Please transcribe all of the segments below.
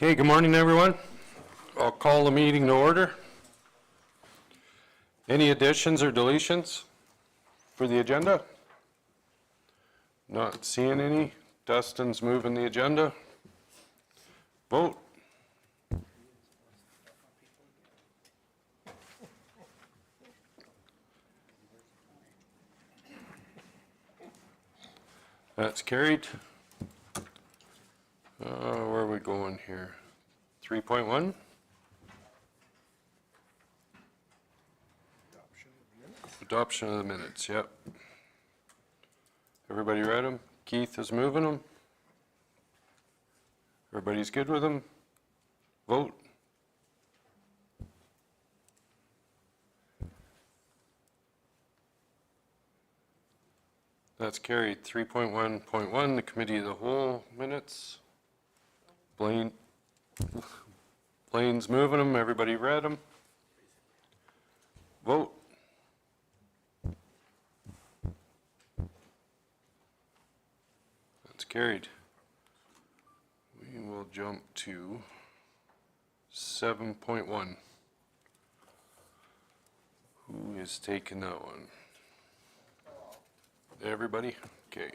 Okay, good morning, everyone. I'll call the meeting to order. Any additions or deletions for the agenda? Not seeing any. Dustin's moving the agenda. Vote. That's carried. Where are we going here? 3.1? Adoption of the minutes, yep. Everybody read them? Keith is moving them. Everybody's good with them? Vote. That's carried. 3.1.1, the Committee of the Whole minutes. Blaine's moving them. Everybody read them? Vote. That's carried. We will jump to 7.1. Who is taking that one? Everybody? Okay.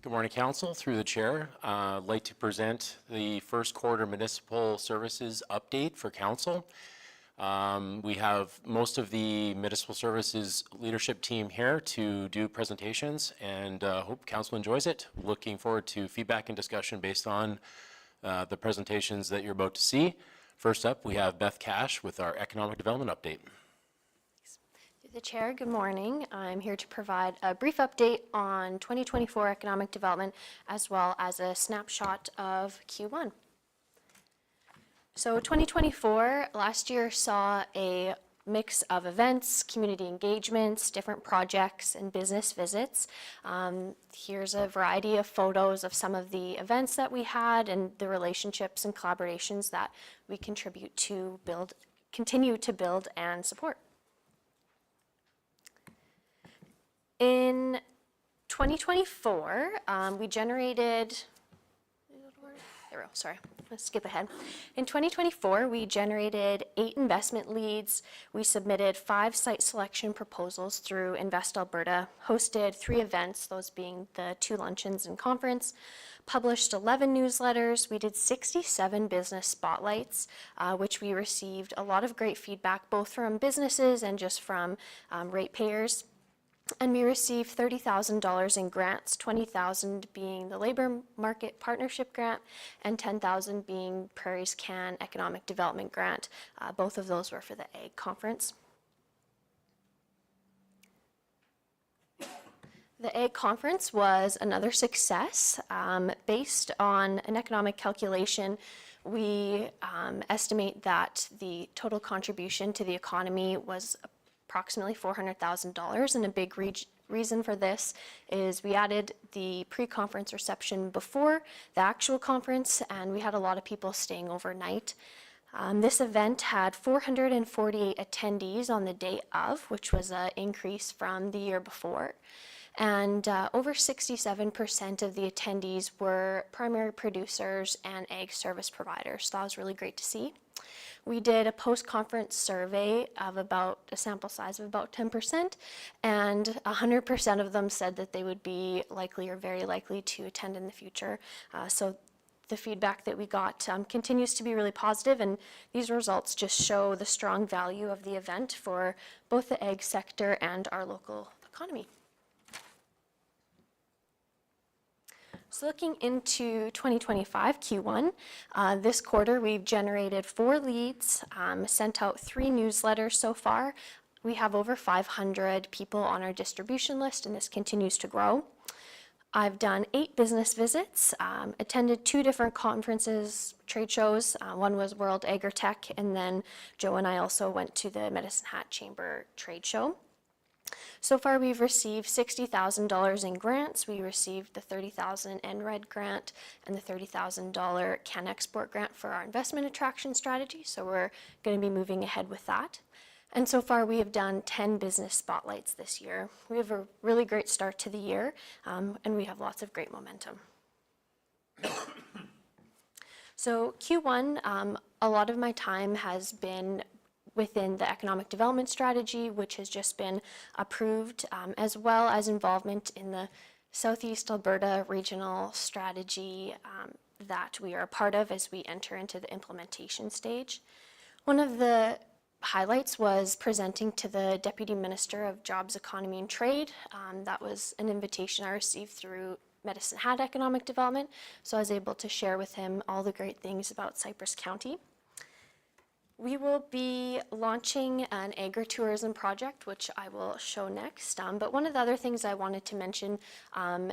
Good morning, Council. Through the Chair, I'd like to present the first quarter municipal services update for Council. We have most of the municipal services leadership team here to do presentations, and hope Council enjoys it. Looking forward to feedback and discussion based on the presentations that you're about to see. First up, we have Beth Cash with our economic development update. The Chair, good morning. I'm here to provide a brief update on 2024 economic development as well as a snapshot of Q1. So 2024, last year saw a mix of events, community engagements, different projects, and business visits. Here's a variety of photos of some of the events that we had and the relationships and collaborations that we contribute to continue to build and support. In 2024, we generated, let's skip ahead. In 2024, we generated 8 investment leads. We submitted 5 site selection proposals through Invest Alberta, hosted 3 events, those being the 2 luncheons and conference, published 11 newsletters. We did 67 business spotlights, which we received a lot of great feedback, both from businesses and just from ratepayers. And we received $30,000 in grants, $20,000 being the Labor Market Partnership Grant, and $10,000 being Prairies Can Economic Development Grant. Both of those were for the Ag Conference. The Ag Conference was another success. Based on an economic calculation, we estimate that the total contribution to the economy was approximately $400,000, and a big reason for this is we added the pre-conference reception before the actual conference, and we had a lot of people staying overnight. This event had 448 attendees on the day of, which was an increase from the year before. And over 67% of the attendees were primary producers and ag service providers. So that was really great to see. We did a post-conference survey of about a sample size of about 10%, and 100% of them said that they would be likely or very likely to attend in the future. So the feedback that we got continues to be really positive, and these results just show the strong value of the event for both the ag sector and our local economy. So looking into 2025 Q1, this quarter we've generated 4 leads, sent out 3 newsletters so far. We have over 500 people on our distribution list, and this continues to grow. I've done 8 business visits, attended 2 different conferences, trade shows. One was World Agritech, and then Joe and I also went to the Medicine Hat Chamber trade show. So far, we've received $60,000 in grants. We received the $30,000 NRED grant and the $30,000 Can Export grant for our investment attraction strategy. So we're going to be moving ahead with that. And so far, we have done 10 business spotlights this year. We have a really great start to the year, and we have lots of great momentum. So Q1, a lot of my time has been within the economic development strategy, which has just been approved, as well as involvement in the Southeast Alberta regional strategy that we are a part of as we enter into the implementation stage. One of the highlights was presenting to the Deputy Minister of Jobs, Economy and Trade. That was an invitation I received through Medicine Hat Economic Development, so I was able to share with him all the great things about Cypress County. We will be launching an agritourism project, which I will show next. But one of the other things I wanted to mention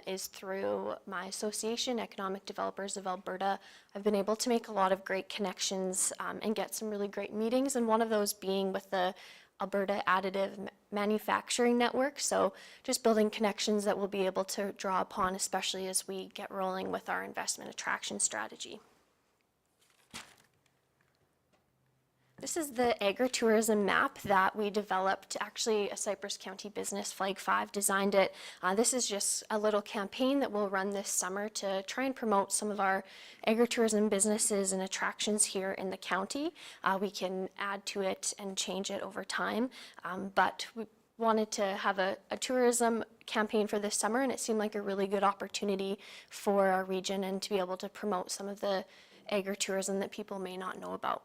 is through my association, Economic Developers of Alberta, I've been able to make a lot of great connections and get some really great meetings, and one of those being with the Alberta Additive Manufacturing Network. So just building connections that we'll be able to draw upon, especially as we get rolling with our investment attraction strategy. This is the agritourism map that we developed. Actually, a Cypress County business, Flag 5, designed it. This is just a little campaign that we'll run this summer to try and promote some of our agritourism businesses and attractions here in the county. We can add to it and change it over time, but we wanted to have a tourism campaign for this summer, and it seemed like a really good opportunity for our region and to be able to promote some of the agritourism that people may not know about.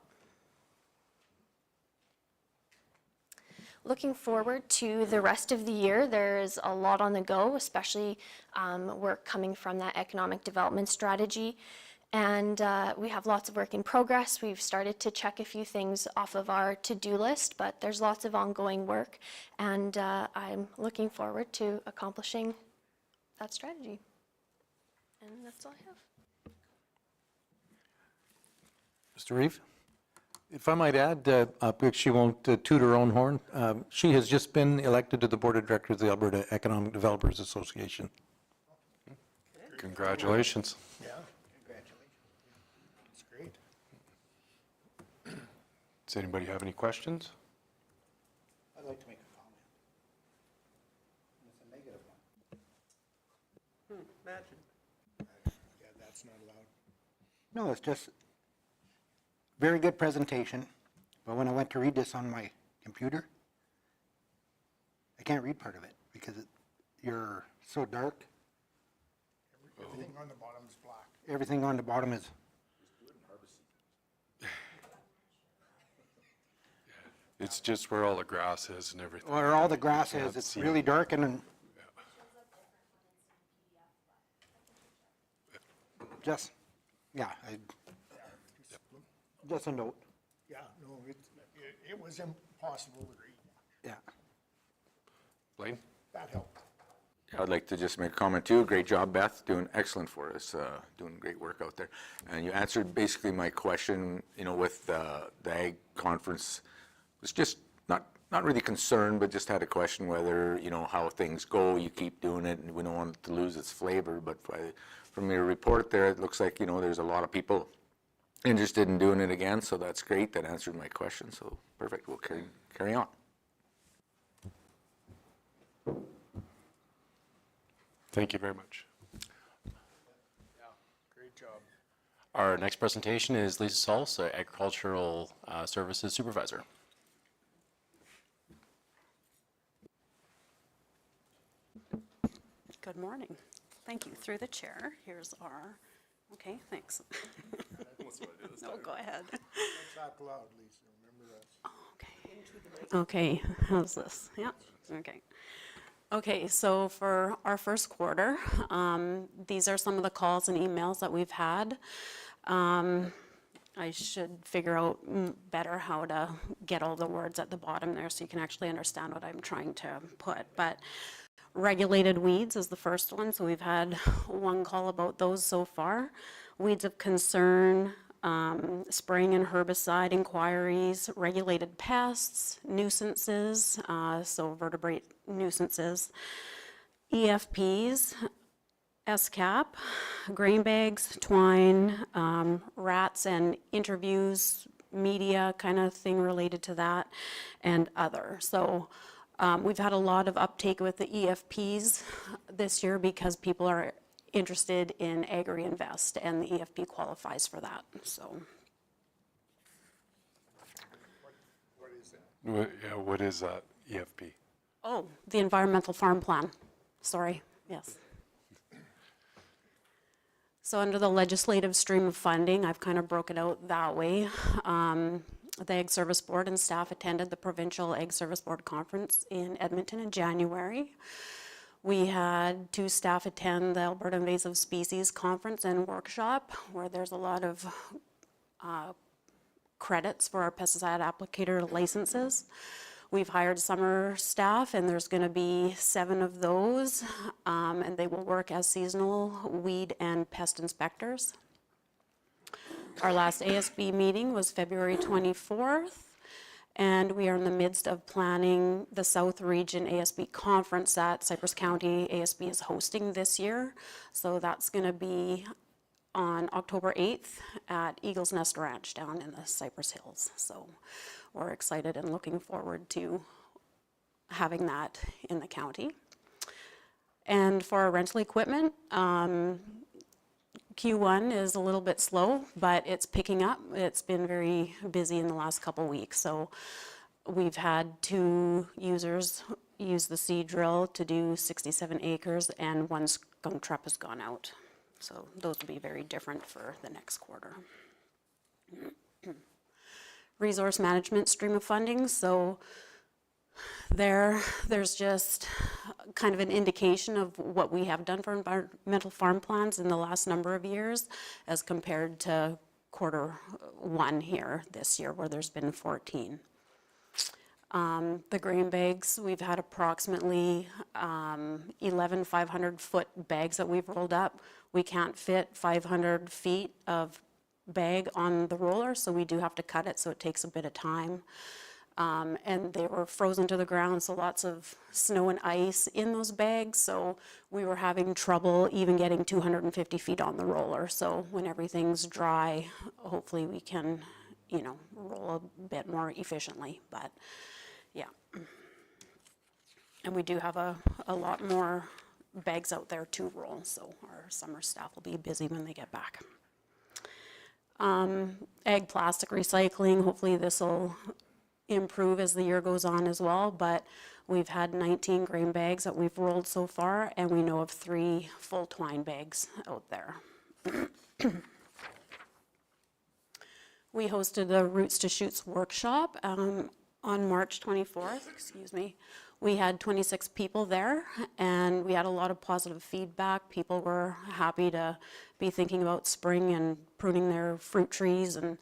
Looking forward to the rest of the year, there's a lot on the go, especially work coming from that economic development strategy. And we have lots of work in progress. We've started to check a few things off of our to-do list, but there's lots of ongoing work. And I'm looking forward to accomplishing that strategy. And that's all I have. Mr. Reeve? If I might add, because she won't toot her own horn, she has just been elected to the Board of Directors of the Alberta Economic Developers Association. Congratulations. Yeah, congratulations. That's great. Does anybody have any questions? I'd like to make a comment. And it's a negative one. Imagine. Yeah, that's not allowed. No, it's just very good presentation, but when I went to read this on my computer, I can't read part of it because you're so dark. Everything on the bottom is black. Everything on the bottom is, It's just where all the grass is and everything. where all the grass Can't is, it's see. really dark and just, yeah, just a note, Yeah, no, it was impossible to read. yeah. Blaine? That helped. I'd like to just make a comment too. Great job, Beth, doing excellent for us, doing great work out there. And you answered basically my question, you know, with the Ag conference. It was just not really concerned, but just had a question whether, you know, how things go, you keep doing it, and we don't want it to lose its flavor. But from your report there, it looks like, you know, there's a lot of people interested in doing it again, so that's great. That answered my question, so perfect. We'll carry on. Thank you very much. Great job. Our next presentation is Lisa Salz, Agricultural Services Supervisor. Good morning. Thank you. Through the chair, here's our, okay, thanks. No, go ahead. Let's act loud, Lisa, remember us. Okay, how's this? Yeah, okay. Okay, so for our first quarter, these are some of the calls and emails that we've had. I should figure out better how to get all the words at the bottom there so you can actually understand what I'm trying to put. But regulated weeds is the first one, so we've had one call about those so far. Weeds of concern spraying and herbicide inquiries, regulated pests, nuisances, so vertebrate nuisances, EFPs, SCAP, grain bags, twine, rats and interviews, media kind of thing related to that, and other. So we've had a lot of uptake with the EFPs this year because people are interested in Agri-Invest, and the EFP qualifies for that, so. Yeah, what is that, EFP? Oh, the Environmental Farm Plan, sorry, yes. So under the legislative stream of funding, I've kind of broke it out that way. The Ag Service Board and staff attended the Provincial Ag Service Board Conference in Edmonton in January. We had 2 staff attend the Alberta Invasive Species Conference and Workshop, where there's a lot of credits for our pesticide applicator licenses. We've hired summer staff, and there's going to be 7 of those, and they will work as seasonal weed and pest inspectors. Our last ASB meeting was February 24th, and we are in the midst of planning the South Region ASB conference that Cypress County ASB is hosting this year. So that's going to be on October 8th at Eagle's Nest Ranch down in the Cypress Hills. So we're excited and looking forward to having that in the county. And for our rental equipment, Q1 is a little bit slow, but it's picking up. It's been very busy in the last couple weeks. So we've had 2 users use the seed drill to do 67 acres, and 1 skunk trap has gone out. So those will be very different for the next quarter. Resource management stream of funding. So there's just kind of an indication of what we have done for environmental farm plans in the last number of years as compared to Q1 here this year, where there's been 14. The grain bags, we've had approximately 11 500-foot bags that we've rolled up. We can't fit 500 feet of bag on the roller, so we do have to cut it, so it takes a bit of time. And they were frozen to the ground, so lots of snow and ice in those bags, so we were having trouble even getting 250 feet on the roller. So when everything's dry, hopefully we can, roll a bit more efficiently, but yeah. And we do have a lot more bags out there to roll, so our summer staff will be busy when they get back. Ag plastic recycling, hopefully this will improve as the year goes on as well, but we've had 19 grain bags that we've rolled so far, and we know of 3 full twine bags out there. We hosted a Roots to Shoots workshop on March 24th, We had 26 people there, and we had a lot of positive feedback. People were happy to be thinking about spring and pruning their fruit trees and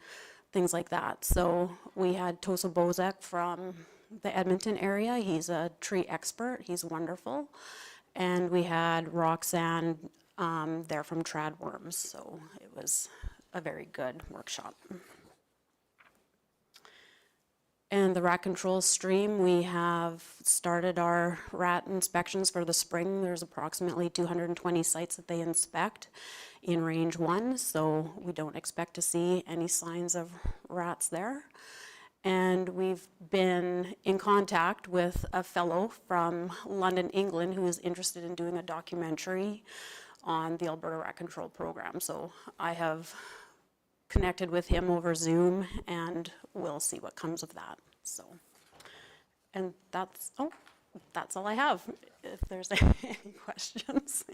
things like that. So we had Tosa Bozek from the Edmonton area. He's a tree expert. He's wonderful. And we had Roxanne there from Tradworms. So it was a very good workshop. And the rat control stream, we have started our rat inspections for the spring. There's approximately 220 sites that they inspect in range 1, so we don't expect to see any signs of rats there. And we've been in contact with a fellow from London, England, who is interested in doing a documentary on the Alberta Rat Control Program. So I have connected with him over Zoom, and we'll see what comes of that. So, and that's all I have, if there's any questions.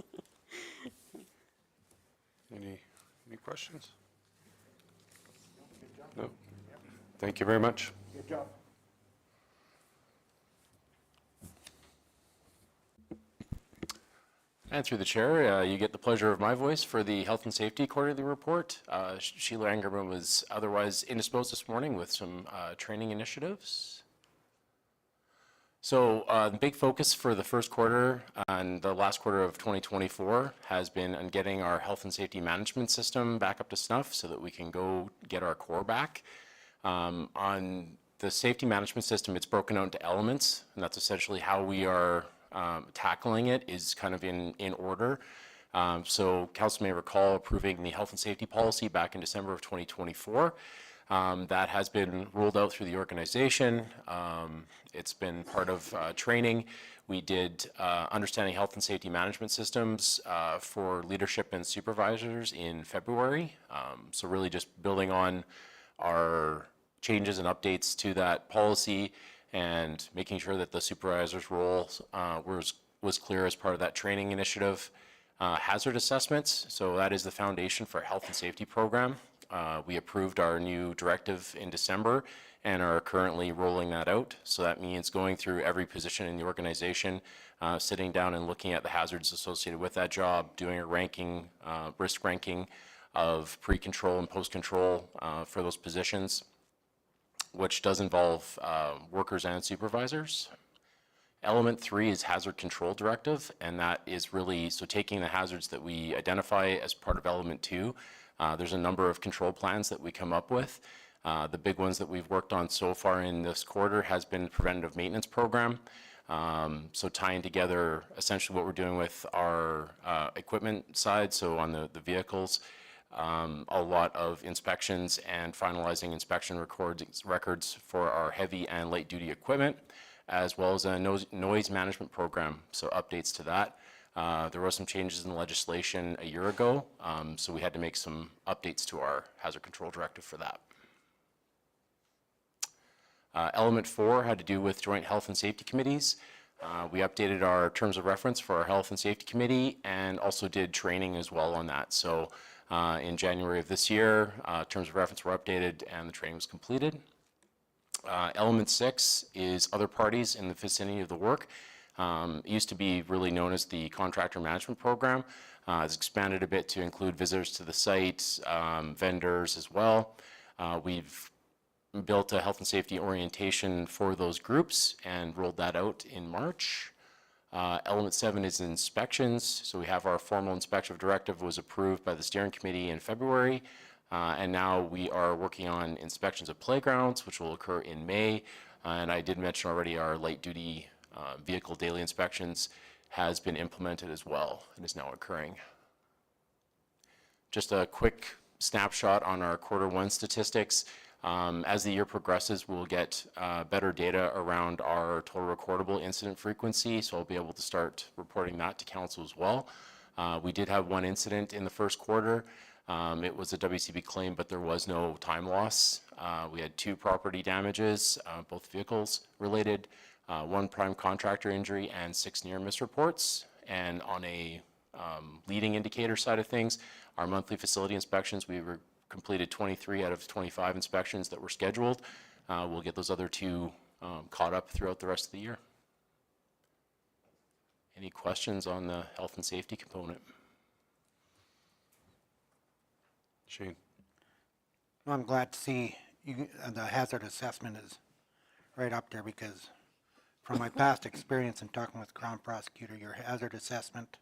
Any questions? No? Thank you very much. Good job. And through the chair, you get the pleasure of my voice for the Health and Safety Quarterly Report. Sheila Angerman was otherwise indisposed this morning with some training initiatives. So the big focus for the first quarter and the last quarter of 2024 has been on getting our health and safety management system back up to snuff so that we can go get our core back. On the safety management system, it's broken out into elements, and that's essentially how we are tackling it is kind of in order. So council may recall approving the health and safety policy back in December of 2024. That has been rolled out through the organization. It's been part of training. We did understanding health and safety management systems for leadership and supervisors in February. So really just building on our changes and updates to that policy and making sure that the supervisor's role was clear as part of that training initiative. Hazard assessments, so that is the foundation for a health and safety program. We approved our new directive in December and are currently rolling that out. So that means going through every position in the organization, sitting down and looking at the hazards associated with that job, doing a ranking, risk ranking of pre-control and post-control for those positions, which does involve workers and supervisors. Element 3 is hazard control directive, and that is really, so taking the hazards that we identify as part of element 2, there's a number of control plans that we come up with. The big ones that we've worked on so far in this quarter has been the preventative maintenance program. So tying together essentially what we're doing with our equipment side, so on the vehicles, a lot of inspections and finalizing inspection records for our heavy and light duty equipment, as well as a noise management program, so updates to that. There were some changes in the legislation a year ago, so we had to make some updates to our hazard control directive for that. Element 4 had to do with joint health and safety committees. We updated our terms of reference for our health and safety committee and also did training as well on that. So in January of this year, terms of reference were updated and the training was completed. Element 6 is other parties in the vicinity of the work. It used to be really known as the contractor management program. It's expanded a bit to include visitors to the site, vendors as well. We've built a health and safety orientation for those groups and rolled that out in March. Element 7 is inspections. So we have our formal inspection directive was approved by the steering committee in February. And now we are working on inspections of playgrounds, which will occur in May. And I did mention already our light duty vehicle daily inspections has been implemented as well and is now occurring. Just a quick snapshot on our Q1 statistics. As the year progresses, we'll get better data around our total recordable incident frequency, so I'll be able to start reporting that to council as well. We did have one incident in the first quarter. It was a WCB claim, but there was no time loss. We had 2 property damages, both vehicles related, 1 prime contractor injury, and 6 near-miss reports. And on a leading indicator side of things, our monthly facility inspections, we completed 23 out of 25 inspections that were scheduled. We'll get those other 2 caught up throughout the rest of the year. Any questions on the health and safety component? Shane? Well, I'm glad to see the hazard assessment is right up there, because from my past experience in talking with Crown Prosecutor, your hazard assessment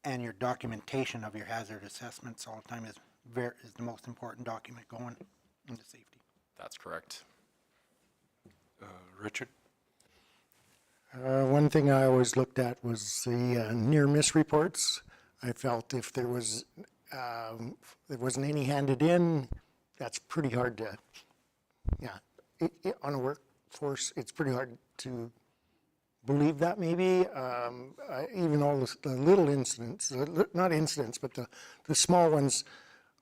and your documentation of your hazard assessments all the time is the most important document going into safety. That's correct. Richard? One thing I always looked at was the near-miss reports. I felt if there wasn't any handed in, that's pretty hard to, on a workforce, it's pretty hard to believe that maybe. Even all the little incidents, not incidents, but the small ones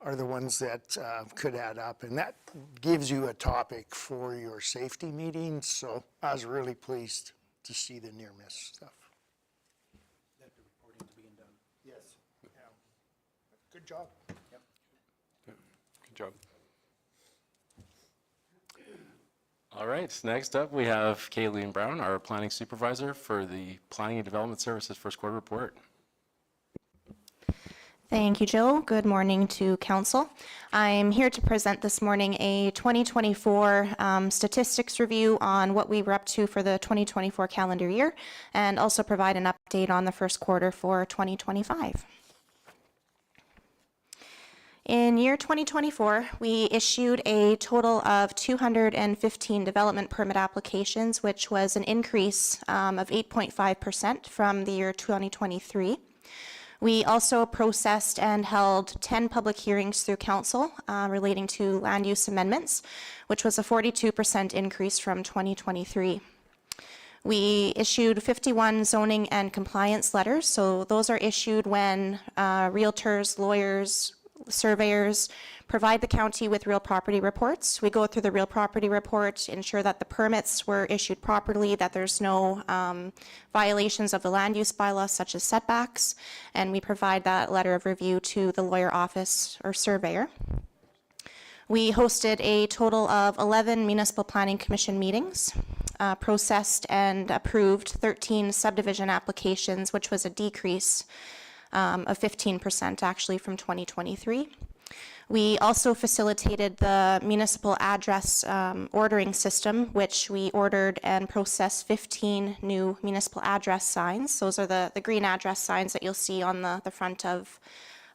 are the ones that could add up, and that gives you a topic for your safety meetings. So I was really pleased to see the near-miss stuff. That the reporting's being done. Yes. Yeah. Good job. Yep. Good job. All right, next up we have Kayleen Brown, our planning supervisor for the Planning and Development Services first quarter report. Thank you, Jill. Good morning to Council. I'm here to present this morning a 2024 statistics review on what we were up to for the 2024 calendar year, and also provide an update on the first quarter for 2025. In year 2024, we issued a total of 215 development permit applications, which was an increase of 8.5% from the year 2023. We also processed and held 10 public hearings through council relating to land use amendments, which was a 42% increase from 2023. We issued 51 zoning and compliance letters. So those are issued when realtors, lawyers, surveyors provide the county with real property reports. We go through the real property report, ensure that the permits were issued properly, that there's no violations of the land use bylaw such as setbacks, and we provide that letter of review to the lawyer office or surveyor. We hosted a total of 11 municipal planning commission meetings, processed and approved 13 subdivision applications, which was a decrease of 15% actually from 2023. We also facilitated the municipal address ordering system, which we ordered and processed 15 new municipal address signs. Those are the green address signs that you'll see on the front of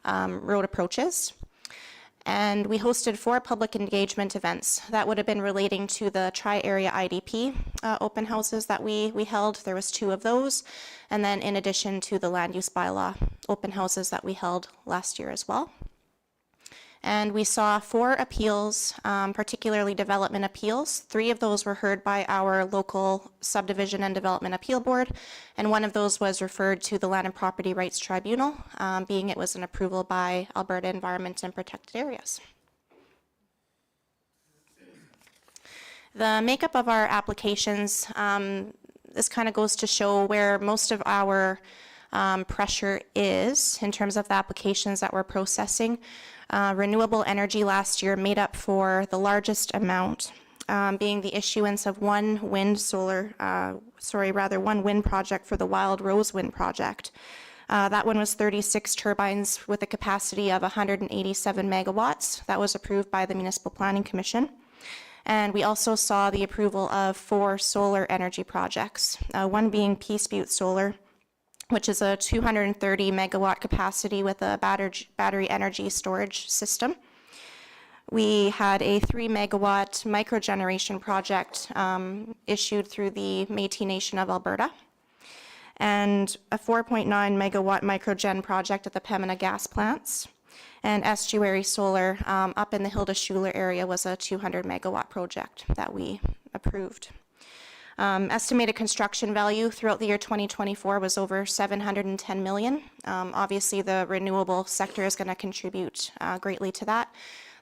road approaches. And we hosted 4 public engagement events that would have been relating to the tri-area IDP open houses that we held. There was 2 of those. And then in addition to the land use bylaw open houses that we held last year as well. And we saw 4 appeals, particularly development appeals. 3 of those were heard by our local subdivision and development appeal board, and 1 of those was referred to the Land and Property Rights Tribunal, being it was an approval by Alberta Environment and Protected Areas. The makeup of our applications, this kind of goes to show where most of our pressure is in terms of the applications that we're processing. Renewable energy last year made up for the largest amount, being the issuance of one wind project for the Wild Rose Wind Project. That one was 36 turbines with a capacity of 187 megawatts. That was approved by the Municipal Planning Commission. And we also saw the approval of 4 solar energy projects, one being Peace Butte Solar, which is a 230 megawatt capacity with a battery energy storage system. We had a 3 megawatt microgeneration project issued through the Métis Nation of Alberta, and a 4.9 megawatt microgen project at the Pembina gas plants. And Estuary Solar up in the Hilda Schuler area was a 200 megawatt project that we approved. Estimated construction value throughout the year 2024 was over 710 million. Obviously, the renewable sector is going to contribute greatly to that.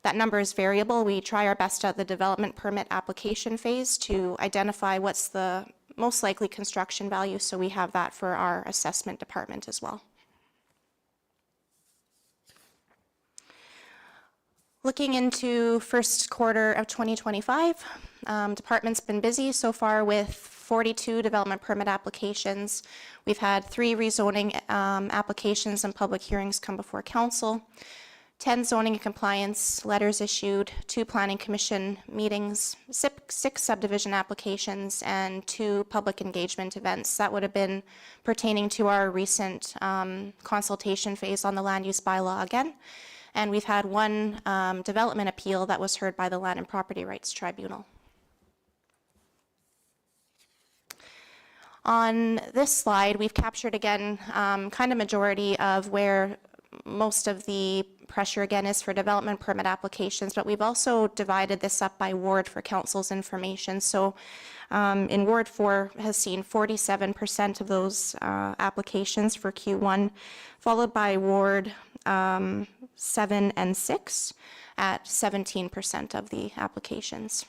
That number is variable. We try our best at the development permit application phase to identify what's the most likely construction value, so we have that for our assessment department as well. Looking into first quarter of 2025, department's been busy so far with 42 development permit applications. We've had 3 rezoning applications and public hearings come before council, 10 zoning and compliance letters issued, 2 planning commission meetings, 6 subdivision applications, and 2 public engagement events. That would have been pertaining to our recent consultation phase on the land use bylaw again. And we've had 1 development appeal that was heard by the Land and Property Rights Tribunal. On this slide, we've captured again kind of majority of where most of the pressure again is for development permit applications, but we've also divided this up by ward for council's information. So in Ward 4 has seen 47% of those applications for Q1, followed by Ward 7 and 6 at 17% of the applications.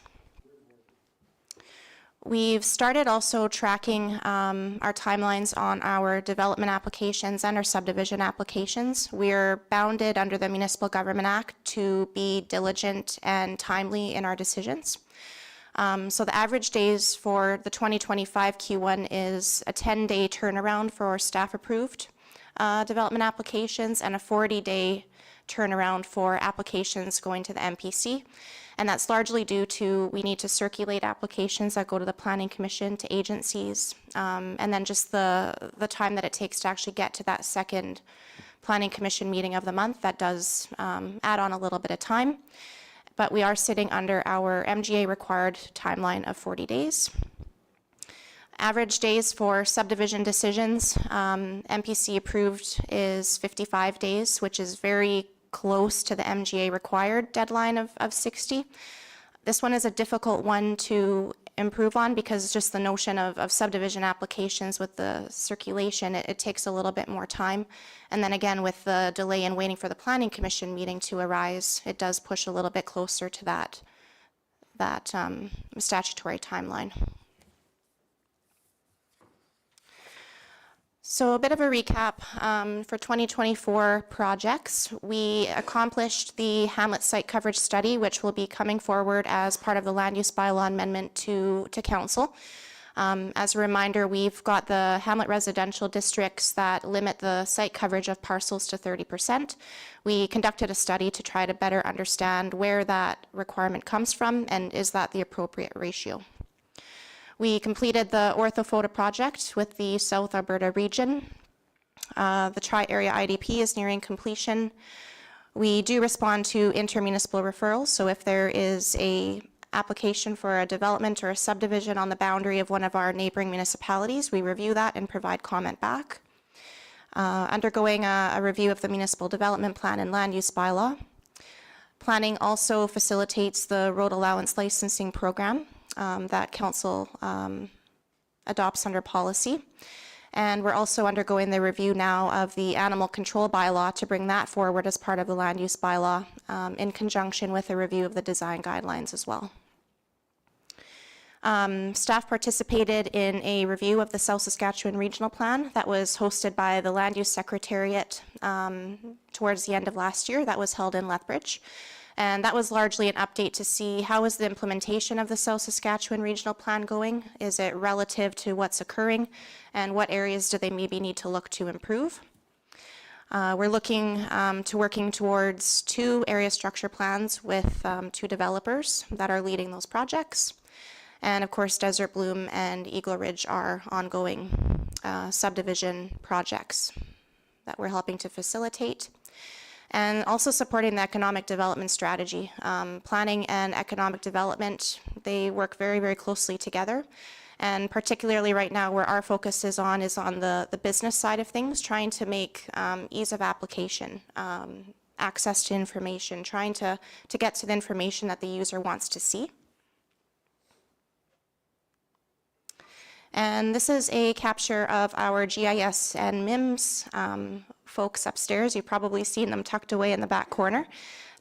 We've started also tracking our timelines on our development applications and our subdivision applications. We're bounded under the Municipal Government Act to be diligent and timely in our decisions. So the average days for the 2025 Q1 is a 10-day turnaround for staff approved, development applications and a 40-day turnaround for applications going to the MPC. And that's largely due to we need to circulate applications that go to the Planning Commission, to agencies, and then just the time that it takes to actually get to that second Planning Commission meeting of the month. That does add on a little bit of time. But we are sitting under our MGA required timeline of 40 days. Average days for subdivision decisions, MPC approved is 55 days, which is very close to the MGA required deadline of 60. This one is a difficult one to improve on because just the notion of subdivision applications with the circulation, it takes a little bit more time. And then again, with the delay in waiting for the Planning Commission meeting to arise, it does push a little bit closer to that statutory timeline. So a bit of a recap for 2024 projects. We accomplished the Hamlet site coverage study, which will be coming forward as part of the land use bylaw amendment to council. As a reminder, we've got the Hamlet residential districts that limit the site coverage of parcels to 30%. We conducted a study to try to better understand where that requirement comes from and is that the appropriate ratio. We completed the orthophoto project with the South Alberta region. The tri-area IDP is nearing completion. We do respond to intermunicipal referrals, so if there is a application for a development or a subdivision on the boundary of one of our neighboring municipalities, we review that and provide comment back. Undergoing a review of the municipal development plan and land use bylaw. Planning also facilitates the road allowance licensing program that council adopts under policy. And we're also undergoing the review now of the animal control bylaw to bring that forward as part of the land use bylaw in conjunction with a review of the design guidelines as well. Staff participated in a review of the South Saskatchewan Regional Plan that was hosted by the Land Use Secretariat towards the end of last year. That was held in Lethbridge. And that was largely an update to see how is the implementation of the South Saskatchewan Regional Plan going? Is it relative to what's occurring? And what areas do they maybe need to look to improve? We're looking to working towards 2 area structure plans with 2 developers that are leading those projects. And of course, Desert Bloom and Eagle Ridge are ongoing subdivision projects that we're helping to facilitate. And also supporting the economic development strategy. Planning and economic development, they work very, very closely together. And particularly right now where our focus is on the business side of things, trying to make ease of application, access to information, trying to get to the information that the user wants to see. And this is a capture of our GIS and MIMS folks upstairs. You've probably seen them tucked away in the back corner.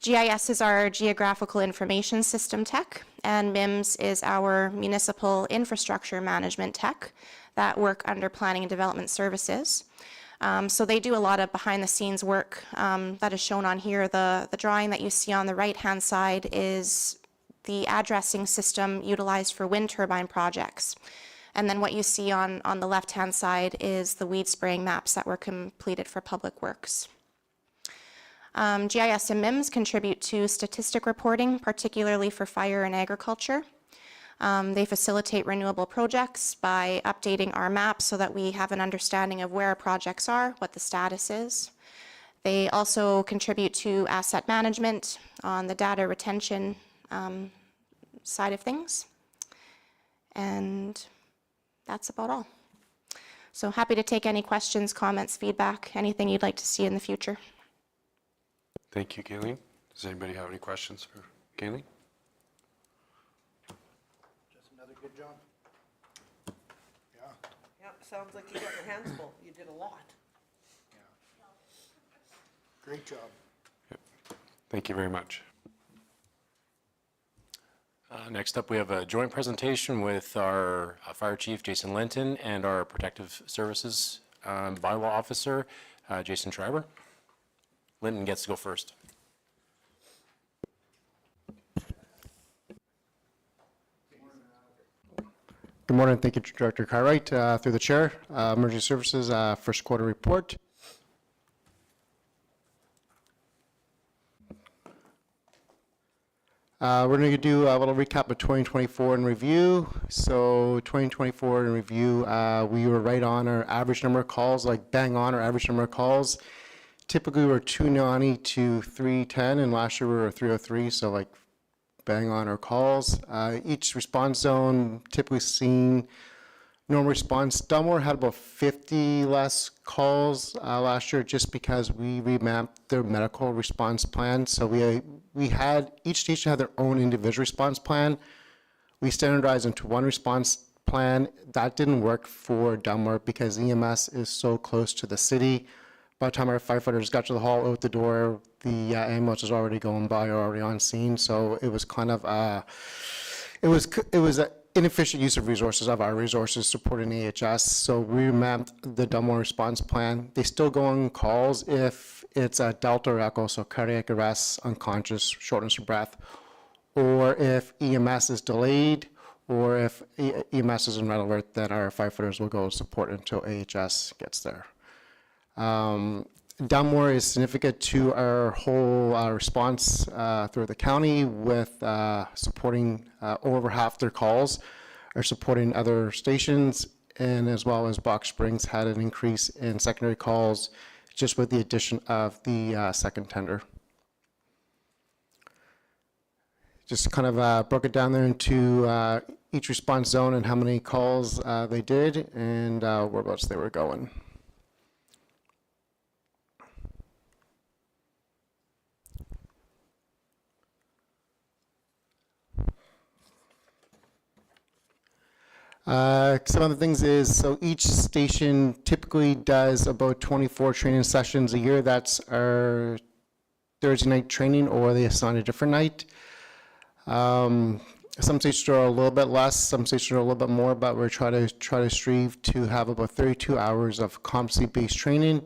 GIS is our Geographical Information System tech, and MIMS is our Municipal Infrastructure Management tech that work under Planning and Development Services. So they do a lot of behind-the-scenes work that is shown on here. The drawing that you see on the right-hand side is the addressing system utilized for wind turbine projects. And then what you see on the left-hand side is the weed spraying maps that were completed for public works. GIS and MIMS contribute to statistic reporting, particularly for fire and agriculture. They facilitate renewable projects by updating our maps so that we have an understanding of where our projects are, what the status is. They also contribute to asset management on the data retention side of things. And that's about all. So happy to take any questions, comments, feedback, anything you'd like to see in the future. Thank you, Kayleen. Does anybody have any questions for Kayleen? Just another good job. Yeah. Yep, sounds like you got your hands full. You did a lot. Great job. Thank you very much. Next up, we have a joint presentation with our Fire Chief, Jason Linton, and our Protective Services Bylaw Officer, Jason Schreiber. Linton gets to go first. Good morning. Thank you, Director Cartwright. Through the chair, Emergency Services first quarter report. We're going to do a little recap of 2024 in review. So 2024 in review, we were right on our average number of calls, like bang on our average number of calls. Typically, we're 290 to 310, and last year we were 303, so like bang on our calls. Each response zone typically seen normal response. Dunmore had about 50 less calls last year just because we revamped their medical response plan. So we had, each station had their own individual response plan. We standardized into one response plan. That didn't work for Dunmore because EMS is so close to the city. By the time our firefighters got to the hall, out the door, the ambulance was already going by or already on scene. So it was kind of, it was an inefficient use of resources, of our resources supporting AHS. So we mapped the Dunmore response plan. They still go on calls if it's a Delta or Echo, so cardiac arrest, unconscious, shortness of breath, or if EMS is delayed, or if EMS is in red alert, then our firefighters will go support until AHS gets there. Dunmore is significant to our whole response through the county, with supporting over half their calls are supporting other stations, and as well as Box Springs had an increase in secondary calls just with the addition of the second tender. Just kind of broke it down there into each response zone and how many calls they did and whereabouts they were going. Some of the things is, so each station typically does about 24 training sessions a year. That's our Thursday night training, or they assign a different night. Some stations are a little bit less, some stations are a little bit more, but we're trying to strive to have about 32 hours of competency-based training.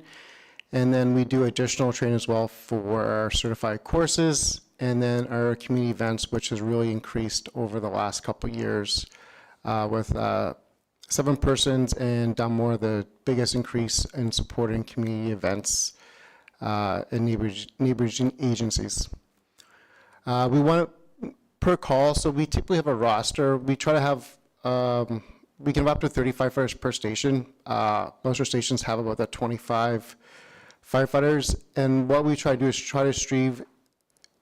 And then we do additional training as well for our certified courses, and then our community events, which has really increased over the last couple of years. With 7 persons, and Dunmore the biggest increase in supporting community events in neighboring agencies. We want it per call, so we typically have a roster. We try to have, we can have up to 35 firefighters per station. Most of our stations have about that 25 firefighters, and what we try to do is try to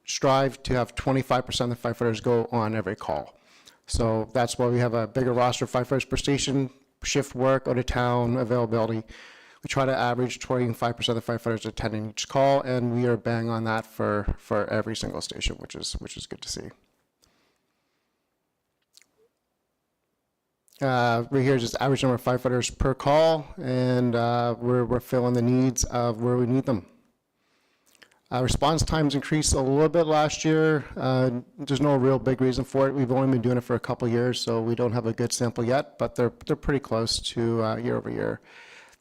strive to have 25% of the firefighters go on every call. So that's why we have a bigger roster of firefighters per station, shift work, out of town, availability. We try to average 25% of the firefighters attending each call, and we are bang on that for every single station, which is good to see. Right here is just average number of firefighters per call, and we're filling the needs of where we need them. Response times increased a little bit last year. There's no real big reason for it. We've only been doing it for a couple of years, so we don't have a good sample yet, but they're pretty close to year over year.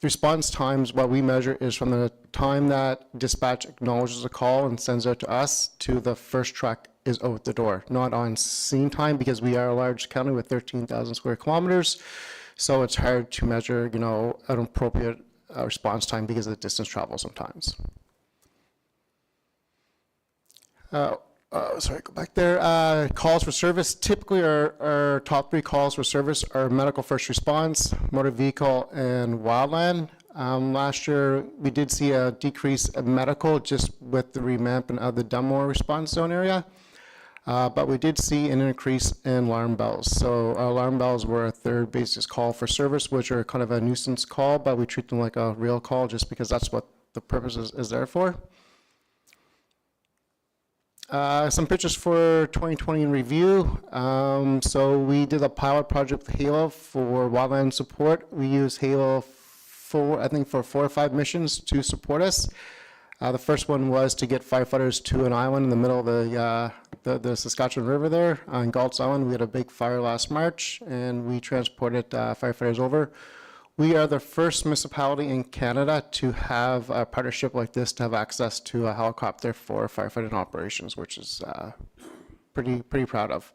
The response times, what we measure is from the time that dispatch acknowledges a call and sends it to us to the first truck is out the door, not on scene time, because we are a large county with 13,000 square kilometers. So it's hard to measure, an appropriate response time because of the distance travel sometimes. Sorry, go back there. Calls for service. Typically, our top 3 calls for service are medical first response, motor vehicle, and wildland. Last year, we did see a decrease in medical just with the remapping of the Dunmore response zone area. But we did see an increase in alarm bells. So our alarm bells were a third basis call for service, which are kind of a nuisance call, but we treat them like a real call just because that's what the purpose is there for. Some pictures for 2020 in review. So we did a pilot project with Halo for wildland support. We used Halo for 4 or 5 missions to support us. The first one was to get firefighters to an island in the middle of the Saskatchewan River there on Galt's Island. We had a big fire last March, and we transported firefighters over. We are the first municipality in Canada to have a partnership like this, to have access to a helicopter for firefighting operations, which is pretty proud of.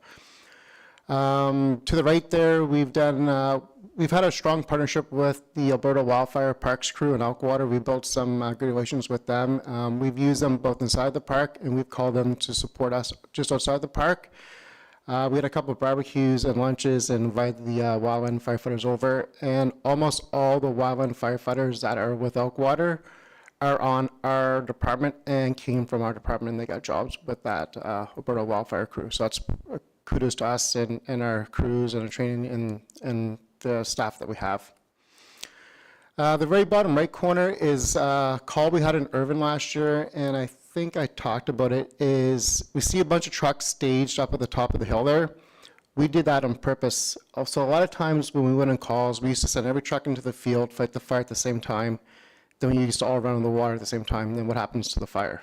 To the right there, we've had a strong partnership with the Alberta Wildfire Parks crew in Elkwater. We built some good relations with them. We've used them both inside the park, and we've called them to support us just outside the park. We had a couple of barbecues and lunches and invited the wildland firefighters over, and almost all the wildland firefighters that are with Elkwater are on our department and came from our department, and they got jobs with that Alberta Wildfire crew. So that's kudos to us and our crews and our training and the staff that we have. The very bottom right corner is a call we had in Irvine last year, and I think I talked about it, is we see a bunch of trucks staged up at the top of the hill there. We did that on purpose. So a lot of times when we went on calls, we used to send every truck into the field, fight the fire at the same time. Then we used to all run in the water at the same time. And then what happens to the fire?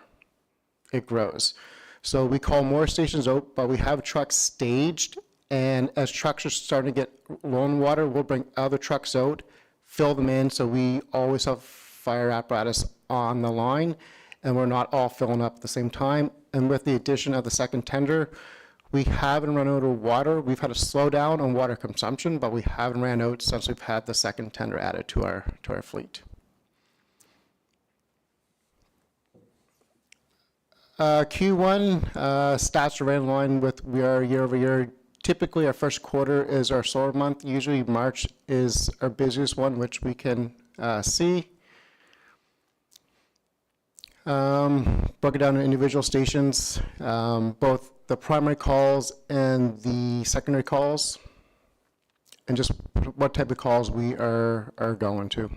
It grows. So we call more stations out, but we have trucks staged. And as trucks are starting to get low in water, we'll bring other trucks out, fill them in. So we always have fire apparatus on the line, and we're not all filling up at the same time. And with the addition of the second tender, we haven't run out of water. We've had a slowdown on water consumption, but we haven't ran out since we've had the second tender added to our fleet. Q1 stats are right in line with we are year over year. Typically, our first quarter is our slower month. Usually, March is our busiest one, which we can see. Broke it down to individual stations, both the primary calls and the secondary calls, and just what type of calls we are going to.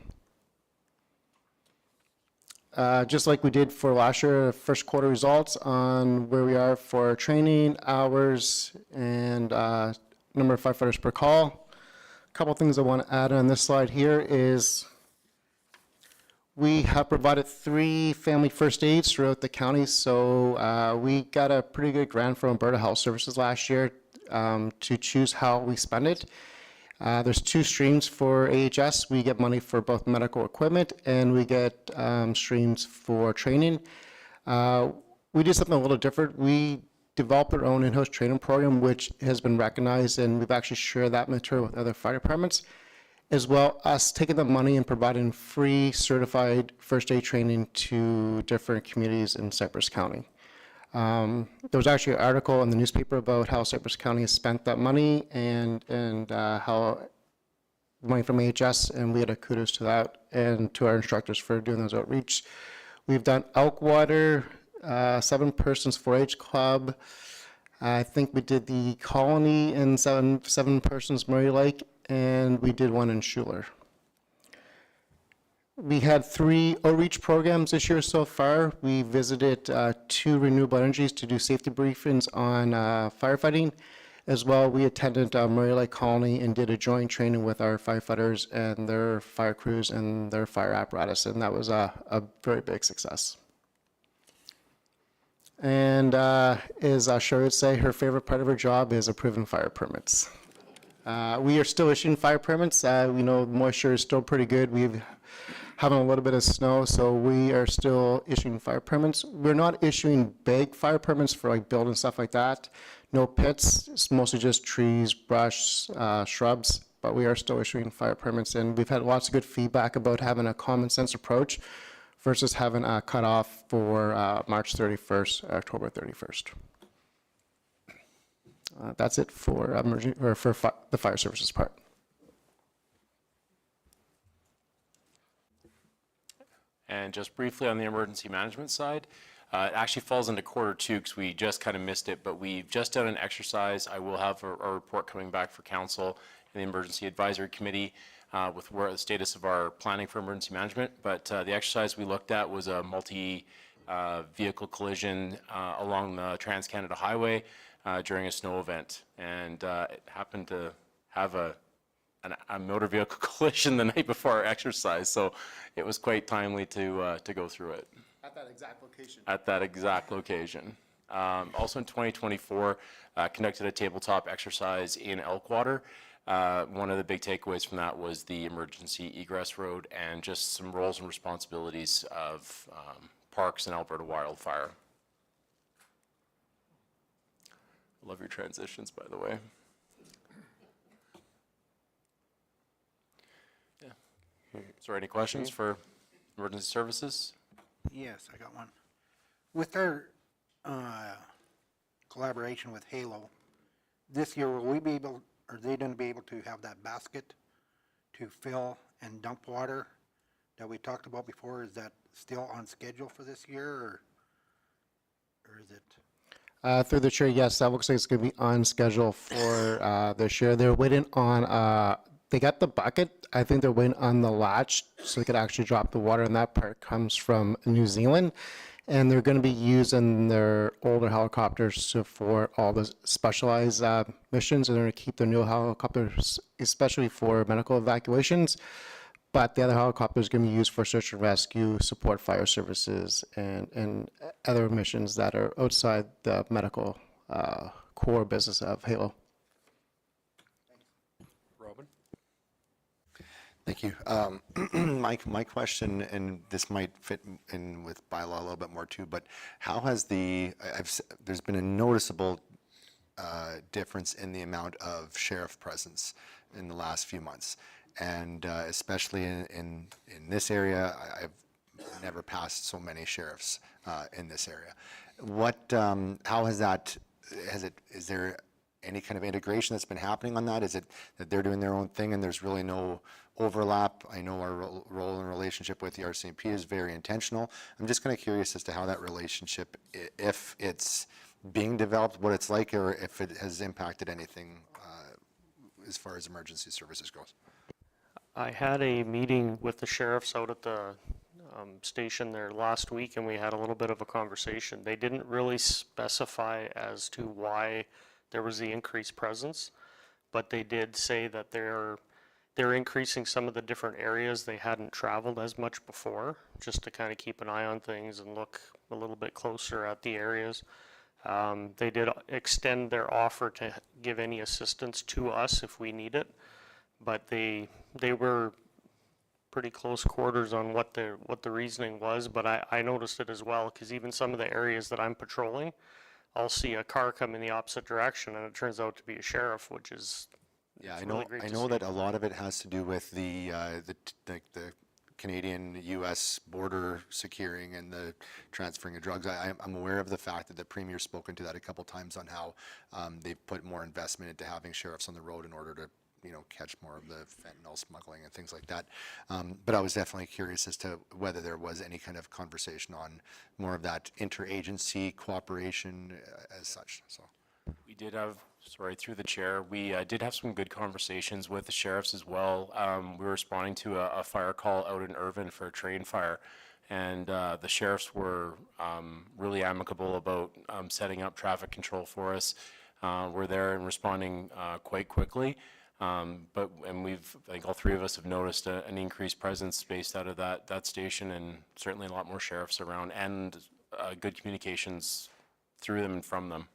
Just like we did for last year, first quarter results on where we are for training, hours, and number of firefighters per call. A couple things I want to add on this slide here is we have provided 3 family first aids throughout the county. So we got a pretty good grant from Alberta Health Services last year to choose how we spend it. There's 2 streams for AHS. We get money for both medical equipment, and we get streams for training. We did something a little different. We developed our own in-house training program, which has been recognized, and we've actually shared that material with other fire departments, as well as taking the money and providing free certified first aid training to different communities in Cypress County. There was actually an article in the newspaper about how Cypress County has spent that money and how money from AHS, and we had a kudos to that and to our instructors for doing those outreach. We've done Elkwater, 7 persons 4-H club. I think we did the Colony in 7 persons Murray Lake, and we did one in Schuler. We had 3 outreach programs this year so far. We visited 2 renewable energies to do safety briefings on firefighting. As well, we attended Murray Lake Colony and did a joint training with our firefighters and their fire crews and their fire apparatus, and that was a very big success. And as Sherry would say, her favorite part of her job is approving fire permits. We are still issuing fire permits. We know moisture is still pretty good. We've having a little bit of snow, so we are still issuing fire permits. We're not issuing big fire permits for like building stuff like that. No pits, it's mostly just trees, brush, shrubs, but we are still issuing fire permits, and we've had lots of good feedback about having a common sense approach versus having a cutoff for March 31st, October 31st. That's it for the fire services part. And just briefly on the emergency management side, it actually falls into quarter 2 because we just kind of missed it, but we've just done an exercise. I will have a report coming back for council and the emergency advisory committee with where the status of our planning for emergency management. But the exercise we looked at was a multi-vehicle collision along the Trans-Canada Highway during a snow event. And it happened to have a motor vehicle collision the night before our exercise, so it was quite timely to go through it. At that exact location. At that exact location. Also in 2024, conducted a tabletop exercise in Elkwater. One of the big takeaways from that was the emergency egress road and just some roles and responsibilities of parks and Alberta wildfire. Love your transitions, by the way. Is there any questions for emergency services? Yes, I got one. With our collaboration with Halo, this year, will we be able, are they going to be able to have that basket to fill and dump water that we talked about before? Is that still on schedule for this year, or is it? Through the chair, yes, that looks like it's going to be on schedule for this year. They're waiting on, they got the bucket. I think they're waiting on the latch so they could actually drop the water, and that part comes from New Zealand. And they're going to be using their older helicopters for all the specialized missions, and they're going to keep their new helicopters, especially for medical evacuations. But the other helicopters are going to be used for search and rescue, support fire services, and other missions that are outside the medical core business of Halo. Robin? Thank you. My question, and this might fit in with bylaw a little bit more too, but how has there's been a noticeable difference in the amount of sheriff presence in the last few months. And especially in this area, I've never passed so many sheriffs in this area. How has that, is there any kind of integration that's been happening on that? Is it that they're doing their own thing and there's really no overlap? I know our role and relationship with the RCMP is very intentional. I'm just kind of curious as to how that relationship, if it's being developed, what it's like, or if it has impacted anything as far as emergency services goes. I had a meeting with the sheriffs out at the station there last week, and we had a little bit of a conversation. They didn't really specify as to why there was the increased presence, but they did say that they're increasing some of the different areas they hadn't traveled as much before, just to kind of keep an eye on things and look a little bit closer at the areas. They did extend their offer to give any assistance to us if we need it, but they were pretty close quarters on what the reasoning was. But I noticed it as well, because even some of the areas that I'm patrolling, I'll see a car come in the opposite direction, and it turns out to be a sheriff, which is I know that a lot of it has to do with the Canadian-U.S. border securing and the transferring of drugs. I'm aware of the fact that the Premier's spoken to that a couple times on how they've put more investment into having sheriffs on the road in order to catch more of the fentanyl smuggling and things like that. But I was definitely curious as to whether there was any kind of conversation on more of that interagency cooperation as such. So We did have, sorry, through the chair, we did have some good conversations with the sheriffs as well. We were responding to a fire call out in Irvine for a train fire, and the sheriffs were really amicable about setting up traffic control for us. We're there and responding quite quickly. And we've, I think all three of us have noticed an increased presence based out of that station, and certainly a lot more sheriffs around, and good communications through them and from them.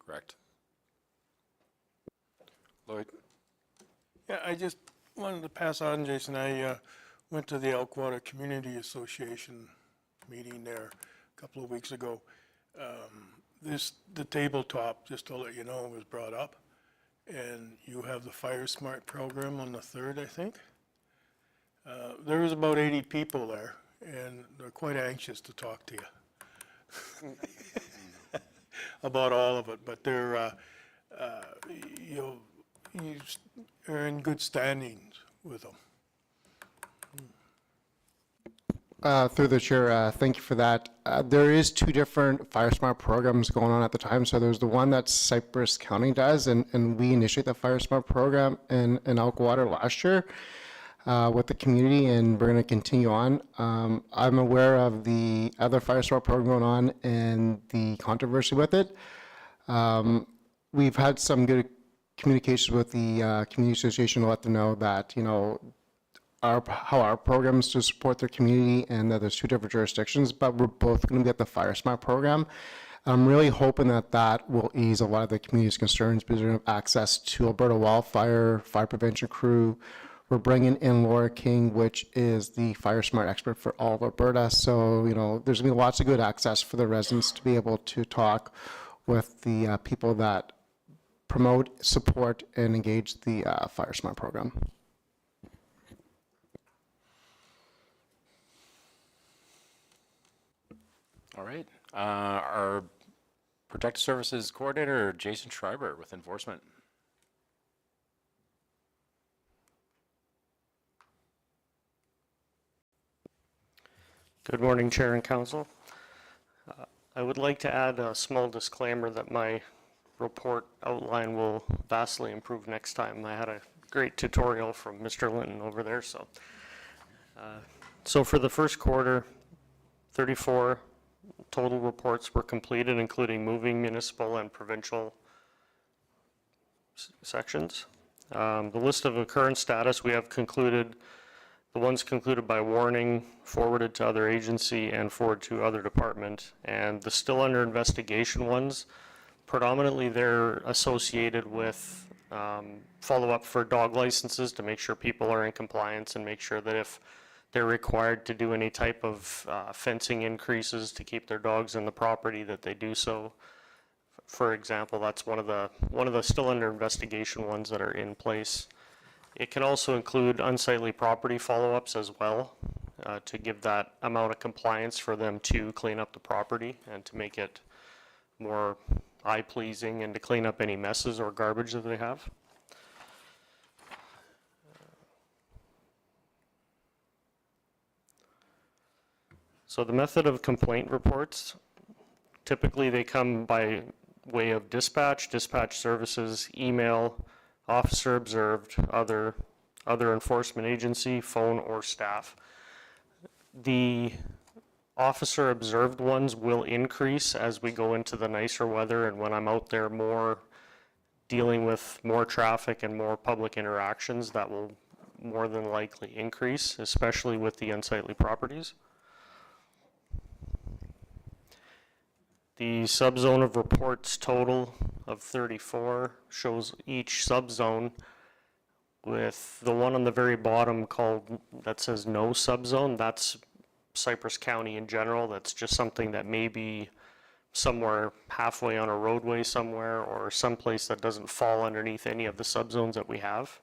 Correct. Lloyd? Yeah, I just wanted to pass on, Jason. I went to the Elkwater Community Association meeting there a couple of weeks ago. The tabletop, just to let you know, was brought up. And you have the Fire Smart program on the 3rd, I think. There was about 80 people there, and they're quite anxious to talk to you about all of it. But they're, you are in good standings with them. Through the chair, thank you for that. There is 2 different Fire Smart programs going on at the time. So there's the one that Cypress County does, and we initiated the Fire Smart program in Elkwater last year with the community, and we're going to continue on. I'm aware of the other Fire Smart program going on and the controversy with it. We've had some good communications with the community association to let them know that, how our programs to support their community, and that there's 2 different jurisdictions, but we're both going to be at the Fire Smart program. I'm really hoping that will ease a lot of the community's concerns, because we have access to Alberta Wildfire, fire prevention crew. We're bringing in Laura King, which is the Fire Smart expert for all of Alberta. So, there's going to be lots of good access for the residents to be able to talk with the people that promote, support, and engage the Fire Smart program. All right. Our Protective Services Coordinator, Jason Schreiber with Enforcement. Good morning, Chair and Council. I would like to add a small disclaimer that my report outline will vastly improve next time. I had a great tutorial from Mr. Linton over there. So for the first quarter, 34 total reports were completed, including moving, municipal, and provincial sections. The list of occurrence status, we have concluded, the ones concluded by warning, forwarded to other agency, and forwarded to other department. And the still under investigation ones, predominantly they're associated with follow-up for dog licenses to make sure people are in compliance and make sure that if they're required to do any type of fencing increases to keep their dogs in the property, that they do so. For example, that's one of the still under investigation ones that are in place. It can also include unsightly property follow-ups as well, to give that amount of compliance for them to clean up the property and to make it more eye-pleasing and to clean up any messes or garbage that they have. So the method of complaint reports, typically they come by way of dispatch services, email, officer observed, other enforcement agency, phone, or staff. The officer observed ones will increase as we go into the nicer weather and when I'm out there more dealing with more traffic and more public interactions, that will more than likely increase, especially with the unsightly properties. The subzone of reports total of 34 shows each subzone, with the one on the very bottom that says no subzone. That's Cypress County in general. That's just something that may be somewhere halfway on a roadway somewhere or someplace that doesn't fall underneath any of the subzones that we have.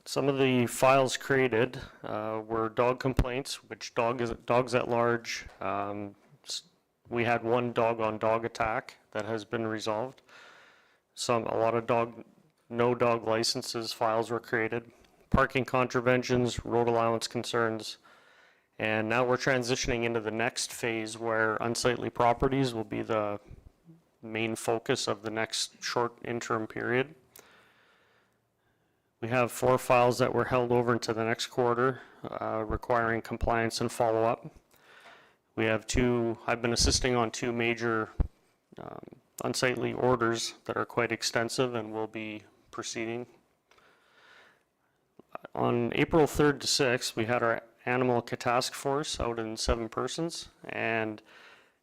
Some of the files created were dog complaints, which dogs at large. We had one dog-on-dog attack that has been resolved. A lot of no dog licenses files were created. Parking contraventions, road allowance concerns, and now we're transitioning into the next phase where unsightly properties will be the main focus of the next short interim period. We have 4 files that were held over into the next quarter, requiring compliance and follow-up. We have I've been assisting on 2 major unsightly orders that are quite extensive and will be proceeding. On April 3rd to 6th, we had our animal task force out in 7 persons, and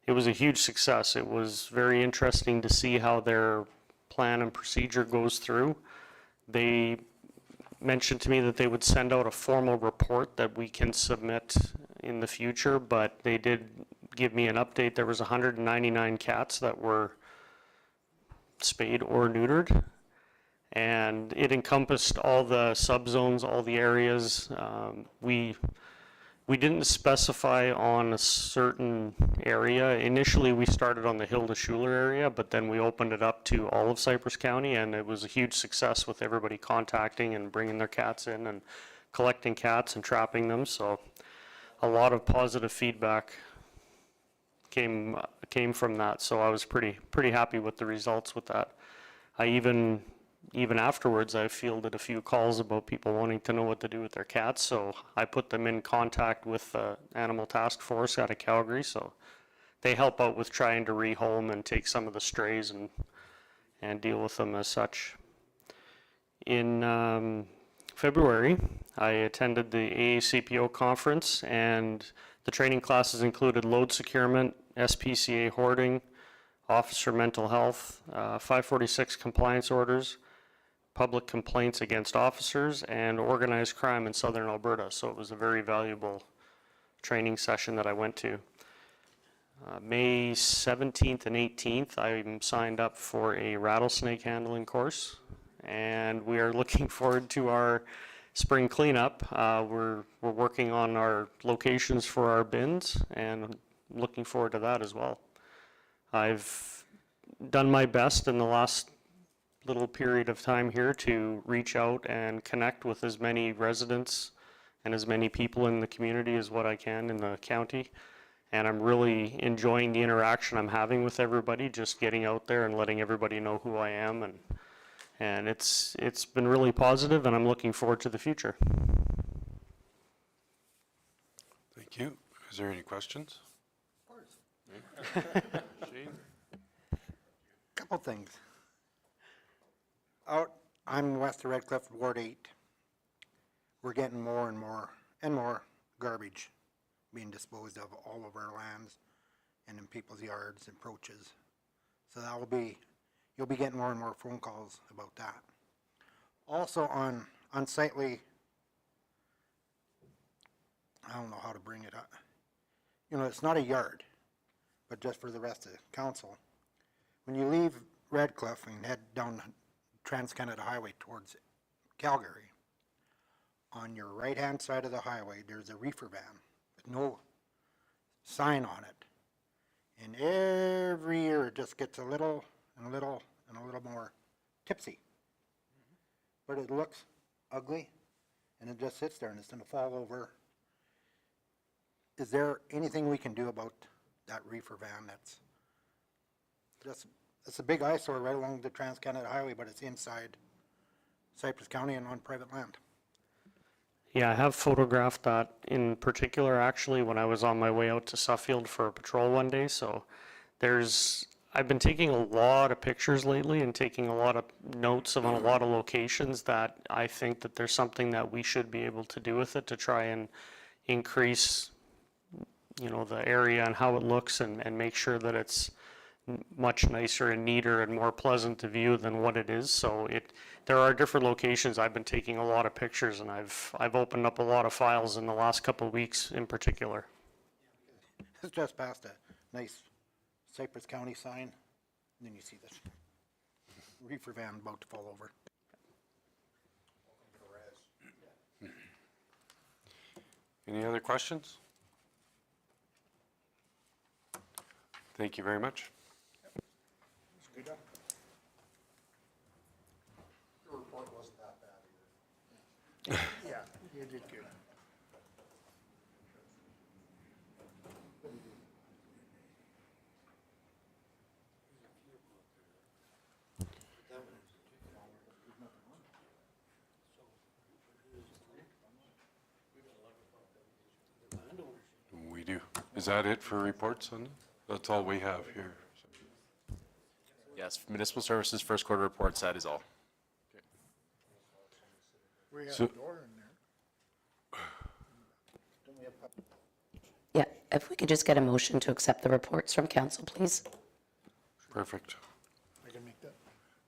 it was a huge success. It was very interesting to see how their plan and procedure goes through. They mentioned to me that they would send out a formal report that we can submit in the future, but they did give me an update. There was 199 cats that were spayed or neutered, and it encompassed all the subzones, all the areas. We didn't specify on a certain area. Initially, we started on the Hilda Schuler area, but then we opened it up to all of Cypress County, and it was a huge success with everybody contacting and bringing their cats in and collecting cats and trapping them. So a lot of positive feedback came from that. So I was pretty happy with the results with that. I even afterwards, I fielded a few calls about people wanting to know what to do with their cats, so I put them in contact with the Animal Task Force out of Calgary, so they help out with trying to rehome and take some of the strays and deal with them as such. In February, I attended the AACPO conference, and the training classes included load securement, SPCA hoarding, officer mental health, 546 compliance orders, public complaints against officers, and organized crime in southern Alberta. So it was a very valuable training session that I went to. May 17th and 18th, I'm signed up for a rattlesnake handling course, and we are looking forward to our spring cleanup. We're working on our locations for our bins and looking forward to that as well. I've done my best in the last little period of time here to reach out and connect with as many residents and as many people in the community as what I can in the county. And I'm really enjoying the interaction I'm having with everybody, just getting out there and letting everybody know who I am. And it's been really positive, and I'm looking forward to the future. Thank you. Is there any questions? Shane? Couple things. I'm west of Red Cliff, Ward 8. We're getting more and more garbage being disposed of all over our lands and in people's yards and approaches. So you'll be getting more and more phone calls about that. Also on unsightly, I don't know how to bring it up. You know, it's not a yard, but just for the rest of the council. When you leave Red Cliff and head down Trans-Canada Highway towards Calgary, on your right-hand side of the highway, there's a reefer van with no sign on it. And every year it just gets a little and a little and a little more tipsy. But it looks ugly, and it just sits there and it's gonna fall over. Is there anything we can do about that reefer van that's just, it's a big eyesore right along the Trans-Canada Highway, but it's inside Cypress County and on private land? Yeah, I have photographed that in particular, actually, when I was on my way out to Suffield for a patrol one day. So I've been taking a lot of pictures lately and taking a lot of notes on a lot of locations that I think that there's something that we should be able to do with it to try and increase, you know, the area and how it looks and make sure that it's much nicer and neater and more pleasant to view than what it is. So there are different locations. I've been taking a lot of pictures, and I've opened up a lot of files in the last couple of weeks in particular. It's just past a nice Cypress County sign, and then you see this reefer van about to fall over. Any other questions? Thank you very much. Your report wasn't that bad either. Yeah, you did good. We do. Is that it for reports on it? That's all we have here. Yes, municipal services first quarter reports, that is all. We have So- a door in there. Yeah, if we could just get a motion to accept the reports from council, please. Perfect. I can make that.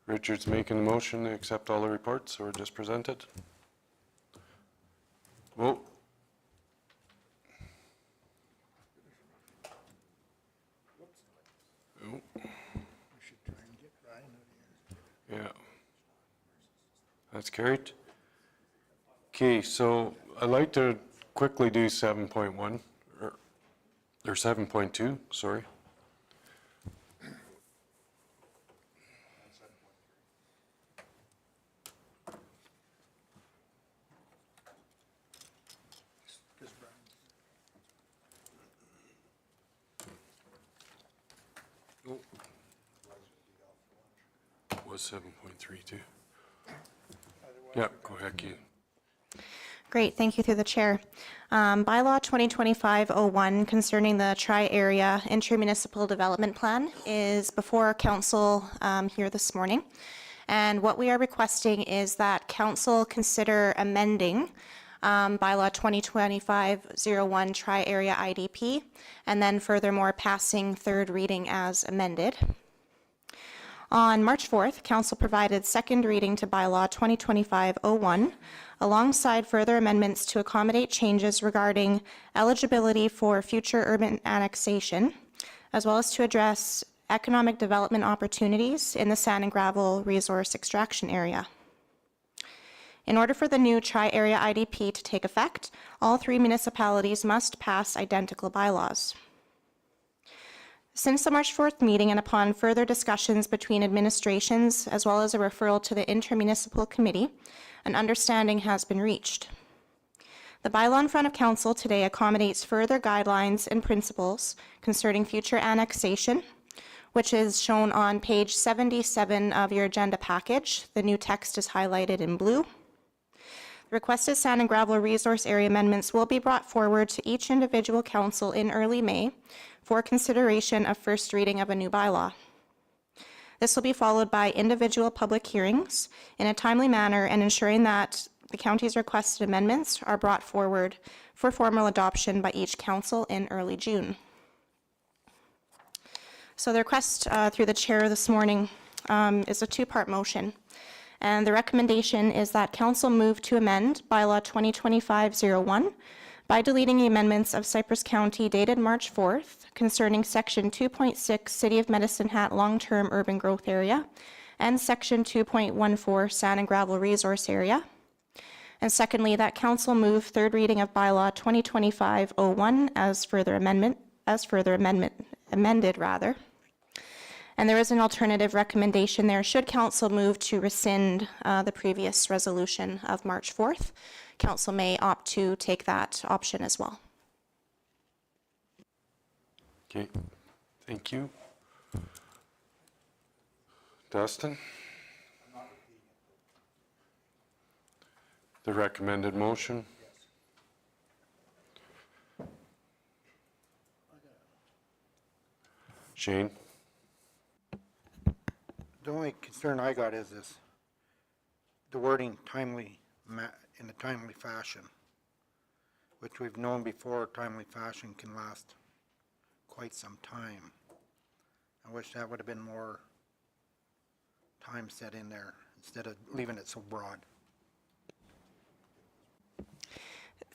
Richard's making the motion to accept all the reports or just presented. Vote. Oh, We should try and get Brian out of here. yeah. That's carried. Okay, so I'd like to quickly do 7.1, or 7.2, sorry. Because Brian. Was 7.3 too. Yeah, go ahead, Keith. Great, thank you through the chair. Bylaw 2025-01 concerning the Tri-Area Intermunicipal Development Plan is before council here this morning. And what we are requesting is that council consider amending Bylaw 2025-01 Tri-Area IDP, and then furthermore passing third reading as amended. On March 4th, council provided second reading to Bylaw 2025-01, alongside further amendments to accommodate changes regarding eligibility for future urban annexation, as well as to address economic development opportunities in the sand and gravel resource extraction area. In order for the new tri-area IDP to take effect, all 3 municipalities must pass identical bylaws. Since the March 4th meeting and upon further discussions between administrations as well as a referral to the intermunicipal committee, an understanding has been reached. The bylaw in front of council today accommodates further guidelines and principles concerning future annexation, which is shown on page 77 of your agenda package. The new text is highlighted in blue. Requested sand and gravel resource area amendments will be brought forward to each individual council in early May for consideration of first reading of a new bylaw. This will be followed by individual public hearings in a timely manner and ensuring that the county's requested amendments are brought forward for formal adoption by each council in early June. So the request through the chair this morning is a 2-part motion. And the recommendation is that council move to amend bylaw 2025-01 by deleting the amendments of Cypress County dated March 4th concerning section 2.6 City of Medicine Hat long-term urban growth area and section 2.14 sand and gravel resource area. And secondly, that council move third reading of bylaw 2025-01 amended. And there is an alternative recommendation there. Should council move to rescind the previous resolution of March 4th, council may opt to take that option as well. Okay, thank you. Dustin? The recommended motion? Shane? The only concern I got is this, the wording in a timely fashion, which we've known before timely fashion can last quite some time. I wish that would have been more time set in there instead of leaving it so broad.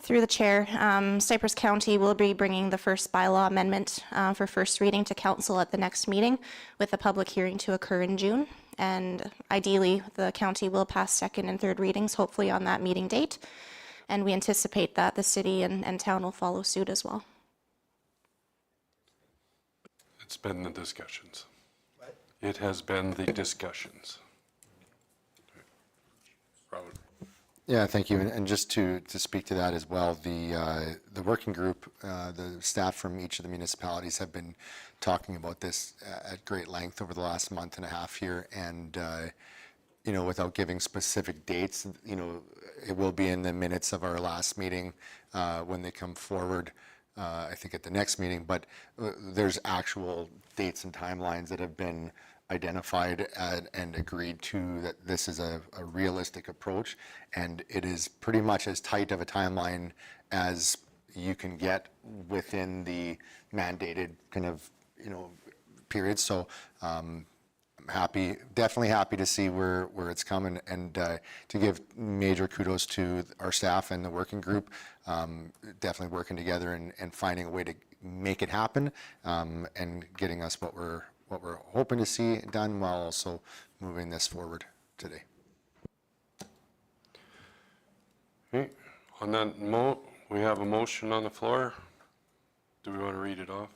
Through the chair, Cypress County will be bringing the first bylaw amendment for first reading to council at the next meeting, with a public hearing to occur in June. And ideally, the county will pass second and third readings, hopefully on that meeting date. And we anticipate that the city and town will follow suit as well. It's been the discussions. It has been the discussions. Robert. Yeah, thank you. And just to speak to that as well, the working group, the staff from each of the municipalities have been talking about this at great length over the last month and a half here. And, you know, without giving specific dates, you know, it will be in the minutes of our last meeting when they come forward, I think at the next meeting. But there's actual dates and timelines that have been identified and agreed to, that this is a realistic approach, and it is pretty much as tight of a timeline as you can get within the mandated kind of, you know, period. So I'm happy, definitely happy to see where it's coming, and to give major kudos to our staff and the working group, definitely working together and finding a way to make it happen, and getting us what we're hoping to see done, while also moving this forward today. Okay, on that note, we have a motion on the floor. Do we want to read it off?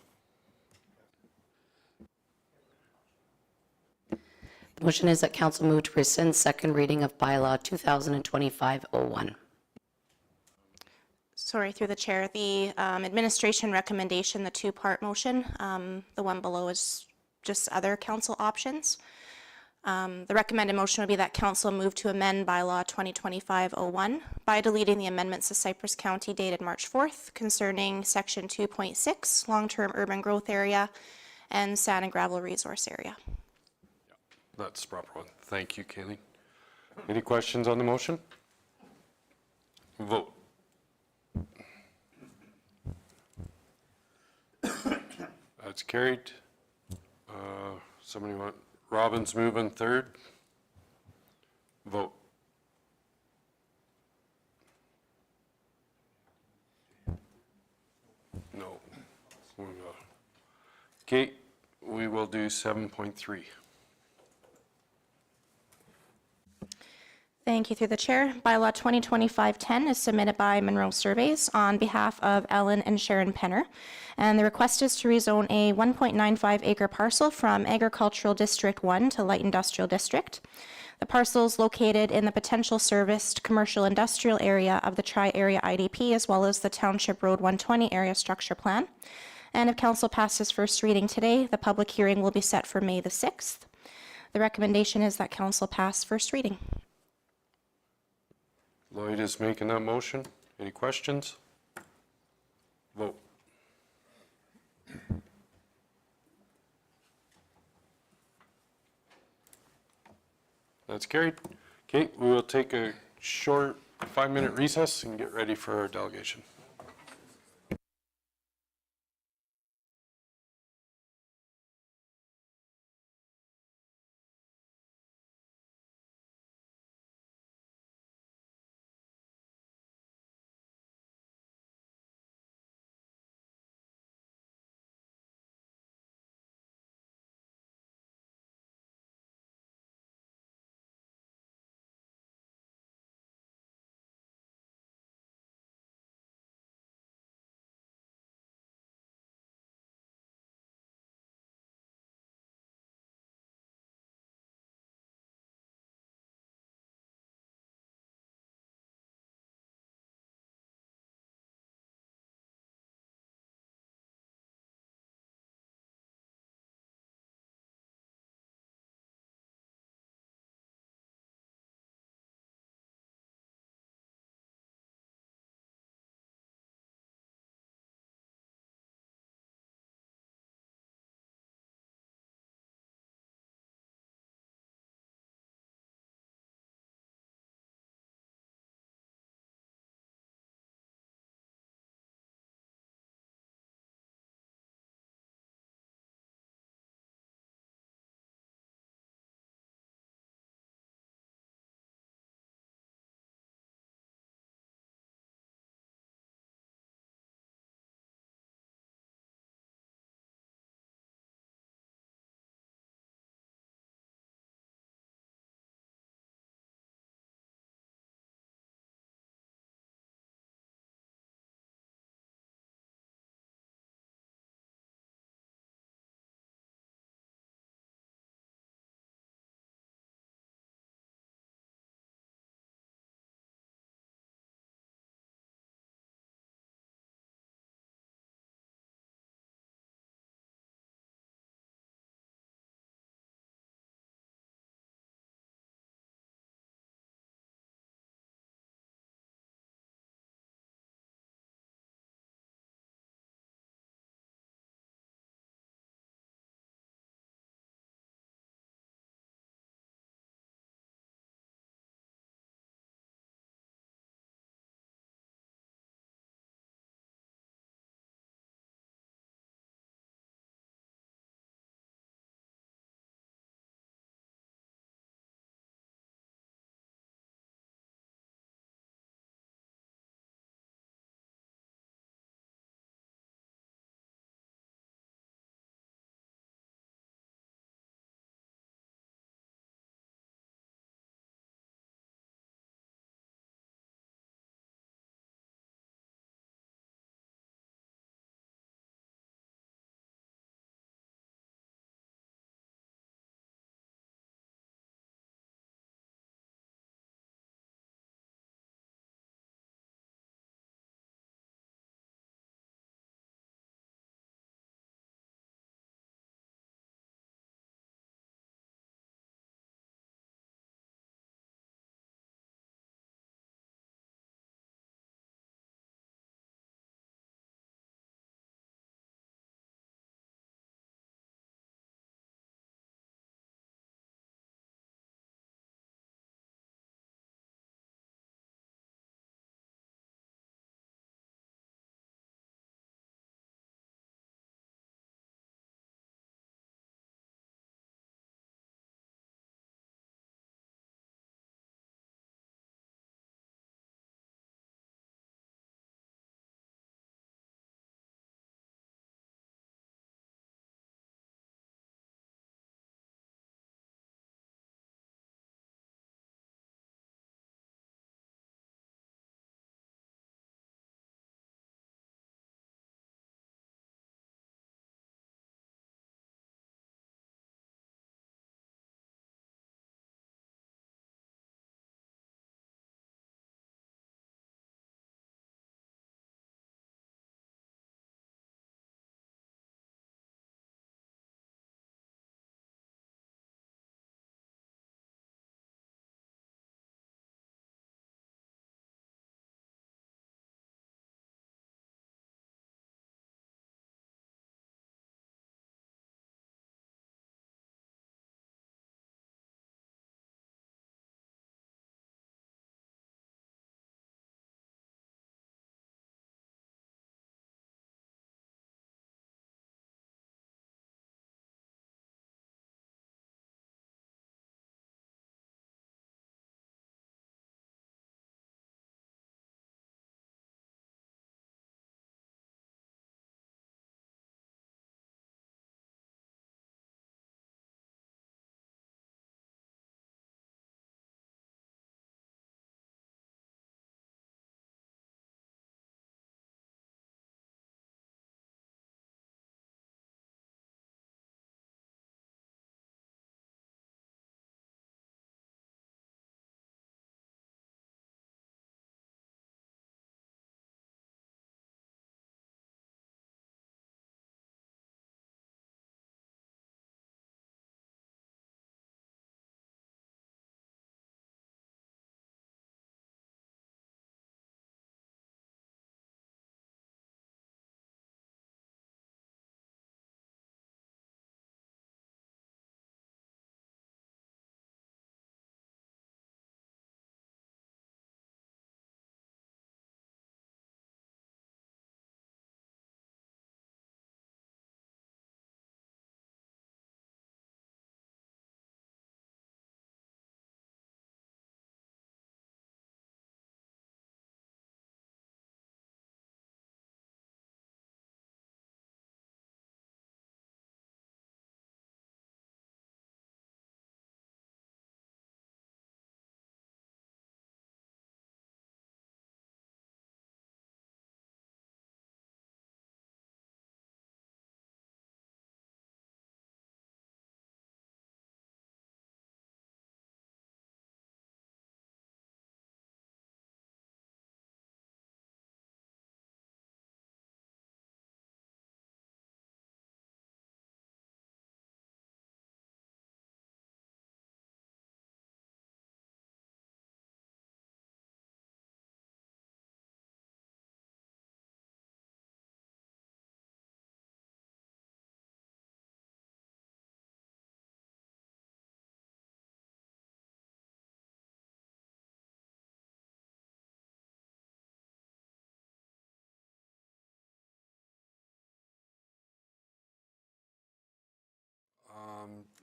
The motion is that council move to rescind second reading of bylaw 2025-01. Sorry, through the chair, the administration recommendation, the 2-part motion, the one below is just other council options. The recommended motion would be that council move to amend bylaw 2025-01 by deleting the amendments to Cypress County dated March 4th concerning section 2.6 long-term urban growth area and sand and gravel resource area. That's the proper one. Thank you, Kayleen. Any questions on the motion? Vote. That's carried. Somebody want, Robin's moving third. Vote. No. Okay, we will do 7.3. Thank you through the chair. Bylaw 2025-10 is submitted by Monroe Surveys on behalf of Ellen and Sharon Penner. And the request is to rezone a 1.95 acre parcel from Agricultural District 1 to Light Industrial District. The parcel is located in the potential serviced commercial industrial area of the Tri-Area IDP as well as the Township Road 120 area structure plan. And if council passes first reading today, the public hearing will be set for May the 6th. The recommendation is that council pass first reading. Lloyd is making that motion. Any questions? Vote. That's carried. Okay, we will take a short 5-minute recess and get ready for our delegation.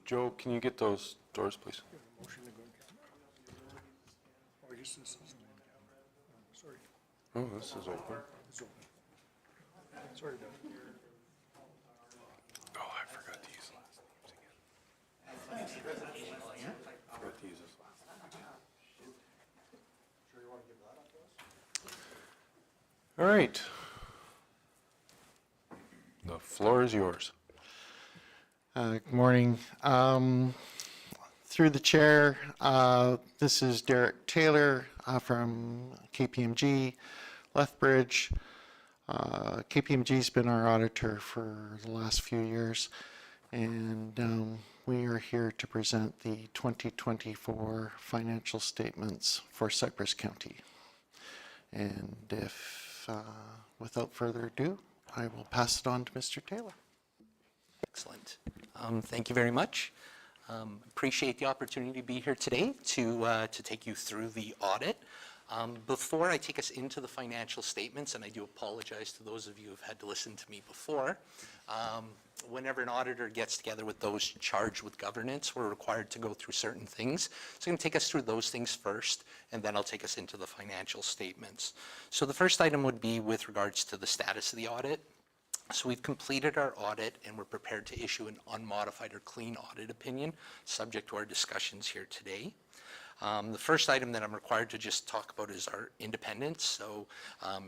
Joe, can you get those doors, please? Motion to go in camera. Oh, I guess this isn't in camera. Oh, sorry. Oh, this is open. It's open. Sorry, Doug. Oh, I forgot to use the last names again. Forgot to use his last name. All right. The floor is yours. Good morning. Through the chair, this is Derek Taylor from KPMG, Lethbridge. KPMG's been our auditor for the last few years, and we are here to present the 2024 financial statements for Cypress County. And if, without further ado, I will pass it on to Mr. Taylor. Excellent. Thank you very much. Appreciate the opportunity to be here today to take you through the audit. Before I take us into the financial statements, and I do apologize to those of you who have had to listen to me before, whenever an auditor gets together with those charged with governance, we're required to go through certain things. So I'm going to take us through those things first, and then I'll take us into the financial statements. So the first item would be with regards to the status of the audit. So we've completed our audit and we're prepared to issue an unmodified or clean audit opinion subject to our discussions here today. The first item that I'm required to just talk about is our independence. So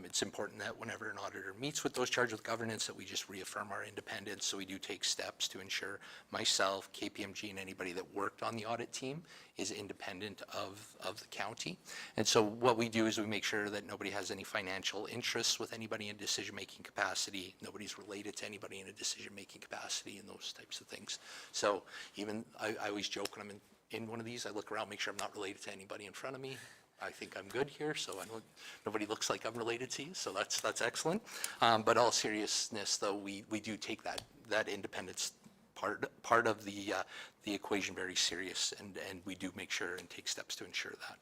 it's important that whenever an auditor meets with those charged with governance that we just reaffirm our independence. So we do take steps to ensure myself, KPMG, and anybody that worked on the audit team is independent of the county. And so what we do is we make sure that nobody has any financial interests with anybody in decision-making capacity. Nobody's related to anybody in a decision-making capacity and those types of things. So even, I always joke when I'm in one of these, I look around, make sure I'm not related to anybody in front of me. I think I'm good here, so I know nobody looks like I'm related to you, so that's excellent. But all seriousness, though, we do take that independence part of the equation very serious, and we do make sure and take steps to ensure that.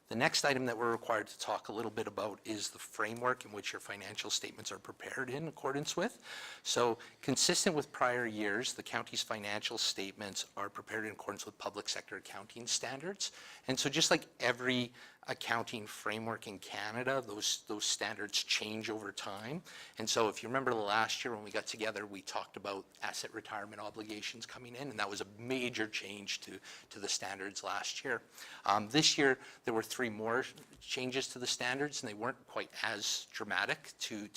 The next item that we're required to talk a little bit about is the framework in which your financial statements are prepared in accordance with. So consistent with prior years, the county's financial statements are prepared in accordance with public sector accounting standards. And so just like every accounting framework in Canada, those standards change over time. And so if you remember last year when we got together, we talked about asset retirement obligations coming in, and that was a major change to the standards last year. This year, there were 3 more changes to the standards, and they weren't quite as dramatic to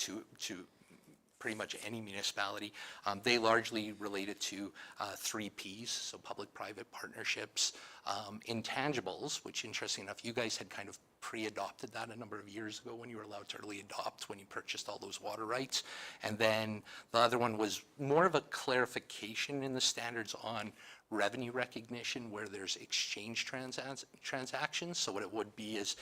pretty much any municipality. They largely related to 3 Ps, so public-private partnerships, intangibles, which interesting enough, you guys had kind of pre-adopted that a number of years ago when you were allowed to early adopt when you purchased all those water rights. And then the other one was more of a clarification in the standards on revenue recognition where there's exchange transactions. So what it would be is,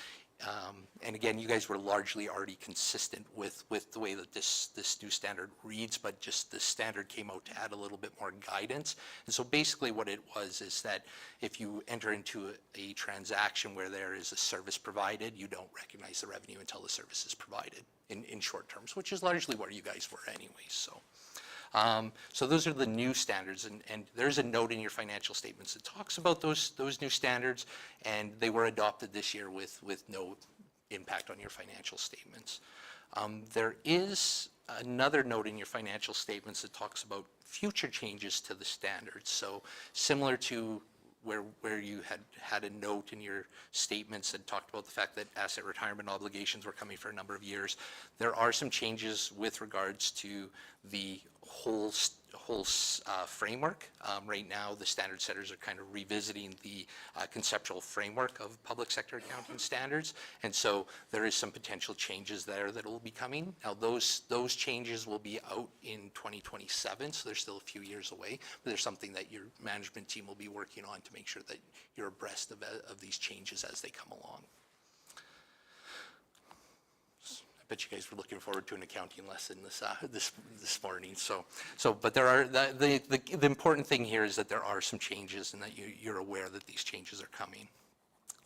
and again, you guys were largely already consistent with the way that this new standard reads, but just the standard came out to add a little bit more guidance. And so basically what it was is that if you enter into a transaction where there is a service provided, you don't recognize the revenue until the service is provided in short terms, which is largely where you guys were anyways. So those are the new standards, and there's a note in your financial statements that talks about those new standards, and they were adopted this year with no impact on your financial statements. There is another note in your financial statements that talks about future changes to the standards. So similar to where you had a note in your statements that talked about the fact that asset retirement obligations were coming for a number of years. There are some changes with regards to the whole framework. Right now, the standard setters are kind of revisiting the conceptual framework of public sector accounting standards, and so there is some potential changes there that will be coming. Now, those changes will be out in 2027, so they're still a few years away, but there's something that your management team will be working on to make sure that you're abreast of these changes as they come along. I bet you guys were looking forward to an accounting lesson this morning. But there are the important thing here is that there are some changes and that you're aware that these changes are coming.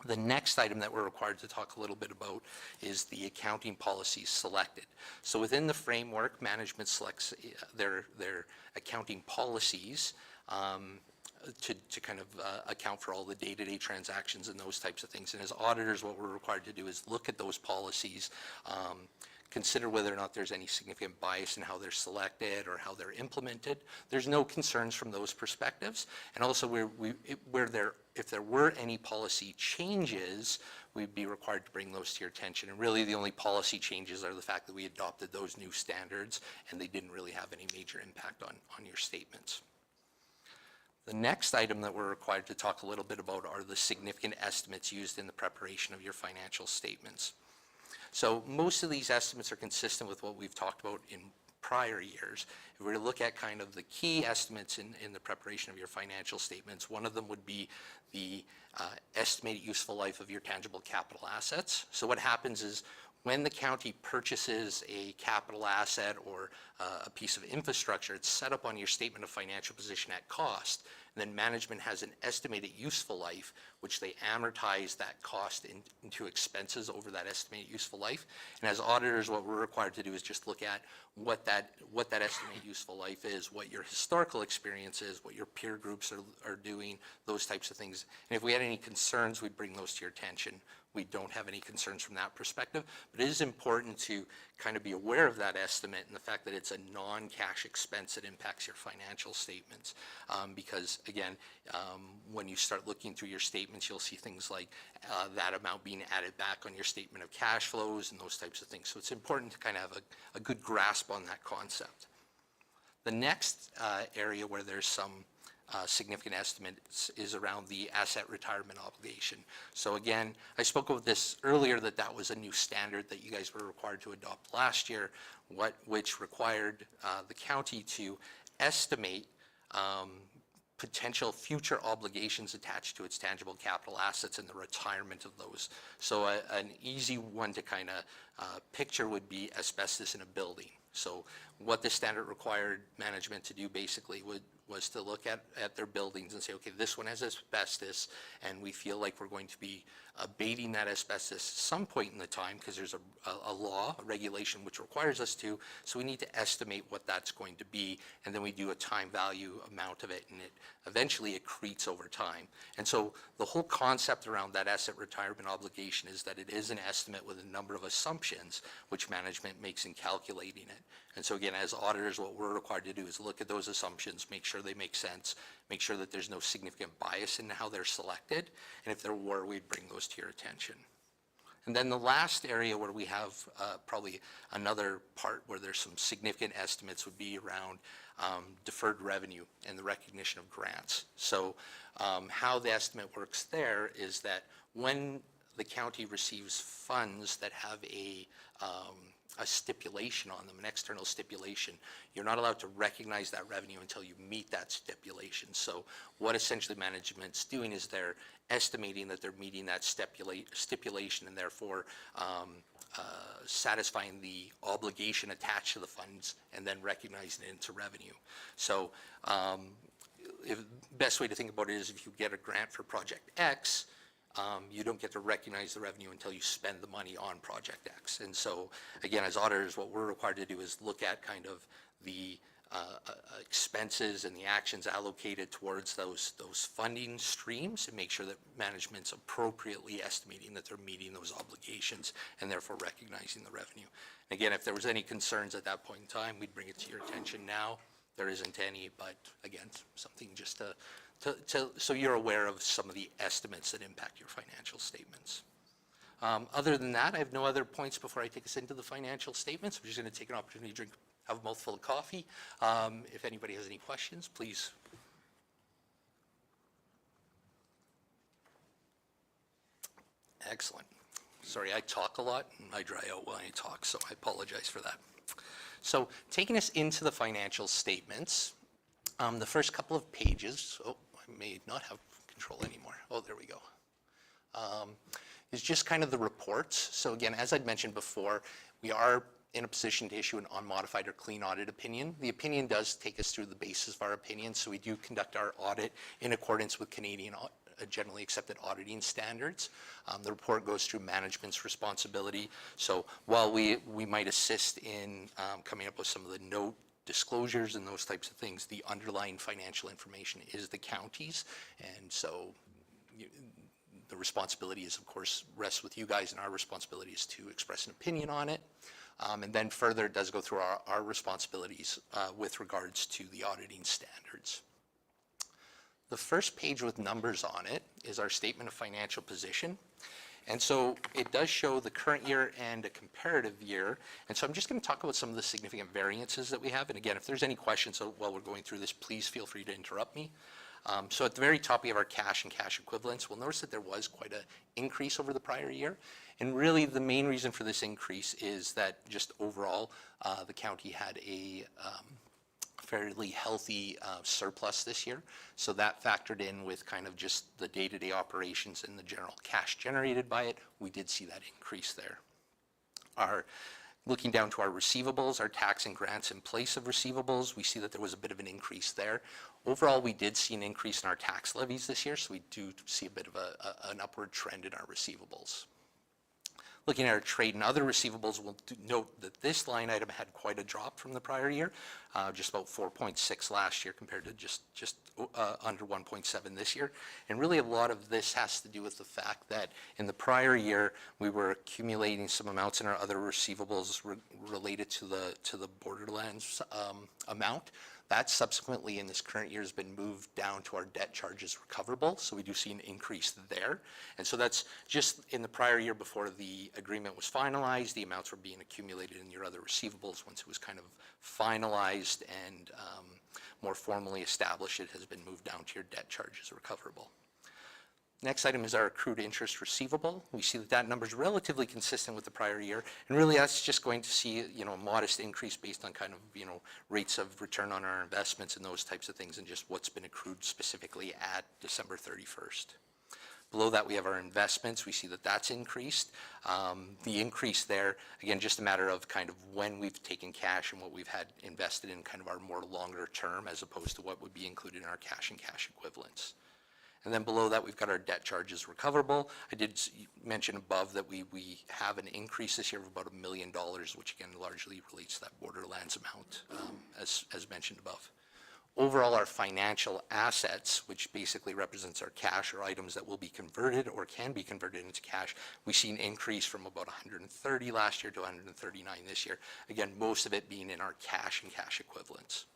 The next item that we're required to talk a little bit about is the accounting policies selected. So within the framework, management selects their accounting policies, to kind of account for all the day-to-day transactions and those types of things. And as auditors, what we're required to do is look at those policies, consider whether or not there's any significant bias in how they're selected or how they're implemented. There's no concerns from those perspectives. And also if there were any policy changes, we'd be required to bring those to your attention. And really the only policy changes are the fact that we adopted those new standards and they didn't really have any major impact on your statements. The next item that we're required to talk a little bit about are the significant estimates used in the preparation of your financial statements. So most of these estimates are consistent with what we've talked about in prior years. If we were to look at kind of the key estimates in the preparation of your financial statements, one of them would be the estimated useful life of your tangible capital assets. So what happens is when the county purchases a capital asset or a piece of infrastructure, it's set up on your statement of financial position at cost, and then management has an estimated useful life, which they amortize that cost into expenses over that estimated useful life. And as auditors, what we're required to do is just look at what that estimated useful life is, what your historical experience is, what your peer groups are doing, those types of things. And if we had any concerns, we'd bring those to your attention. We don't have any concerns from that perspective, but it is important to kind of be aware of that estimate and the fact that it's a non-cash expense that impacts your financial statements. Because again, when you start looking through your statements, you'll see things like that amount being added back on your statement of cash flows and those types of things. So it's important to kind of have a good grasp on that concept. The next area where there's some significant estimates is around the asset retirement obligation. So again, I spoke about this earlier, that was a new standard that you guys were required to adopt last year, which required the county to estimate potential future obligations attached to its tangible capital assets and the retirement of those. So an easy one to kind of picture would be asbestos in a building. So what the standard required management to do basically was to look at their buildings and say, okay, this one has asbestos, and we feel like we're going to be abating that asbestos at some point in the time because there's a law, a regulation which requires us to, so we need to estimate what that's going to be, and then we do a time value amount of it, and it eventually accretes over time. And so the whole concept around that asset retirement obligation is that it is an estimate with a number of assumptions which management makes in calculating it. And so again, as auditors, what we're required to do is look at those assumptions, make sure they make sense, make sure that there's no significant bias in how they're selected, and if there were, we'd bring those to your attention. And then the last area where we have probably another part where there's some significant estimates would be around deferred revenue and the recognition of grants. So how the estimate works there is that when the county receives funds that have a stipulation on them, an external stipulation, you're not allowed to recognize that revenue until you meet that stipulation. So what essentially management's doing is they're estimating that they're meeting that stipulation and therefore satisfying the obligation attached to the funds and then recognizing it into revenue. So best way to think about it is if you get a grant for Project X, you don't get to recognize the revenue until you spend the money on Project X. And so, again, as auditors, what we're required to do is look at kind of the expenses and the actions allocated towards those funding streams and make sure that management's appropriately estimating that they're meeting those obligations and therefore recognizing the revenue. And again, if there was any concerns at that point in time, we'd bring it to your attention now. There isn't any, but again, something just so you're aware of some of the estimates that impact your financial statements. Other than that, I have no other points before I take us into the financial statements. I'm just going to take an opportunity to have a mouthful of coffee. If anybody has any questions, please. Excellent. Sorry, I talk a lot and I dry out when I talk, so I apologize for that. So taking us into the financial statements, the first couple of pages, I may not have control anymore. Oh, there we go. Is just kind of the reports. So again, as I'd mentioned before, we are in a position to issue an unmodified or clean audit opinion. The opinion does take us through the basis of our opinion, so we do conduct our audit in accordance with Canadian generally accepted auditing standards. The report goes through management's responsibility. So while we might assist in coming up with some of the note disclosures and those types of things, the underlying financial information is the county's. And so the responsibility is, of course, rests with you guys, and our responsibility is to express an opinion on it. And then further, it does go through our responsibilities with regards to the auditing standards. The first page with numbers on it is our statement of financial position. And so it does show the current year and a comparative year. And so I'm just going to talk about some of the significant variances that we have. And again, if there's any questions while we're going through this, please feel free to interrupt me. So at the very top, we have our cash and cash equivalents. We'll notice that there was quite an increase over the prior year. And really, the main reason for this increase is that just overall, the county had a fairly healthy surplus this year. So that factored in with kind of just the day-to-day operations and the general cash generated by it. We did see that increase there. Looking down to our receivables, our tax and grants in place of receivables, we see that there was a bit of an increase there. Overall, we did see an increase in our tax levies this year, so we do see a bit of an upward trend in our receivables. Looking at our trade and other receivables, we'll note that this line item had quite a drop from the prior year, just about 4.6 last year compared to just under 1.7 this year. And really a lot of this has to do with the fact that in the prior year, we were accumulating some amounts in our other receivables related to the Borderlands amount. That subsequently in this current year has been moved down to our debt charges recoverable, so we do see an increase there. And so that's just in the prior year before the agreement was finalized, the amounts were being accumulated in your other receivables. Once it was kind of finalized and more formally established, it has been moved down to your debt charges recoverable. Next item is our accrued interest receivable. We see that that number is relatively consistent with the prior year, and really that's just going to see, a modest increase based on kind of, rates of return on our investments and those types of things, and just what's been accrued specifically at December 31st. Below that, we have our investments. We see that that's increased. The increase there, again, just a matter of kind of when we've taken cash and what we've had invested in kind of our more longer term as opposed to what would be included in our cash and cash equivalents. And then below that, we've got our debt charges recoverable. I did mention above that we have an increase this year of about $1 million, which again largely relates to that Borderlands amount, as mentioned above. Overall, our financial assets, which basically represents our cash or items that will be converted or can be converted into cash, we see an increase from about 130 last year to 139 this year. Again, most of it being in our cash and cash equivalents.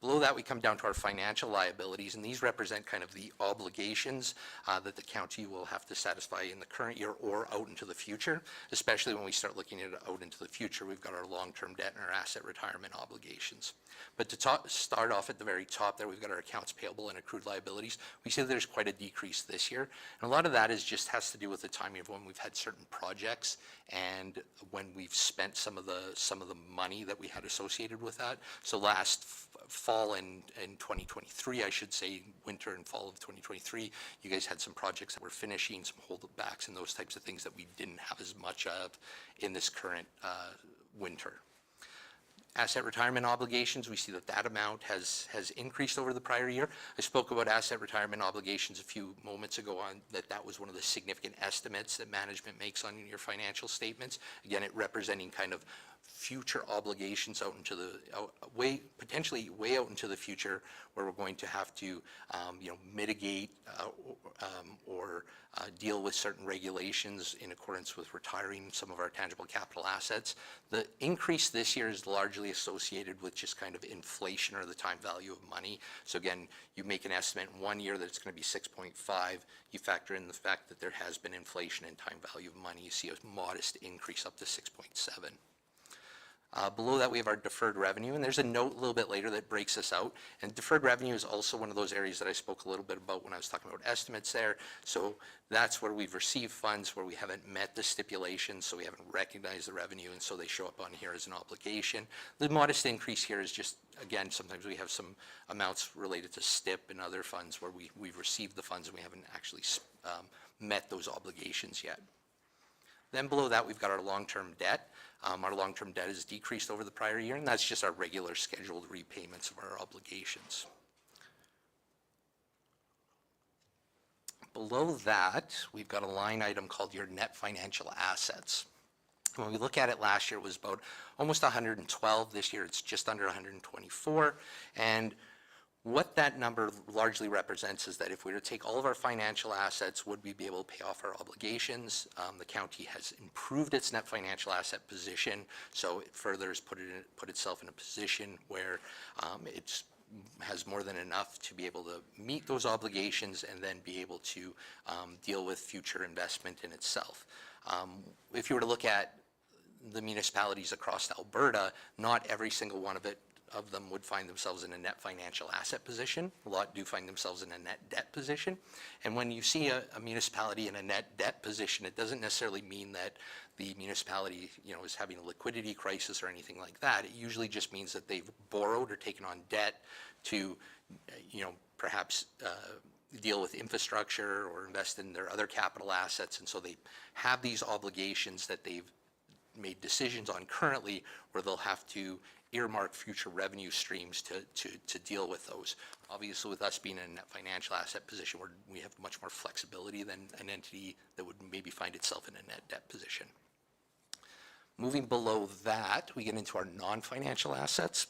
Below that, we come down to our financial liabilities, and these represent kind of the obligations that the county will have to satisfy in the current year or out into the future, especially when we start looking at it out into the future. We've got our long-term debt and our asset retirement obligations. But to start off at the very top there, we've got our accounts payable and accrued liabilities. We see that there's quite a decrease this year, and a lot of that has to do with the timing of when we've had certain projects and when we've spent some of the money that we had associated with that. So last fall in 2023, I should say, winter and fall of 2023, you guys had some projects that were finishing, some holdbacks and those types of things that we didn't have as much of in this current winter. Asset retirement obligations, we see that that amount has increased over the prior year. I spoke about asset retirement obligations a few moments ago on that was one of the significant estimates that management makes on your financial statements. Again, it representing kind of future obligations out into the potentially way out into the future, where we're going to have to mitigate or deal with certain regulations in accordance with retiring some of our tangible capital assets. The increase this year is largely associated with just kind of inflation or the time value of money. So again, you make an estimate in 1 year that it's going to be 6.5. You factor in the fact that there has been inflation and time value of money. You see a modest increase up to 6.7. Below that, we have our deferred revenue, and there's a note a little bit later that breaks this out. And deferred revenue is also one of those areas that I spoke a little bit about when I was talking about estimates there. So that's where we've received funds where we haven't met the stipulations, so we haven't recognized the revenue, and so they show up on here as an obligation. The modest increase here is just, again, sometimes we have some amounts related to STIP and other funds where we've received the funds and we haven't actually met those obligations yet. Then below that, we've got our long-term debt. Our long-term debt has decreased over the prior year, and that's just our regular scheduled repayments of our obligations. Below that, we've got a line item called your net financial assets. When we look at it last year, it was about almost 112. This year, it's just under 124. And what that number largely represents is that if we were to take all of our financial assets, would we be able to pay off our obligations? The county has improved its net financial asset position, so it further has put itself in a position where it has more than enough to be able to meet those obligations and then be able to deal with future investment in itself. If you were to look at the municipalities across Alberta, not every single one of them would find themselves in a net financial asset position. A lot do find themselves in a net debt position. And when you see a municipality in a net debt position, it doesn't necessarily mean that the municipality, is having a liquidity crisis or anything like that. It usually just means that they've borrowed or taken on debt to, perhaps deal with infrastructure or invest in their other capital assets. And so they have these obligations that they've made decisions on currently where they'll have to earmark future revenue streams to deal with those. Obviously, with us being in a net financial asset position, we have much more flexibility than an entity that would maybe find itself in a net debt position. Moving below that, we get into our non-financial assets,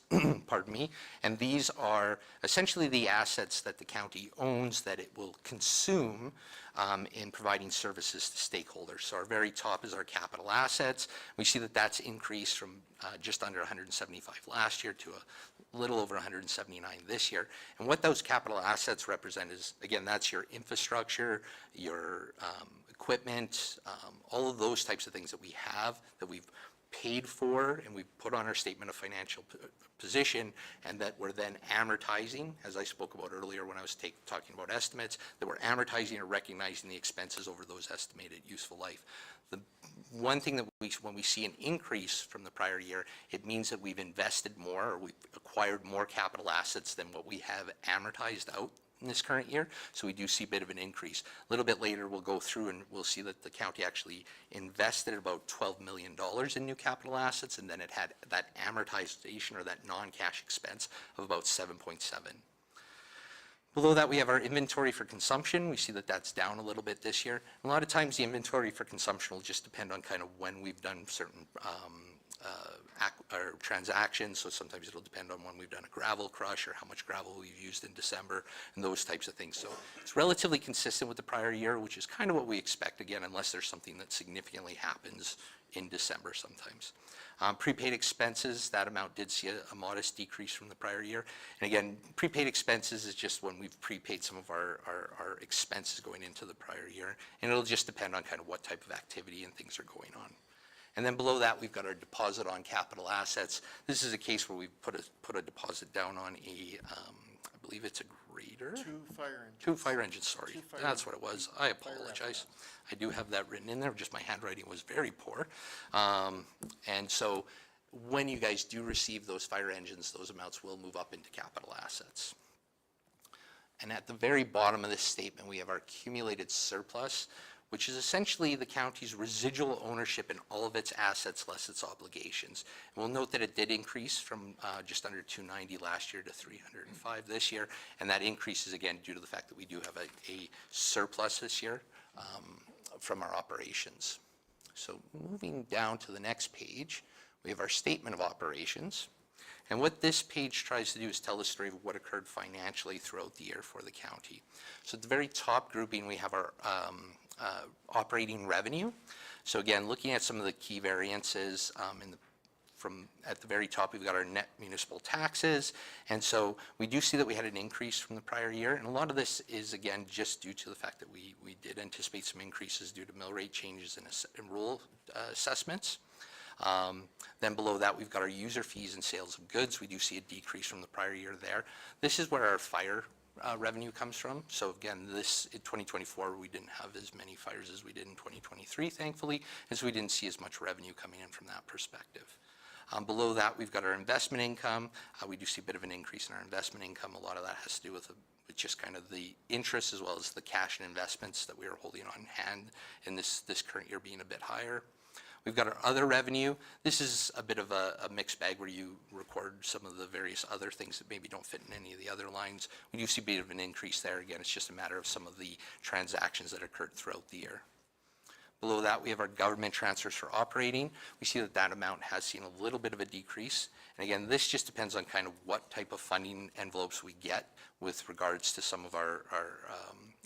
pardon me, and these are essentially the assets that the county owns that it will consume in providing services to stakeholders. So our very top is our capital assets. We see that that's increased from just under 175 last year to a little over 179 this year. And what those capital assets represent is, again, that's your infrastructure, your equipment, all of those types of things that we have that we've paid for and we've put on our statement of financial position, and that we're then amortizing, as I spoke about earlier when I was talking about estimates, that we're amortizing or recognizing the expenses over those estimated useful life. The one thing that when we see an increase from the prior year, it means that we've invested more or we've acquired more capital assets than what we have amortized out in this current year. So we do see a bit of an increase. A little bit later, we'll go through and we'll see that the county actually invested about $12 million in new capital assets, and then it had that amortization or that non-cash expense of about 7.7. Below that, we have our inventory for consumption. We see that that's down a little bit this year. A lot of times the inventory for consumption will just depend on kind of when we've done certain or transactions. So sometimes it'll depend on when we've done a gravel crush or how much gravel we've used in December and those types of things. So it's relatively consistent with the prior year, which is kind of what we expect, again, unless there's something that significantly happens in December sometimes. Prepaid expenses, that amount did see a modest decrease from the prior year. And again, prepaid expenses is just when we've prepaid some of our expenses going into the prior year. And it'll just depend on kind of what type of activity and things are going on. And then below that, we've got our deposit on capital assets. This is a case where we've put a deposit down on I believe it's a grader? Two fire engines, sorry. That's what it was. I apologize. I do have that written in there, just my handwriting was very poor. And so when you guys do receive those fire engines, those amounts will move up into capital assets. And at the very bottom of this statement, we have our accumulated surplus, which is essentially the county's residual ownership in all of its assets less its obligations. And we'll note that it did increase from just under 290 last year to 305 this year, and that increase is again due to the fact that we do have a surplus this year from our operations. So moving down to the next page, we have our statement of operations. And what this page tries to do is tell the story of what occurred financially throughout the year for the county. So at the very top grouping, we have our operating revenue. So again, looking at some of the key variances from at the very top, we've got our net municipal taxes. And so we do see that we had an increase from the prior year. And a lot of this is, again, just due to the fact that we did anticipate some increases due to mill rate changes in rural assessments. Then below that, we've got our user fees and sales of goods. We do see a decrease from the prior year there. This is where our fire revenue comes from. So again, this in 2024, we didn't have as many fires as we did in 2023, thankfully, and so we didn't see as much revenue coming in from that perspective. Below that, we've got our investment income. We do see a bit of an increase in our investment income. A lot of that has to do with just kind of the interest as well as the cash and investments that we are holding on hand in this current year being a bit higher. We've got our other revenue. This is a bit of a mixed bag where you record some of the various other things that maybe don't fit in any of the other lines. We do see a bit of an increase there. Again, it's just a matter of some of the transactions that occurred throughout the year. Below that, we have our government transfers for operating. We see that that amount has seen a little bit of a decrease. And again, this just depends on kind of what type of funding envelopes we get with regards to some of our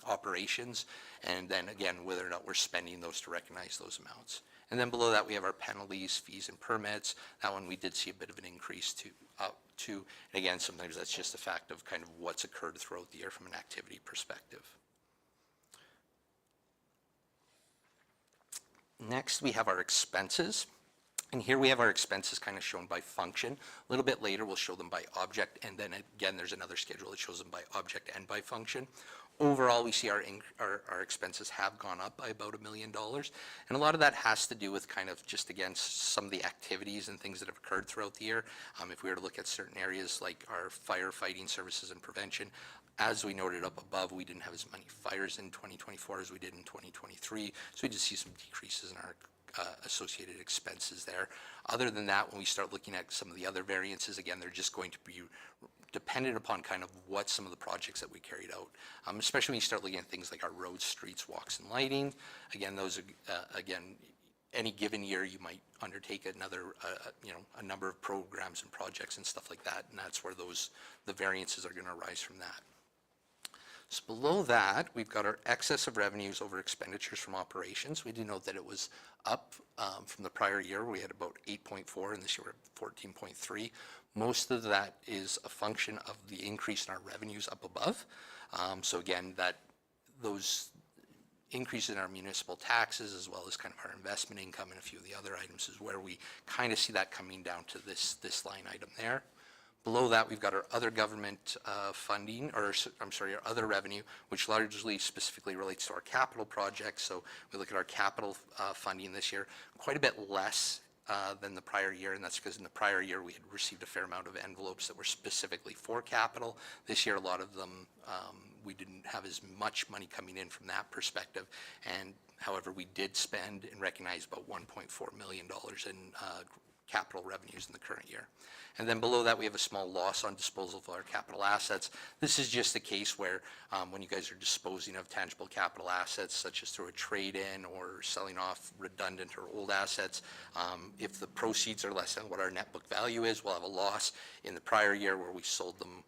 operations. And then again, whether or not we're spending those to recognize those amounts. And then below that, we have our penalties, fees, and permits. That one, we did see a bit of an increase up to. And again, sometimes that's just a fact of kind of what's occurred throughout the year from an activity perspective. Next, we have our expenses. And here we have our expenses kind of shown by function. A little bit later, we'll show them by object. And then again, there's another schedule that shows them by object and by function. Overall, we see our expenses have gone up by about $1 million. And a lot of that has to do with kind of just, again, some of the activities and things that have occurred throughout the year. If we were to look at certain areas like our firefighting services and prevention, as we noted up above, we didn't have as many fires in 2024 as we did in 2023. So we just see some decreases in our associated expenses there. Other than that, when we start looking at some of the other variances, again, they're just going to be dependent upon kind of what some of the projects that we carried out, especially when you start looking at things like our roads, streets, walks, and lighting. Again, those are, again, any given year you might undertake another, a number of programs and projects and stuff like that, and that's where the variances are going to arise from that. So below that, we've got our excess of revenues over expenditures from operations. We do note that it was up from the prior year. We had about 8.4, and this year we're at 14.3. Most of that is a function of the increase in our revenues up above. So again, those increases in our municipal taxes, as well as kind of our investment income and a few of the other items, is where we kind of see that coming down to this line item there. Below that, we've got our other government funding, or I'm sorry, our other revenue, which largely specifically relates to our capital projects. So we look at our capital funding this year, quite a bit less than the prior year, and that's because in the prior year we had received a fair amount of envelopes that were specifically for capital. This year, a lot of them, we didn't have as much money coming in from that perspective, and however, we did spend and recognize about $1.4 million in capital revenues in the current year. And then below that, we have a small loss on disposal of our capital assets. This is just a case where when you guys are disposing of tangible capital assets, such as through a trade-in or selling off redundant or old assets, if the proceeds are less than what our net book value is, we'll have a loss. In the prior year where we sold them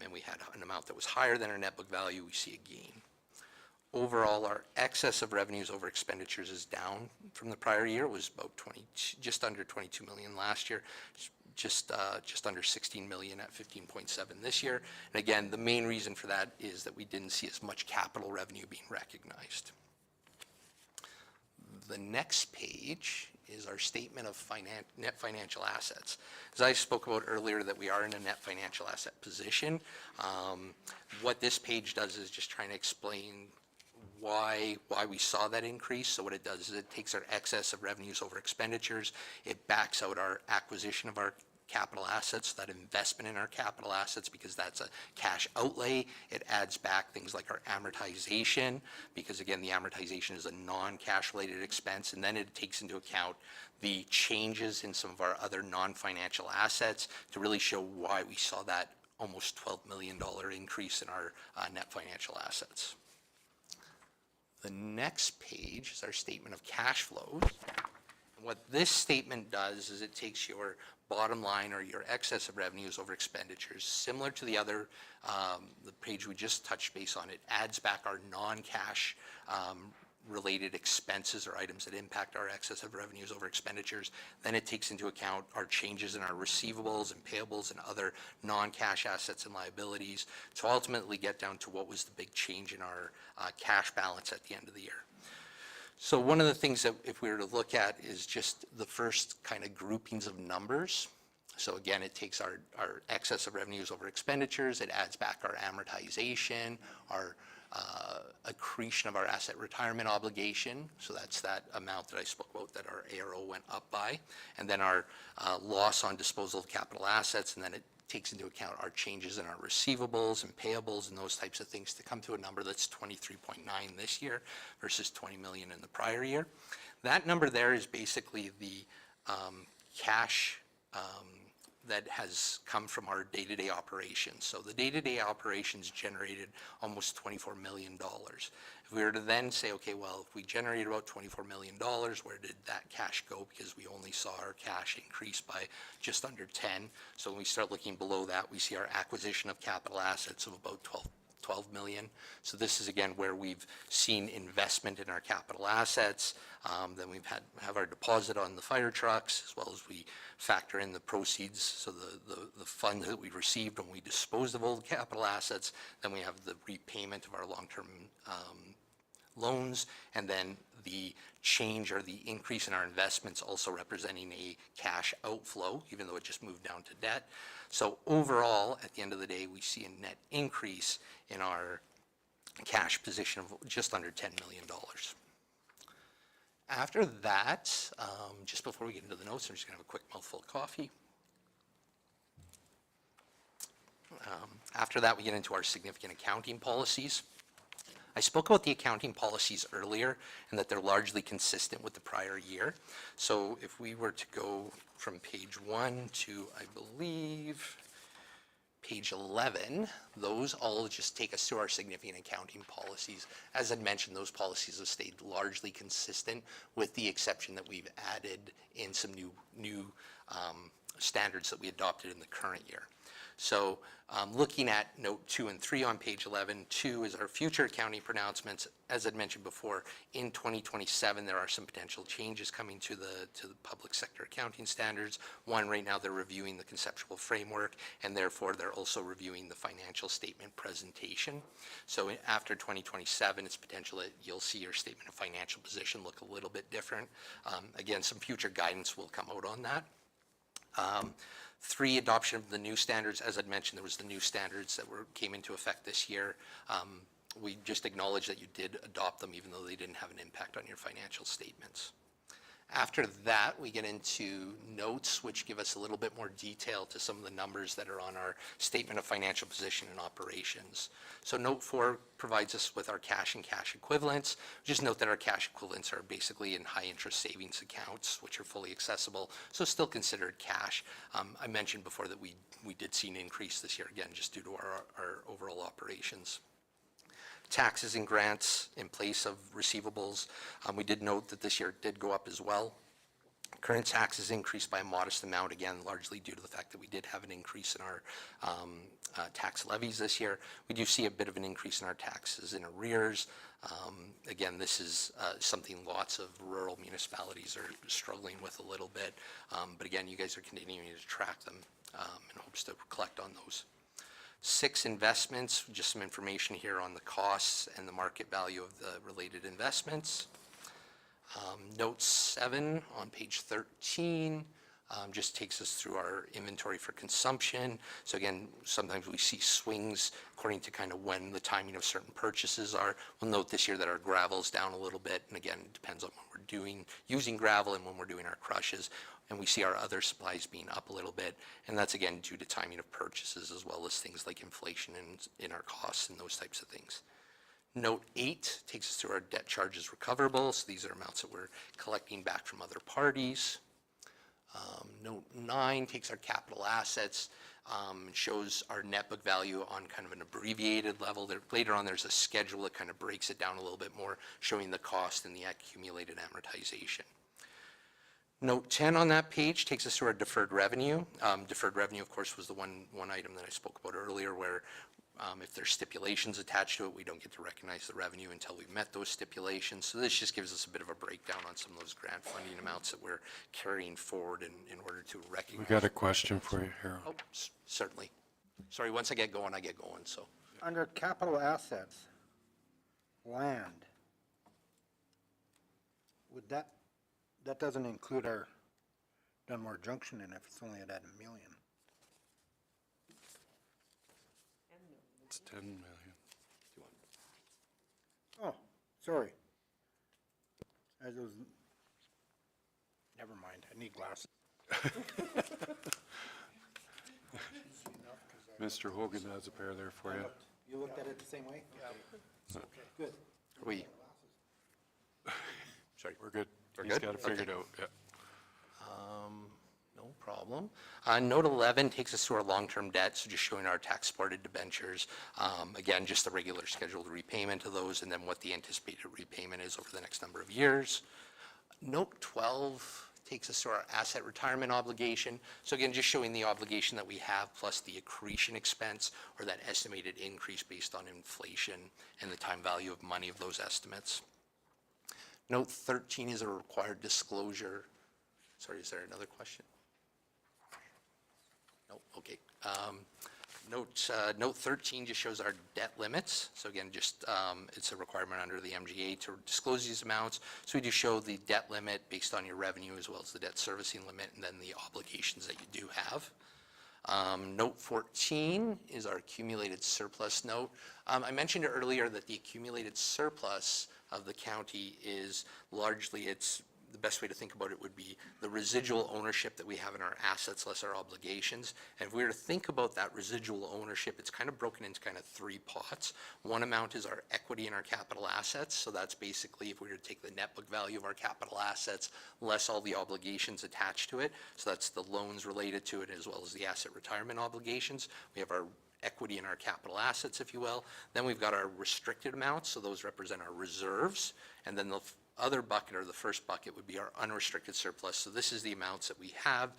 and we had an amount that was higher than our net book value, we see a gain. Overall, our excess of revenues over expenditures is down from the prior year. It was about just under 22 million last year, just under 16 million at 15.7 this year. And again, the main reason for that is that we didn't see as much capital revenue being recognized. The next page is our statement of net financial assets. As I spoke about earlier, that we are in a net financial asset position. What this page does is just trying to explain why we saw that increase. So what it does is it takes our excess of revenues over expenditures, it backs out our acquisition of our capital assets, that investment in our capital assets, because that's a cash outlay. It adds back things like our amortization, because again, the amortization is a non-cash related expense, and then it takes into account the changes in some of our other non-financial assets to really show why we saw that almost $12 million increase in our net financial assets. The next page is our statement of cash flows. And what this statement does is it takes your bottom line or your excess of revenues over expenditures, similar to the other, the page we just touched base on. It adds back our non-cash related expenses or items that impact our excess of revenues over expenditures. Then it takes into account our changes in our receivables and payables and other non-cash assets and liabilities to ultimately get down to what was the big change in our cash balance at the end of the year. So one of the things that if we were to look at is just the first kind of groupings of numbers. So again, it takes our excess of revenues over expenditures, it adds back our amortization, our accretion of our asset retirement obligation. So that's that amount that I spoke about that our ARO went up by. And then our loss on disposal of capital assets, and then it takes into account our changes in our receivables and payables and those types of things to come to a number that's 23.9 this year versus 20 million in the prior year. That number there is basically the cash that has come from our day-to-day operations. So the day-to-day operations generated almost $24 million. If we were to then say, okay, well, if we generated about $24 million, where did that cash go? Because we only saw our cash increase by just under 10. So when we start looking below that, we see our acquisition of capital assets of about 12 million. So this is again where we've seen investment in our capital assets. Then we've have our deposit on the fire trucks, as well as we factor in the proceeds, so the funds that we received when we disposed of old capital assets. Then we have the repayment of our long-term loans, and then the change or the increase in our investments also representing a cash outflow, even though it just moved down to debt. So overall, at the end of the day, we see a net increase in our cash position of just under $10 million. After that, just before we get into the notes, I'm just going to have a quick mouthful of coffee. After that, we get into our significant accounting policies. I spoke about the accounting policies earlier and that they're largely consistent with the prior year. So if we were to go from page 1 to, I believe, page 11, those all just take us through our significant accounting policies. As I mentioned, those policies have stayed largely consistent, with the exception that we've added in some new standards that we adopted in the current year. So looking at note 2 and 3 on page 11, 2 is our future accounting pronouncements. As I'd mentioned before, in 2027, there are some potential changes coming to the public sector accounting standards. One, right now they're reviewing the conceptual framework, and therefore they're also reviewing the financial statement presentation. So after 2027, it's potential that you'll see your statement of financial position look a little bit different. Again, some future guidance will come out on that. 3, adoption of the new standards. As I'd mentioned, there was the new standards that came into effect this year. We just acknowledge that you did adopt them, even though they didn't have an impact on your financial statements. After that, we get into notes, which give us a little bit more detail to some of the numbers that are on our statement of financial position and operations. So note 4 provides us with our cash and cash equivalents. Just note that our cash equivalents are basically in high interest savings accounts, which are fully accessible, so still considered cash. I mentioned before that we did see an increase this year, again, just due to our overall operations. Taxes and grants in place of receivables. We did note that this year did go up as well. Current taxes increased by a modest amount, again, largely due to the fact that we did have an increase in our tax levies this year. We do see a bit of an increase in our taxes in arrears. Again, this is something lots of rural municipalities are struggling with a little bit. But again, you guys are continuing to track them in hopes to collect on those. 6, investments, just some information here on the costs and the market value of the related investments. Note 7 on page 13 just takes us through our inventory for consumption. So again, sometimes we see swings according to kind of when the timing of certain purchases are. We'll note this year that our gravel's down a little bit, and again, it depends on when we're using gravel and when we're doing our crushes. And we see our other supplies being up a little bit, and that's again due to timing of purchases, as well as things like inflation in our costs and those types of things. Note 8 takes us through our debt charges recoverable. So these are amounts that we're collecting back from other parties. Note 9 takes our capital assets and shows our net book value on kind of an abbreviated level. Later on, there's a schedule that kind of breaks it down a little bit more, showing the cost and the accumulated amortization. Note 10 on that page takes us to our deferred revenue. Deferred revenue, of course, was the one item that I spoke about earlier, where if there's stipulations attached to it, we don't get to recognize the revenue until we've met those stipulations. So this just gives us a bit of a breakdown on some of those grant funding amounts that we're carrying forward in order to recognize. We got a question for you, Harold. Oh, certainly. Sorry, once I get going, so. Under capital assets, land, would that doesn't include our Dunmore Junction in it, if it's only at $1 million. It's 10 million. Oh, sorry. Never mind, I need glasses. Mr. Hogan has a pair there for you. You looked at it the same way? Yeah. Okay, good. Sorry. We're good. We're He's good? got it figured Okay. out, yeah. No problem. Note 11 takes us to our long-term debt, so just showing our tax-supported debentures. Again, just the regular scheduled repayment of those, and then what the anticipated repayment is over the next number of years. Note 12 takes us to our asset retirement obligation. So again, just showing the obligation that we have plus the accretion expense, or that estimated increase based on inflation and the time value of money of those estimates. Note 13 is a required disclosure. Sorry, is there another question? No, okay. Note 13 just shows our debt limits. So again, just it's a requirement under the MGA to disclose these amounts. So we do show the debt limit based on your revenue as well as the debt servicing limit, and then the obligations that you do have. Note 14 is our accumulated surplus note. I mentioned earlier that the accumulated surplus of the county is largely, the best way to think about it would be the residual ownership that we have in our assets less our obligations. And if we were to think about that residual ownership, it's kind of broken into kind of three pots. One amount is our equity in our capital assets. So that's basically if we were to take the net book value of our capital assets less all the obligations attached to it. So that's the loans related to it as well as the asset retirement obligations. We have our equity in our capital assets, if you will. Then we've got our restricted amounts. So those represent our reserves. And then the other bucket, or the first bucket, would be our unrestricted surplus. So this is the amounts that we have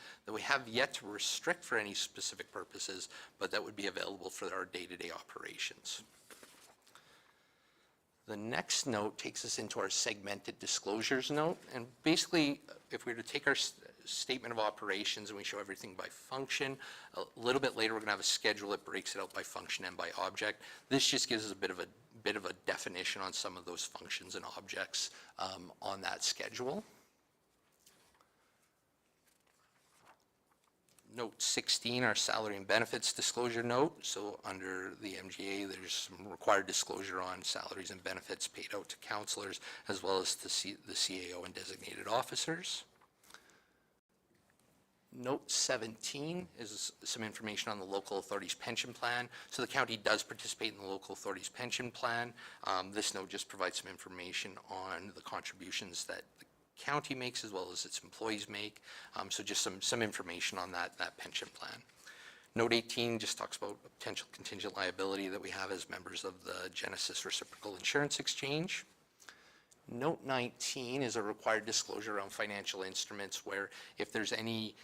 yet to restrict for any specific purposes, but that would be available for our day-to-day operations. The next note takes us into our segmented disclosures note. And basically, if we were to take our statement of operations and we show everything by function, a little bit later we're going to have a schedule that breaks it out by function and by object. This just gives us a bit of a definition on some of those functions and objects on that schedule. Note 16, our salary and benefits disclosure note. So under the MGA, there's some required disclosure on salaries and benefits paid out to counselors, as well as the CAO and designated officers. Note 17 is some information on the local authority's pension plan. So the county does participate in the local authority's pension plan. This note just provides some information on the contributions that the county makes as well as its employees make. So just some information on that pension plan. Note 18 just talks about a potential contingent liability that we have as members of the Genesis Reciprocal Insurance Exchange. Note 19 is a required disclosure around financial instruments where if there's any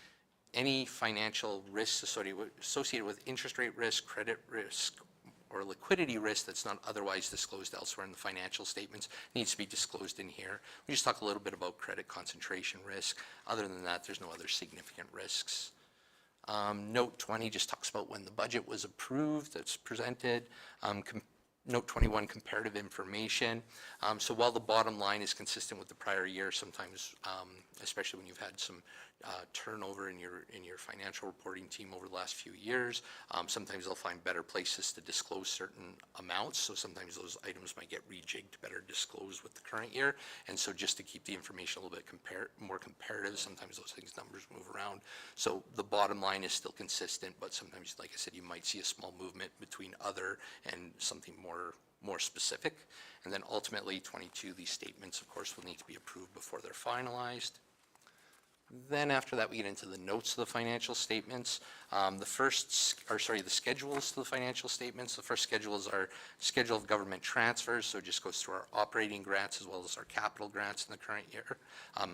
financial risks associated with interest rate risk, credit risk, or liquidity risk that's not otherwise disclosed elsewhere in the financial statements needs to be disclosed in here. We just talk a little bit about credit concentration risk. Other than that, there's no other significant risks. Note 20 just talks about when the budget was approved, that's presented. Note 21, comparative information. So while the bottom line is consistent with the prior year, sometimes, especially when you've had some turnover in your financial reporting team over the last few years, sometimes they'll find better places to disclose certain amounts. So sometimes those items might get rejigged to better disclose with the current year. And so just to keep the information a little bit more comparative, sometimes those numbers move around. So the bottom line is still consistent, but sometimes, like I said, you might see a small movement between other and something more specific. And then ultimately 22, these statements of course will need to be approved before they're finalized. Then after that we get into the notes of the financial statements. The schedules to the financial statements. The first schedule is our schedule of government transfers, so it just goes through our operating grants as well as our capital grants in the current year.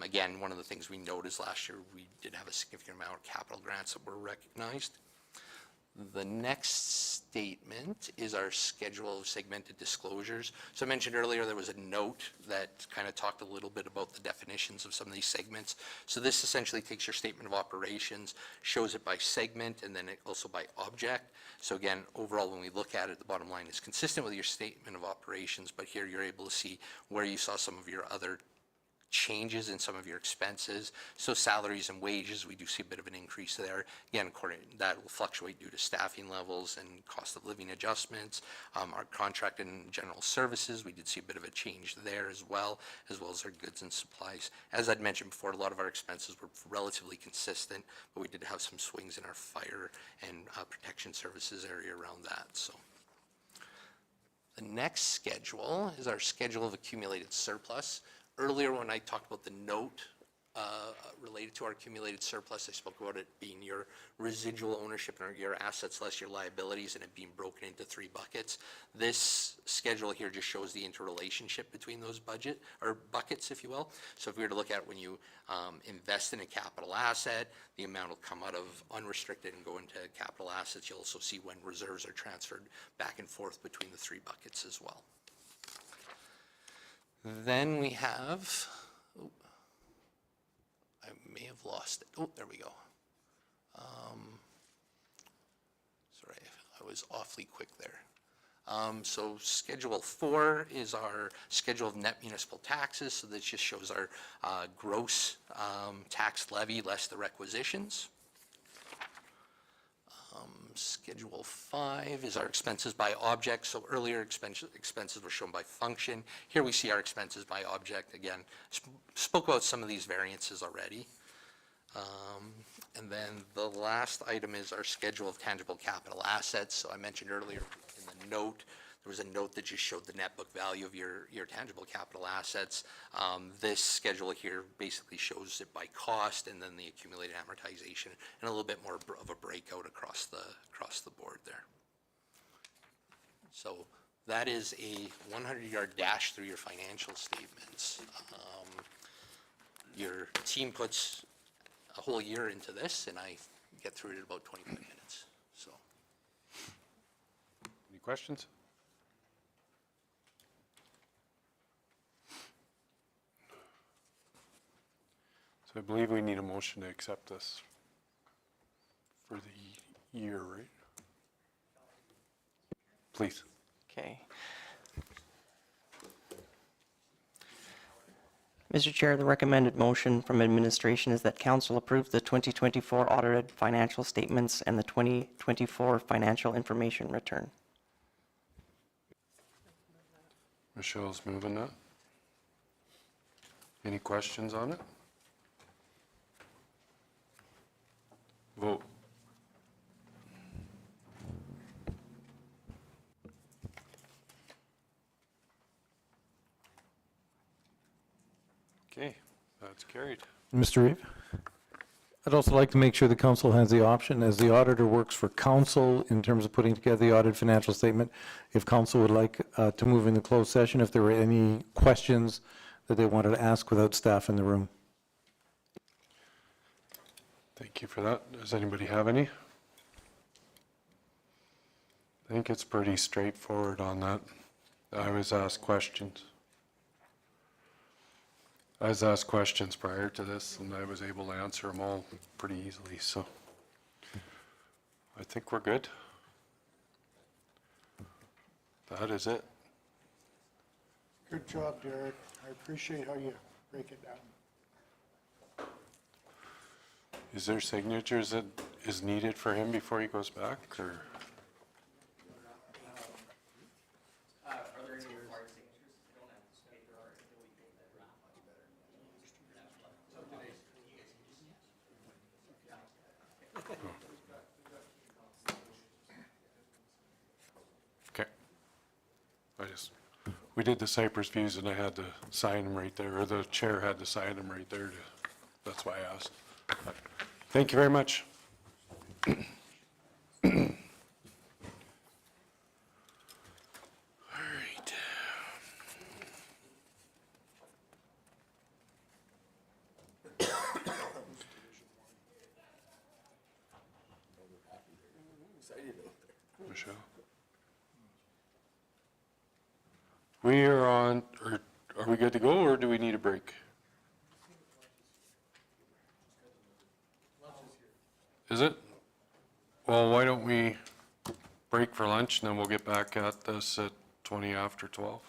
Again, one of the things we noticed last year, we did have a significant amount of capital grants that were recognized. The next statement is our schedule of segmented disclosures. So I mentioned earlier there was a note that kind of talked a little bit about the definitions of some of these segments. So this essentially takes your statement of operations, shows it by segment, and then it also by object. So again, overall, when we look at it, the bottom line is consistent with your statement of operations, but here you're able to see where you saw some of your other changes in some of your expenses. So salaries and wages, we do see a bit of an increase there. Again, that will fluctuate due to staffing levels and cost of living adjustments. Our contract and general services, we did see a bit of a change there as well as our goods and supplies. As I'd mentioned before, a lot of our expenses were relatively consistent, but we did have some swings in our fire and protection services area around that. So the next schedule is our schedule of accumulated surplus. Earlier when I talked about the note related to our accumulated surplus. I spoke about it being your residual ownership and your assets less your liabilities, and it being broken into 3 buckets. This schedule here just shows the interrelationship between those buckets, if you will. So if we were to look at when you invest in a capital asset, the amount will come out of unrestricted and go into capital assets. You'll also see when reserves are transferred back and forth between the 3 buckets as well. Then we have, oh, I may have lost it. Oh, there we go. Sorry, I was awfully quick there. So Schedule 4 is our schedule of net municipal taxes. So this just shows our gross tax levy less the requisitions. Schedule 5 is our expenses by object. So earlier expenses were shown by function. Here we see our expenses by object. Again, spoke about some of these variances already. And then the last item is our schedule of tangible capital assets. So I mentioned earlier in the note, there was a note that just showed the net book value of your tangible capital assets. This schedule here basically shows it by cost and then the accumulated amortization and a little bit more of a breakout across the board there. So that is a 100-yard dash through your financial statements. Your team puts a whole year into this, and I get through it in about 25 minutes. So, Any questions? So I believe we need a motion to accept this for the year, right? Please. Okay. Mr. Chair, the recommended motion from administration is that council approve the 2024 audited financial statements and the 2024 financial information return. Michelle's moving that. Any questions on it? Vote. Okay, that's carried. Mr. Reeve? I'd also like to make sure the council has the option, as the auditor works for council in terms of putting together the audited financial statement, if council would like to move in the closed session, if there were any questions that they wanted to ask without staff in the room. Thank you for that. Does anybody have any? I think it's pretty straightforward on that. I was asked questions. I was asked questions prior to this, and I was able to answer them all pretty easily, so I think we're good. That is it. Good job, Derek. I appreciate how you break it down. Is there signatures that is needed for him before he goes back, or? Okay. We did the Cypress views and I had to sign them right there, or the chair had to sign them right there. That's why I asked. Thank you very much. All right. Michelle? We are on, or are we good to go, or do we need a break? Is it? Well, why don't we break for lunch, and then we'll get back at this at 20 after 12?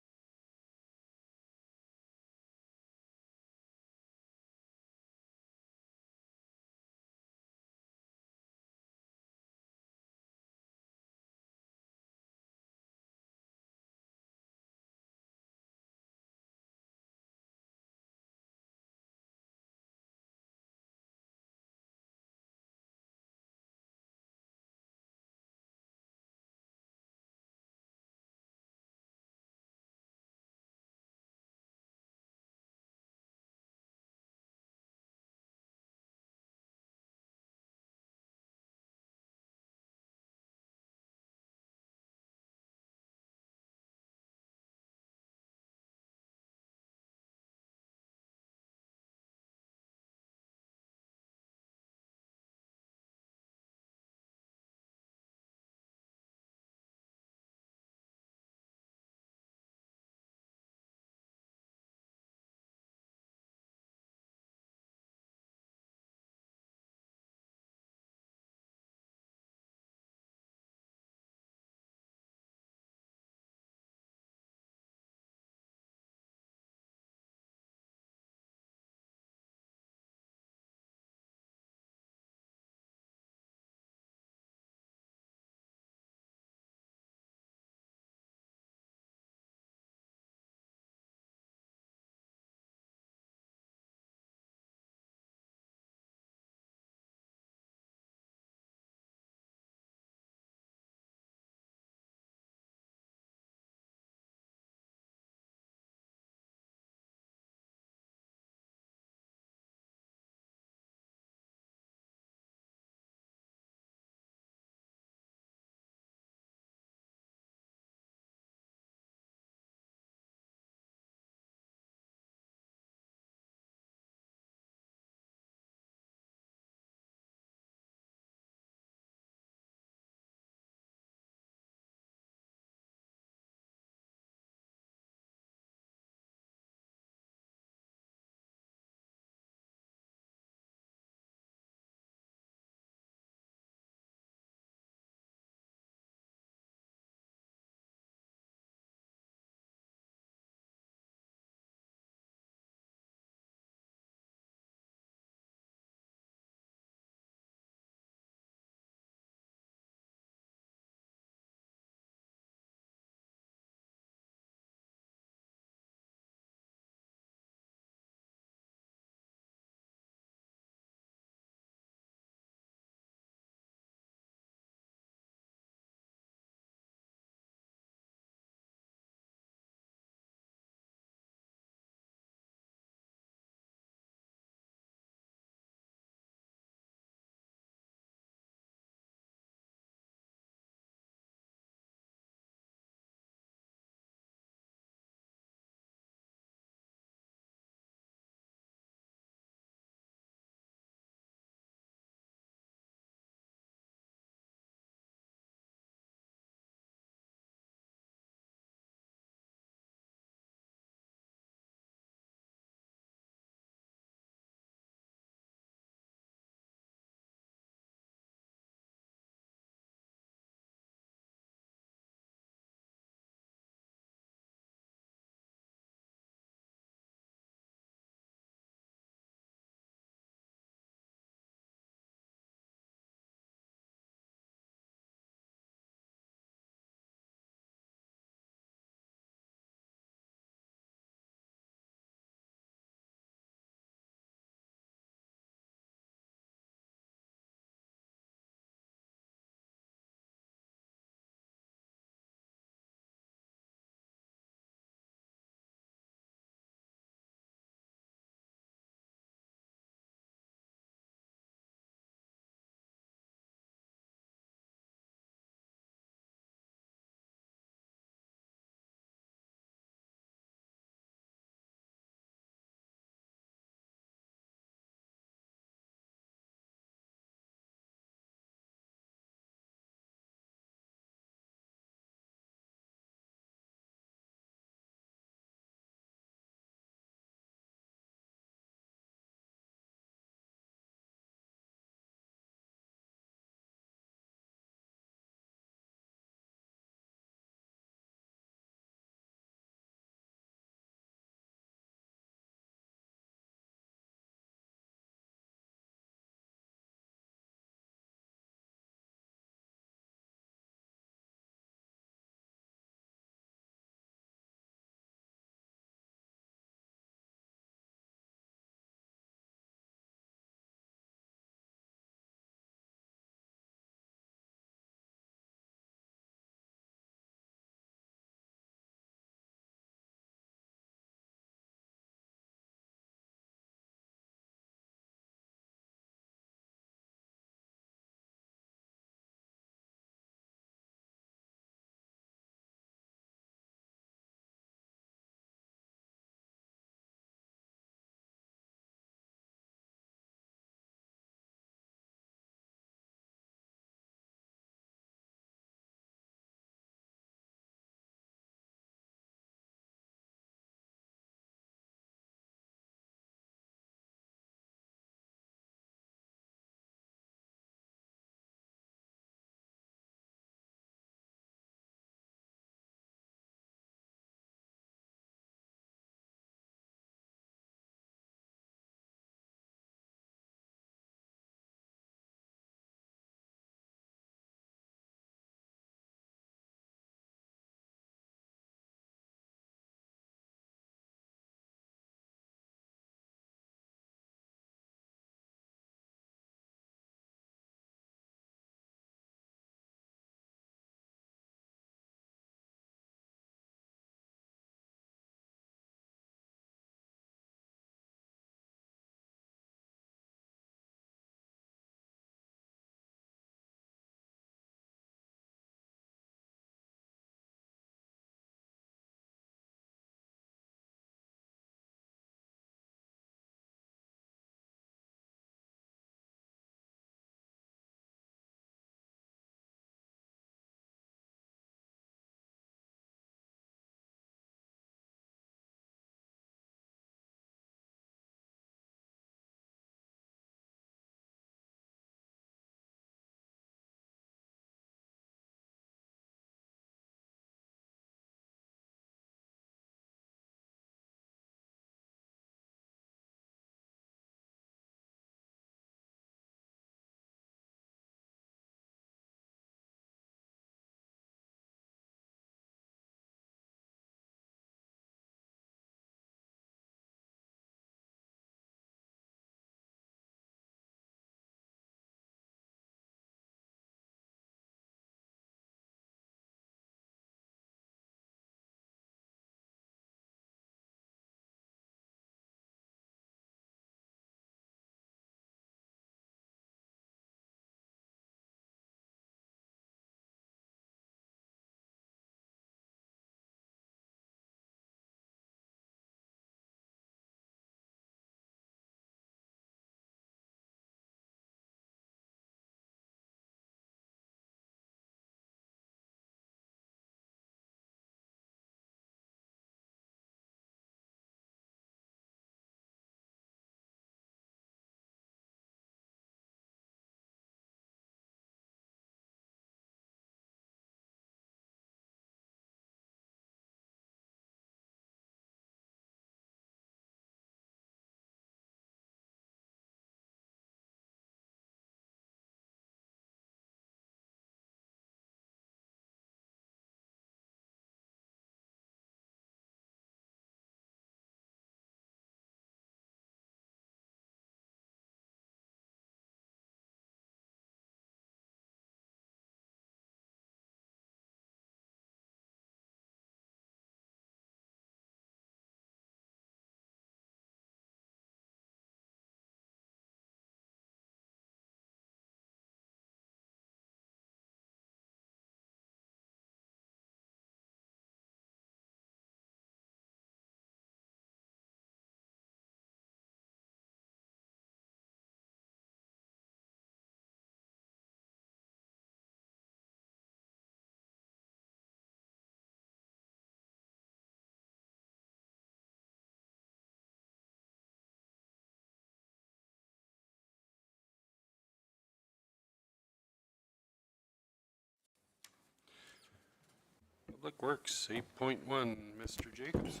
Public Works, 8.1, Mr. Jacobs.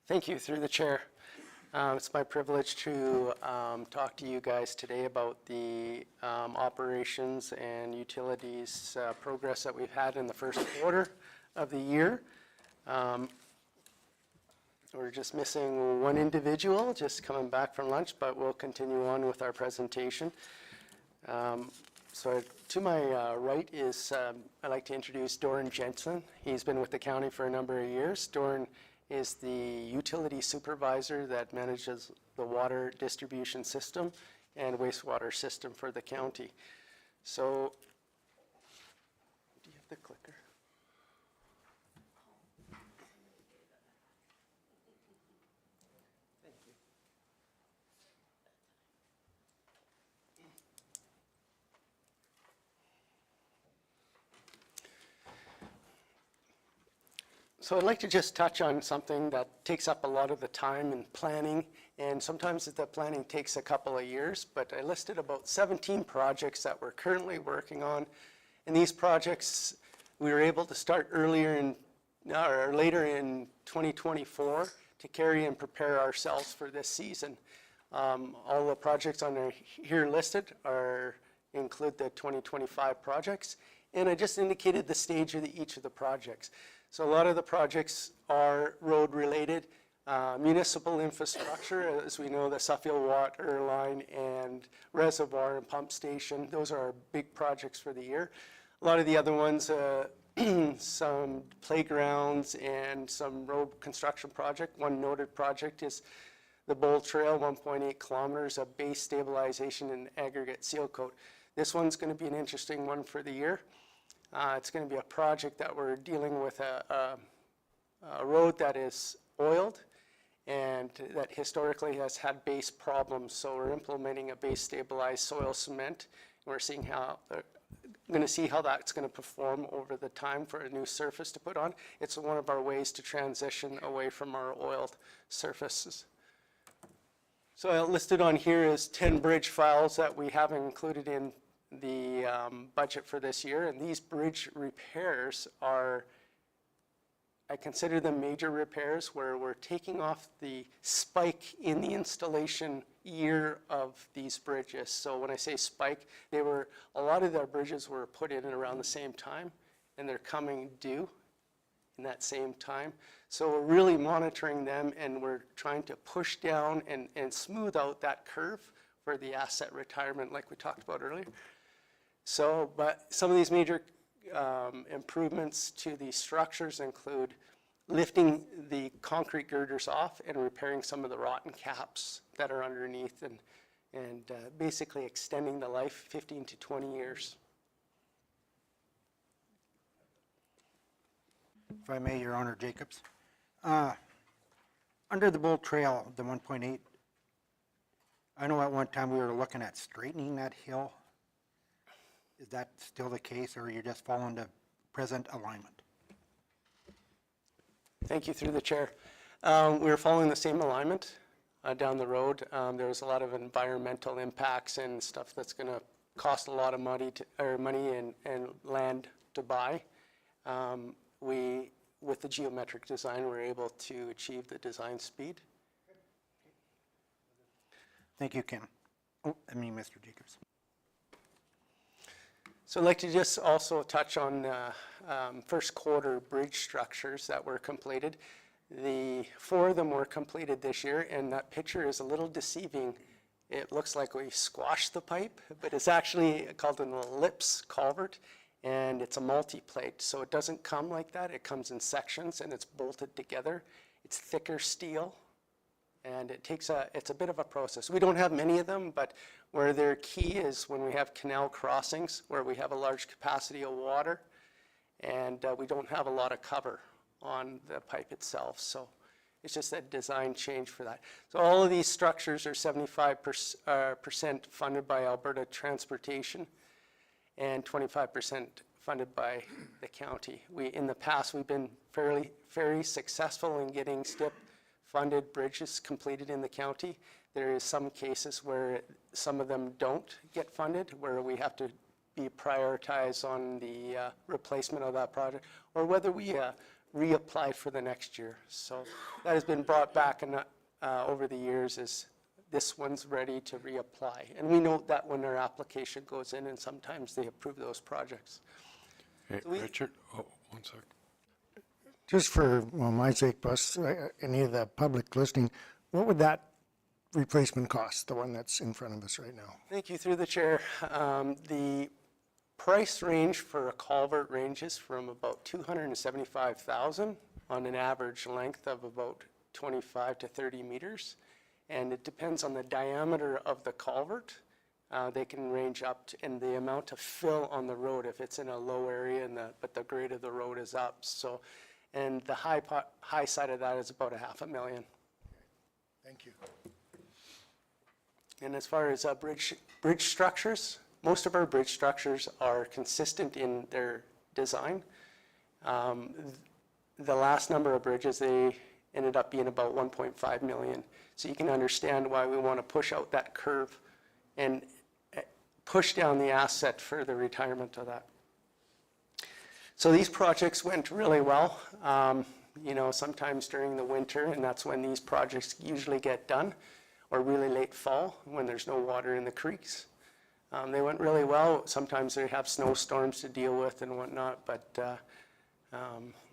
Thank you, through the chair. It's my privilege to talk to you guys today about the operations and utilities progress that we've had in the first quarter of the year. We're just missing one individual, just coming back from lunch, but we'll continue on with our presentation. So to my right is, I'd like to introduce Doran Jensen. He's been with the county for a number of years. Doran is the utility supervisor that manages the water distribution system and wastewater system for the county. So, do you have the clicker? So I'd like to just touch on something that takes up a lot of the time in planning, and sometimes the planning takes a couple of years, but I listed about 17 projects that we're currently working on. And these projects, we were able to start later in 2024 to carry and prepare ourselves for this season. All the projects on here listed include the 2025 projects, and I just indicated the stage of each of the projects. So a lot of the projects are road-related, municipal infrastructure, as we know, the Suffield Water Line and Reservoir and Pump Station. Those are our big projects for the year. A lot of the other ones, some playgrounds and some road construction project. One noted project is the Bowl Trail, 1.8 kilometers of base stabilization and aggregate seal coat. This one's going to be an interesting one for the year. It's going to be a project that we're dealing with a road that is oiled and that historically has had base problems. So we're implementing a base stabilized soil cement. And we're seeing going to see how that's going to perform over the time for a new surface to put on. It's one of our ways to transition away from our oiled surfaces. So listed on here is 10 bridge files that we have included in the budget for this year, and these bridge repairs are, I consider them major repairs where we're taking off the spike in the installation year of these bridges. So when I say spike, a lot of their bridges were put in around the same time, and they're coming due in that same time. So we're really monitoring them, and we're trying to push down and smooth out that curve for the asset retirement like we talked about earlier. So, but some of these major improvements to these structures include lifting the concrete girders off and repairing some of the rotten caps that are underneath, and basically extending the life 15 to 20 years. If I may, Your Honor, Jacobs. Under the Bull Trail, the 1.8, I know at one time we were looking at straightening that hill. Is that still the case, or are you just following the present alignment? Thank you, through the chair. We were following the same alignment down the road. There was a lot of environmental impacts and stuff that's going to cost a lot of money and land to buy. With the geometric design, we're able to achieve the design speed. Thank you, Ken. Mr. Jacobs. So I'd like to just also touch on first quarter bridge structures that were completed. 4 of them were completed this year, and that picture is a little deceiving. It looks like we squashed the pipe, but it's actually called an ellipse culvert, and it's a multi-plate, so it doesn't come like that. It comes in sections, and it's bolted together. It's thicker steel, and it's a bit of a process. We don't have many of them, but where they're key is when we have canal crossings where we have a large capacity of water, and we don't have a lot of cover on the pipe itself. So it's just a design change for that. So all of these structures are 75% funded by Alberta Transportation and 25% funded by the county. In the past, we've been very successful in getting STIP-funded bridges completed in the county. There is some cases where some of them don't get funded, where we have to be prioritized on the replacement of that project, or whether we reapply for the next year. So that has been brought back over the years, is this one's ready to reapply. And we note that when our application goes in, and sometimes they approve those projects. Hey, Richard, one sec. Just for, well, my sake, plus any of the public listening, what would that replacement cost, the one that's in front of us right now? Thank you, through the chair. The price range for a culvert ranges from about $275,000 on an average length of about 25 to 30 meters. And it depends on the diameter of the culvert. They can range up to, and the amount of fill on the road if it's in a low area, but the grade of the road is up. So, and the high side of that is about $500,000. Thank you. And as far as bridge structures, most of our bridge structures are consistent in their design. The last number of bridges, they ended up being about 1.5 million. So you can understand why we want to push out that curve and push down the asset for the retirement of that. So these projects went really well. You know, sometimes during the winter, and that's when these projects usually get done, or really late fall when there's no water in the creeks. They went really well. Sometimes they have snowstorms to deal with and whatnot, but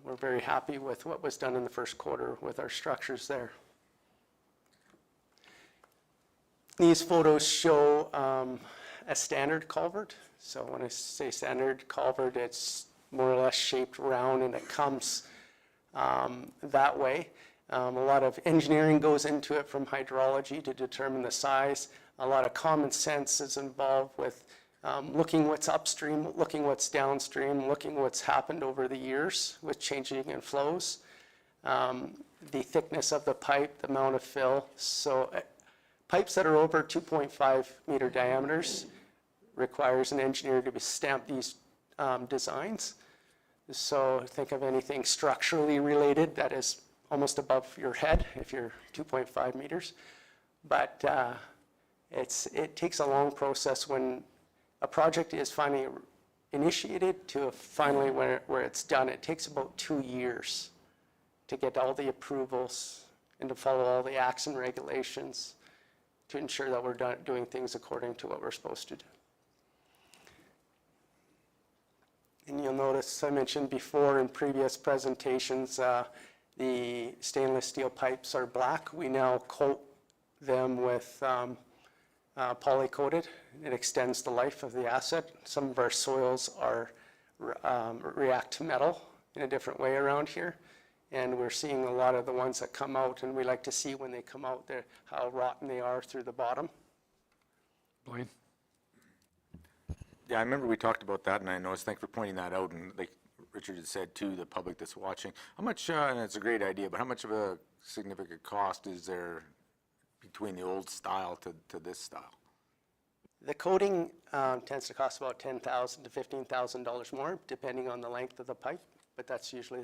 we're very happy with what was done in the first quarter with our structures there. These photos show a standard culvert. So when I say standard culvert, it's more or less shaped round, and it comes that way. A lot of engineering goes into it from hydrology to determine the size. A lot of common sense is involved with looking what's upstream, looking what's downstream, looking what's happened over the years with changing in flows, the thickness of the pipe, the amount of fill. So pipes that are over 2.5 meter diameters requires an engineer to stamp these designs. So think of anything structurally related that is almost above your head if you're 2.5 meters. But it takes a long process when a project is finally initiated to finally where it's done. It takes about 2 years to get all the approvals and to follow all the acts and regulations to ensure that we're doing things according to what we're supposed to do. And you'll notice I mentioned before in previous presentations, the stainless steel pipes are black. We now coat them with poly-coated. It extends the life of the asset. Some of our soils are react to metal in a different way around here. And we're seeing a lot of the ones that come out, and we like to see when they come out there how rotten they are through the bottom. Blaine? Yeah, I remember we talked about that, and I noticed, thanks for pointing that out, and like Richard had said to the public that's watching, how much, and it's a great idea, but how much of a significant cost is there between the old style to this style? The coating tends to cost about $10,000 to $15,000 more, depending on the length of the pipe, but that's usually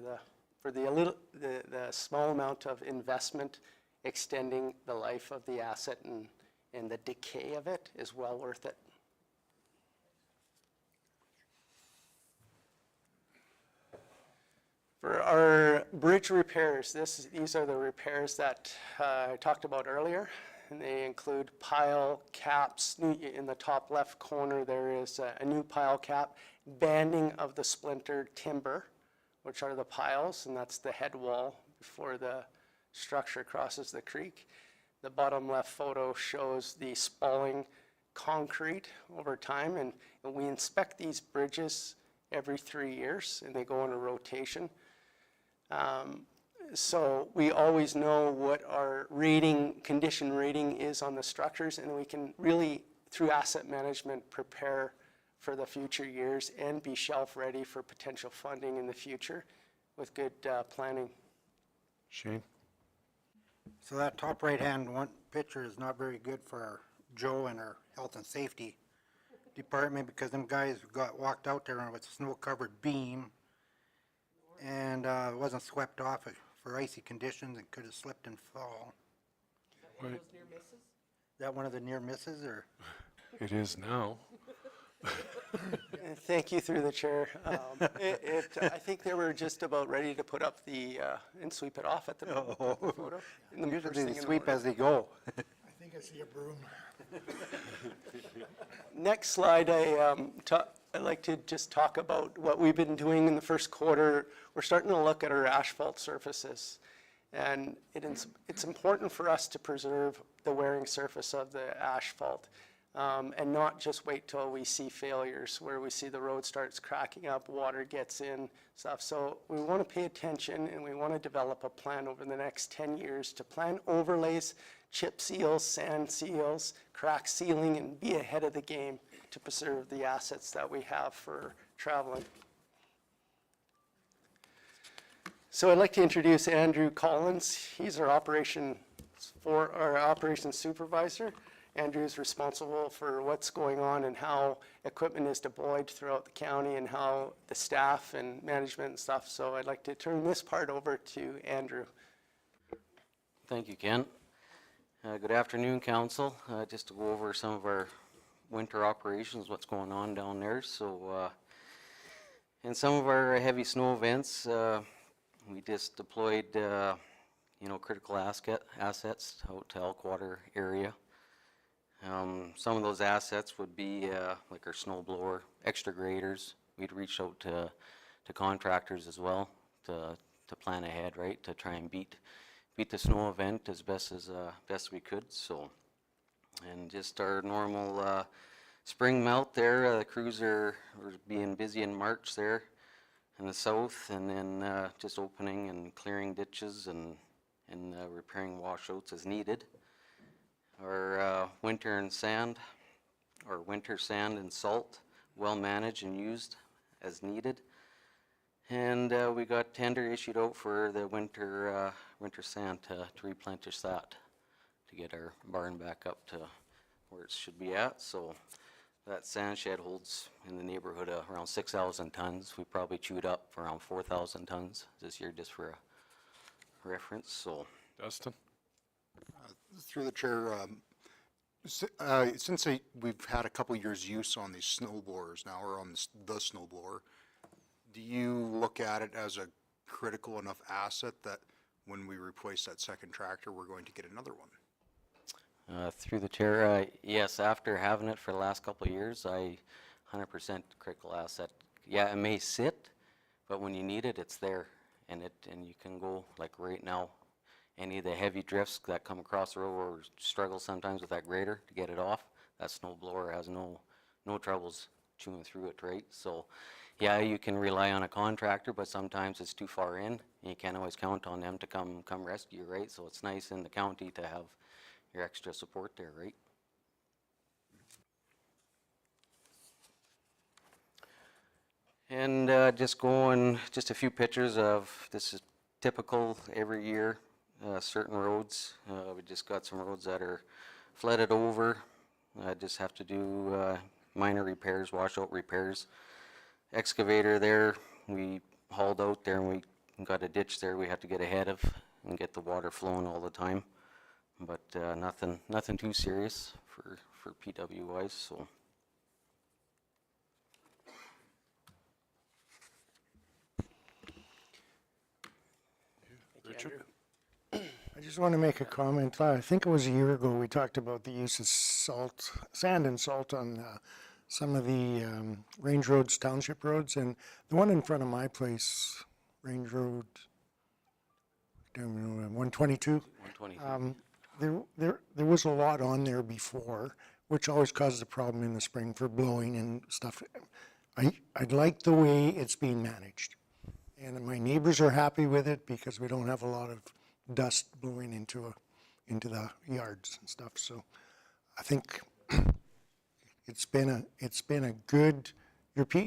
for the small amount of investment, extending the life of the asset and the decay of it is well worth it. For our bridge repairs, these are the repairs that I talked about earlier, and they include pile caps. In the top left corner, there is a new pile cap, banding of the splintered timber, which are the piles, and that's the head wall before the structure crosses the creek. The bottom left photo shows the spalling concrete over time, and we inspect these bridges every 3 years, and they go in a rotation. So we always know what our condition rating is on the structures, and we can really, through asset management, prepare for the future years and be shelf ready for potential funding in the future with good planning. Shane? So that top right-hand one picture is not very good for our Joe and our health and safety department, because them guys walked out there with a snow-covered beam, and it wasn't swept off for icy conditions and could have slipped and fall. Is that one of those near misses? Is that one of the near misses, or? It is now. Thank you through the chair. I think they were just about ready to put up and sweep it off at the photo. In the first Usually thing they in the sweep morning. as they go. I think I see a broom. Next slide, I'd like to just talk about what we've been doing in the first quarter. We're starting to look at our asphalt surfaces. And it's important for us to preserve the wearing surface of the asphalt and not just wait till we see failures where we see the road starts cracking up, water gets in, stuff. So we want to pay attention and we want to develop a plan over the next 10 years to plan overlays, chip seals, sand seals, crack sealing, and be ahead of the game to preserve the assets that we have for traveling. So I'd like to introduce Andrew Collins. He's our operations supervisor. Andrew is responsible for what's going on and how equipment is deployed throughout the county and how the staff and management and stuff. So I'd like to turn this part over to Andrew. Thank you, Ken. Good afternoon, Council. Just to go over some of our winter operations, what's going on down there. So in some of our heavy snow events, we just deployed, critical assets out to Elkwater area. Some of those assets would be like our snow blower, extra graders. We'd reach out to contractors as well to plan ahead, right, to try and beat the snow event as best we could. So, and just our normal spring melt there. The crews are being busy in March there in the south, and then just opening and clearing ditches and repairing washouts as needed. Our winter sand and salt, well managed and used as needed. And we got tender issued out for the winter sand to replenish that, to get our barn back up to where it should be at. So that sand shed holds in the neighborhood of around 6,000 tons. We probably chewed up around 4,000 tons this year, just for a reference. So, Dustin? Through the chair, since we've had a couple years use on these snow blowers now, or on the snow blower, do you look at it as a critical enough asset that when we replace that second tractor, we're going to get another one? through the chair, yes, after having it for the last couple of years, 100% critical asset. Yeah, it may sit, but when you need it, it's there, and you can go, like right now, any of the heavy drifts that come across the road or struggle sometimes with that grader to get it off, that snow blower has no troubles chewing through it, right? So, yeah, you can rely on a contractor, but sometimes it's too far in, and you can't always count on them to come rescue you, right? So it's nice in the county to have your extra support there, right? And just a few pictures of, this is typical every year, certain roads. We just got some roads that are flooded over. Just have to do minor repairs, washout repairs. Excavator there, we hauled out there and we got a ditch there we had to get ahead of and get the water flowing all the time. But nothing too serious for PW wise. So. Richard? I just want to make a comment. I think it was a year ago we talked about the use of sand and salt on some of the range roads, township roads, and the one in front of my place, Range Road, I don't know, 122. 122. There was a lot on there before, which always causes a problem in the spring for blowing and stuff. I like the way it's being managed, and my neighbors are happy with it because we don't have a lot of dust blowing into the yards and stuff. So I think it's been a good.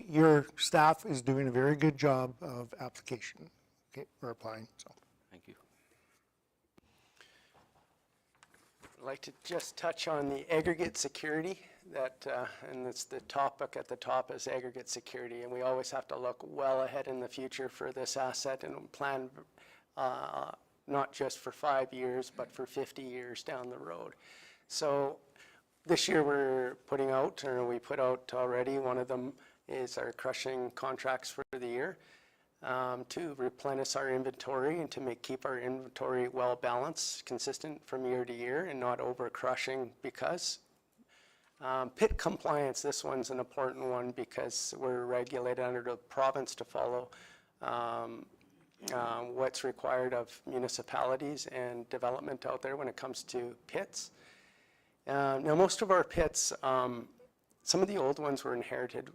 Your staff is doing a very good job of application. Okay, we're applying. So thank you. I'd like to just touch on the aggregate security and it's the topic at the top is aggregate security, and we always have to look well ahead in the future for this asset and plan not just for 5 years, but for 50 years down the road. So This year we're putting out, or we put out already, one of them is our crushing contracts for the year, to replenish our inventory and to keep our inventory well balanced, consistent from year to year, and not over crushing because. Pit compliance, this one's an important one because we're regulated under the province to follow what's required of municipalities and development out there when it comes to pits. Now, most of our pits, some of the old ones were inherited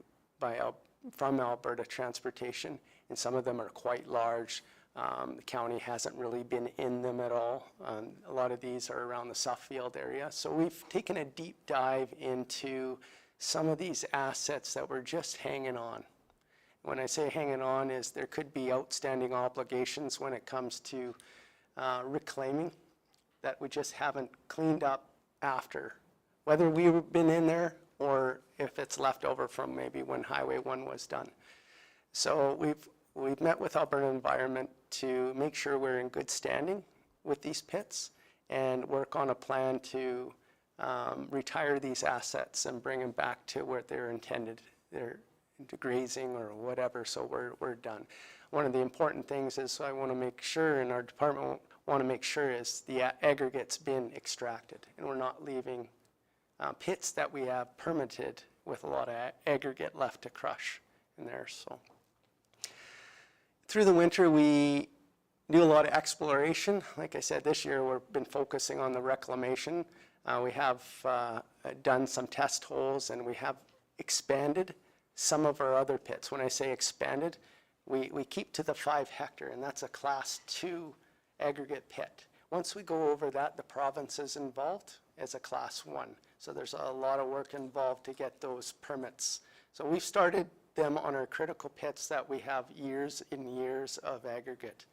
from Alberta Transportation, and some of them are quite large. The county hasn't really been in them at all. A lot of these are around the Suffield area. So we've taken a deep dive into some of these assets that were just hanging on. When I say hanging on is there could be outstanding obligations when it comes to reclaiming that we just haven't cleaned up after, whether we've been in there or if it's left over from maybe when Highway 1 was done. So we've met with Alberta Environment to make sure we're in good standing with these pits and work on a plan to retire these assets and bring them back to where they're intended. They're into grazing or whatever, so we're done. One of the important things is I want to make sure, and our department want to make sure, is the aggregate's been extracted and we're not leaving pits that we have permitted with a lot of aggregate left to crush in there. So through the winter, we do a lot of exploration. Like I said, this year we've been focusing on the reclamation. We have done some test holes and we have expanded some of our other pits. When I say expanded, we keep to the 5 hectare, and that's a class 2 aggregate pit. Once we go over that, the province is involved as a class 1. So there's a lot of work involved to get those permits. So we've started them on our critical pits that we have years and years of aggregate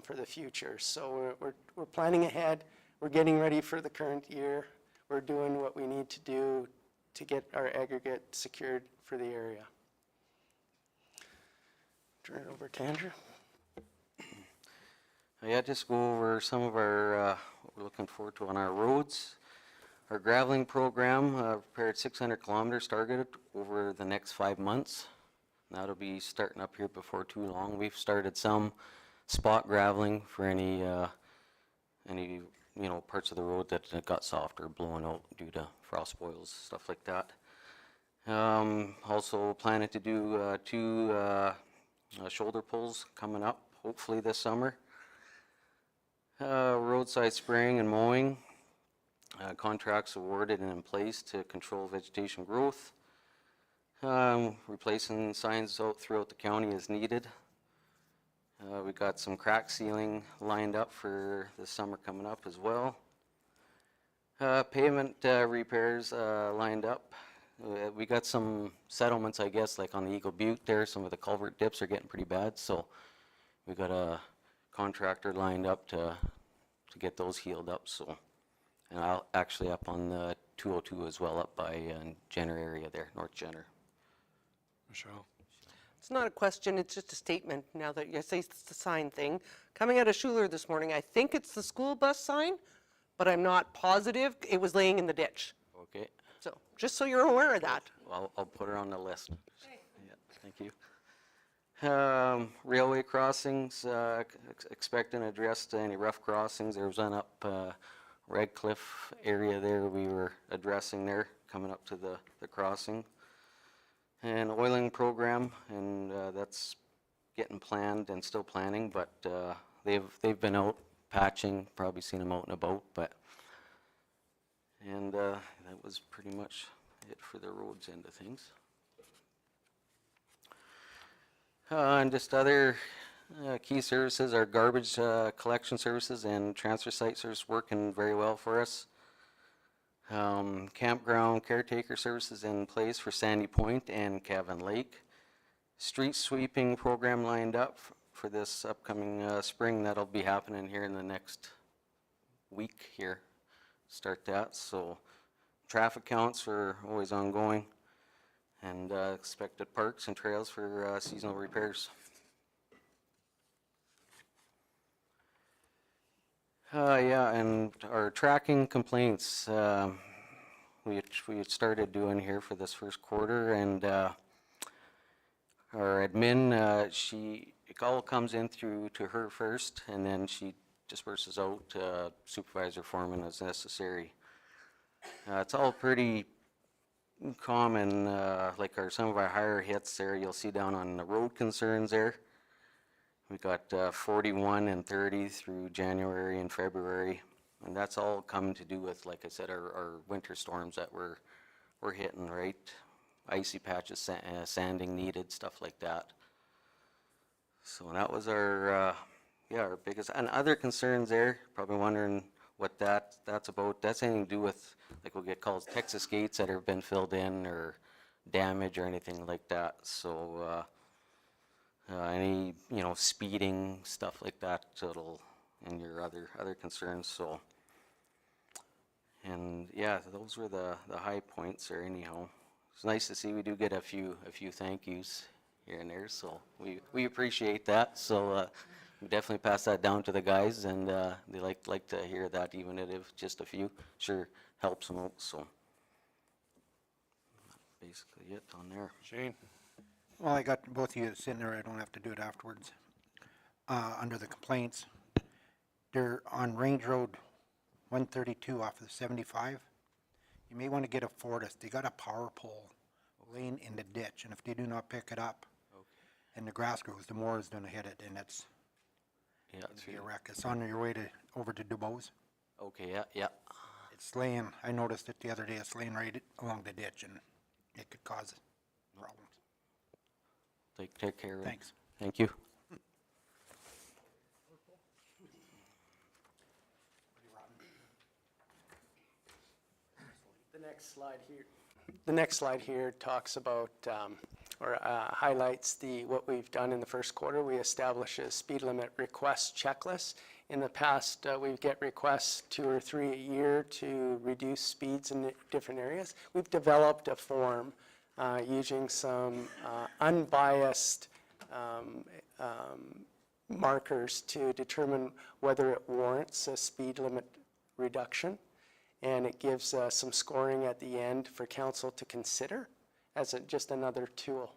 for the future. So we're planning ahead. We're getting ready for the current year. We're doing what we need to do to get our aggregate secured for the area. Turn it over to Andrew. Yeah, just go over some of our, what we're looking forward to on our roads. Our graveling program prepared 600 kilometers targeted over the next 5 months. That'll be starting up here before too long. We've started some spot graveling for any parts of the road that got soft or blown out due to frost boils, stuff like that. Also planning to do 2 shoulder pulls coming up, hopefully this summer. Roadside spraying and mowing. Contracts awarded and in place to control vegetation growth. Replacing signs out throughout the county as needed. We got some crack sealing lined up for the summer coming up as well. Pavement repairs lined up. We got some settlements, I guess, like on the Eagle Butte there. Some of the culvert dips are getting pretty bad, so we got a contractor lined up to get those healed up. So, and I'll actually up on the 202 as well, up by Jenner area there, North Jenner. Michelle. It's not a question, it's just a statement now that you say it's the sign thing. Coming out of Schuler this morning, I think it's the school bus sign, but I'm not positive. It was laying in the ditch. Okay. So, just so you're aware of that. I'll put her on the list. Okay. Yeah, thank you. Railway crossings, expecting to address any rough crossings. There was one up Redcliffe area there we were addressing there, coming up to the crossing. And oiling program, and that's getting planned and still planning, but they've been out patching, probably seen them out and about, and that was pretty much it for the roads end of things. And just other key services, our garbage collection services and transfer site service working very well for us. Campground caretaker services in place for Sandy Point and Cavan Lake. Street sweeping program lined up for this upcoming spring. That'll be happening here in the next week here. Start that. So traffic counts are always ongoing, and expected parks and trails for seasonal repairs. Yeah, and our tracking complaints. we had started doing here for this first quarter, and our admin, it all comes in through to her first, and then she disperses out to supervisor foreman as necessary. It's all pretty common, like some of our higher hits there, you'll see down on the road concerns there. We got 41 and 30 through January and February, and that's all come to do with, like I said, our winter storms that we're hitting, right? Icy patches, sanding needed, stuff like that. So that was our biggest, and other concerns there, probably wondering what that's about. That's anything to do with, like, we'll get calls Texas gates that have been filled in or damage or anything like that. So any, speeding, stuff like that, and your other concerns. So, and yeah, those were the high points there anyhow. It's nice to see we do get a few thank yous here and there, so we appreciate that. So we definitely pass that down to the guys, and they like to hear that, even if just a few. Sure helps them out. So basically it on there. Shane? Well, I got both of you sitting there. I don't have to do it afterwards. Under the complaints, they're on Range Road 132 off of 75. You may want to get a Fortis. They got a power pole laying in the ditch, and if they do not pick it up, and the grass grows, the mower is going to hit it, and it's be a wreck. It's on your way over to Dubose. Okay, yeah. It's laying. I noticed it the other day. It's laying right along the ditch, and it could cause problems. Take care of it. Thanks. Thank you. The next slide here talks about or highlights what we've done in the first quarter. We established a speed limit request checklist. In the past, we get requests 2 or 3 a year to reduce speeds in different areas. We've developed a form using some unbiased markers to determine whether it warrants a speed limit reduction. And it gives some scoring at the end for council to consider as just another tool.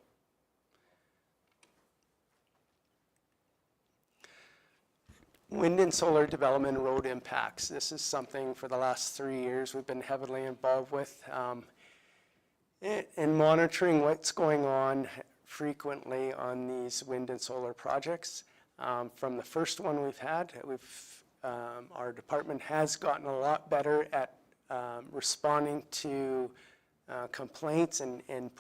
Wind and solar development road impacts. This is something for the last 3 years we've been heavily involved with and monitoring what's going on frequently on these wind and solar projects. From the first one we've had, our department has gotten a lot better at responding to complaints and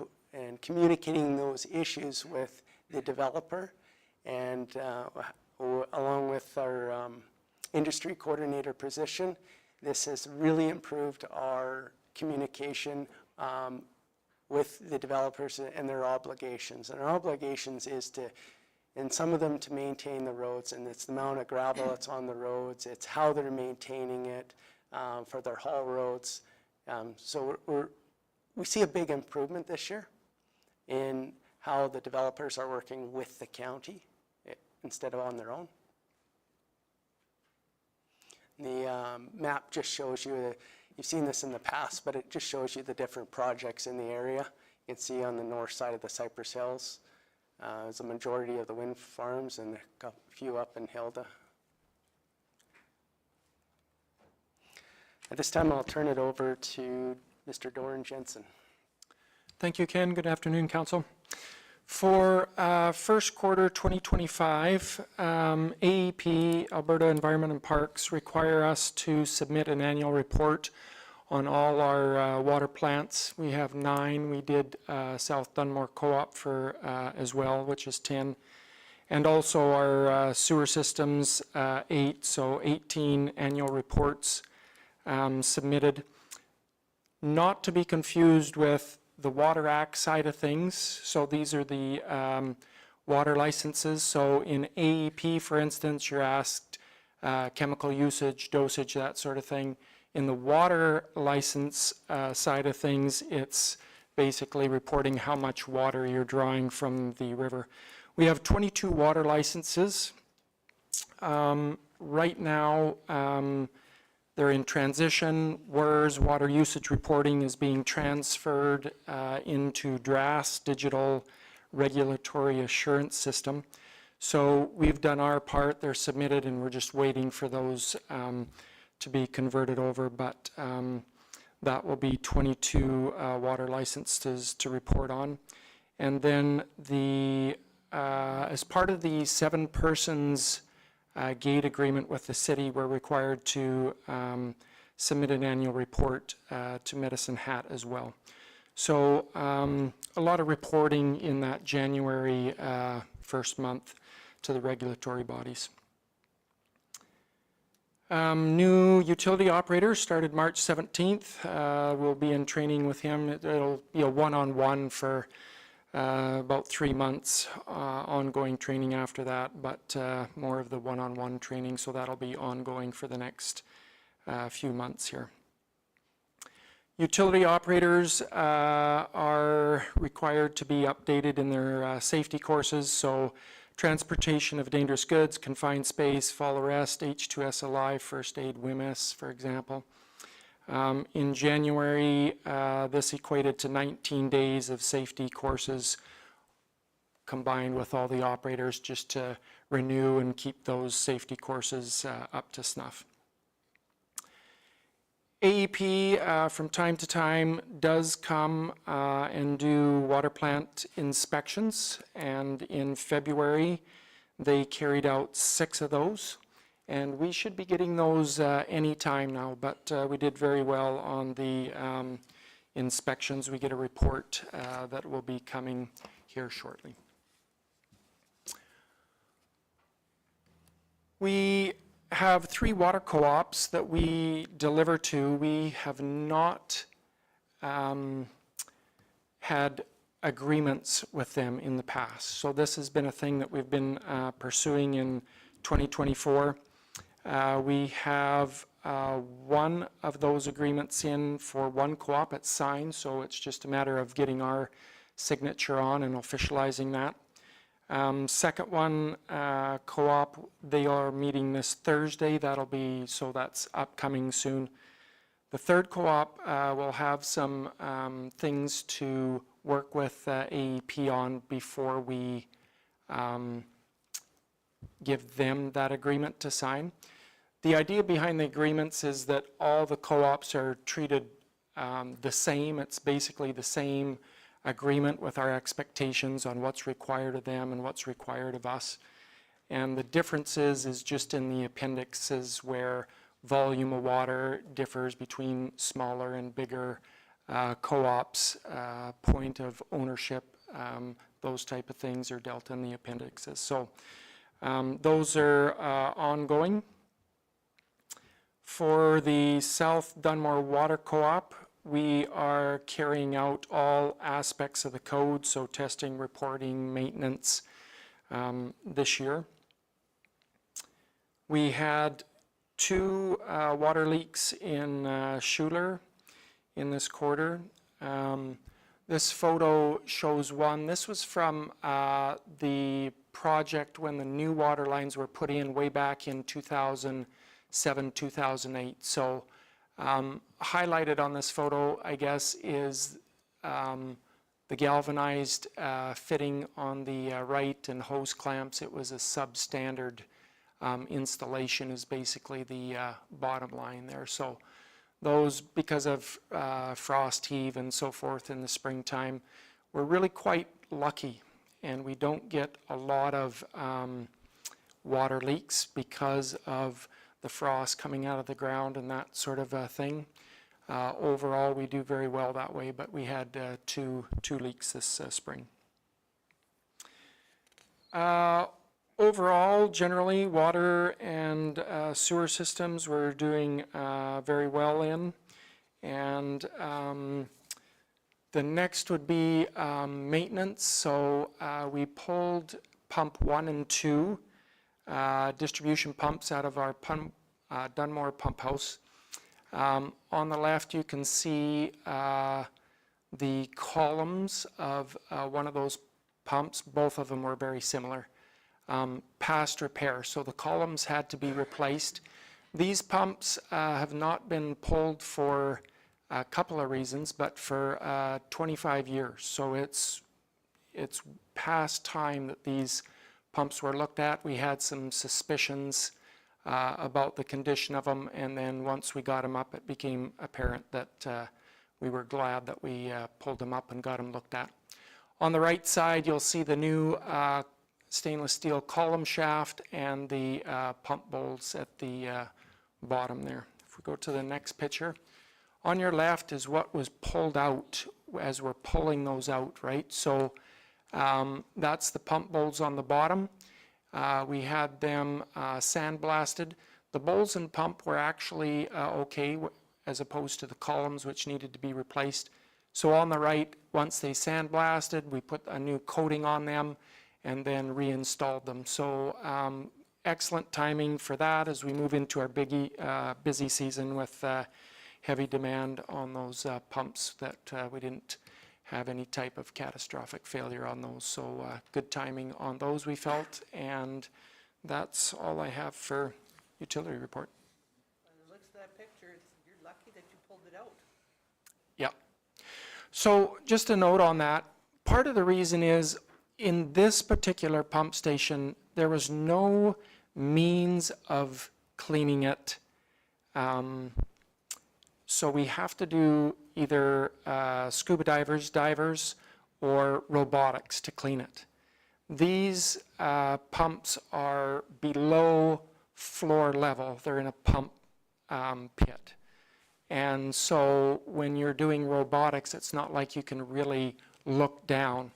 communicating those issues with the developer, and along with our industry coordinator position, this has really improved our communication with the developers and their obligations. And our obligations is to, and some of them to maintain the roads, and it's the amount of gravel that's on the roads, it's how they're maintaining it for their haul roads. So we see a big improvement this year in how the developers are working with the county instead of on their own. The map just shows you, you've seen this in the past, but it just shows you the different projects in the area. You can see on the north side of the Cypress Hills, is a majority of the wind farms, and a few up in Hilda. At this time, I'll turn it over to Mr. Doran Jensen. Thank you, Ken. Good afternoon, Council. For first quarter 2025, AEP, Alberta Environment and Parks, require us to submit an annual report on all our water plants. We have 9. We did South Dunmore Co-op for as well, which is 10. And also our sewer systems, 8, so 18 annual reports submitted. Not to be confused with the Water Act side of things. So these are the water licenses. So in AEP, for instance, you're asked chemical usage, dosage, that sort of thing. In the water license side of things, it's basically reporting how much water you're drawing from the river. We have 22 water licenses. Right now, They're in transition. WERS, water usage reporting, is being transferred into DRAS, Digital Regulatory Assurance System. So we've done our part. They're submitted, and we're just waiting for those to be converted over. But that will be 22 water licenses to report on. And then as part of the 7 persons gate agreement with the city, we're required to submit an annual report to Medicine Hat as well. So a lot of reporting in that January first month to the regulatory bodies. New utility operator started March 17th. We'll be in training with him. It'll be a one-on-one for about 3 months, ongoing training after that, but more of the one-on-one training, so that'll be ongoing for the next few months here. Utility operators are required to be updated in their safety courses, so transportation of dangerous goods, confined space, fall arrest, H2SLI, first aid, WMS, for example. In January, this equated to 19 days of safety courses combined with all the operators, just to renew and keep those safety courses up to snuff. AEP from time to time does come and do water plant inspections, and in February they carried out 6 of those, and we should be getting those any time now, but we did very well on the inspections. We get a report that will be coming here shortly. We have 3 water co-ops that we deliver to. We have not had agreements with them in the past. So this has been a thing that we've been pursuing in 2024. We have 1 of those agreements in for 1 co-op. It's signed, so it's just a matter of getting our signature on and officializing that. Second one, co-op, they are meeting this Thursday. So that's upcoming soon. The third co-op will have some things to work with AEP on before we give them that agreement to sign. The idea behind the agreements is that all the co-ops are treated the same. It's basically the same agreement with our expectations on what's required of them and what's required of us. And the differences is just in the appendixes where volume of water differs between smaller and bigger co-ops, point of ownership, those type of things are dealt in the appendixes. So those are ongoing. For the South Dunmore Water Co-op, we are carrying out all aspects of the code, so testing, reporting, maintenance this year. We had 2 water leaks in Schuler in this quarter. This photo shows one. This was from the project when the new water lines were put in way back in 2007, 2008. So highlighted on this photo, I guess, is the galvanized fitting on the right and hose clamps. It was a substandard installation is basically the bottom line there. So those, because of frost heave and so forth in the springtime, we're really quite lucky, and we don't get a lot of water leaks because of the frost coming out of the ground and that sort of thing. Overall, we do very well that way, but we had two leaks this spring. Overall, generally, water and sewer systems we're doing very well in. And the next would be maintenance. So we pulled pump 1 and 2 distribution pumps out of our Dunmore pump house. On the left, you can see the columns of one of those pumps. Both of them were very similar. Past repair. So the columns had to be replaced. These pumps have not been pulled for a couple of reasons, but for 25 years. So it's past time that these pumps were looked at. We had some suspicions about the condition of them, and then once we got them up, it became apparent that we were glad that we pulled them up and got them looked at. On the right side, you'll see the new stainless steel column shaft and the pump bowls at the bottom there. If we go to the next picture, on your left is what was pulled out as we're pulling those out, right? So that's the pump bowls on the bottom. We had them sandblasted. The bowls and pump were actually okay, as opposed to the columns which needed to be replaced. So on the right, once they sandblasted, we put a new coating on them and then reinstalled them. So excellent timing for that as we move into our busy season with heavy demand on those pumps, that we didn't have any type of catastrophic failure on those. So good timing on those, we felt, and that's all I have for utility report. It looks at that picture, you're lucky that you pulled it out. Yeah. So just a note on that, part of the reason is in this particular pump station, there was no means of cleaning it. So we have to do either scuba divers, or robotics to clean it. These pumps are below floor level. They're in a pump pit. And so when you're doing robotics, it's not like you can really look down.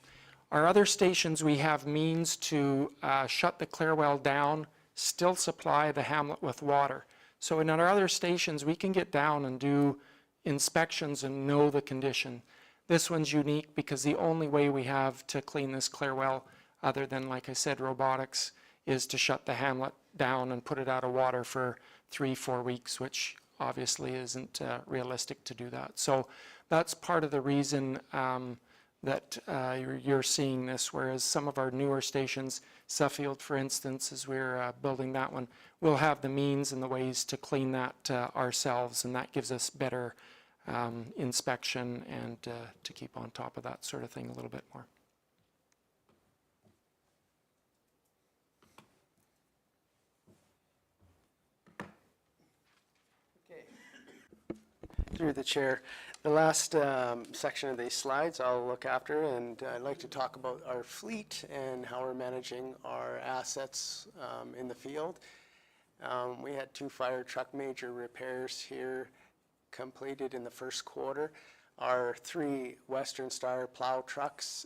Our other stations, we have means to shut the clear well down, still supply the hamlet with water. So in our other stations, we can get down and do inspections and know the condition. This one's unique because the only way we have to clean this clear well, other than, like I said, robotics, is to shut the hamlet down and put it out of water for 3-4 weeks, which obviously isn't realistic to do that. So that's part of the reason that you're seeing this, whereas some of our newer stations, Suffield, for instance, as we're building that one, we'll have the means and the ways to clean that ourselves, and that gives us better inspection and to keep on top of that sort of thing a little bit more. Through the chair. The last section of these slides I'll look after, and I'd like to talk about our fleet and how we're managing our assets in the field. We had 2 fire truck major repairs here completed in the first quarter. Our 3 Western Star plow trucks,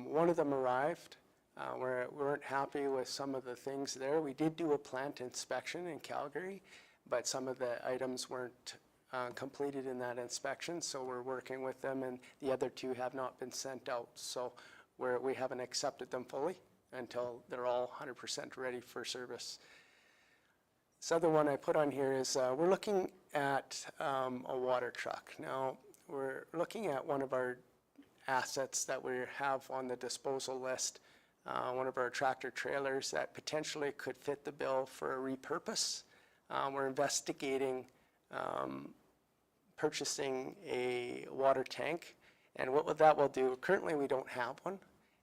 one of them arrived. We weren't happy with some of the things there. We did do a plant inspection in Calgary, but some of the items weren't completed in that inspection, so we're working with them, and the other 2 have not been sent out. So we haven't accepted them fully until they're all 100% ready for service. This other one I put on here is we're looking at a water truck. Now, we're looking at one of our assets that we have on the disposal list, one of our tractor trailers that potentially could fit the bill for a repurpose. We're investigating purchasing a water tank, and what that will do, currently we don't have one,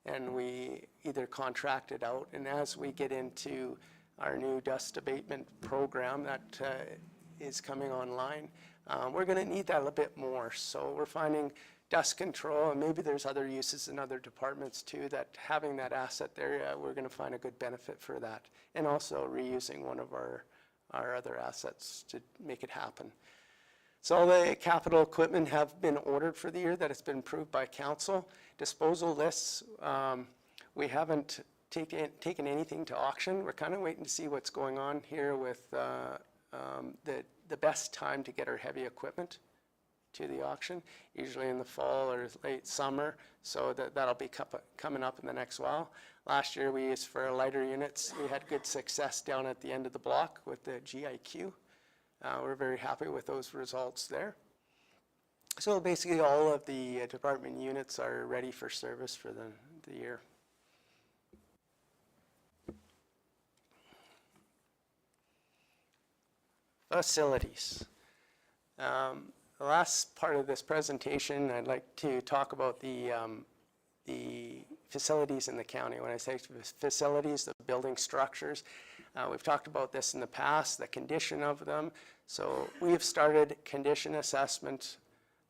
and we either contract it out, and as we get into our new dust abatement program that is coming online, we're going to need that a little bit more. So we're finding dust control, and maybe there's other uses in other departments too, that having that asset there, we're going to find a good benefit for that, and also reusing one of our other assets to make it happen. So all the capital equipment have been ordered for the year that has been approved by council. Disposal lists, we haven't taken anything to auction. We're kind of waiting to see what's going on here with the best time to get our heavy equipment to the auction, usually in the fall or late summer, so that'll be coming up in the next while. Last year we used for our lighter units, we had good success down at the end of the block with the GIQ. We're very happy with those results there. So basically all of the department units are ready for service for the year. Facilities. The last part of this presentation, I'd like to talk about the facilities in the county. When I say facilities, the building structures, we've talked about this in the past, the condition of them. So we have started condition assessment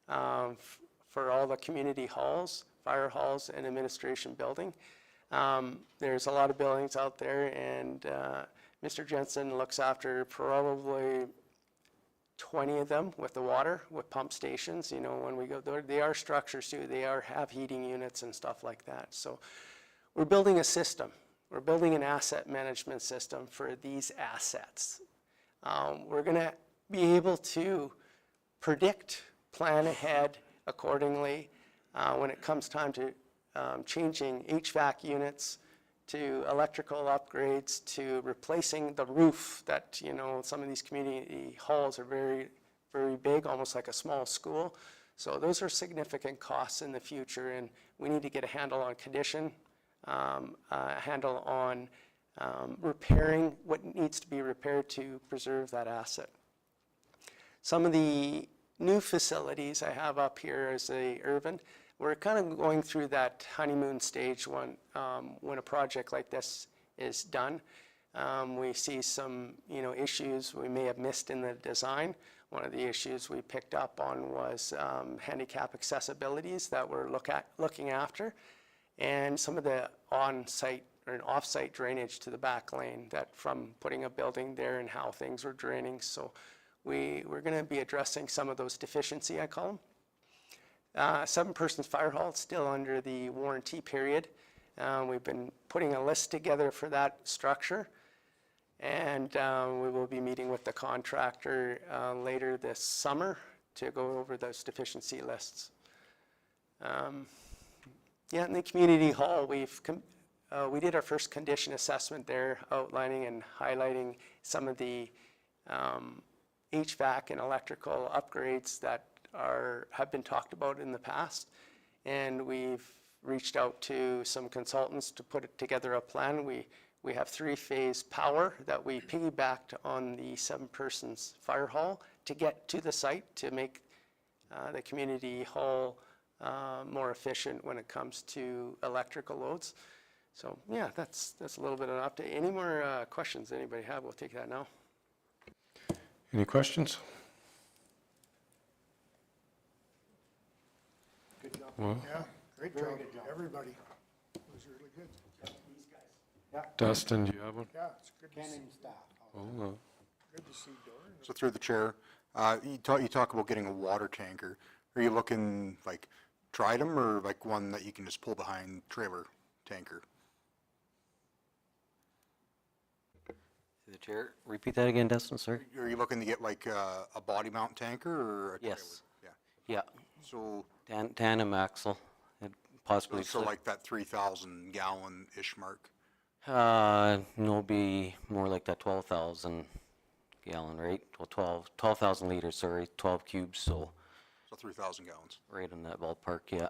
for all the community halls, fire halls, and administration building. There's a lot of buildings out there, and Mr. Jensen looks after probably 20 of them with the water, with pump stations. You know, when we go there, they are structures too. They have heating units and stuff like that. So we're building a system. We're building an asset management system for these assets. We're going to be able to predict, plan ahead accordingly when it comes time to changing HVAC units, to electrical upgrades, to replacing the roof that, you know, some of these community halls are very, very big, almost like a small school. So those are significant costs in the future, and we need to get a handle on condition, a handle on repairing what needs to be repaired to preserve that asset. Some of the new facilities I have up here is the Irvin. We're kind of going through that honeymoon stage when a project like this is done. We see some, you know, issues we may have missed in the design. One of the issues we picked up on was handicap accessibilities that we're looking after, and some of the on-site or off-site drainage to the back lane that from putting a building there and how things were draining. So we're going to be addressing some of those deficiency, I call them. 7-person fire hall, still under the warranty period. We've been putting a list together for that structure, and we will be meeting with the contractor later this summer to go over those deficiency lists. Yeah, in the community hall, we did our first condition assessment there, outlining and highlighting some of the HVAC and electrical upgrades that have been talked about in the past, and we've reached out to some consultants to put together a plan. We have 3-phase power that we piggybacked on the 7-person fire hall to get to the site to make the community hall more efficient when it comes to electrical loads. So yeah, that's a little bit of an update. Any more questions anybody have? We'll take that now. Any questions? Good job. Well, Yeah, great job, everybody. It was really good. Dustin, do you have one? Yeah, it's good to see. Good to see Doran. So through the chair, you talk about getting a water tanker. Are you looking like Tridem or like one that you can just pull behind trailer tanker? Through the chair, repeat that again, Dustin, sorry. Are you looking to get like a body mount tanker or a trailer? Yes. Yeah. Yeah, So, tandem axle, and possibly. so like that 3,000 gallon-ish mark? No, be more like that 12,000 gallon, right? Well, 12,000 liters, sorry, 12 cubes, so. So 3,000 gallons. Right in that ballpark, yeah.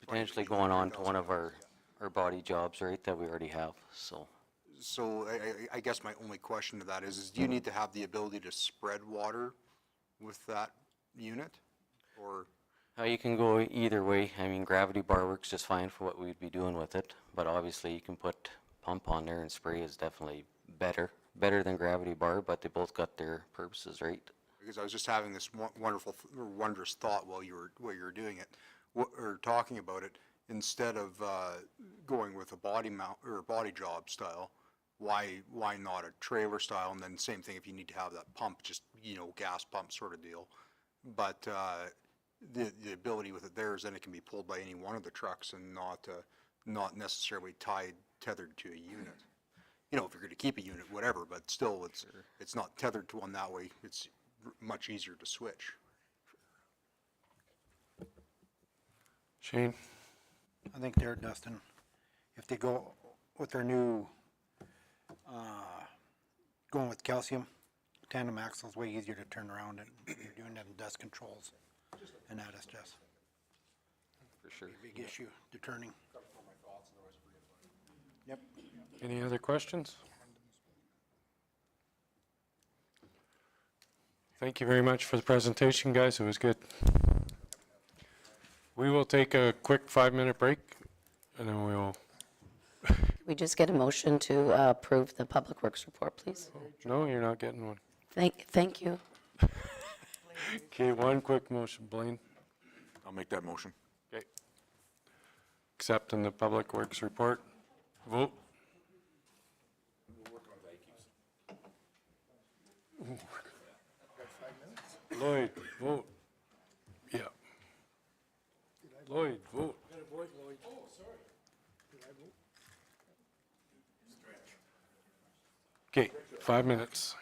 Potentially going on to one of our body jobs, right, that we already have, so. So I guess my only question to that is do you need to have the ability to spread water with that unit, or? You can go either way. I mean, gravity bar works just fine for what we'd be doing with it, but obviously you can put pump on there, and spray is definitely better than gravity bar, but they both got their purposes, right? Because I was just having this wondrous thought while you were doing it, or talking about it. Instead of going with a body mount or a body job style, why not a trailer style? And then same thing if you need to have that pump, just, you know, gas pump sort of deal. But the ability with it there is then it can be pulled by any one of the trucks and not necessarily tethered to a unit. You know, if you're going to keep a unit, whatever, but still it's not tethered to one that way. It's much easier to switch. Shane? I think there, Dustin, if they go with their new, going with calcium, tandem axle is way easier to turn around, and you're doing them dust controls, and that is just For sure. a big issue, the turning. Yep. Any other questions? Thank you very much for the presentation, guys. It was good. We will take a quick 5-minute break, and then we'll, We just get a motion to approve the Public Works report, please. no, you're not getting one. Thank you. Okay, one quick motion, Blaine. I'll make that motion. Okay. Accepting the Public Works report. Vote. Lloyd, vote. Yeah. Lloyd, vote. Okay, 5 minutes.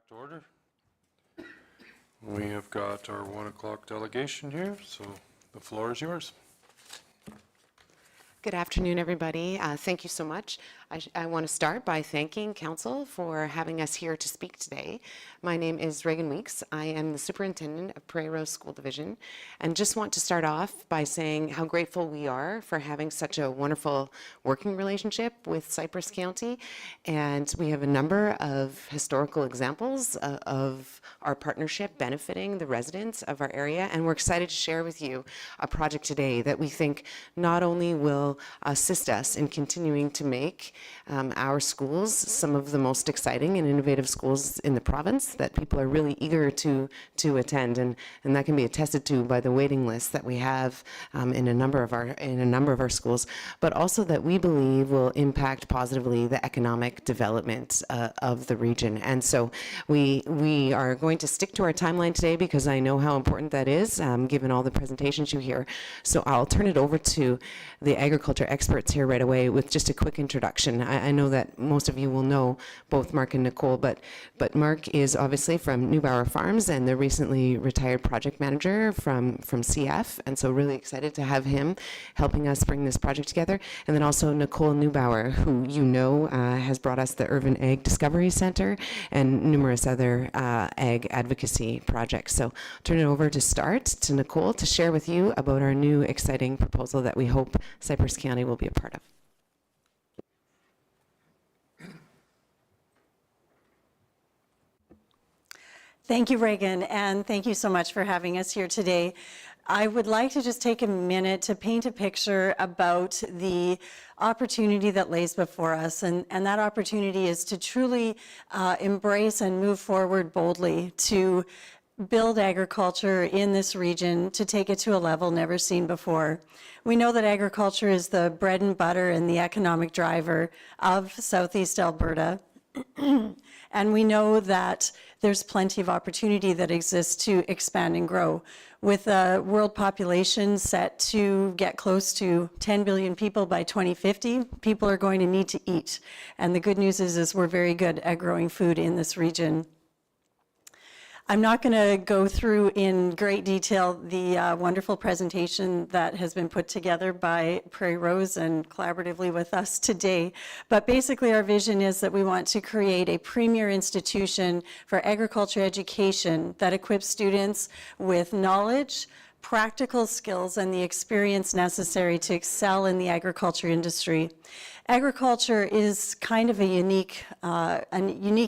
back to order. We have got our 1 o'clock delegation here, so the floor is yours. Good afternoon, everybody. Thank you so much. I want to start by thanking Council for having us here to speak today. My name is Reagan Weeks. I am the Superintendent of Prairie Rose School Division, and just want to start off by saying how grateful we are for having such a wonderful working relationship with Cypress County. And we have a number of historical examples of our partnership benefiting the residents of our area, and we're excited to share with you a project today that we think not only will assist us in continuing to make our schools some of the most exciting and innovative schools in the province that people are really eager to attend, and that can be attested to by the waiting list that we have in a number of our schools, but also that we believe will impact positively the economic development of the region. And so we are going to stick to our timeline today because I know how important that is, given all the presentations you hear. So I'll turn it over to the agriculture experts here right away with just a quick introduction. I know that most of you will know both Mark and Nicole, but Mark is obviously from Neubauer Farms and the recently retired project manager from CF, and so really excited to have him helping us bring this project together. And then also Nicole Neubauer, who you know has brought us the Urban Ag Discovery Center and numerous other ag advocacy projects. So turn it over to start to Nicole to share with you about our new exciting proposal that we hope Cypress County will be a part of. Thank you, Reagan, and thank you so much for having us here today. I would like to just take a minute to paint a picture about the opportunity that lays before us, and that opportunity is to truly embrace and move forward boldly to build agriculture in this region, to take it to a level never seen before. We know that agriculture is the bread and butter and the economic driver of Southeast Alberta. And we know that there's plenty of opportunity that exists to expand and grow. With a world population set to get close to 10 billion people by 2050, people are going to need to eat. And the good news is we're very good at growing food in this region. I'm not going to go through in great detail the wonderful presentation that has been put together by Prairie Rose and collaboratively with us today, but basically our vision is that we want to create a premier institution for agriculture education that equips students with knowledge, practical skills, and the experience necessary to excel in the agriculture industry. Agriculture is kind of a unique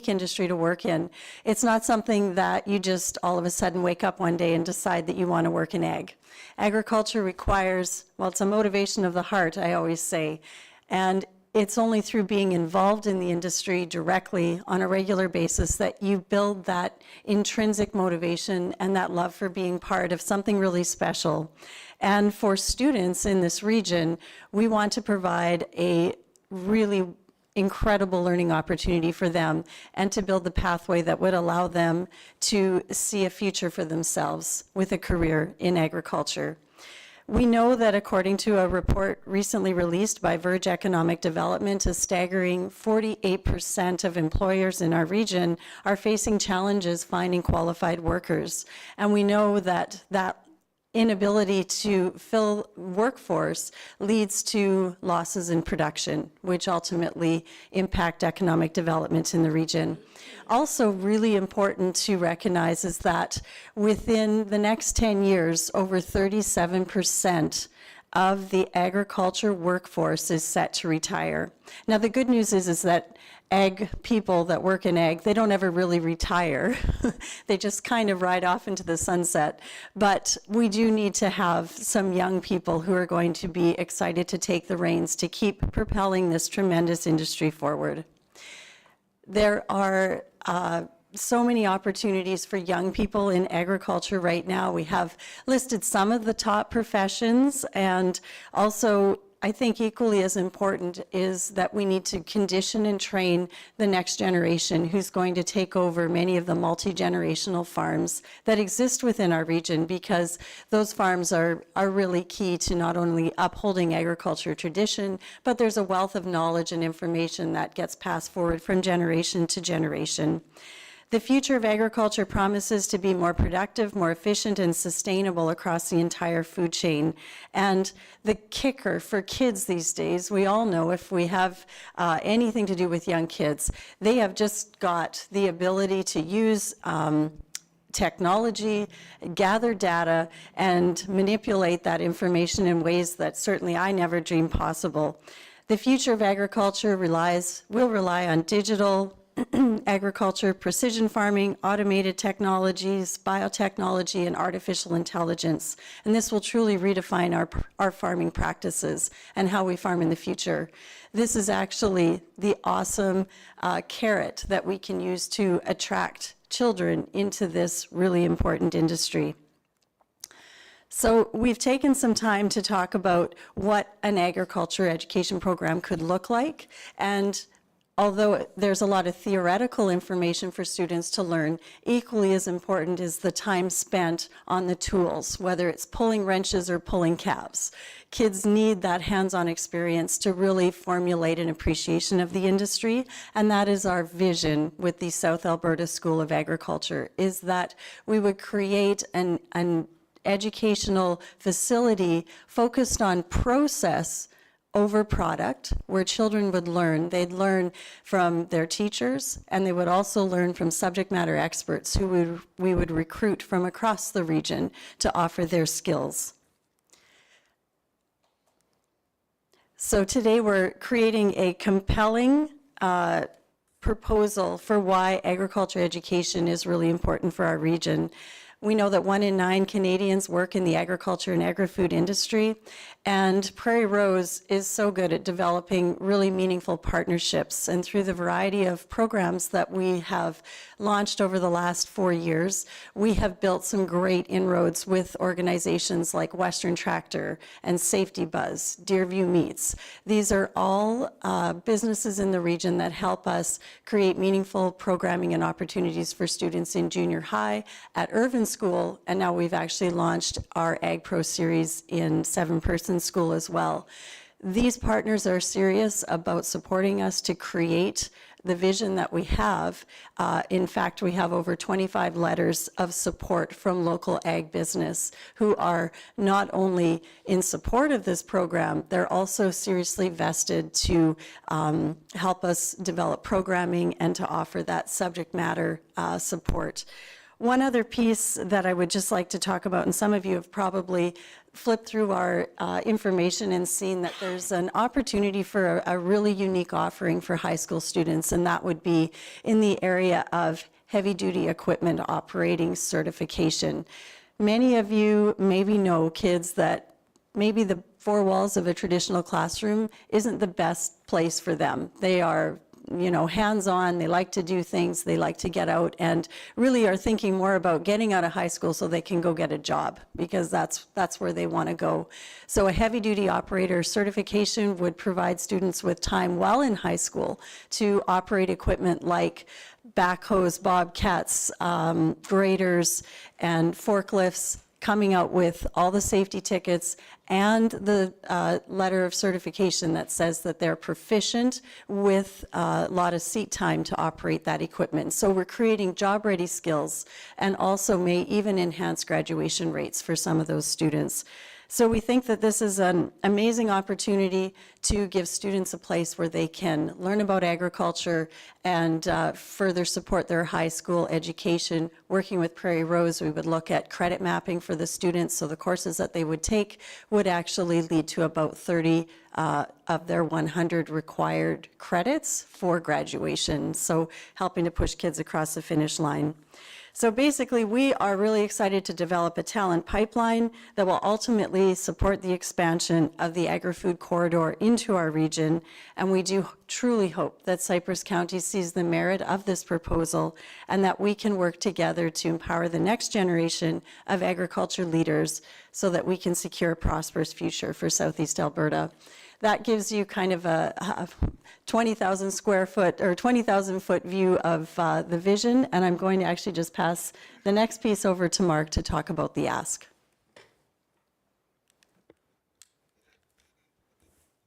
industry to work in. It's not something that you just all of a sudden wake up one day and decide that you want to work in ag. Agriculture requires, well, it's a motivation of the heart, I always say, and it's only through being involved in the industry directly on a regular basis that you build that intrinsic motivation and that love for being part of something really special. And for students in this region, we want to provide a really incredible learning opportunity for them and to build the pathway that would allow them to see a future for themselves with a career in agriculture. We know that according to a report recently released by Verge Economic Development, a staggering 48% of employers in our region are facing challenges finding qualified workers. And we know that that inability to fill workforce leads to losses in production, which ultimately impact economic development in the region. Also really important to recognize is that within the next 10 years, over 37% of the agriculture workforce is set to retire. Now the good news is that ag people that work in ag, they don't ever really retire. They just kind of ride off into the sunset. But we do need to have some young people who are going to be excited to take the reins to keep propelling this tremendous industry forward. There are so many opportunities for young people in agriculture right now. We have listed some of the top professions, and also I think equally as important is that we need to condition and train the next generation who's going to take over many of the multi-generational farms that exist within our region, because those farms are really key to not only upholding agriculture tradition, but there's a wealth of knowledge and information that gets passed forward from generation to generation. The future of agriculture promises to be more productive, more efficient, and sustainable across the entire food chain. And the kicker for kids these days, we all know if we have anything to do with young kids, they have just got the ability to use technology, gather data, and manipulate that information in ways that certainly I never dreamed possible. The future of agriculture will rely on digital agriculture, precision farming, automated technologies, biotechnology, and artificial intelligence. And this will truly redefine our farming practices and how we farm in the future. This is actually the awesome carrot that we can use to attract children into this really important industry. So we've taken some time to talk about what an agriculture education program could look like, and although there's a lot of theoretical information for students to learn, equally as important is the time spent on the tools, whether it's pulling wrenches or pulling cabs. Kids need that hands-on experience to really formulate an appreciation of the industry, and that is our vision with the South Alberta School of Agriculture, is that we would create an educational facility focused on process over product, where children would learn. They'd learn from their teachers, and they would also learn from subject matter experts who we would recruit from across the region to offer their skills. So today we're creating a compelling proposal for why agriculture education is really important for our region. We know that 1 in 9 Canadians work in the agriculture and agri-food industry, and Prairie Rose is so good at developing really meaningful partnerships. And through the variety of programs that we have launched over the last 4 years, we have built some great inroads with organizations like Western Tractor and Safety Buzz, Deerview Meats. These are all businesses in the region that help us create meaningful programming and opportunities for students in junior high, at Irvin School, and now we've actually launched our Ag Pro series in 7-person school as well. These partners are serious about supporting us to create the vision that we have. In fact, we have over 25 letters of support from local ag business who are not only in support of this program, they're also seriously vested to help us develop programming and to offer that subject matter support. One other piece that I would just like to talk about, and some of you have probably flipped through our information and seen that there's an opportunity for a really unique offering for high school students, and that would be in the area of heavy-duty equipment operating certification. Many of you maybe know kids that maybe the 4 walls of a traditional classroom isn't the best place for them. They are hands-on, they like to do things, they like to get out, and really are thinking more about getting out of high school so they can go get a job, because that's where they want to go. So a heavy-duty operator certification would provide students with time while in high school to operate equipment like backhoes, bobcats, graders, and forklifts, coming out with all the safety tickets and the letter of certification that says that they're proficient with a lot of seat time to operate that equipment. So we're creating job-ready skills and also may even enhance graduation rates for some of those students. So we think that this is an amazing opportunity to give students a place where they can learn about agriculture and further support their high school education. Working with Prairie Rose, we would look at credit mapping for the students, so the courses that they would take would actually lead to about 30 of their 100 required credits for graduation, so helping to push kids across the finish line. So basically, we are really excited to develop a talent pipeline that will ultimately support the expansion of the agri-food corridor into our region, and we do truly hope that Cypress County sees the merit of this proposal and that we can work together to empower the next generation of agriculture leaders so that we can secure a prosperous future for Southeast Alberta. That gives you kind of a 20,000 square foot or 20,000 foot view of the vision, and I'm going to actually just pass the next piece over to Mark to talk about the ask.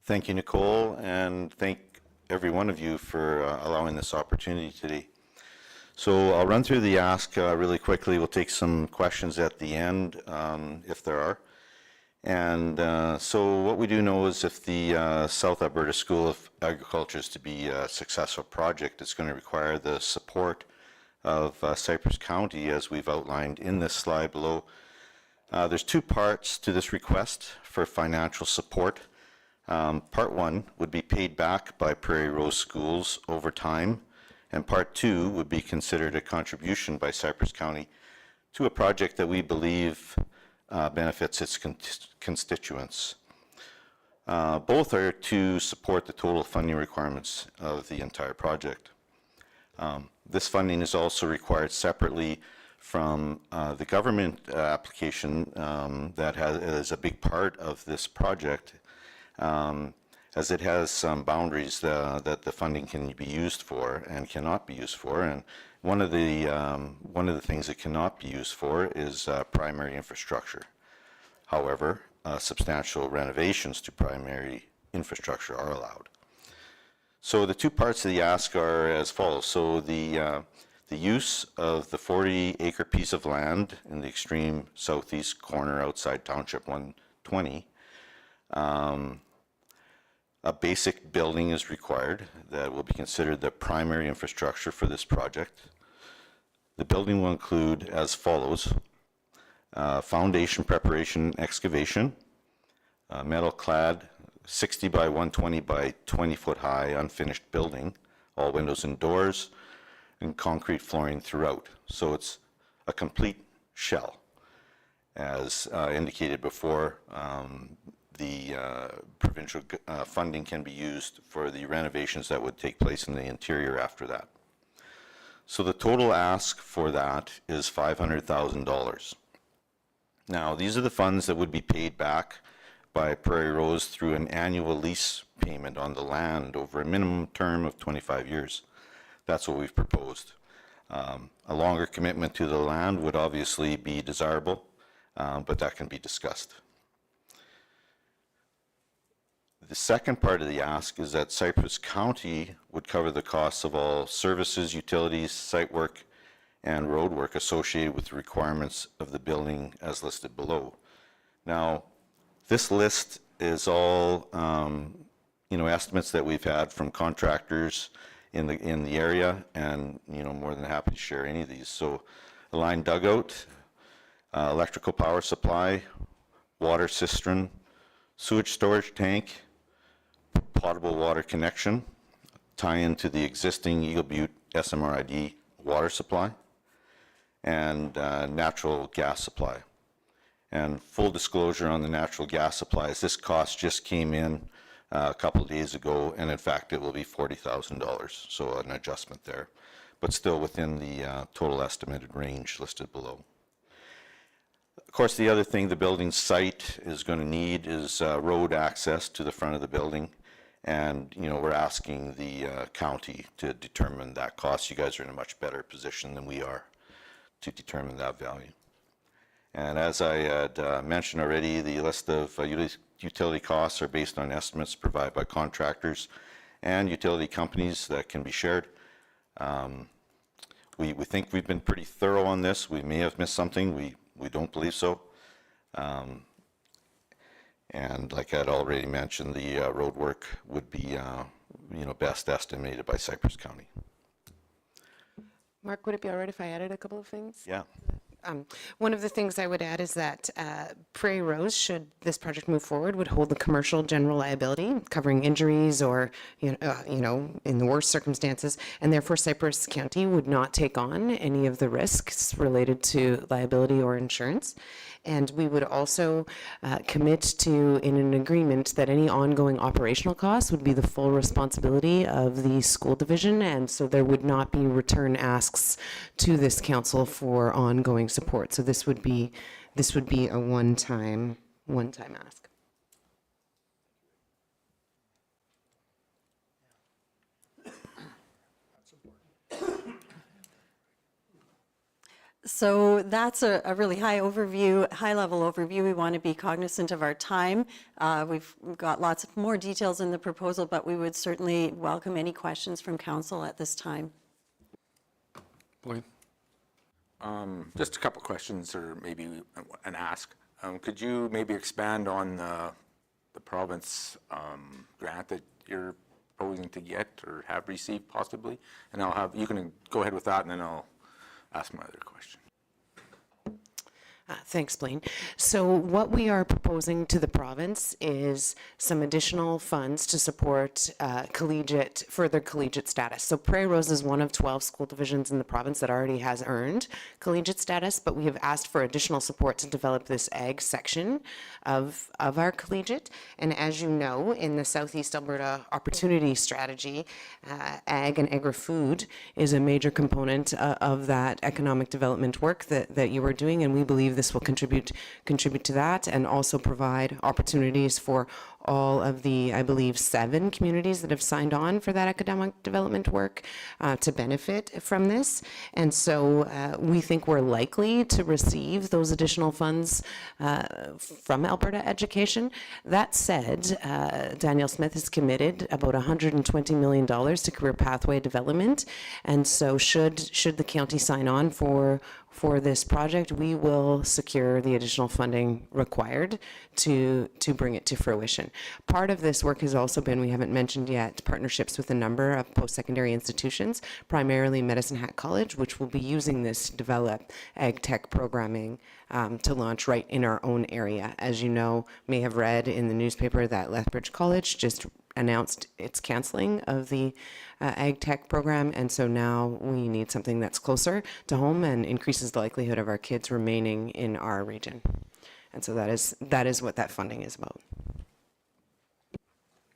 Thank you, Nicole, and thank every one of you for allowing this opportunity today. So I'll run through the ask really quickly. We'll take some questions at the end, if there are. And so what we do know is if the South Alberta School of Agriculture is to be a successful project, it's going to require the support of Cypress County, as we've outlined in this slide below. There's two parts to this request for financial support. Part one would be paid back by Prairie Rose Schools over time, and part two would be considered a contribution by Cypress County to a project that we believe benefits its constituents. Both are to support the total funding requirements of the entire project. This funding is also required separately from the government application that is a big part of this project, as it has some boundaries that the funding can be used for and cannot be used for. And one of the things it cannot be used for is primary infrastructure. However, substantial renovations to primary infrastructure are allowed. So the two parts of the ask are as follows. So the use of the 40-acre piece of land in the extreme southeast corner outside Township 120, a basic building is required that will be considered the primary infrastructure for this project. The building will include as follows: foundation preparation excavation, metal clad 60 by 120 by 20 foot high unfinished building, all windows and doors, and concrete flooring throughout. So it's a complete shell. As indicated before, the provincial funding can be used for the renovations that would take place in the interior after that. So the total ask for that is $500,000. Now, these are the funds that would be paid back by Prairie Rose through an annual lease payment on the land over a minimum term of 25 years. That's what we've proposed. A longer commitment to the land would obviously be desirable, but that can be discussed. The second part of the ask is that Cypress County would cover the costs of all services, utilities, site work, and road work associated with the requirements of the building as listed below. Now, this list is all estimates that we've had from contractors in the area, and more than happy to share any of these. So, a line dugout, electrical power supply, water cistern, sewage storage tank, potable water connection, tie into the existing Eagle Butte SMRID water supply, and natural gas supply. And full disclosure on the natural gas supplies, this cost just came in a couple of days ago, and in fact it will be $40,000, so an adjustment there, but still within the total estimated range listed below. Of course, the other thing the building site is going to need is road access to the front of the building, and we're asking the county to determine that cost. You guys are in a much better position than we are to determine that value. And as I had mentioned already, the list of utility costs are based on estimates provided by contractors and utility companies that can be shared. We think we've been pretty thorough on this. We may have missed something. We don't believe so. And like I'd already mentioned, the road work would be best estimated by Cypress County. Mark, would it be all right if I added a couple of things? Yeah. One of the things I would add is that Prairie Rose, should this project move forward, would hold the commercial general liability covering injuries or, in the worst circumstances, and therefore Cypress County would not take on any of the risks related to liability or insurance. And we would also commit to, in an agreement, that any ongoing operational costs would be the full responsibility of the school division, and so there would not be return asks to this council for ongoing support. So this would be a one-time ask. So that's a really high-level overview. We want to be cognizant of our time. We've got lots of more details in the proposal, but we would certainly welcome any questions from council at this time. Blaine? Just a couple questions or maybe an ask. Could you maybe expand on the province grant that you're proposing to get or have received possibly? And you can go ahead with that and then I'll ask my other question. Thanks, Blaine. So what we are proposing to the province is some additional funds to support further collegiate status. So Prairie Rose is one of 12 school divisions in the province that already has earned collegiate status, but we have asked for additional support to develop this ag section of our collegiate. And as you know, in the Southeast Alberta Opportunity Strategy, ag and agri-food is a major component of that economic development work that you are doing, and we believe this will contribute to that and also provide opportunities for all of the, I believe, 7 communities that have signed on for that academic development work to benefit from this. And so we think we're likely to receive those additional funds from Alberta Education. That said, Danielle Smith has committed about $120 million to career pathway development. And so should the county sign on for this project, we will secure the additional funding required to bring it to fruition. Part of this work has also been, we haven't mentioned yet, partnerships with a number of post-secondary institutions, primarily Medicine Hat College, which will be using this to develop ag tech programming to launch right in our own area. As you know, may have read in the newspaper that Lethbridge College just announced its canceling of the ag tech program, and so now we need something that's closer to home and increases the likelihood of our kids remaining in our region. And so that is what that funding is about.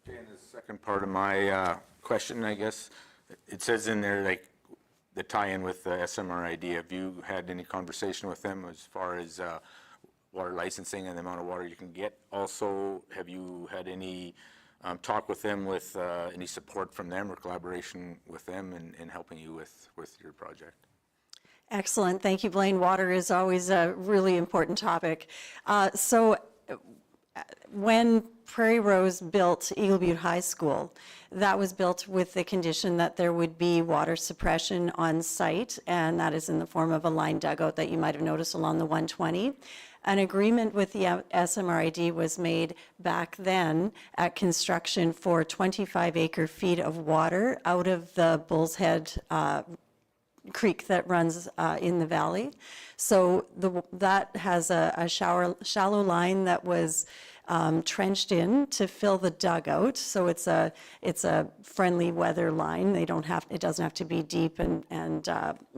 Okay, and the second part of my question, I guess, it says in there like the tie-in with the SMRID. Have you had any conversation with them as far as water licensing and the amount of water you can get? Also, have you had any talk with them with any support from them or collaboration with them in helping you with your project? Excellent. Thank you, Blaine. Water is always a really important topic. So when Prairie Rose built Eagle Butte High School, that was built with the condition that there would be water suppression on site, and that is in the form of a line dugout that you might have noticed along the 120. An agreement with the SMRID was made back then at construction for 25 acre-feet of water out of the Bull's Head creek that runs in the valley. So that has a shallow line that was trenched in to fill the dugout. So it's a friendly weather line. It doesn't have to be deep and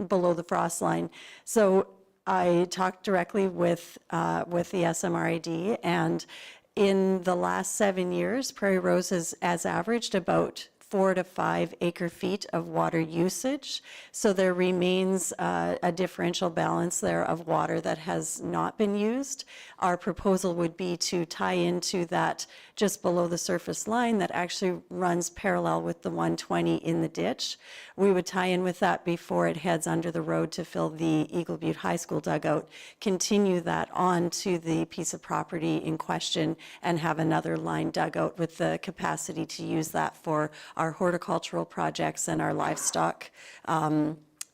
below the frost line. So I talked directly with the SMRID, and in the last 7 years, Prairie Rose has averaged about 4 to 5 acre-feet of water usage. So there remains a differential balance there of water that has not been used. Our proposal would be to tie into that just below the surface line that actually runs parallel with the 120 in the ditch. We would tie in with that before it heads under the road to fill the Eagle Butte High School dugout, continue that on to the piece of property in question, and have another line dugout with the capacity to use that for our horticultural projects and our livestock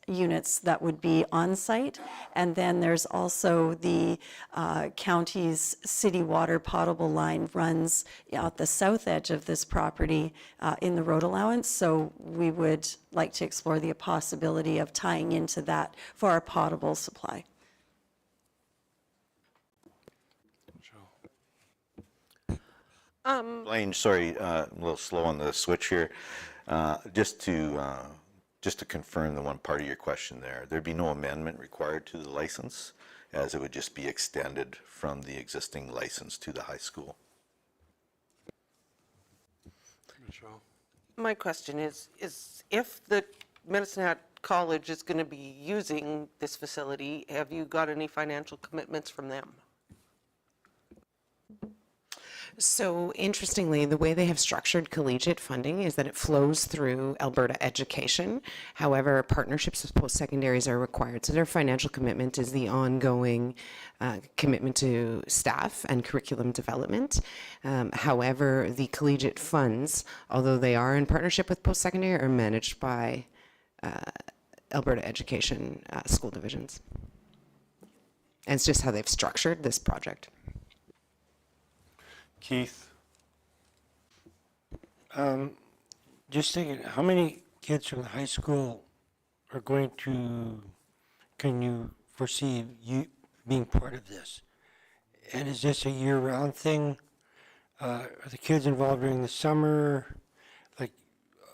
units that would be on site. And then there's also the county's city water potable line runs at the south edge of this property in the road allowance. So we would like to explore the possibility of tying into that for our potable supply. Blaine, sorry, a little slow on the switch here. Just to confirm the one part of your question there'd be no amendment required to the license, as it would just be extended from the existing license to the high school. My question is if the Medicine Hat College is going to be using this facility, have you got any financial commitments from them? So interestingly, the way they have structured collegiate funding is that it flows through Alberta Education. However, partnerships with post-secondaries are required. So their financial commitment is the ongoing commitment to staff and curriculum development. However, the collegiate funds, although they are in partnership with post-secondary, are managed by Alberta Education school divisions. And it's just how they've structured this project. Keith? Just thinking, how many kids from the high school are going to, can you foresee you being part of this? And is this a year-round thing? Are the kids involved during the summer? Like,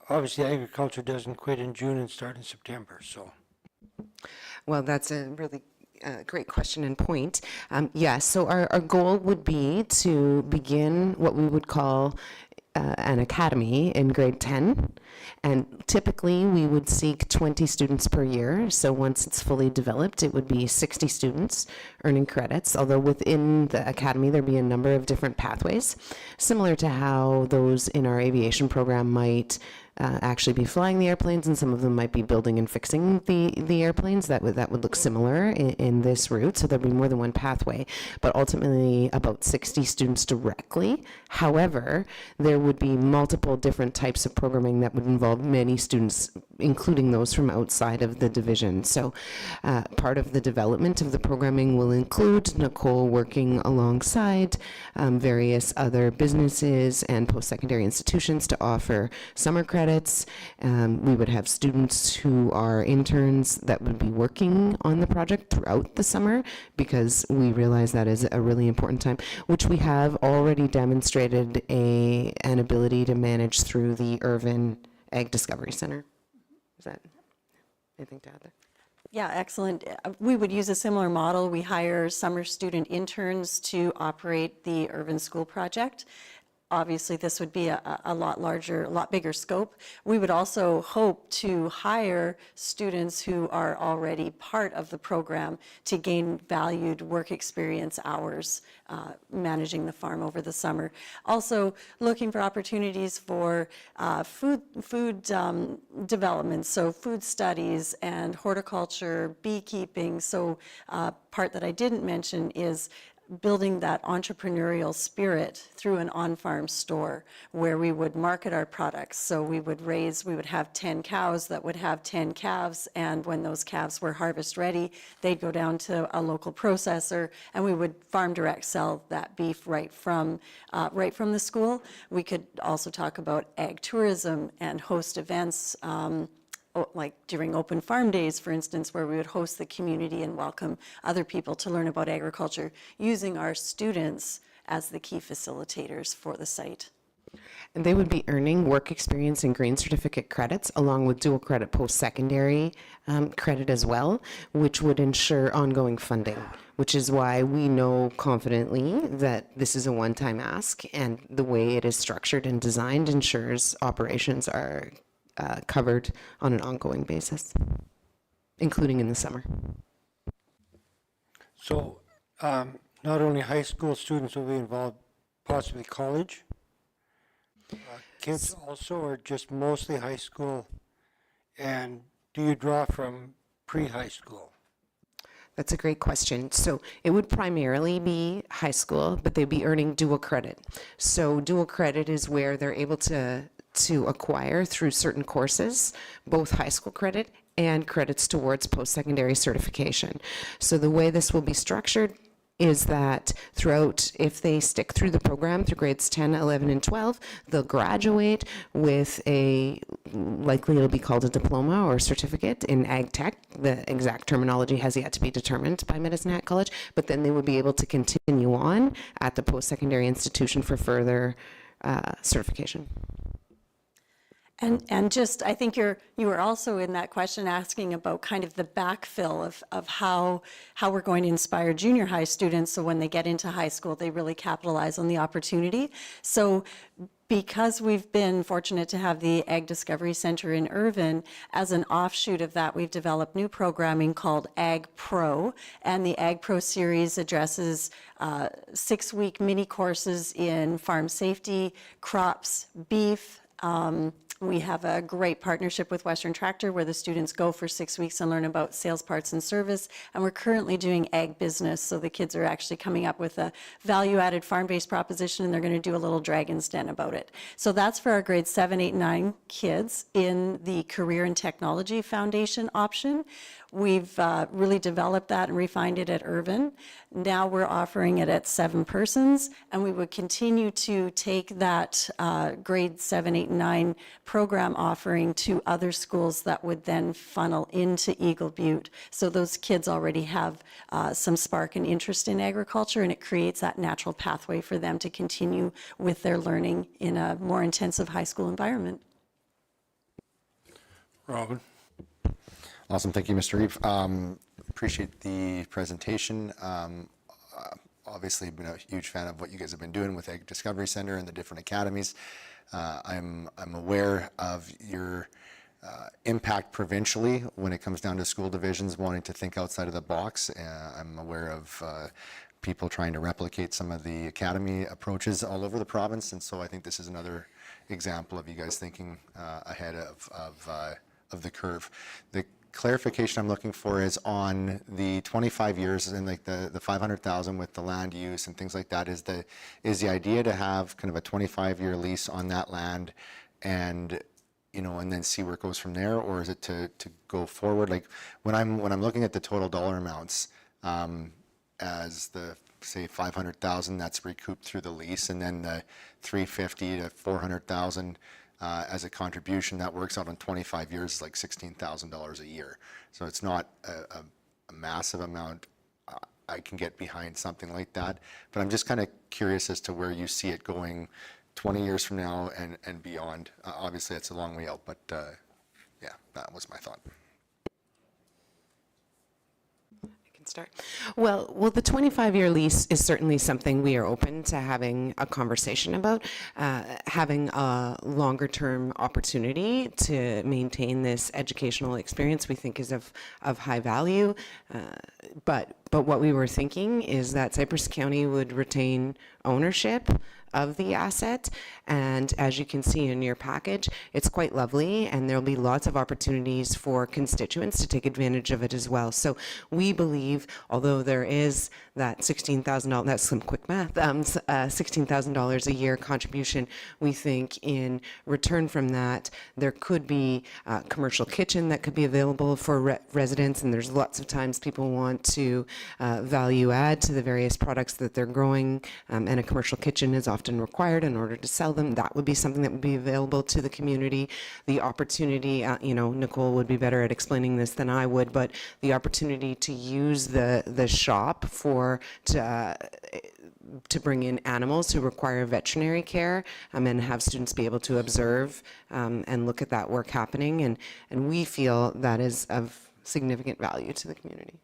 obviously agriculture doesn't quit in June and start in September, so. Well, that's a really great question and point. Yes, so our goal would be to begin what we would call an academy in grade 10, and typically we would seek 20 students per year. So once it's fully developed, it would be 60 students earning credits, although within the academy there'd be a number of different pathways, similar to how those in our aviation program might actually be flying the airplanes, and some of them might be building and fixing the airplanes. That would look similar in this route, so there'd be more than one pathway, but ultimately about 60 students directly. However, there would be multiple different types of programming that would involve many students, including those from outside of the division. So part of the development of the programming will include Nicole working alongside various other businesses and post-secondary institutions to offer summer credits. We would have students who are interns that would be working on the project throughout the summer, because we realize that is a really important time, which we have already demonstrated an ability to manage through the Irvin Ag Discovery Center. Is that anything to add there? Yeah, excellent. We would use a similar model. We hire summer student interns to operate the Irvin School project. Obviously, this would be a lot larger, a lot bigger scope. We would also hope to hire students who are already part of the program to gain valued work experience hours managing the farm over the summer. Also, looking for opportunities for food development, so food studies and horticulture, beekeeping. So part that I didn't mention is building that entrepreneurial spirit through an on-farm store where we would market our products. So we would have 10 cows that would have 10 calves, and when those calves were harvest ready, they'd go down to a local processor, and we would farm direct sell that beef right from the school. We could also talk about ag tourism and host events, like during open farm days, for instance, where we would host the community and welcome other people to learn about agriculture, using our students as the key facilitators for the site. And they would be earning work experience and green certificate credits along with dual credit post-secondary credit as well, which would ensure ongoing funding, which is why we know confidently that this is a one-time ask, and the way it is structured and designed ensures operations are covered on an ongoing basis, including in the summer. So not only high school students will be involved, possibly college? Kids also, or just mostly high school? And do you draw from pre-high school? That's a great question. So it would primarily be high school, but they'd be earning dual credit. So dual credit is where they're able to acquire through certain courses, both high school credit and credits towards post-secondary certification. So the way this will be structured is that throughout, if they stick through the program through grades 10, 11, and 12, they'll graduate with likely it'll be called a diploma or certificate in ag tech. The exact terminology has yet to be determined by Medicine Hat College, but then they would be able to continue on at the post-secondary institution for further certification. And just, I think you were also in that question asking about kind of the backfill of how we're going to inspire junior high students so when they get into high school, they really capitalize on the opportunity. So because we've been fortunate to have the Ag Discovery Center in Irvin, as an offshoot of that, we've developed new programming called Ag Pro, and the Ag Pro series addresses 6-week mini courses in farm safety, crops, beef, We have a great partnership with Western Tractor where the students go for 6 weeks and learn about sales, parts, and service. And we're currently doing ag business, so the kids are actually coming up with a value-added farm-based proposition, and they're going to do a little Dragon's Den about it. So that's for our grades 7, 8, 9 kids in the Career and Technology Foundation option. We've really developed that and refined it at Irvin. Now we're offering it at 7 persons, and we would continue to take that grade 7, 8, 9 program offering to other schools that would then funnel into Eagle Butte. So those kids already have some spark and interest in agriculture, and it creates that natural pathway for them to continue with their learning in a more intensive high school environment. Robin? Awesome. Thank you, Mr. Reeve. Appreciate the presentation. Obviously, been a huge fan of what you guys have been doing with Ag Discovery Center and the different academies. I'm aware of your impact provincially when it comes down to school divisions wanting to think outside of the box. I'm aware of people trying to replicate some of the academy approaches all over the province, and so I think this is another example of you guys thinking ahead of the curve. The clarification I'm looking for is on the 25 years and like the 500,000 with the land use and things like that. Is the idea to have kind of a 25-year lease on that land and and then see where it goes from there, or is it to go forward? Like when I'm looking at the total dollar amounts as the say 500,000 that's recouped through the lease, and then the 350 to 400,000 as a contribution, that works out on 25 years, like $16,000 a year. So it's not a massive amount. I can get behind something like that, but I'm just kind of curious as to where you see it going 20 years from now and beyond. Obviously, it's a long way out, but yeah, that was my thought. Start. Well, the 25-year lease is certainly something we are open to having a conversation about. Having a longer-term opportunity to maintain this educational experience we think is of high value. But what we were thinking is that Cypress County would retain ownership of the asset, and as you can see in your package, it's quite lovely, and there'll be lots of opportunities for constituents to take advantage of it as well. So we believe, although there is that $16,000, that's some quick math, $16,000 a year contribution, we think in return from that, there could be a commercial kitchen that could be available for residents, and there's lots of times people want to value add to the various products that they're growing, and a commercial kitchen is often required in order to sell them. That would be something that would be available to the community. The opportunity, Nicole would be better at explaining this than I would, but the opportunity to use the shop to bring in animals who require veterinary care, and have students be able to observe and look at that work happening, and we feel that is of significant value to the community.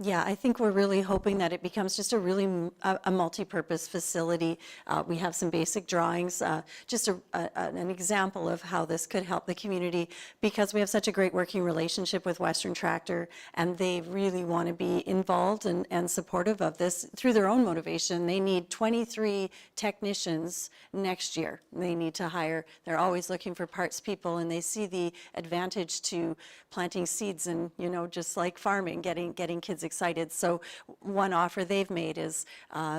Yeah, I think we're really hoping that it becomes just a multi-purpose facility. We have some basic drawings, just an example of how this could help the community, because we have such a great working relationship with Western Tractor, and they really want to be involved and supportive of this through their own motivation. They need 23 technicians next year. They need to hire. They're always looking for parts people, and they see the advantage to planting seeds and, just like farming, getting kids excited. So one offer they've made is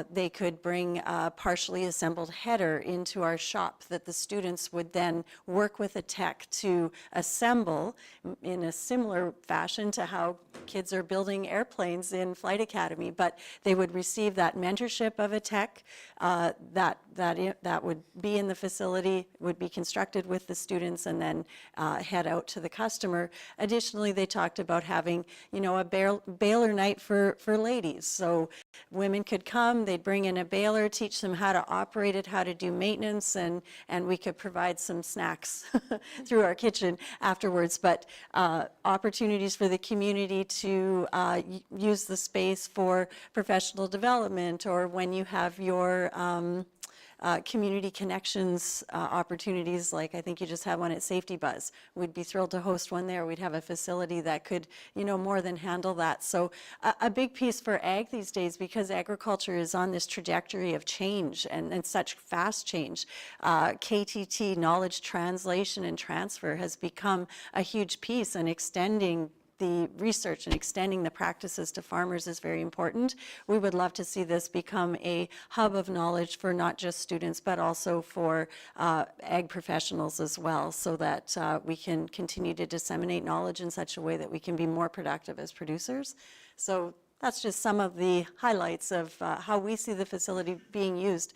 they could bring a partially assembled header into our shop that the students would then work with a tech to assemble in a similar fashion to how kids are building airplanes in Flight Academy, but they would receive that mentorship of a tech that would be in the facility, would be constructed with the students, and then head out to the customer. Additionally, they talked about having, a baler night for ladies. So women could come, they'd bring in a baler, teach them how to operate it, how to do maintenance, and we could provide some snacks through our kitchen afterwards. But opportunities for the community to use the space for professional development, or when you have your community connections opportunities, like I think you just had one at Safety Buzz. We'd be thrilled to host one there. We'd have a facility that could, more than handle that. So a big piece for ag these days, because agriculture is on this trajectory of change and such fast change. KTT, knowledge translation and transfer, has become a huge piece, and extending the research and extending the practices to farmers is very important. We would love to see this become a hub of knowledge for not just students, but also for ag professionals as well, so that we can continue to disseminate knowledge in such a way that we can be more productive as producers. So that's just some of the highlights of how we see the facility being used.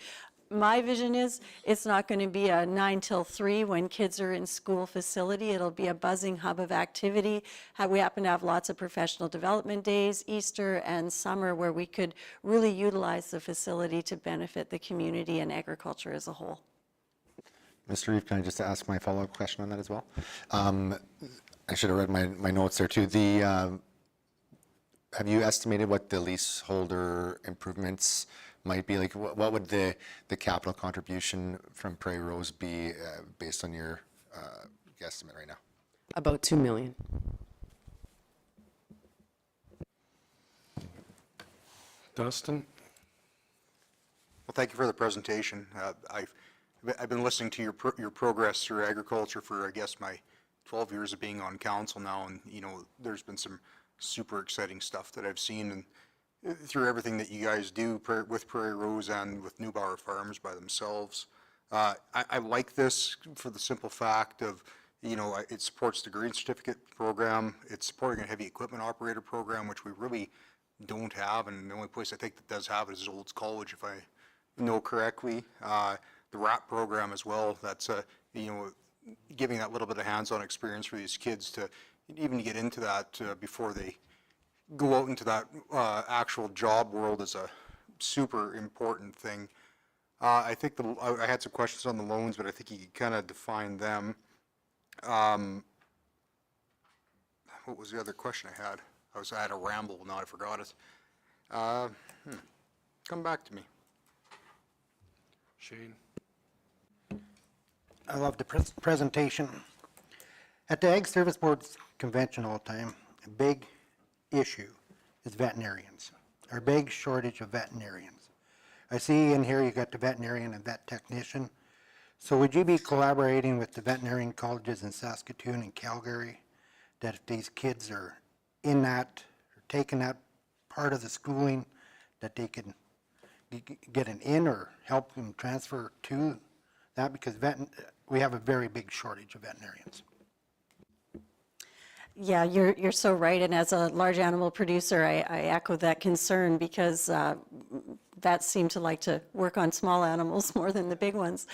My vision is it's not going to be a 9 till 3 when kids are in school facility. It'll be a buzzing hub of activity. We happen to have lots of professional development days, Easter and summer, where we could really utilize the facility to benefit the community and agriculture as a whole. Mr. Reeve, can I just ask my follow-up question on that as well? I should have read my notes there too. Have you estimated what the leaseholder improvements might be? Like, what would the capital contribution from Prairie Rose be based on your guesstimate right now? About $2 million. Dustin? Well, thank you for the presentation. I've been listening to your progress through agriculture for, I guess, my 12 years of being on council now, and there's been some super exciting stuff that I've seen, and through everything that you guys do with Prairie Rose and with Neubauer Farms by themselves. I like this for the simple fact of, it supports the Green Certificate program. It's supporting a heavy equipment operator program, which we really don't have, and the only place I think that does have it is Olds College, if I know correctly. The RAP program as well, that's, giving that little bit of hands-on experience for these kids to even get into that before they go out into that actual job world is a super important thing. I think I had some questions on the loans, but I think you could kind of define them. What was the other question I had? I had a ramble, now I forgot it. Come back to me. Shane? I love the presentation. At the Ag Service Board's convention all the time, a big issue is veterinarians, our big shortage of veterinarians. I see in here you got the veterinarian and vet technician. So would you be collaborating with the veterinarian colleges in Saskatoon and Calgary, that if these kids are in that, or taking that part of the schooling, that they can get an in or help them transfer to that? Because we have a very big shortage of veterinarians. Yeah, you're so right, and as a large animal producer, I echo that concern, because vets seem to like to work on small animals more than the big ones.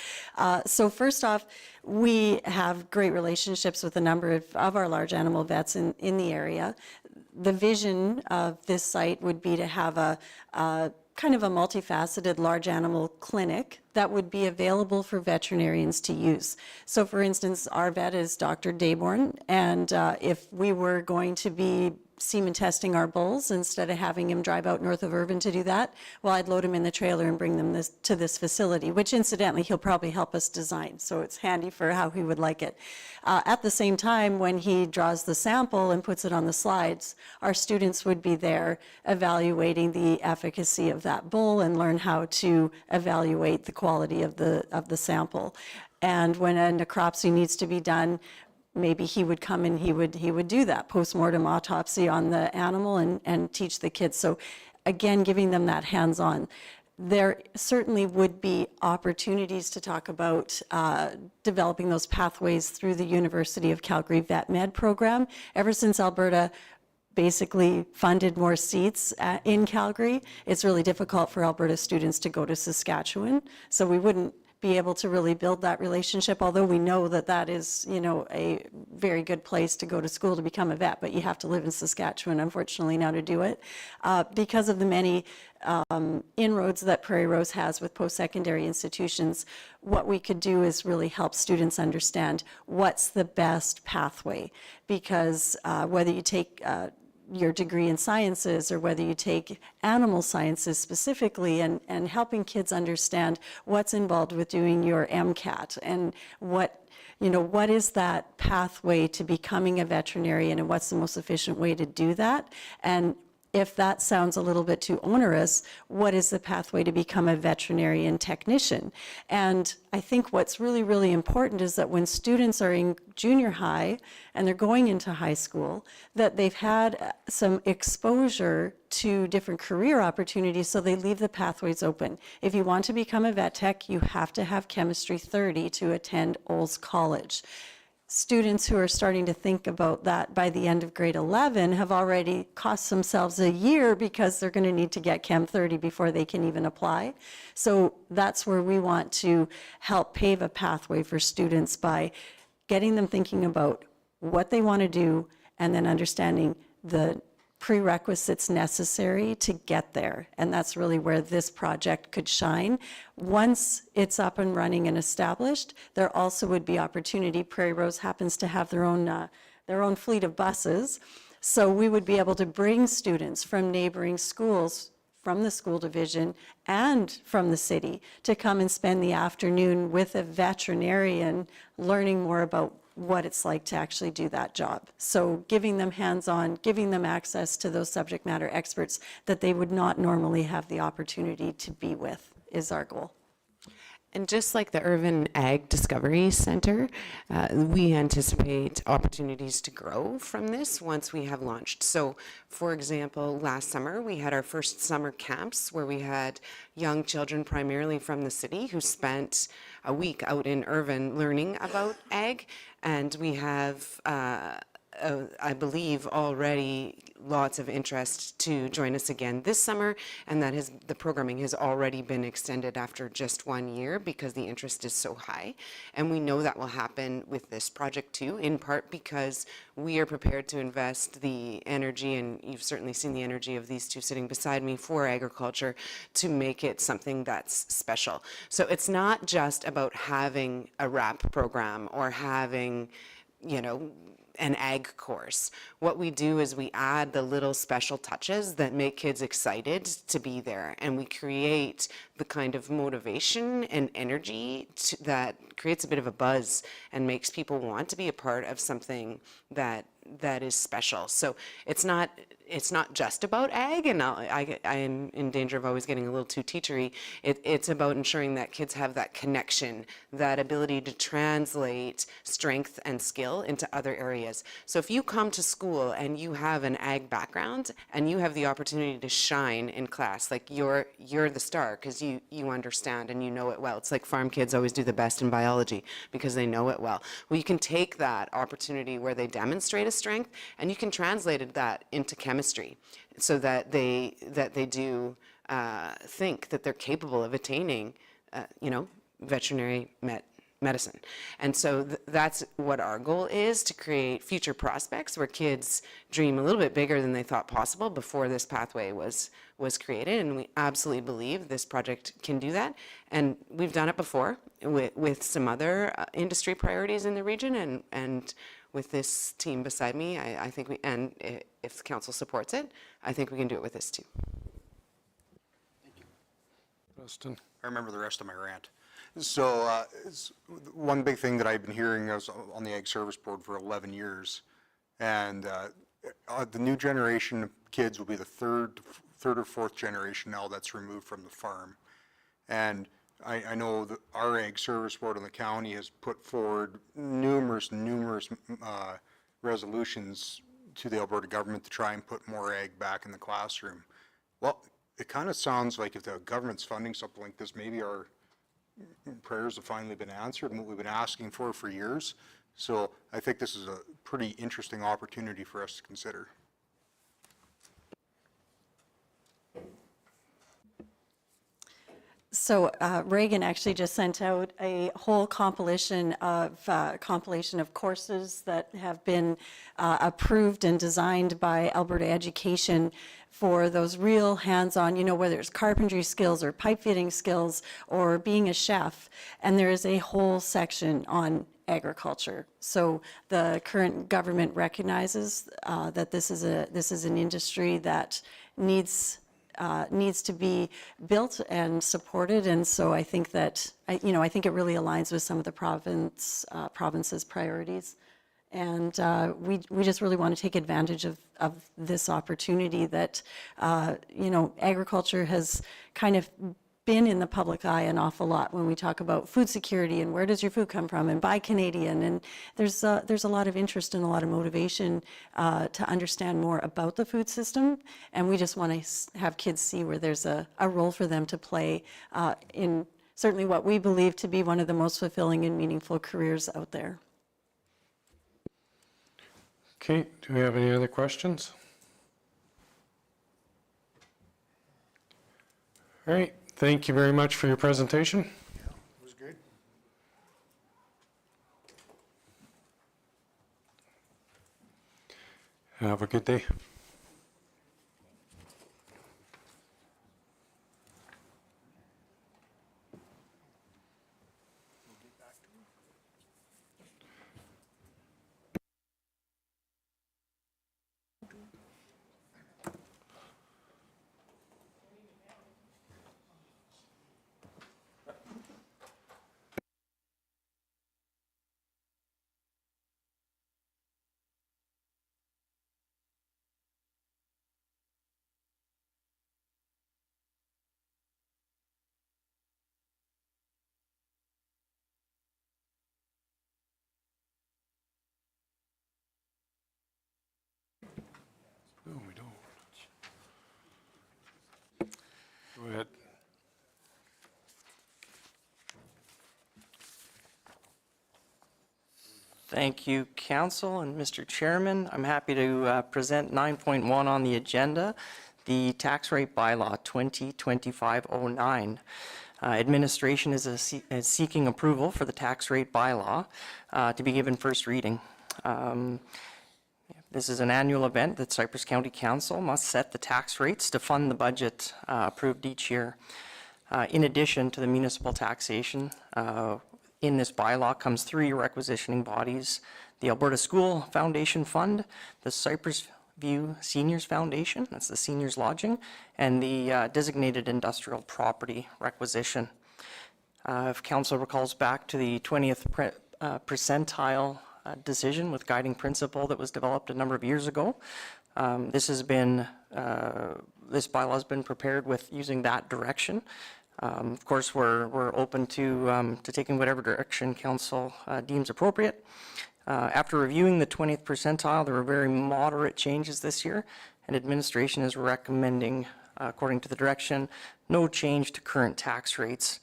So first off, we have great relationships with a number of our large animal vets in the area. The vision of this site would be to have a kind of a multifaceted large animal clinic that would be available for veterinarians to use. So for instance, our vet is Dr. Dayborn, and if we were going to be semen testing our bulls, instead of having him drive out north of Irvine to do that, well, I'd load him in the trailer and bring them to this facility, which incidentally, he'll probably help us design. So it's handy for how he would like it. At the same time, when he draws the sample and puts it on the slides, our students would be there evaluating the efficacy of that bull and learn how to evaluate the quality of the sample. And when a necropsy needs to be done, maybe he would come and he would do that post-mortem autopsy on the animal and teach the kids. So again, giving them that hands-on. There certainly would be opportunities to talk about developing those pathways through the University of Calgary Vet Med program. Ever since Alberta basically funded more seats in Calgary, it's really difficult for Alberta students to go to Saskatchewan. So we wouldn't be able to really build that relationship, although we know that that is, a very good place to go to school to become a vet, but you have to live in Saskatchewan, unfortunately, now to do it. Because of the many inroads that Prairie Rose has with post-secondary institutions, what we could do is really help students understand what's the best pathway, because whether you take your degree in sciences or whether you take animal sciences specifically, and helping kids understand what's involved with doing your MCAT and what is that pathway to becoming a veterinarian and what's the most efficient way to do that. And if that sounds a little bit too onerous, what is the pathway to become a veterinarian technician? And I think what's really, really important is that when students are in junior high and they're going into high school, that they've had some exposure to different career opportunities so they leave the pathways open. If you want to become a vet tech, you have to have Chemistry 30 to attend Olds College. Students who are starting to think about that by the end of grade 11 have already cost themselves a year because they're going to need to get Chem 30 before they can even apply. So that's where we want to help pave a pathway for students by getting them thinking about what they want to do and then understanding the prerequisites necessary to get there. And that's really where this project could shine. Once it's up and running and established, there also would be opportunity. Prairie Rose happens to have their own fleet of buses. So we would be able to bring students from neighboring schools, from the school division and from the city, to come and spend the afternoon with a veterinarian learning more about what it's like to actually do that job. So giving them hands-on, giving them access to those subject matter experts that they would not normally have the opportunity to be with is our goal. And just like the Irvin Ag Discovery Center, we anticipate opportunities to grow from this once we have launched. So, for example, last summer we had our first summer camps where we had young children primarily from the city who spent a week out in Irvin learning about ag. And we have, I believe, already lots of interest to join us again this summer, and the programming has already been extended after just 1 year because the interest is so high. And we know that will happen with this project too, in part because we are prepared to invest the energy, and you've certainly seen the energy of these two sitting beside me, for agriculture to make it something that's special. So it's not just about having a RAP program or having, an ag course. What we do is we add the little special touches that make kids excited to be there, and we create the kind of motivation and energy that creates a bit of a buzz and makes people want to be a part of something that is special. So it's not just about ag, and I am in danger of always getting a little too teachery. It's about ensuring that kids have that connection, that ability to translate strength and skill into other areas. So if you come to school and you have an ag background and you have the opportunity to shine in class, like you're the star because you understand and you know it well. It's like farm kids always do the best in biology because they know it well. Well, you can take that opportunity where they demonstrate a strength and you can translate that into chemistry so that they do think that they're capable of attaining, veterinary medicine. And so that's what our goal is, to create future prospects where kids dream a little bit bigger than they thought possible before this pathway was created. And we absolutely believe this project can do that. And we've done it before with some other industry priorities in the region, and with this team beside me, I think if the council supports it, I think we can do it with this too. Preston. I remember the rest of my rant. So one big thing that I've been hearing, I was on the Ag Service Board for 11 years, and the new generation of kids will be the third or fourth generation now that's removed from the farm. And I know that our Ag Service Board in the county has put forward numerous resolutions to the Alberta government to try and put more ag back in the classroom. Well, it kind of sounds like if the government's funding something like this, maybe our prayers have finally been answered and what we've been asking for years. So I think this is a pretty interesting opportunity for us to consider. So Reagan actually just sent out a whole compilation of courses that have been approved and designed by Alberta Education for those real hands-on, whether it's carpentry skills or pipe fitting skills or being a chef. And there is a whole section on agriculture. So the current government recognizes that this is an industry that needs to be built and supported, and so I think that I think it really aligns with some of the province's priorities, and we just really want to take advantage of this opportunity that agriculture has kind of been in the public eye an awful lot when we talk about food security and where does your food come from and buy Canadian, and there's a lot of interest and a lot of motivation to understand more about the food system, and we just want to have kids see where there's a role for them to play in certainly what we believe to be one of the most fulfilling and meaningful careers out there. Okay, do we have any other questions? All right, thank you very much for your presentation. It was good. Have a good day. No, we don't. Go ahead. Thank you, Council and Mr. Chairman. I'm happy to present 9.1 on the agenda, the tax rate bylaw 2025-09. Administration is seeking approval for the tax rate bylaw to be given first reading. This is an annual event that Cypress County Council must set the tax rates to fund the budget approved each year. In addition to the municipal taxation, in this bylaw comes three requisitioning bodies: the Alberta School Foundation Fund, the Cypress View Seniors Foundation, that's the seniors lodging, and the designated industrial property requisition. If Council recalls back to the 20th percentile decision with guiding principle that was developed a number of years ago, this bylaw has been prepared with using that direction. Of course, we're open to taking whatever direction Council deems appropriate. After reviewing the 20th percentile, there were very moderate changes this year, and administration is recommending, according to the direction, no change to current tax rates.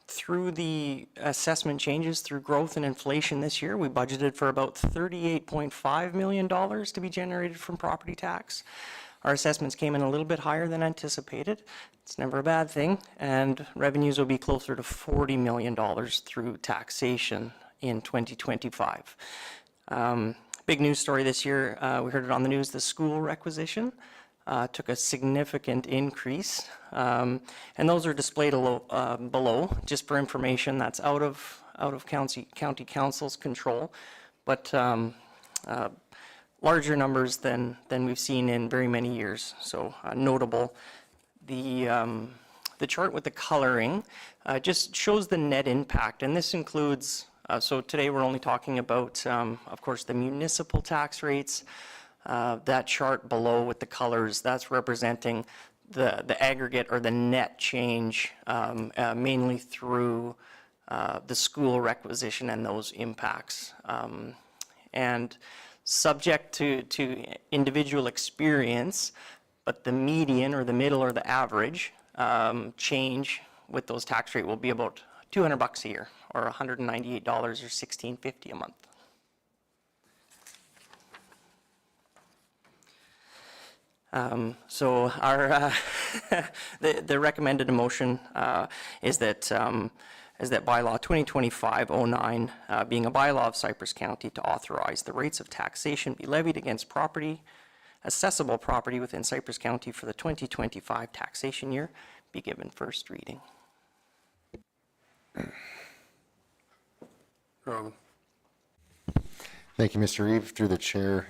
Through the assessment changes through growth and inflation this year, we budgeted for about $38.5 million to be generated from property tax. Our assessments came in a little bit higher than anticipated. It's never a bad thing, and revenues will be closer to $40 million through taxation in 2025. Big news story this year, we heard it on the news, the school requisition took a significant increase, and those are displayed below, just for information. That's out of county council's control, but larger numbers than we've seen in very many years, so notable. The chart with the coloring just shows the net impact, and this includes, so today we're only talking about, of course, the municipal tax rates. That chart below with the colors, that's representing the aggregate or the net change, mainly through the school requisition and those impacts. And subject to individual experience, but the median or the middle or the average change with those tax rate will be about $200 a year, or $198 or $16.50 a month. So our the recommended motion is that bylaw 2025-09, being a bylaw of Cypress County, to authorize the rates of taxation be levied against property, accessible property within Cypress County for the 2025 taxation year, be given first reading. Robin. Thank you, Mr. Reeve, through the chair.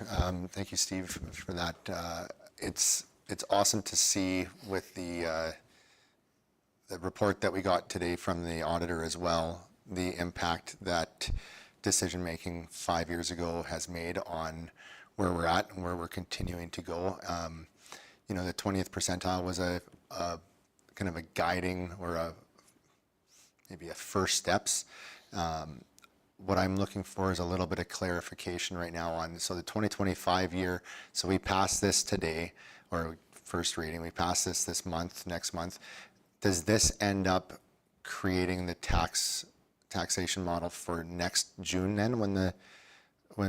Thank you, Steve, for that. It's awesome to see with the report that we got today from the auditor as well, the impact that decision-making 5 years ago has made on where we're at and where we're continuing to go. You know, the 20th percentile was a kind of a guiding or maybe a first steps. What I'm looking for is a little bit of clarification right now on, so the 2025 year, so we passed this today, or first reading, we passed this month, next month. Does this end up creating the taxation model for next June then, when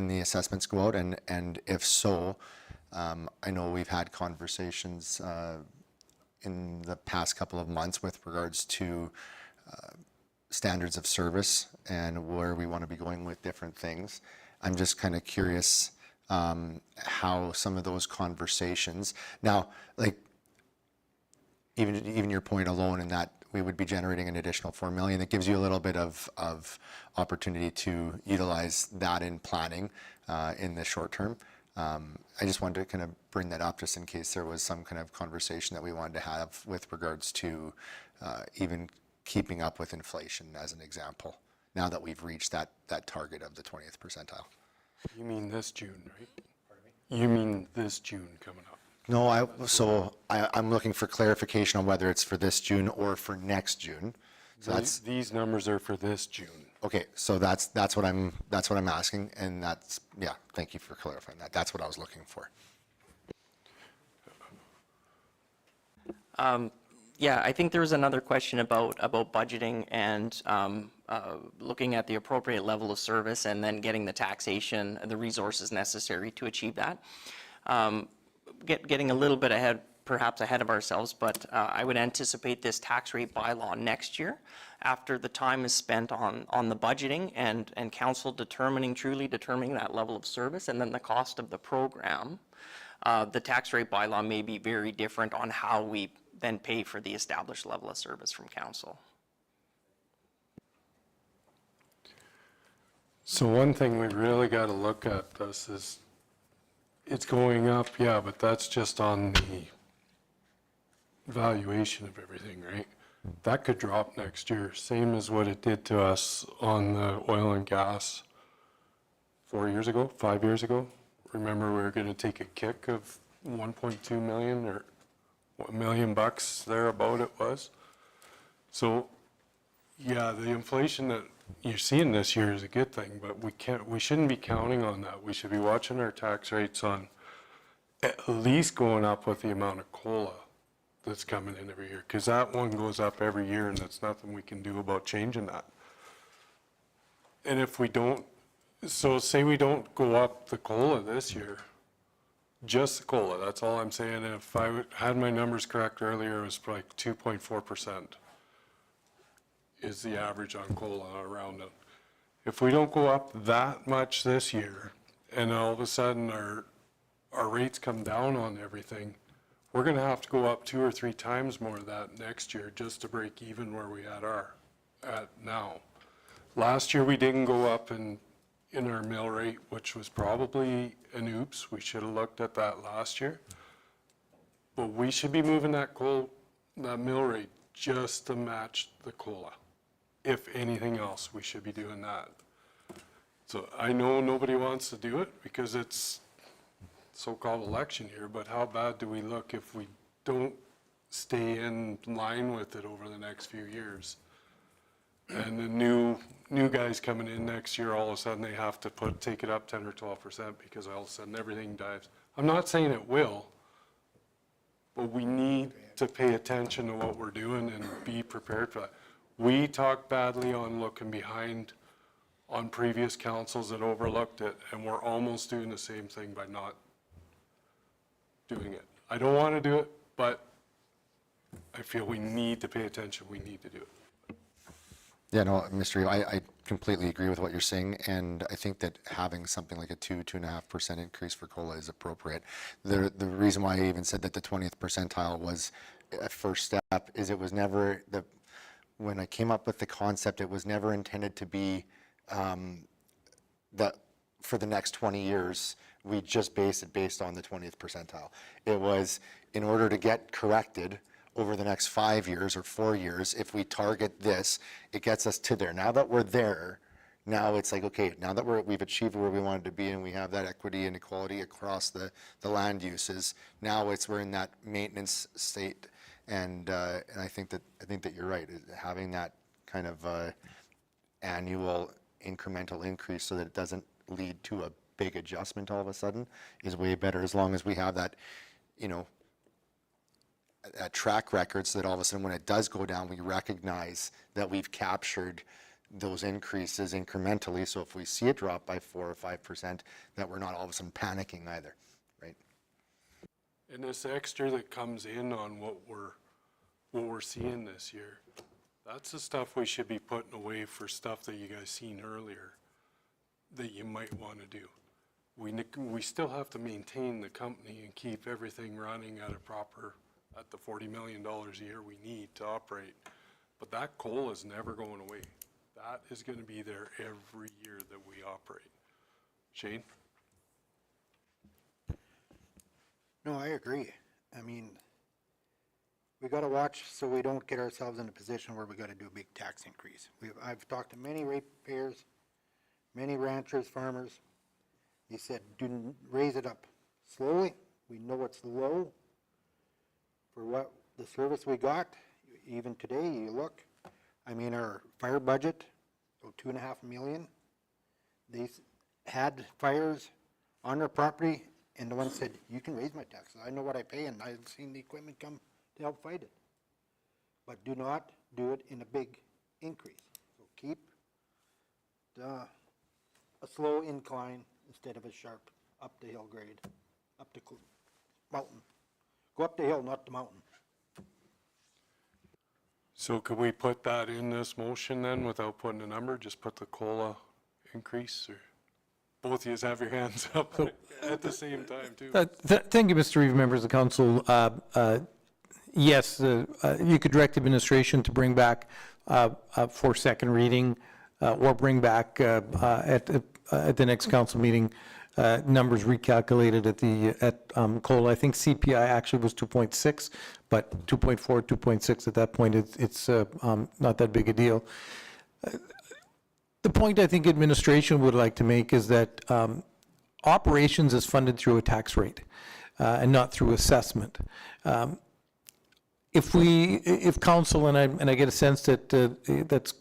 the assessments go out? And if so, I know we've had conversations in the past couple of months with regards to standards of service and where we want to be going with different things. I'm just kind of curious how some of those conversations, now, like, even your point alone in that we would be generating an additional 4 million, that gives you a little bit of opportunity to utilize that in planning in the short term. I just wanted to kind of bring that up just in case there was some kind of conversation that we wanted to have with regards to even keeping up with inflation, as an example, now that we've reached that target of the 20th percentile. You mean this June, right? Pardon me? You mean this June coming up? No, I'm looking for clarification on whether it's for this June or for next June. So that's, These numbers are for this June. okay, so that's what I'm asking, and that's, yeah, thank you for clarifying that. That's what I was looking for. Yeah, I think there was another question about budgeting and looking at the appropriate level of service and then getting the taxation, the resources necessary to achieve that. Getting a little bit ahead, perhaps ahead of ourselves, but I would anticipate this tax rate bylaw next year, after the time is spent on the budgeting and council truly determining that level of service and then the cost of the program. The tax rate bylaw may be very different on how we then pay for the established level of service from council. So one thing we really got to look at this is, it's going up, yeah, but that's just on the valuation of everything, right? That could drop next year, same as what it did to us on the oil and gas 4 years ago, 5 years ago. Remember, we were going to take a kick of 1.2 million or $1 million thereabout it was. So, yeah, the inflation that you're seeing this year is a good thing, but we shouldn't be counting on that. We should be watching our tax rates on at least going up with the amount of COLA that's coming in every year, because that one goes up every year and that's nothing we can do about changing that. And if we don't, so say we don't go up the COLA this year, just the COLA, that's all I'm saying. And if I had my numbers correct earlier, it was like 2.4% is the average on COLA around it. If we don't go up that much this year, and all of a sudden our rates come down on everything, we're going to have to go up 2 or 3 times more of that next year just to break even where we at now. Last year we didn't go up in our mill rate, which was probably an oops. We should have looked at that last year. But we should be moving that mill rate just to match the COLA. If anything else, we should be doing that. So I know nobody wants to do it because it's so-called election year, but how bad do we look if we don't stay in line with it over the next few years? And the new guys coming in next year, all of a sudden they have to take it up 10 or 12% because all of a sudden everything dives. I'm not saying it will, but we need to pay attention to what we're doing and be prepared for that. We talk badly on looking behind on previous councils that overlooked it, and we're almost doing the same thing by not doing it. I don't want to do it, but I feel we need to pay attention. We need to do it. Yeah, no, Mr. Reeve, I completely agree with what you're saying, and I think that having something like a 2.5% increase for COLA is appropriate. The reason why I even said that the 20th percentile was a first step is it was never, when I came up with the concept, it was never intended to be that for the next 20 years, we just based it based on the 20th percentile. It was in order to get corrected over the next 5 years or 4 years, if we target this, it gets us to there. Now that we're there, now it's like, okay, now that we've achieved where we wanted to be and we have that equity and equality across the land uses, now we're in that maintenance state. And I think that you're right, having that kind of annual incremental increase so that it doesn't lead to a big adjustment all of a sudden is way better, as long as we have that, you know, a track record, so that all of a sudden when it does go down, we recognize that we've captured those increases incrementally. So if we see it drop by 4 or 5%, that we're not all of a sudden panicking either, right? And this extra that comes in on what we're seeing this year, that's the stuff we should be putting away for stuff that you guys seen earlier that you might want to do. We still have to maintain the company and keep everything running at the $40 million a year we need to operate. But that coal is never going away. That is going to be there every year that we operate. Shane? No, I agree. I mean, we got to watch so we don't get ourselves in a position where we got to do a big tax increase. I've talked to many ratepayers, many ranchers, farmers. They said, raise it up slowly. We know it's low for what the service we got. Even today, you look, I mean, our fire budget, $2.5 million. They had fires on their property, and the one said, you can raise my taxes. I know what I pay, and I've seen the equipment come to help fight it. But do not do it in a big increase. So keep a slow incline instead of a sharp up the hill grade, up the mountain. Go up the hill, not the mountain. So could we put that in this motion then without putting a number? Just put the COLA increase, or both of you have your hands up at the same time too? Thank you, Mr. Reeve, members of the council. Yes, you could direct administration to bring back for second reading or bring back at the next council meeting numbers recalculated at COLA. I think CPI actually was 2.6, but 2.4, 2.6 at that point, it's not that big a deal. The point I think administration would like to make is that operations is funded through a tax rate and not through assessment. If council, and I get a sense that that's,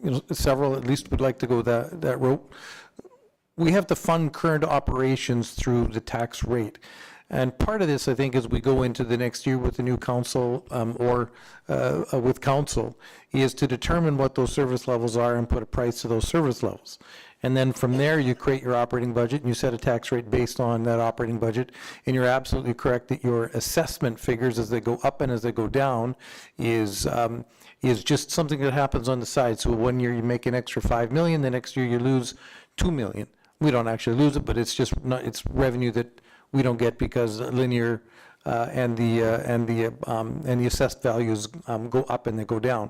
you know, several at least would like to go that route, we have to fund current operations through the tax rate. And part of this, I think, as we go into the next year with the new council or with council, is to determine what those service levels are and put a price to those service levels. And then from there, you create your operating budget and you set a tax rate based on that operating budget. And you're absolutely correct that your assessment figures as they go up and as they go down is just something that happens on the side. So one year you make an extra $5 million, the next year you lose $2 million. We don't actually lose it, but it's just not, it's revenue that we don't get because linear and the assessed values go up and they go down.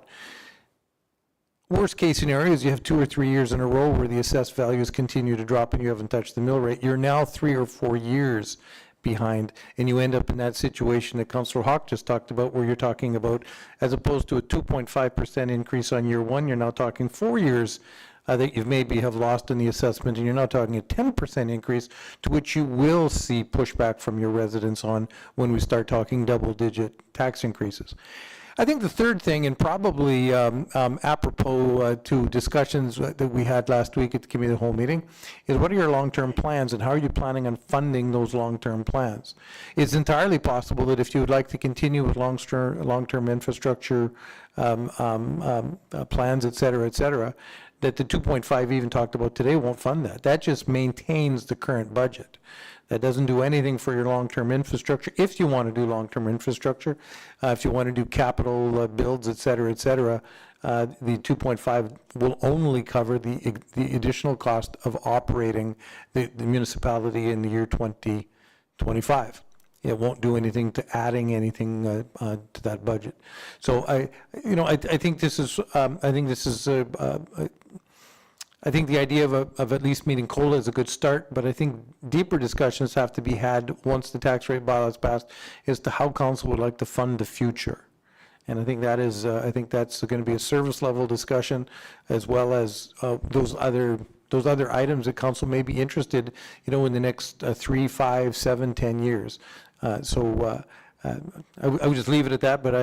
Worst case scenario is you have 2 or 3 years in a row where the assessed values continue to drop and you haven't touched the mill rate. You're now 3 or 4 years behind, and you end up in that situation that Councillor Hawk just talked about, where you're talking about, as opposed to a 2.5% increase on year one, you're now talking 4 years that you maybe have lost in the assessment, and you're now talking a 10% increase, to which you will see pushback from your residents on when we start talking double-digit tax increases. I think the third thing, and probably apropos to discussions that we had last week at the committee of the whole meeting, is what are your long-term plans and how are you planning on funding those long-term plans? It's entirely possible that if you would like to continue with long-term infrastructure plans, et cetera, that the 2.5 even talked about today won't fund that. That just maintains the current budget. That doesn't do anything for your long-term infrastructure. If you want to do long-term infrastructure, if you want to do capital builds, et cetera, the 2.5 will only cover the additional cost of operating the municipality in the year 2025. It won't do anything to adding anything to that budget. So I think this is I think the idea of at least meeting COLA is a good start, but I think deeper discussions have to be had once the tax rate bylaw is passed as to how council would like to fund the future. And I think that is, I think that's going to be a service level discussion, as well as those other items that council may be interested, you know, in the next 3, 5, 7, 10 years. I would just leave it at that, but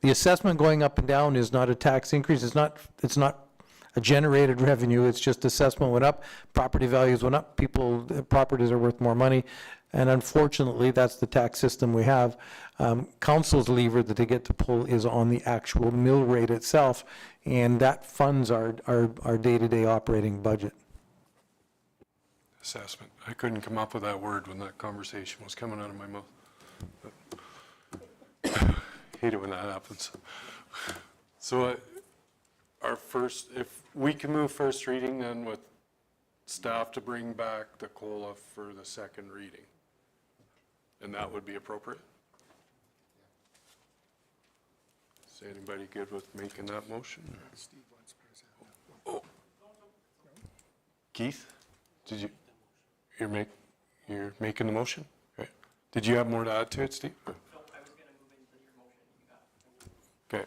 the assessment going up and down is not a tax increase. It's not a generated revenue. It's just assessment went up, property values went up, properties are worth more money, and unfortunately, that's the tax system we have. Council's lever that they get to pull is on the actual mill rate itself, and that funds our day-to-day operating budget. Assessment. I couldn't come up with that word when that conversation was coming out of my mouth. Hate it when that happens. So if we can move first reading, then with staff to bring back the COLA for the second reading, and that would be appropriate? Is anybody good with making that motion? Oh. Keith, you're making the motion? Okay. Did you have more to add to it, Steve? No, I was going to move into your motion. You got it. Okay.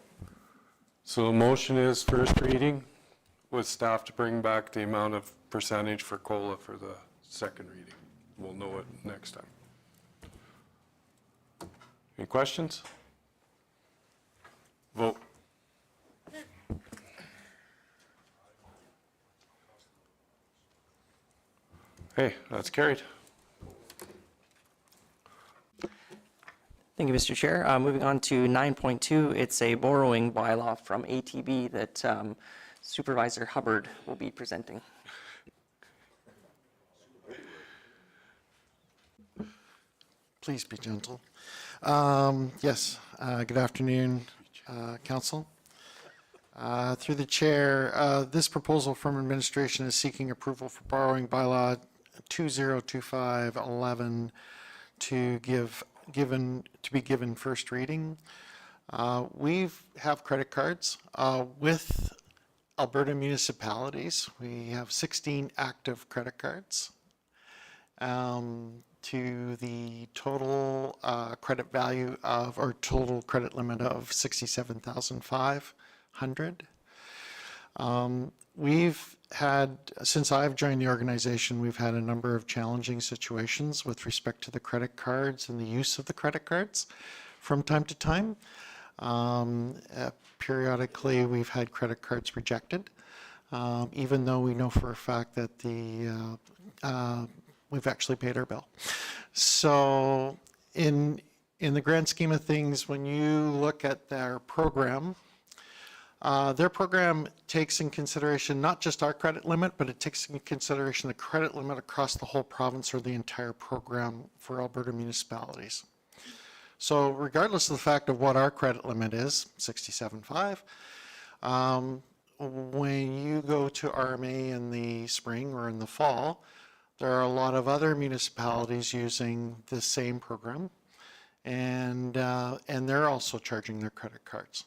So the motion is first reading with staff to bring back the amount of percentage for COLA for the second reading. We'll know it next time. Any questions? Vote. Hey, that's carried. Thank you, Mr. Chair. Moving on to 9.2, it's a borrowing bylaw from ATB that Supervisor Hubbard will be presenting. Please be gentle. Yes, good afternoon, Council. Through the Chair, this proposal from administration is seeking approval for borrowing bylaw 2025-11 to be given first reading. We have credit cards with Alberta municipalities. We have 16 active credit cards to the total credit value of, or total credit limit of $67,500. We've had, since I've joined the organization, we've had a number of challenging situations with respect to the credit cards and the use of the credit cards from time to time. Periodically, we've had credit cards rejected, even though we know for a fact that we've actually paid our bill. So in the grand scheme of things, when you look at their program takes in consideration not just our credit limit, but it takes in consideration the credit limit across the whole province or the entire program for Alberta municipalities. So regardless of the fact of what our credit limit is, 67.5, when you go to RMA in the spring or in the fall, there are a lot of other municipalities using the same program, and they're also charging their credit cards.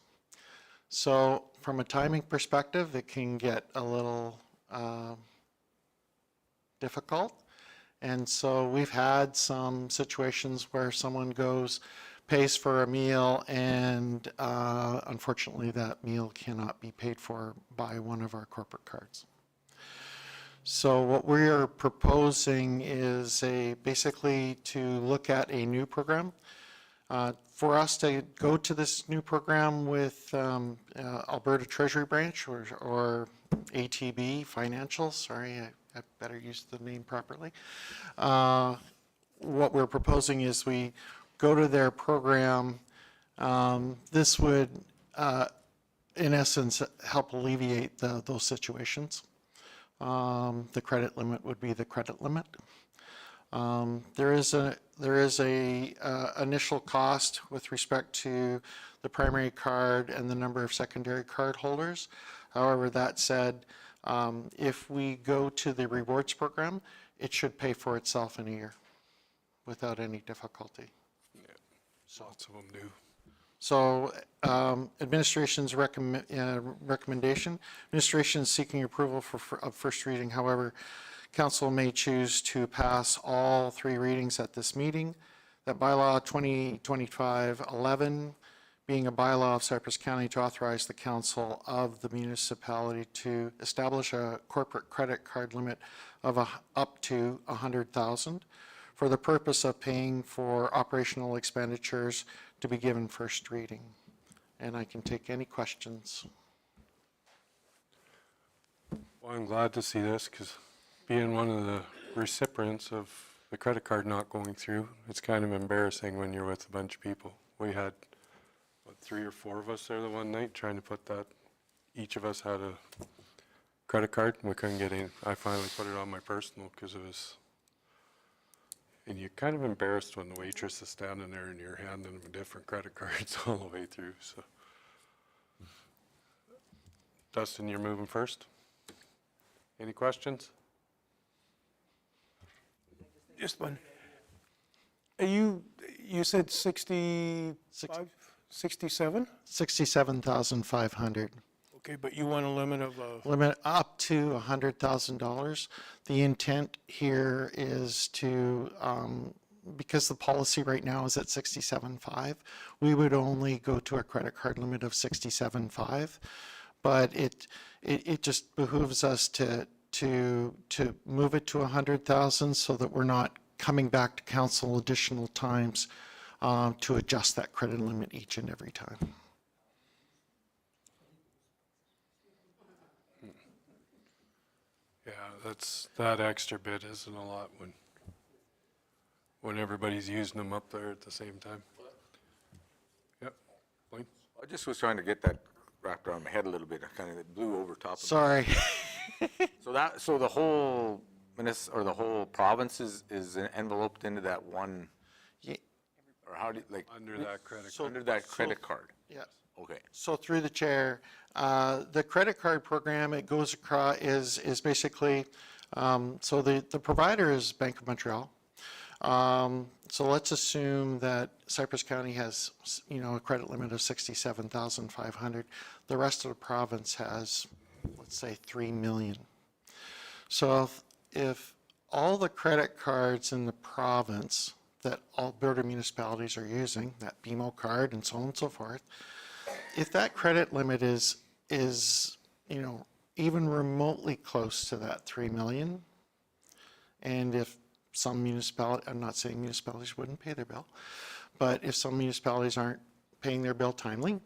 So from a timing perspective, it can get a little difficult. And so we've had some situations where someone pays for a meal, and unfortunately that meal cannot be paid for by one of our corporate cards. So what we're proposing is basically to look at a new program. For us to go to this new program with Alberta Treasury Branch or ATB Financial, sorry, I better use the name properly. What we're proposing is we go to their program. This would, in essence, help alleviate those situations. The credit limit would be the credit limit. There is a initial cost with respect to the primary card and the number of secondary card holders. However, that said, if we go to the rewards program, it should pay for itself in a year without any difficulty. Yeah, lots of them do. So administration's recommendation, administration is seeking approval of first reading. However, council may choose to pass all 3 readings at this meeting. That bylaw 2025-11 being a bylaw of Cypress County to authorize the council of the municipality to establish a corporate credit card limit of up to $100,000 for the purpose of paying for operational expenditures to be given first reading. And I can take any questions. Well, I'm glad to see this because being one of the recipients of the credit card not going through, it's kind of embarrassing when you're with a bunch of people. We had, what, 3 or 4 of us there the one night trying to put that, each of us had a credit card and we couldn't get in. I finally put it on my personal because it was, and you're kind of embarrassed when the waitress is standing there and you're handing them different credit cards all the way through. So, Dustin, you're moving first. Any questions? Just one. You said 67? 67,500. Okay, but you want a limit of Limit up to $100,000. The intent here is to, because the policy right now is at 67.5, we would only go to a credit card limit of 67.5. But it just behooves us to move it to 100,000 so that we're not coming back to council additional times to adjust that credit limit each and every time. Yeah, that extra bit isn't a lot when everybody's using them up there at the same time. Yep. Blaine? I just was trying to get that wrapped around my head a little bit. I kind of blew over top of Sorry. So the whole the whole province is enveloped into that one. Yeah. Or how do you, like Under that credit So- under that credit card? Yes. Okay. So through the chair, the credit card program, it goes across, is basically, so the provider is Bank of Montreal. So let's assume that Cypress County has, a credit limit of 67,500. The rest of the province has, let's say, 3 million. So if all the credit cards in the province that Alberta municipalities are using, that BMO card and so on and so forth, if that credit limit is even remotely close to that 3 million, and if some municipality, I'm not saying municipalities wouldn't pay their bill, but if some municipalities aren't paying their bill timely,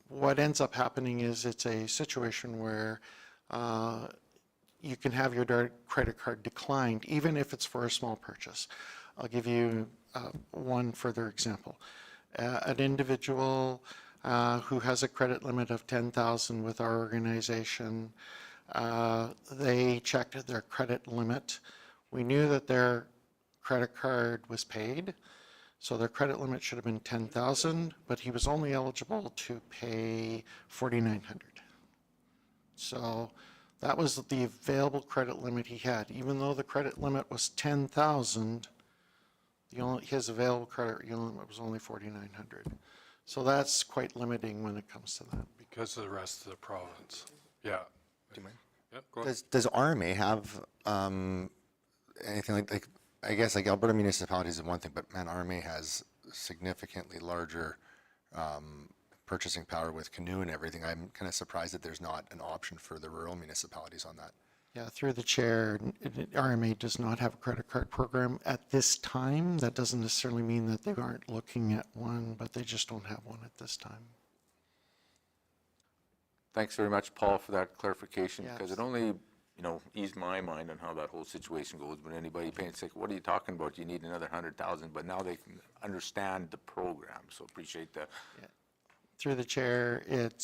what ends up happening is it's a situation where you can have your credit card declined, even if it's for a small purchase. I'll give you one further example. An individual who has a credit limit of $10,000 with our organization, they checked their credit limit. We knew that their credit card was paid, so their credit limit should have been $10,000, but he was only eligible to pay $4,900. So that was the available credit limit he had. Even though the credit limit was $10,000, his available credit limit was only $4,900. So that's quite limiting when it comes to that. Because of the rest of the province. Yeah. Do you mind? Yep, go ahead. Does RMA have anything like I guess like Alberta municipalities is one thing, but man, RMA has significantly larger purchasing power with Canoe and everything. I'm kind of surprised that there's not an option for the rural municipalities on that. Yeah, through the chair, RMA does not have a credit card program at this time. That doesn't necessarily mean that they aren't looking at one, but they just don't have one at this time. Thanks very much, Paul, for that clarification, Yeah, because it only, eased my mind on how that whole situation goes. When anybody paints, like, what are you talking about? You need another 100,000, but now they can understand the program. So appreciate that. Yeah. Through the chair, it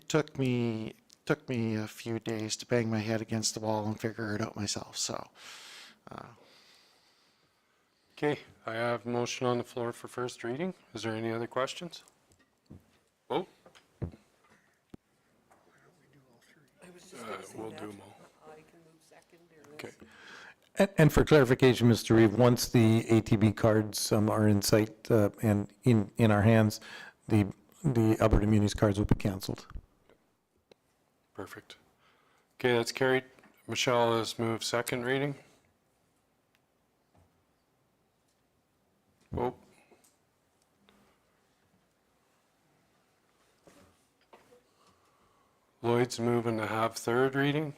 took me a few days to bang my head against the wall and figure it out myself. So. Okay, I have a motion on the floor for first reading. Is there any other questions? Vote. I was just going to say We'll that. do them all. I can move second or Okay. And for clarification, Mr. Reeve, once the ATB cards are in sight and in our hands, the Alberta Munis cards will be canceled. Perfect. Okay, that's carried. Michelle has moved second reading. Vote. Lloyd's moving to have third reading.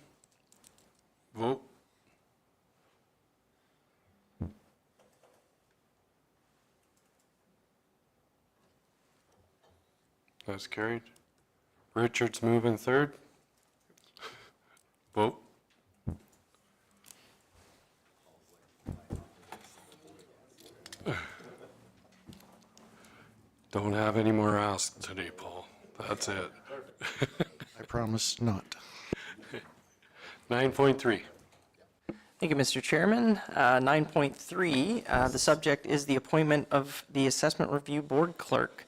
Vote. That's carried. Richard's moving third. Vote. Don't have any more asks today, Paul. That's it. I promise not. 9.3. Thank you, Mr. Chairman. 9.3, the subject is the appointment of the Assessment Review Board Clerk.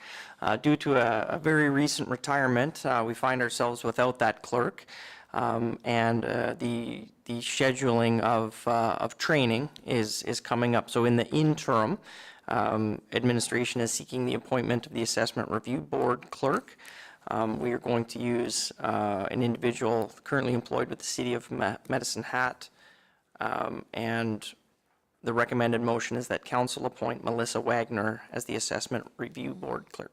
Due to a very recent retirement, we find ourselves without that clerk, and the scheduling of training is coming up. So in the interim, administration is seeking the appointment of the Assessment Review Board Clerk. We are going to use an individual currently employed with the City of Medicine Hat, and the recommended motion is that Council appoint Melissa Wagner as the Assessment Review Board Clerk.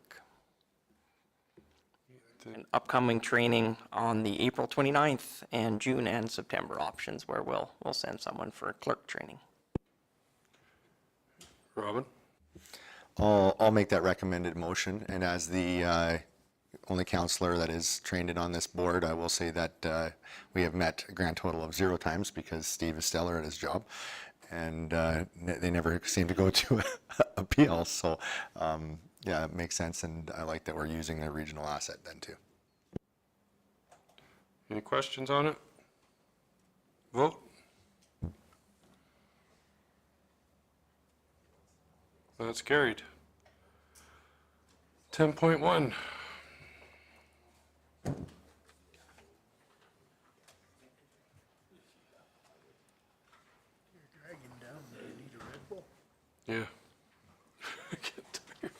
And upcoming training on the April 29th and June and September options, where we'll send someone for clerk training. Robin? I'll make that recommended motion, and as the only counselor that is trained on this board, I will say that we have met a grand total of 0 times because Steve is stellar at his job, and they never seem to go to appeal. So yeah, it makes sense, and I like that we're using a regional asset then too. Any questions on it? Vote. That's carried. 10.1. Yeah. Get tired.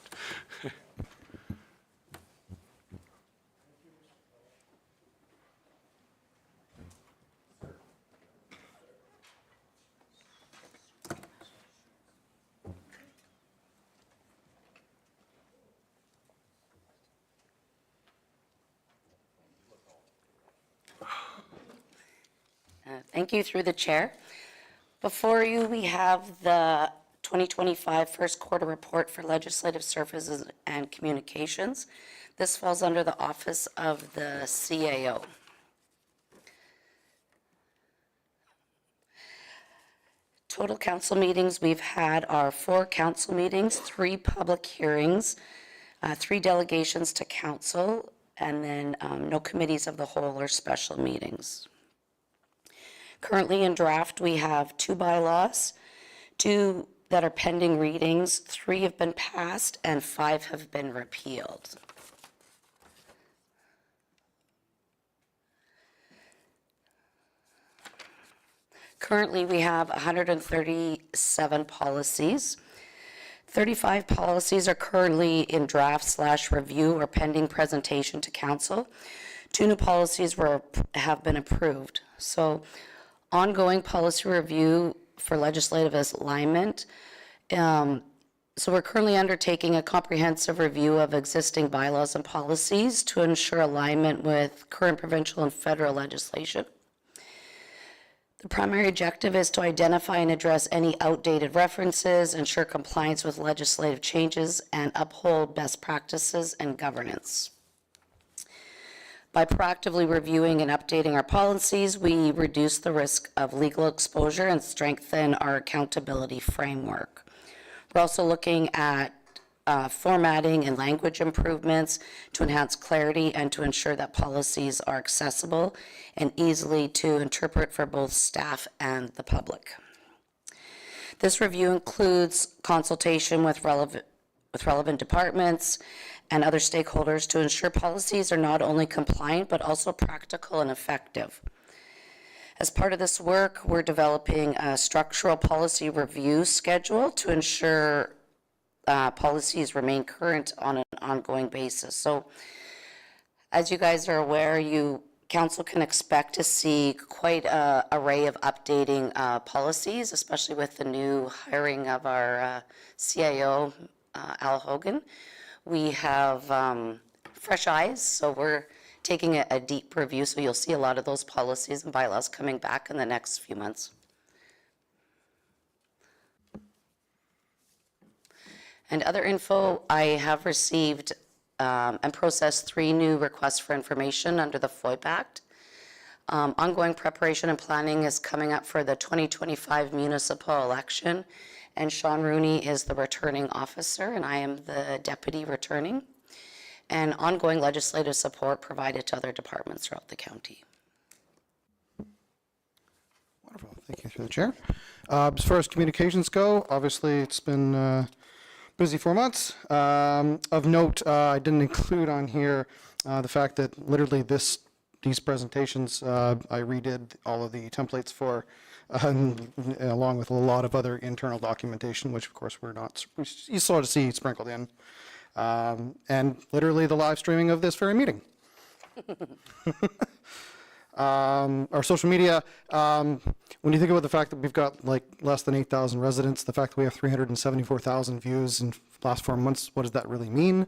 Thank you, through the chair. Before you, we have the 2025 first quarter report for Legislative Services and Communications. This falls under the office of the CAO. Total council meetings we've had are 4 council meetings, 3 public hearings, 3 delegations to council, and then no committees of the whole or special meetings. Currently in draft, we have 2 bylaws, 2 that are pending readings, 3 have been passed, and 5 have been repealed. Currently, we have 137 policies. 35 policies are currently in draft/review or pending presentation to council. 2 new policies have been approved. So ongoing policy review for legislative alignment. So we're currently undertaking a comprehensive review of existing bylaws and policies to ensure alignment with current provincial and federal legislation. The primary objective is to identify and address any outdated references, ensure compliance with legislative changes, and uphold best practices and governance. By proactively reviewing and updating our policies, we reduce the risk of legal exposure and strengthen our accountability framework. We're also looking at formatting and language improvements to enhance clarity and to ensure that policies are accessible and easily to interpret for both staff and the public. This review includes consultation with relevant departments and other stakeholders to ensure policies are not only compliant but also practical and effective. As part of this work, we're developing a structural policy review schedule to ensure policies remain current on an ongoing basis. So as you guys are aware, council can expect to see quite an array of updating policies, especially with the new hiring of our CIO, Al Hogan. We have fresh eyes, so we're taking a deep review, so you'll see a lot of those policies and bylaws coming back in the next few months. And other info, I have received and processed 3 new requests for information under the FOIP Act. Ongoing preparation and planning is coming up for the 2025 municipal election, and Sean Rooney is the returning officer, and I am the deputy returning. And ongoing legislative support provided to other departments throughout the county. Wonderful. Thank you through the chair. As far as communications go, obviously it's been busy 4 months. Of note, I didn't include on here the fact that literally these presentations, I redid all of the templates for, along with a lot of other internal documentation, which of course you sort of see sprinkled in. And literally the live streaming of this very meeting. Our social media, when you think about the fact that we've got like less than 8,000 residents, the fact that we have 374,000 views in the last 4 months, what does that really mean?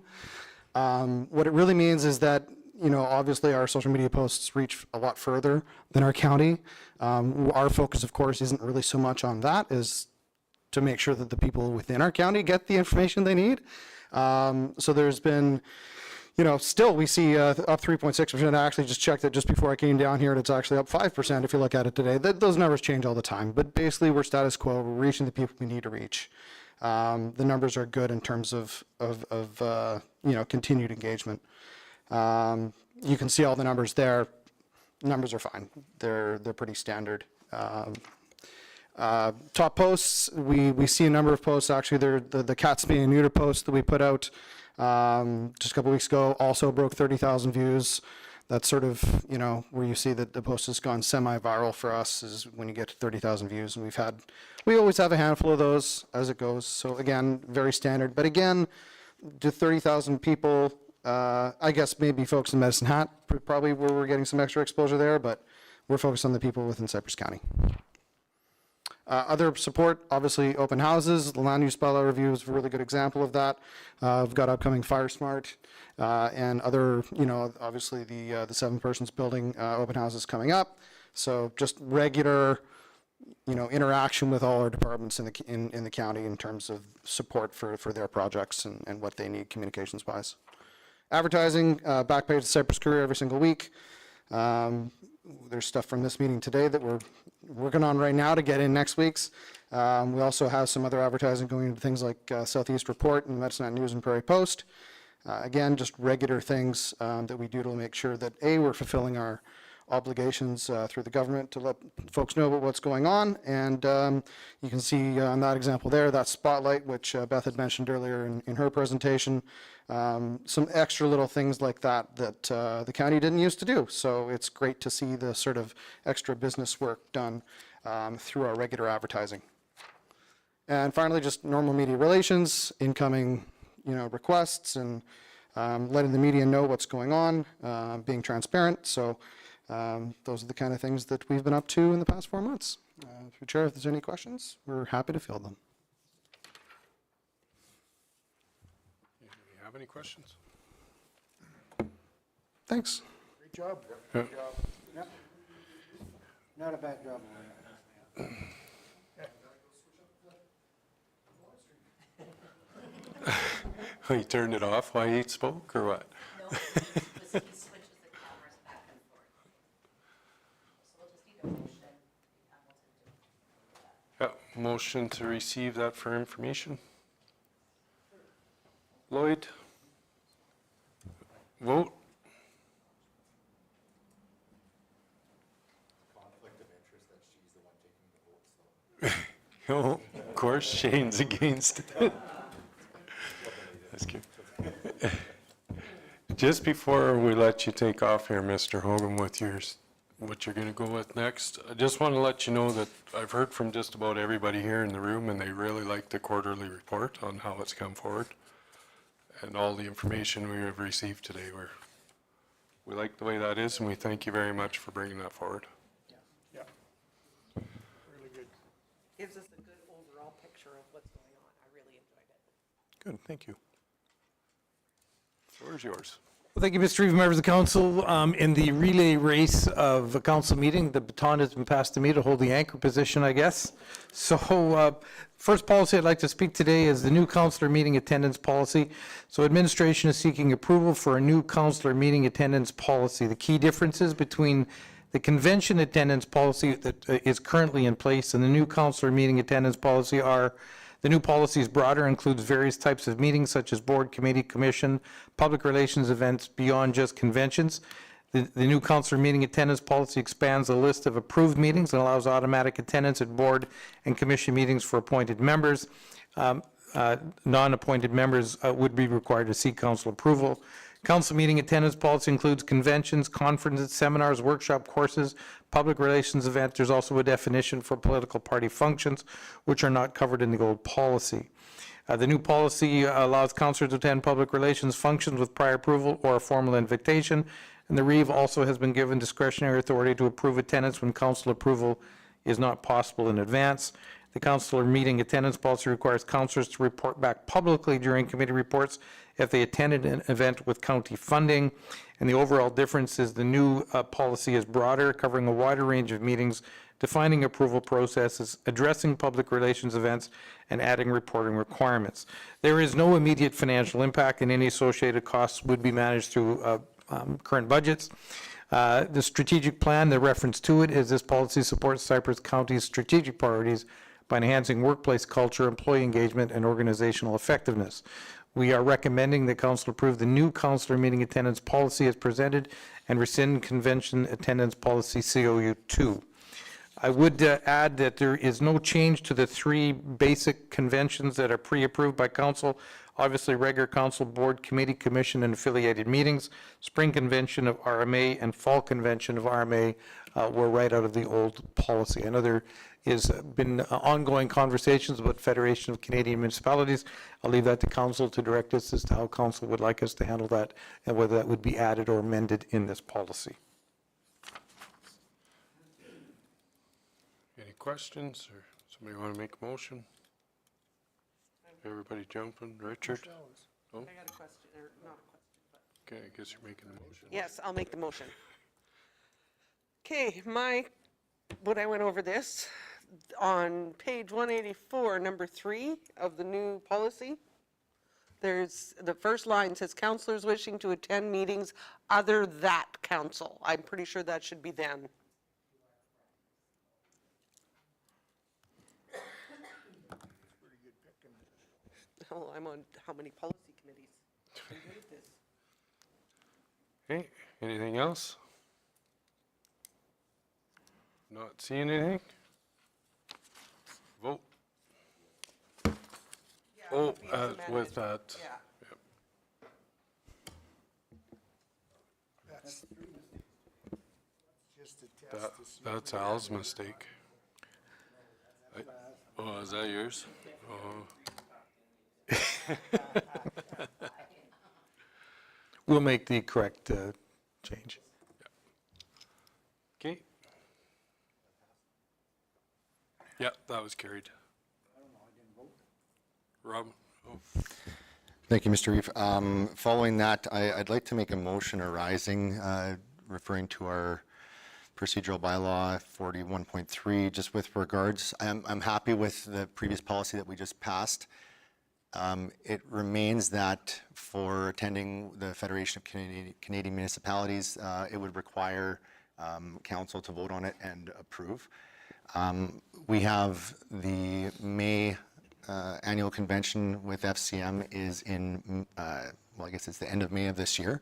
What it really means is that, obviously our social media posts reach a lot further than our county. Our focus, of course, isn't really so much on that as to make sure that the people within our county get the information they need. So there's been, still we see up 3.6%. I actually just checked it just before I came down here, and it's actually up 5% if you look at it today. Those numbers change all the time, but basically we're status quo. We're reaching the people we need to reach. The numbers are good in terms of continued engagement. You can see all the numbers there. Numbers are fine. They're pretty standard. Top posts, we see a number of posts. Actually, the cats being neuter post that we put out just a couple weeks ago also broke 30,000 views. That's sort of, where you see that the post has gone semi-viral for us is when you get to 30,000 views. And we always have a handful of those as it goes. So again, very standard. But again, to 30,000 people, I guess maybe folks in Medicine Hat probably where we're getting some extra exposure there, but we're focused on the people within Cypress County. Other support, obviously open houses. The land use bylaw review is a really good example of that. We've got upcoming Fire Smart and other, obviously the 7 Persons building open houses coming up. So just regular, interaction with all our departments in the county in terms of support for their projects and what they need communications wise. Advertising, back page of Cypress Courier every single week. There's stuff from this meeting today that we're working on right now to get in next week's. We also have some other advertising going into things like Southeast Report and Medicine Hat News and Prairie Post. Again, just regular things that we do to make sure that we're fulfilling our obligations through the government to let folks know about what's going on. And you can see on that example there, that spotlight, which Beth had mentioned earlier in her presentation, some extra little things like that the county didn't used to do. So it's great to see the sort of extra business work done through our regular advertising. And finally, just normal media relations, incoming requests, and letting the media know what's going on, being transparent. So those are the kind of things that we've been up to in the past 4 months. Through Chair, if there's any questions, we're happy to field them. Do you have any questions? Thanks. Great job. Yeah. Good job. Yep. Not a bad job. Oh, you turned it off while he spoke, or what? No, he switches the cameras back and forth. So we'll just need a motion. Yeah, motion to receive that for information. Lloyd? Vote? Conflict of interest that she's the one taking the votes, Oh, of course, Shane's against it. That's cute. Just before we let you take off here, Mr. Hogan, with what you're going to go with next. I just want to let you know that I've heard from just about everybody here in the room, and they really like the quarterly report on how it's come forward and all the information we have received today. We like the way that is, and we thank you very much for bringing that forward. Yeah. Really good. Gives us a good overall picture of what's going on. I really enjoyed it. Good, thank you. Floor is yours. Well, thank you, Mr. Reeve, members of council. In the relay race of a council meeting, the baton has been passed to me to hold the anchor position, I guess. So first policy I'd like to speak today is the new councillor meeting attendance policy. So administration is seeking approval for a new councillor meeting attendance policy. The key differences between the convention attendance policy that is currently in place and the new councillor meeting attendance policy are: the new policy is broader, includes various types of meetings such as board, committee, commission, public relations events beyond just conventions. The new councillor meeting attendance policy expands the list of approved meetings and allows automatic attendance at board and commission meetings for appointed members. Non-appointed members would be required to seek council approval. Council meeting attendance policy includes conventions, conferences, seminars, workshop courses, public relations events. There's also a definition for political party functions, which are not covered in the old policy. The new policy allows councillors to attend public relations functions with prior approval or a formal invitation, and the Reeve also has been given discretionary authority to approve attendance when council approval is not possible in advance. The councillor meeting attendance policy requires councillors to report back publicly during committee reports if they attended an event with county funding. And the overall difference is the new policy is broader, covering a wider range of meetings, defining approval processes, addressing public relations events, and adding reporting requirements. There is no immediate financial impact, and any associated costs would be managed through current budgets. The strategic plan, the reference to it is this policy supports Cypress County's strategic priorities by enhancing workplace culture, employee engagement, and organizational effectiveness. We are recommending that council approve the new councillor meeting attendance policy as presented and rescind convention attendance policy COU 2. I would add that there is no change to the three basic conventions that are pre-approved by council. Obviously, regular council, board, committee, commission, and affiliated meetings. Spring convention of RMA and fall convention of RMA were right out of the old policy. I know there has been ongoing conversations about Federation of Canadian Municipalities. I'll leave that to council to direct us as to how council would like us to handle that and whether that would be added or amended in this policy. Any questions, or somebody want to make a motion? Everybody jumping? Richard? No? I got a question, or not a question, but. Okay, I guess you're making the motion. Yes, I'll make the motion. Okay, when I went over this, on page 184, number 3 of the new policy, there's, the first line says, councillors wishing to attend meetings other that council. I'm pretty sure that should be then. Oh, I'm on how many policy committees? I'm good at this. Okay, anything else? Not seeing anything? Vote. Oh, with that. Yeah. Yep. That's just a test to see. That's Al's mistake. Oh, is that yours? Oh. We'll make the correct change. Okay. Yeah, that was carried. Rob? Oh. Thank you, Mr. Reeve. Following that, I'd like to make a motion arising, referring to our procedural bylaw 41.3, just with regards. I'm happy with the previous policy that we just passed. It remains that for attending the Federation of Canadian Municipalities, it would require council to vote on it and approve. We have the May annual convention with FCM is in, well, I guess it's the end of May of this year.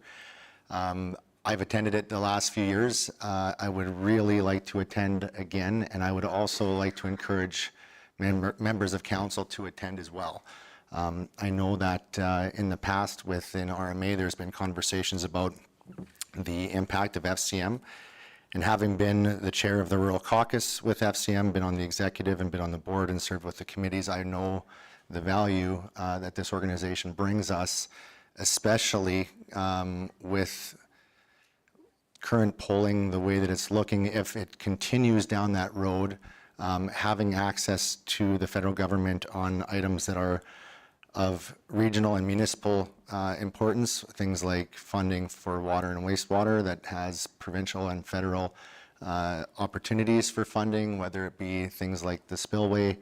I've attended it the last few years. I would really like to attend again, and I would also like to encourage members of council to attend as well. I know that in the past within RMA, there's been conversations about the impact of FCM, And having been the chair of the Rural Caucus with FCM, been on the executive and been on the board and served with the committees, I know the value that this organization brings us, especially with current polling, the way that it's looking. If it continues down that road, having access to the federal government on items that are of regional and municipal importance, things like funding for water and wastewater that has provincial and federal opportunities for funding, whether it be things like the spillway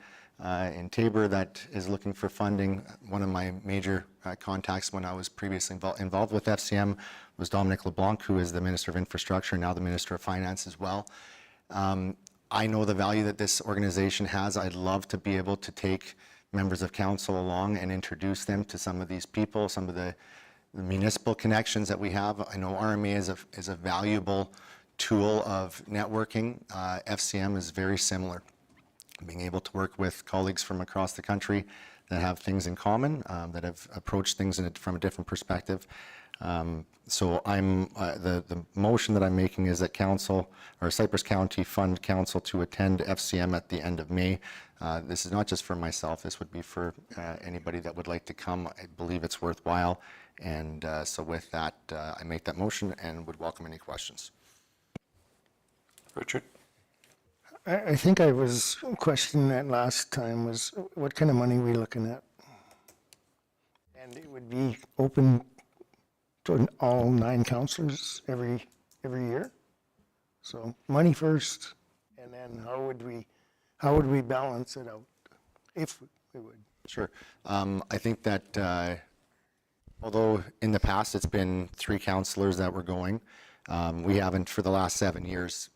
in Tabor that is looking for funding. One of my major contacts when I was previously involved with FCM was Dominic LeBlanc, who is the Minister of Infrastructure and now the Minister of Finance as well. I know the value that this organization has. I'd love to be able to take members of council along and introduce them to some of these people, some of the municipal connections that we have. I know RMA is a valuable tool of networking. FCM is very similar. Being able to work with colleagues from across the country that have things in common, that have approached things from a different perspective. So the motion that I'm making is that council, or Cypress County fund council to attend FCM at the end of May. This is not just for myself, this would be for anybody that would like to come. I believe it's worthwhile. And so with that, I make that motion and would welcome any questions. Richard? I think I was questioning that last time, was what kind of money are we looking at? And it would be open to all 9 councillors every year? So money first, and then how would we balance it out, if we would? Sure. I think that although in the past it's been 3 councillors that were going, we haven't, for the last 7 years,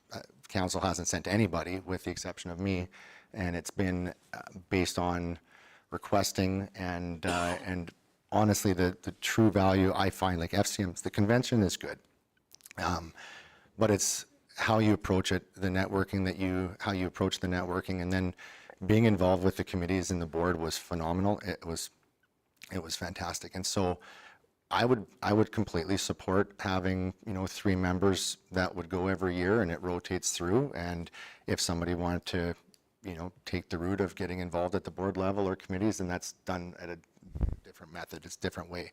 council hasn't sent anybody with the exception of me, and it's been based on requesting and honestly the true value I find, like FCM's, the convention is good, but it's how you approach it, the networking how you approach the networking, and then being involved with the committees and the board was phenomenal. It was fantastic. And so I would completely support having 3 members that would go every year, and it rotates through. And if somebody wanted to take the route of getting involved at the board level or committees, then that's done at a different method. It's a different way.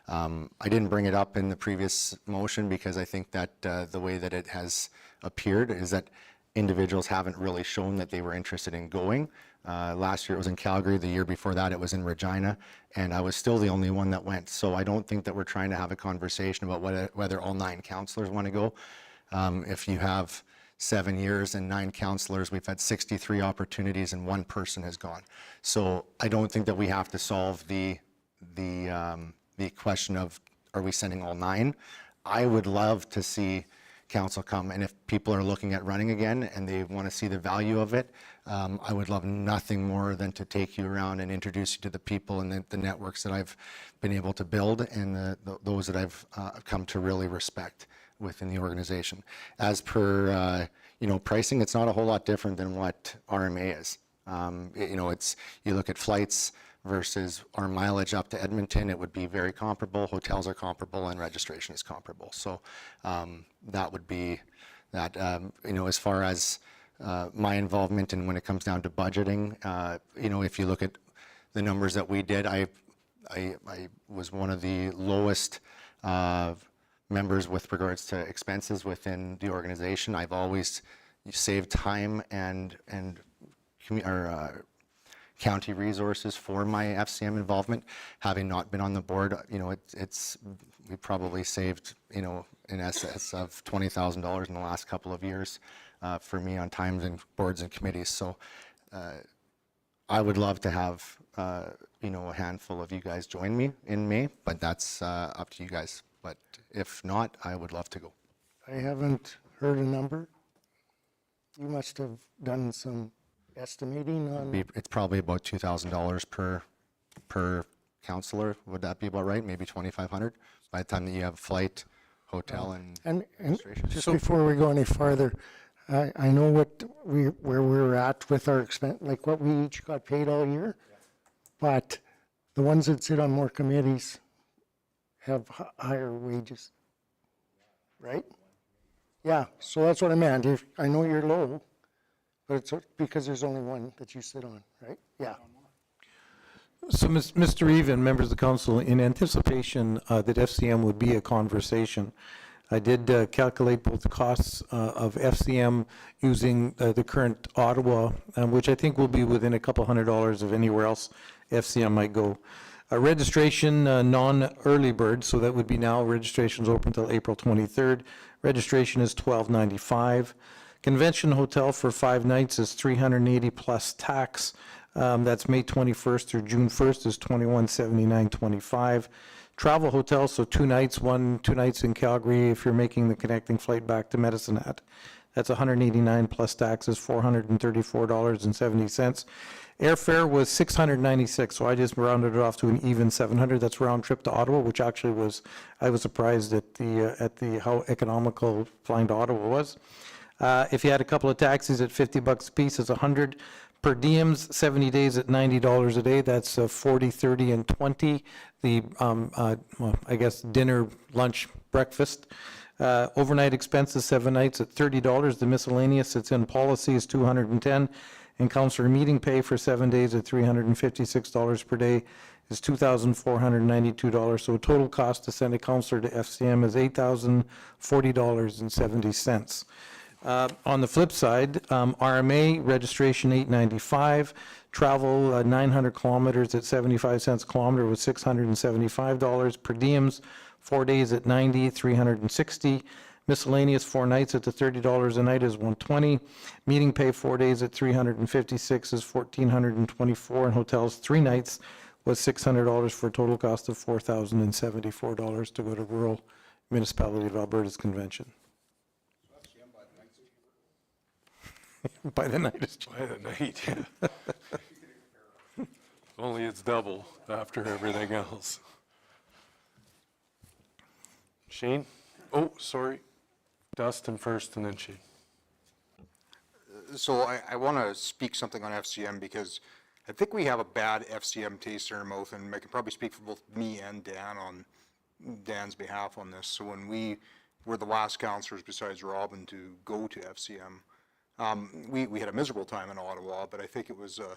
I didn't bring it up in the previous motion because I think that the way that it has appeared is that individuals haven't really shown that they were interested in going. Last year it was in Calgary, the year before that it was in Regina, and I was still the only one that went. So I don't think that we're trying to have a conversation about whether all 9 councillors want to go. If you have 7 years and 9 councillors, we've had 63 opportunities and 1 person has gone. So I don't think that we have to solve the question of, are we sending all 9? I would love to see council come, and if people are looking at running again and they want to see the value of it, I would love nothing more than to take you around and introduce you to the people and the networks that I've been able to build, and those that I've come to really respect within the organization. As per pricing, it's not a whole lot different than what RMA is. You look at flights versus our mileage up to Edmonton, it would be very comparable. Hotels are comparable and registration is comparable. So that would be that. As far as my involvement and when it comes down to budgeting, if you look at the numbers that we did, I was one of the lowest members with regards to expenses within the organization. I've always saved time and county resources for my FCM involvement. Having not been on the board, we probably saved, in excess of $20,000 in the last couple of years for me on times and boards and committees. So I would love to have, a handful of you guys join me in May, but that's up to you guys. But if not, I would love to go. I haven't heard a number. You must have done some estimating on... It's probably about $2,000 per councillor. Would that be about right? Maybe $2,500 by the time that you have flight, hotel, and registration. Just before we go any farther, I know where we're at with our expense, like what we each got paid all year, but the ones that sit on more committees have higher wages, right? Yeah, so that's what I meant. I know you're low, but it's because there's only one that you sit on, right? Yeah. So, Mr. Even, members of the council, in anticipation that FCM would be a conversation, I did calculate both the costs of FCM using the current Ottawa, which I think will be within a couple $100 of anywhere else FCM might go. Registration, non-early bird, so that would be now, registration's open until April 23rd. Registration is $12.95. Convention hotel for 5 nights is $380 plus tax. That's May 21st through June 1st is $2179.25. Travel hotel, so 2 nights, 2 nights in Calgary if you're making the connecting flight back to Medicine Hat. That's $189 plus taxes, $434.70. Airfare was $696, so I just rounded it off to an even $700. That's round trip to Ottawa, which actually was, I was surprised at the how economical flying to Ottawa was. If you had a couple of taxis at $50 a piece, it's $100. Per diems, 70 days at $90 a day. That's 40, 30, and 20. The, well, I guess dinner, lunch, breakfast. Overnight expenses, 7 nights at $30. The miscellaneous that's in policy is $210. And councillor meeting pay for 7 days at $356 per day is $2,492. So total cost to send a councillor to FCM is $8,040.70. On the flip side, RMA registration $895, travel 900 kilometers at 75 cents a kilometer was $675. Per diems, 4 days at $90, $360. Miscellaneous 4 nights at the $30 a night is $120. Meeting pay 4 days at $356 is $1,424, and hotels 3 nights was $600 for a total cost of $4,074 to go to rural municipality of Alberta's convention. By the night is By the night, yeah. Only it's double after everything else. Shane? Oh, sorry. Dustin first and then Shane. So I want to speak something on FCM because I think we have a bad FCM taste in our mouth, and I can probably speak for both me and Dan on Dan's behalf on this. So when we were the last councillors besides Robin to go to FCM, we had a miserable time in Ottawa, but I think it was a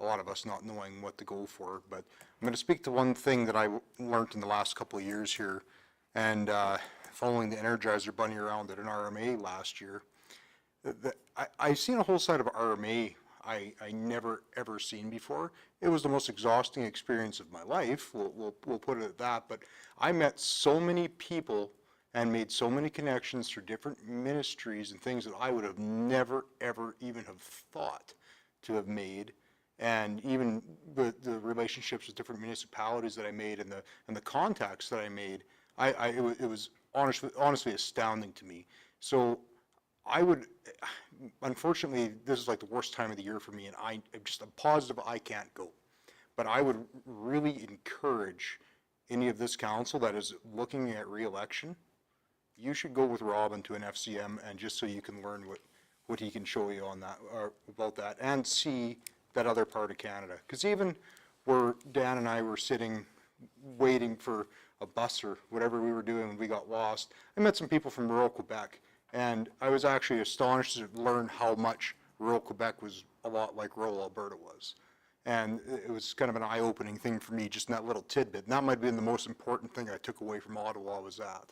lot of us not knowing what to go for. But I'm going to speak to one thing that I learned in the last couple of years here, and following the Energizer Bunny around at an RMA last year. I've seen a whole side of RMA I never ever seen before. It was the most exhausting experience of my life, we'll put it at that, but I met so many people and made so many connections through different ministries and things that I would have never, ever even have thought to have made. And even the relationships with different municipalities that I made and the contacts that I made, it was honestly astounding to me. So I would, unfortunately, this is like the worst time of the year for me, and I'm positive I can't go. But I would really encourage any of this council that is looking at re-election, you should go with Robin to an FCM, and just so you can learn what he can show you on that, or about that, and see that other part of Canada. Because even where Dan and I were sitting waiting for a bus or whatever we were doing when we got lost, I met some people from rural Quebec, and I was actually astonished to learn how much rural Quebec was a lot like rural Alberta was. And it was kind of an eye-opening thing for me, just in that little tidbit. And that might have been the most important thing I took away from Ottawa, was that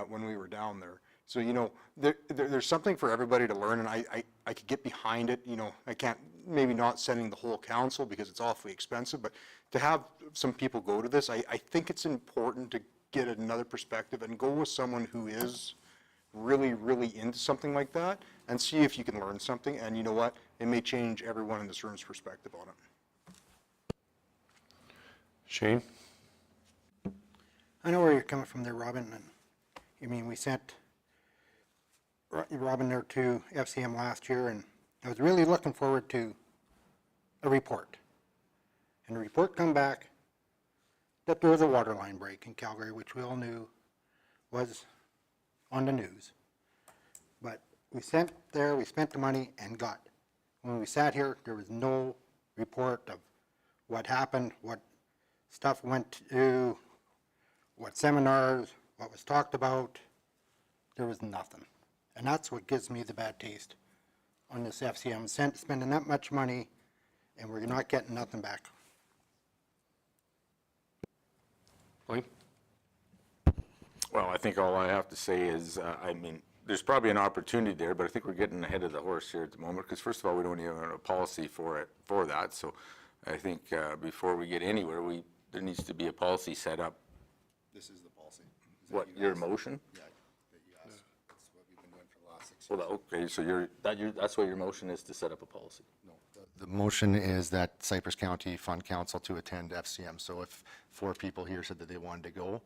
when we were down there. So, you know, there's something for everybody to learn, and I could get behind it. You know, I can't, maybe not sending the whole council because it's awfully expensive, but to have some people go to this, I think it's important to get another perspective and go with someone who is really, really into something like that, and see if you can learn something. And you know what? It may change everyone in this room's perspective on it. Shane? I know where you're coming from there, Robin. And I mean, we sent Robin there to FCM last year, and I was really looking forward to a report. And the report come back that there was a water line break in Calgary, which we all knew was on the news. But we sent there, we spent the money and got. When we sat here, there was no report of what happened, what stuff went to, what seminars, what was talked about. there was nothing. And that's what gives me the bad taste on this FCM, spending that much money and we're not getting nothing back. Blaine? Well, I think all I have to say is, I mean, there's probably an opportunity there, but I think we're getting ahead of the horse here at the moment, because first of all, we don't even have a policy for that. So I think before we get anywhere, there needs to be a policy set up. This is the policy. What, your motion? Yeah, that you asked. That's what we've been doing for the last 6 years. Well, okay, so that's what your motion is, to set up a policy. No, the motion is that Cypress County fund council to attend FCM. So if 4 people here said that they wanted to go,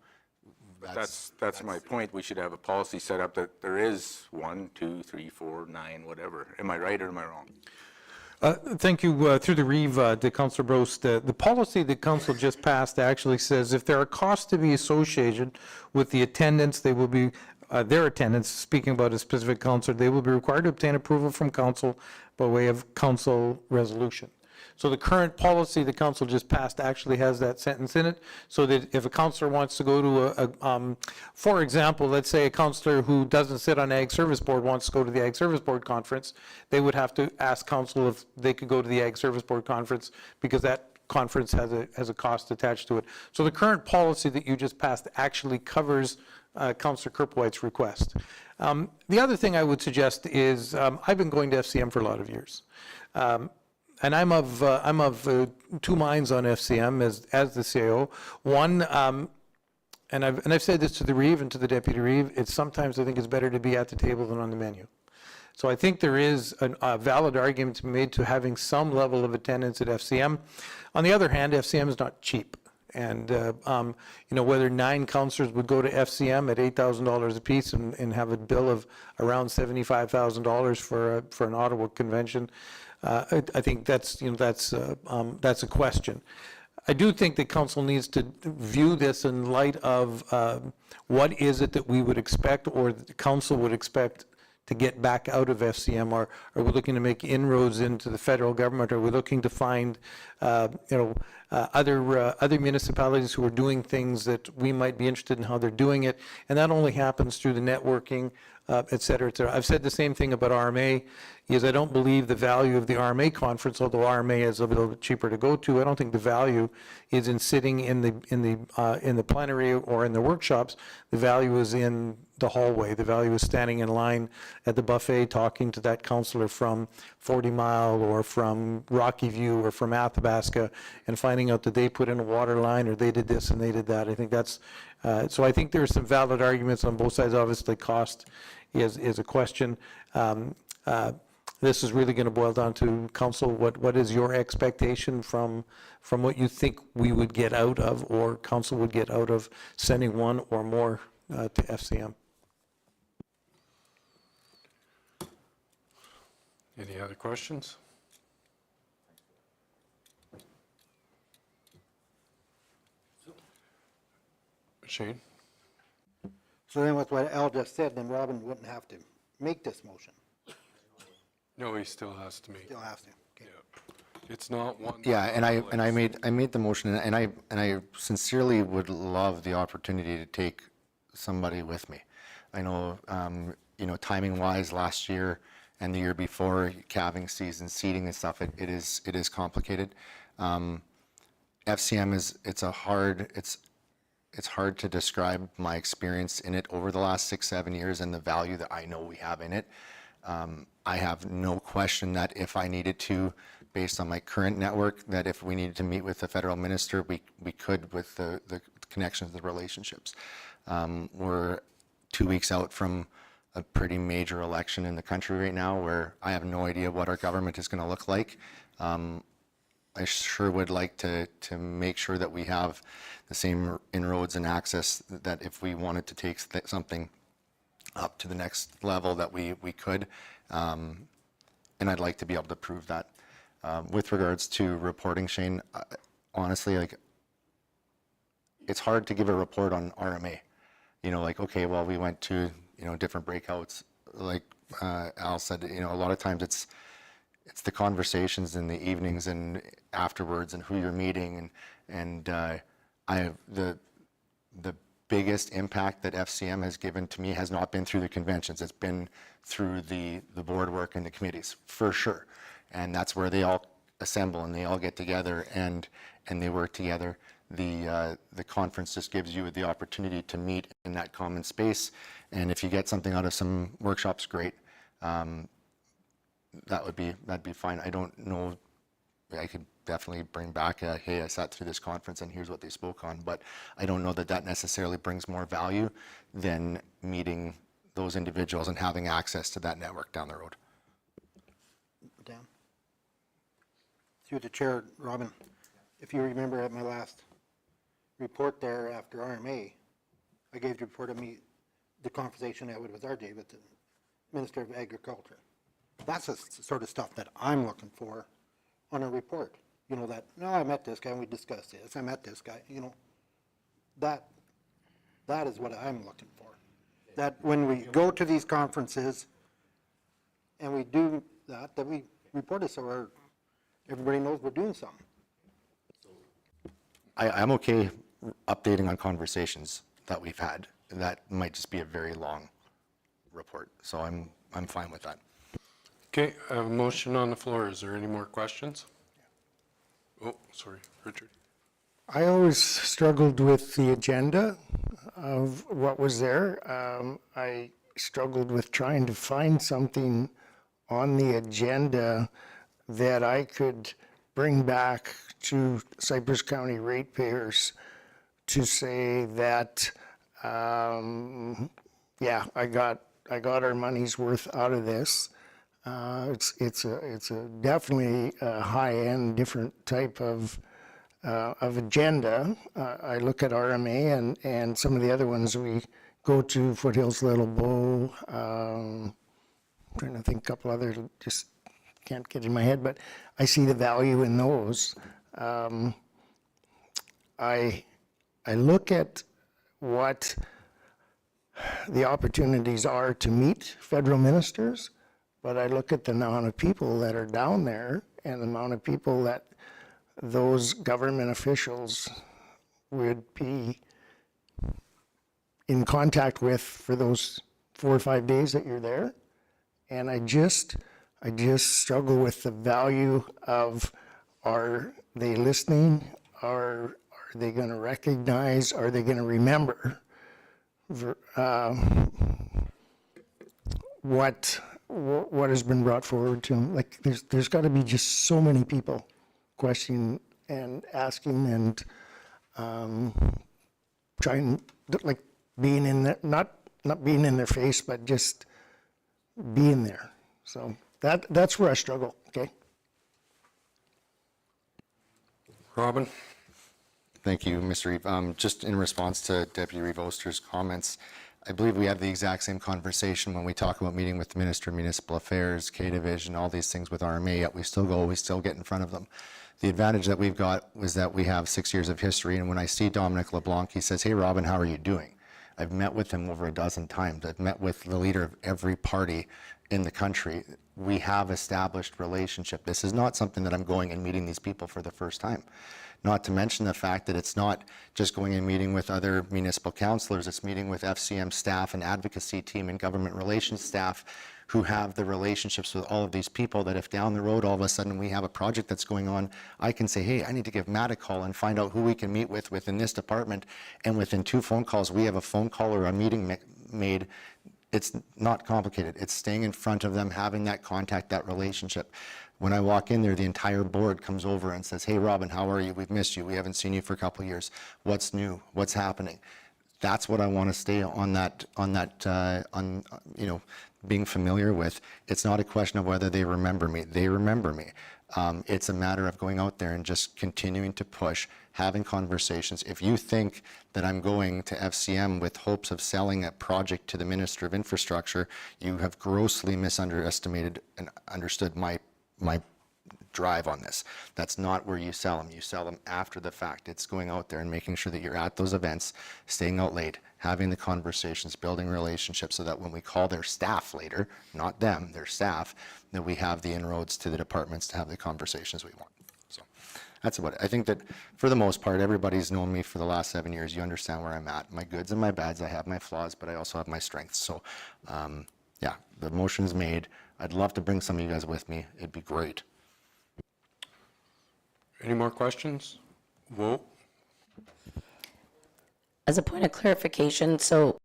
That's my point. We should have a policy set up that there is 1, 2, 3, 4, 9, whatever. Am I right or am I wrong? Thank you. Through the Reeve, to Councillor Brost, the policy that Council just passed actually says if there are costs to be associated with the attendance, they will be, their attendance, speaking about a specific councillor, they will be required to obtain approval from Council by way of Council resolution. So the current policy the council just passed actually has that sentence in it, so that if a councillor wants to go to for example, let's say a councillor who doesn't sit on Ag Service Board wants to go to the Ag Service Board conference, they would have to ask council if they could go to the Ag Service Board conference, because that conference has a cost attached to it. So the current policy that you just passed actually covers Councillor Kerpwhite's request. The other thing I would suggest is, I've been going to FCM for a lot of years. And I'm of 2 minds on FCM as the CAO. One, and I've said this to the Reeve and to the Deputy Reeve, it's sometimes I think it's better to be at the table than on the menu. So I think there is a valid argument to be made to having some level of attendance at FCM. On the other hand, FCM is not cheap. And, whether 9 councillors would go to FCM at $8,000 apiece and have a bill of around $75,000 for an Ottawa convention, I think that's a question. I do think that council needs to view this in light of what is it that we would expect, or the council would expect, to get back out of FCM. Are we looking to make inroads into the federal government? Are we looking to find other municipalities who are doing things that we might be interested in how they're doing it? And that only happens through the networking, et cetera, et cetera. I've said the same thing about RMA, is I don't believe the value of the RMA conference, although RMA is a little bit cheaper to go to. I don't think the value is in sitting in the plenary or in the workshops. The value is in the hallway. The value is standing in line at the buffet, talking to that councillor from 40 Mile or from Rocky View or from Athabasca, and finding out that they put in a water line or they did this and they did that. I think that's so. I think there are some valid arguments on both sides. Obviously, cost is a question. This is really going to boil down to council. What is your expectation from what you think we would get out of, or council would get out of, sending 1 or more to FCM? Any other questions? Shane? So then with what Al just said, then Robin wouldn't have to make this motion. No, he still has to make. Still has to. Okay. Yeah. It's not one. Yeah, and I made the motion, and I sincerely would love the opportunity to take somebody with me. I know, timing wise, last year and the year before, calving season, seeding and stuff, it is complicated. FCM it's hard to describe my experience in it over the last 6-7 years and the value that I know we have in it. I have no question that if I needed to, based on my current network, that if we needed to meet with the federal minister, we could, with the connections, the relationships. We're 2 weeks out from a pretty major election in the country right now, where I have no idea what our government is going to look like. I sure would like to make sure that we have the same inroads and access, that if we wanted to take something up to the next level, that we could. And I'd like to be able to prove that. With regards to reporting, Shane, honestly, it's hard to give a report on RMA. Okay, well, we went to, different breakouts. Like Al said, a lot of times it's the conversations in the evenings and afterwards, and who you're meeting, and I have the biggest impact that FCM has given to me has not been through the conventions. It's been through the board work and the committees, for sure. And that's where they all assemble and they all get together and they work together. The conference just gives you the opportunity to meet in that common space. And if you get something out of some workshops, great. That'd be fine. I don't know. I could definitely bring back hey, I sat through this conference and here's what they spoke on, but I don't know that that necessarily brings more value than meeting those individuals and having access to that network down the road. Dan? Through the chair, Robin, if you remember at my last report there after RMA, I gave the report of me, the conversation I had with RJ, with the Minister of Agriculture. That's the sort of stuff that I'm looking for on a report. You know, that, no, I met this guy and we discussed this. I met this guy, you know. That is what I'm looking for. That when we go to these conferences and we do that we report it so everybody knows we're doing something. I'm okay updating on conversations that we've had. That might just be a very long report, so I'm fine with that. Okay, I have a motion on the floor. Is there any more questions? Oh, sorry, Richard. I always struggled with the agenda of what was there. I struggled with trying to find something on the agenda that I could bring back to Cypress County ratepayers to say that, yeah, I got our money's worth out of this. It's a definitely a high-end, different type of agenda. I look at RMA and some of the other ones we go to, Foothills Little Bow, trying to think a couple others, just can't get in my head, but I see the value in those. I look at what the opportunities are to meet federal ministers, but I look at the amount of people that are down there and the amount of people that those government officials would be in contact with for those 4 or 5 days that you're there. And I just struggle with the value of, are they listening? Are they going to recognize? Are they going to remember what has been brought forward to them? Like there's got to be just so many people questioning and asking and trying, like being in there, not being in their face, but just being there. So that's where I struggle. Okay. Robin? Thank you, Mr. Reeve. Just in response to Deputy Reeve Oster's comments, I believe we have the exact same conversation when we talk about meeting with the Minister of Municipal Affairs, K-Division, all these things with RMA, yet we still get in front of them. The advantage that we've got was that we have 6 years of history, and when I see Dominic LeBlanc, he says, hey, Robin, how are you doing? I've met with him over a dozen times. I've met with the leader of every party in the country. We have established relationship. This is not something that I'm going and meeting these people for the first time. Not to mention the fact that it's not just going and meeting with other municipal councillors, it's meeting with FCM staff and advocacy team and government relations staff who have the relationships with all of these people that if down the road all of a sudden we have a project that's going on, I can say, hey, I need to give Matt a call and find out who we can meet with within this department, and within 2 phone calls we have a phone call or a meeting made. It's not complicated. It's staying in front of them, having that contact, that relationship. When I walk in there, the entire board comes over and says, hey, Robin, how are you? We've missed you. We haven't seen you for a couple of years. What's new? What's happening? That's what I want to stay on being familiar with. It's not a question of whether they remember me. They remember me. It's a matter of going out there and just continuing to push, having conversations. If you think that I'm going to FCM with hopes of selling a project to the Minister of Infrastructure, you have grossly misunderestimated and understood my drive on this. That's not where you sell them. You sell them after the fact. It's going out there and making sure that you're at those events, staying out late, having the conversations, building relationships so that when we call their staff later, not them, their staff, that we have the inroads to the departments to have the conversations we want. So That's about it. I think that for the most part, everybody's known me for the last 7 years. You understand where I'm at. My goods and my bads. I have my flaws, but I also have my strengths. So, yeah, the motion's made. I'd love to bring some of you guys with me. It'd be great. Any more questions? Vote. As a point of clarification, so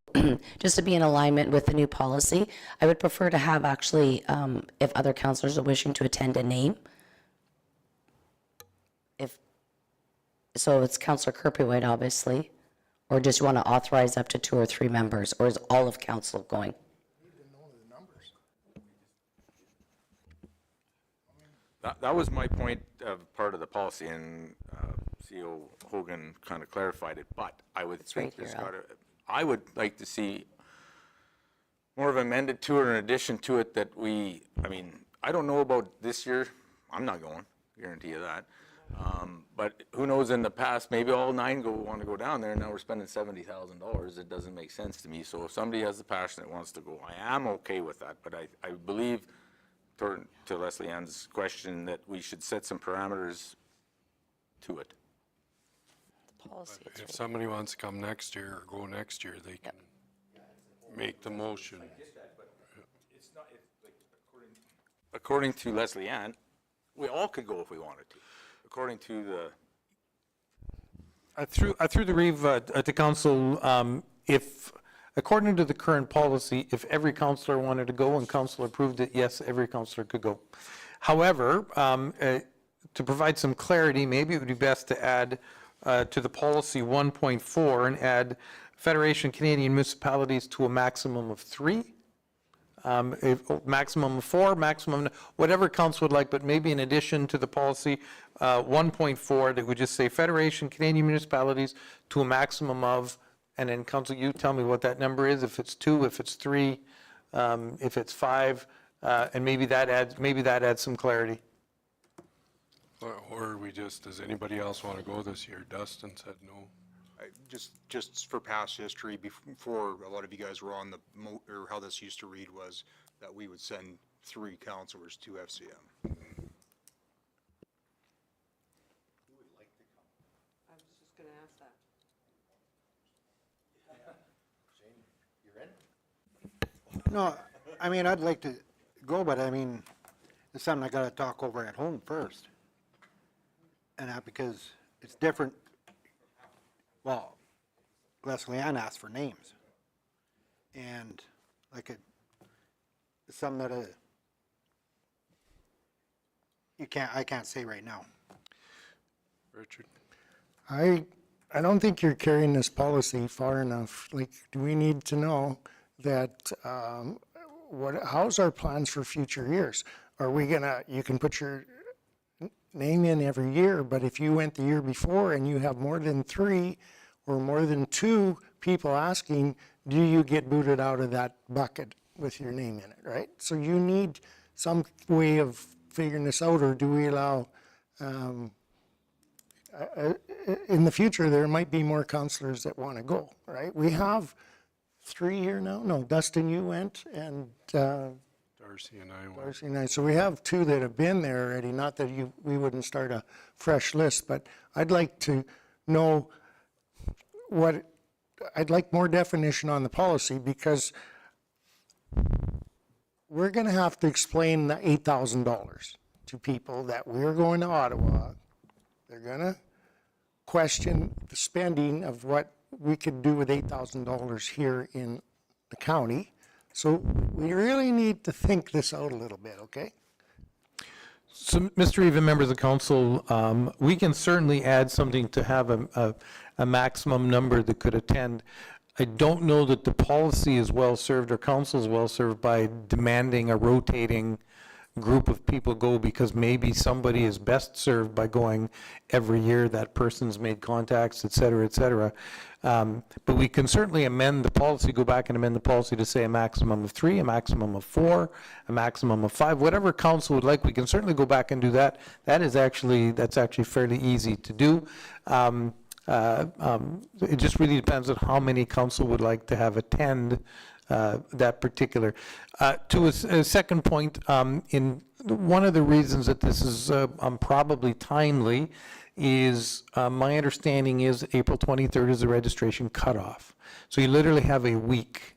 just to be in alignment with the new policy, I would prefer to have actually, if other counselors are wishing to attend, a name. So it's Councillor Kirpywhite, obviously, or just you want to authorize up to 2 or 3 members, or is all of council going? That was my point of part of the policy, and CEO Hogan kind of clarified it, but I would think there's got to, I would like to see more of amended to it or an addition to it that we, I mean, I don't know about this year, I'm not going, guarantee you that. But who knows in the past, maybe all 9 want to go down there, and now we're spending $70,000. It doesn't make sense to me. So if somebody has the passion that wants to go, I am okay with that. But I believe, to Leslie Ann's question, that we should set some parameters to it. If somebody wants to come next year or go next year, they can make the motion. According to Leslie Ann, we all could go if we wanted to. According to the... I threw the reeve to council, if, according to the current policy, if every councillor wanted to go and council approved it, yes, every councillor could go. However, to provide some clarity, maybe it would be best to add to the policy 1.4 and add Federation Canadian Municipalities to a maximum of 3. Maximum of 4, maximum, whatever council would like, but maybe in addition to the policy 1.4, that would just say Federation Canadian Municipalities to a maximum of, and then council, you tell me what that number is, if it's 2, if it's 3, if it's 5, and maybe that adds some clarity. Or we just, does anybody else want to go this year? Dustin said no. Just for past history, before a lot of you guys were on the, or how this used to read was that we would send 3 counselors to FCM. I was just going to ask that. No, I mean, I'd like to go, but I mean, it's something I gotta talk over at home first. And that because it's different. Well, Leslie Ann asked for names. And like it's something that I can't say right now. Richard? I don't think you're carrying this policy far enough. Like, do we need to know that, how's our plans for future years? Are we gonna, you can put your name in every year, but if you went the year before and you have more than 3 or more than 2 people asking, do you get booted out of that bucket with your name in it, right? So you need some way of figuring this out, or do we allow, in the future, there might be more counselors that want to go, right? We have 3 here now. No, Dustin, you went, and Darcy and I went. Darcy and I. So we have 2 that have been there already. Not that we wouldn't start a fresh list, but I'd like to know I'd like more definition on the policy, because we're going to have to explain the $8,000 to people that we're going to Ottawa. They're going to question the spending of what we could do with $8,000 here in the county. So we really need to think this out a little bit, okay? So, Mr. Eva, members of council, we can certainly add something to have a maximum number that could attend. I don't know that the policy is well served, or council is well served, by demanding a rotating group of people go, because maybe somebody is best served by going every year, that person's made contacts, et cetera, et cetera. But we can certainly amend the policy, go back and amend the policy to say a maximum of 3, a maximum of 4, a maximum of 5, whatever council would like. We can certainly go back and do that. That's actually fairly easy to do. It just really depends on how many council would like to have attend that particular. To a second point, in one of the reasons that this is probably timely is my understanding is April 23rd is the registration cutoff. So you literally have a week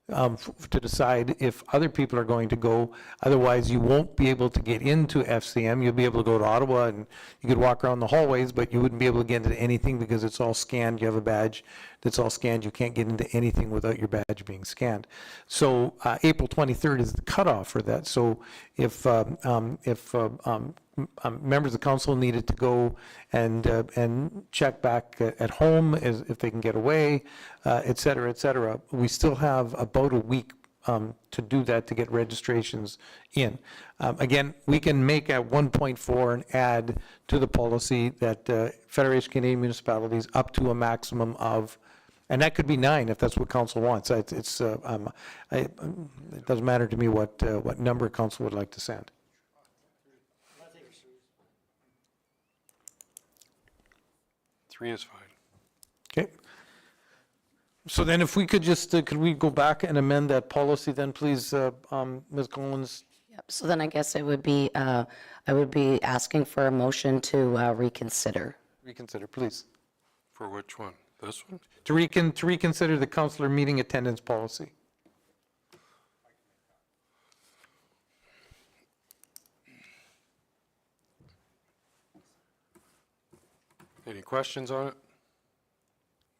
to decide if other people are going to go. Otherwise, you won't be able to get into FCM. You'll be able to go to Ottawa and you could walk around the hallways, but you wouldn't be able to get into anything because it's all scanned. You have a badge that's all scanned. You can't get into anything without your badge being scanned. So April 23rd is the cutoff for that. So if members of council needed to go and check back at home as if they can get away, et cetera, we still have about a week to do that, to get registrations in. Again, we can make a 1.4 and add to the policy that Federation of Canadian Municipalities up to a maximum of, and that could be 9 if that's what council wants. It doesn't matter to me what number council would like to send. Three is fine. Okay. So then if we could just, could we go back and amend that policy then, please, Ms. Collins? Yep, so then I guess I would be asking for a motion to reconsider. Reconsider, please. For which one? This one? To reconsider the councillor meeting attendance policy. Any questions on it?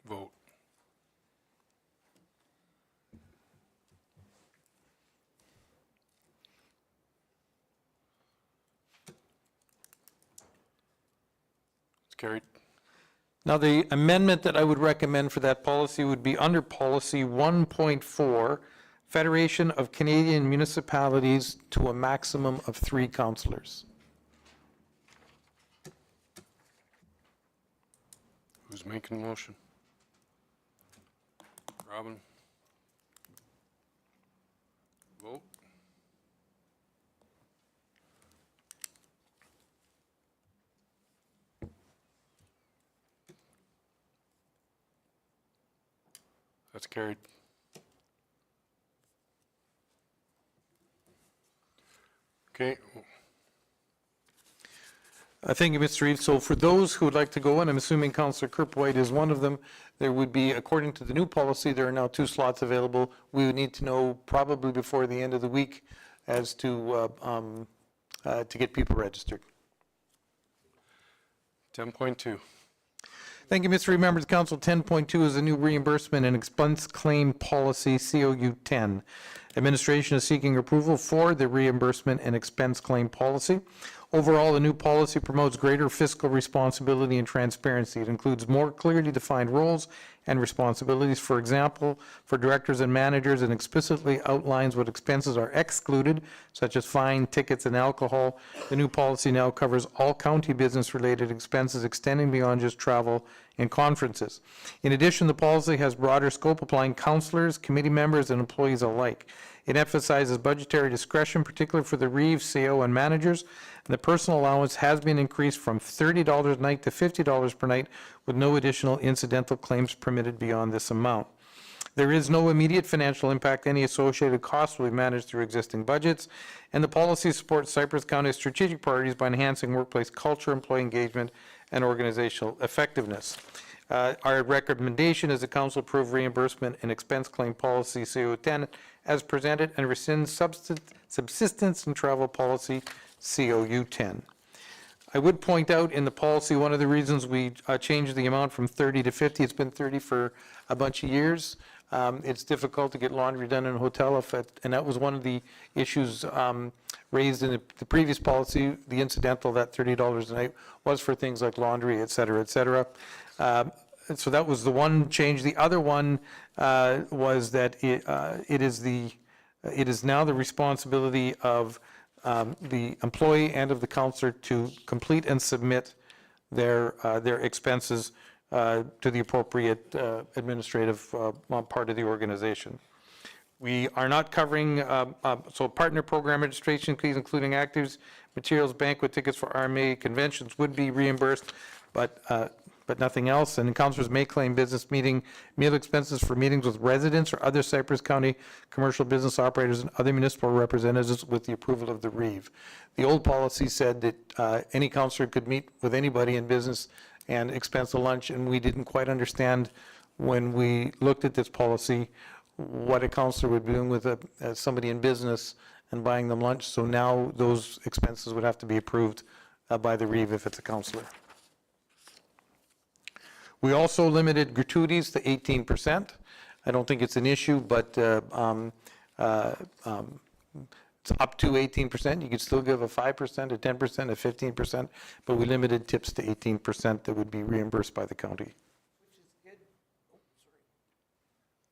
Vote. It's carried. Now, the amendment that I would recommend for that policy would be under policy 1.4, Federation of Canadian Municipalities to a maximum of 3 councillors. Who's making the motion? Robin? Vote. That's carried. Okay. Thank you, Mr. Reeves. So for those who would like to go, and I'm assuming Councillor Kerpwhite is one of them, there would be, according to the new policy, there are now 2 slots available. We would need to know probably before the end of the week as to get people registered. 10.2. Thank you, Mr. Reed. Members of Council, 10.2 is a new reimbursement and expense claim policy, COU 10. Administration is seeking approval for the reimbursement and expense claim policy. Overall, the new policy promotes greater fiscal responsibility and transparency. It includes more clearly defined roles and responsibilities. For example, for directors and managers, it explicitly outlines what expenses are excluded, such as fine, tickets, and alcohol. The new policy now covers all county business-related expenses extending beyond just travel and conferences. In addition, the policy has broader scope, applying councillors, committee members, and employees alike. It emphasizes budgetary discretion, particularly for the Reeves, CO, and managers. And the personal allowance has been increased from $30 a night to $50 per night, with no additional incidental claims permitted beyond this amount. There is no immediate financial impact. Any associated costs will be managed through existing budgets. And the policy supports Cypress County's strategic priorities by enhancing workplace culture, employee engagement, and organizational effectiveness. Our recommendation is the council approve reimbursement and expense claim policy CO10 as presented and rescind subsistence and travel policy COU10. I would point out in the policy, one of the reasons we changed the amount from 30 to 50, it's been 30 for a bunch of years. It's difficult to get laundry done in a hotel, and that was one of the issues raised in the previous policy. The incidental, that $30 a night, was for things like laundry, et cetera, et cetera. So that was the one change. The other one was that it is now the responsibility of the employee and of the councillor to complete and submit their expenses to the appropriate administrative part of the organization. We are not covering, so partner program registration fees, including actives, materials, banquet tickets for RMA conventions would be reimbursed, but but nothing else. And councilors may claim business meeting meal expenses for meetings with residents or other Cypress County commercial business operators and other municipal representatives with the approval of the reeve. The old policy said that any councilor could meet with anybody in business and expense a lunch, and we didn't quite understand when we looked at this policy what a councilor would be doing with somebody in business and buying them lunch. So now those expenses would have to be approved by the reeve if it's a councilor. We also limited gratuities to 18%. I don't think it's an issue, but it's up to 18%. You could still give a 5%, a 10%, a 15%, but we limited tips to 18% that would be reimbursed by the county.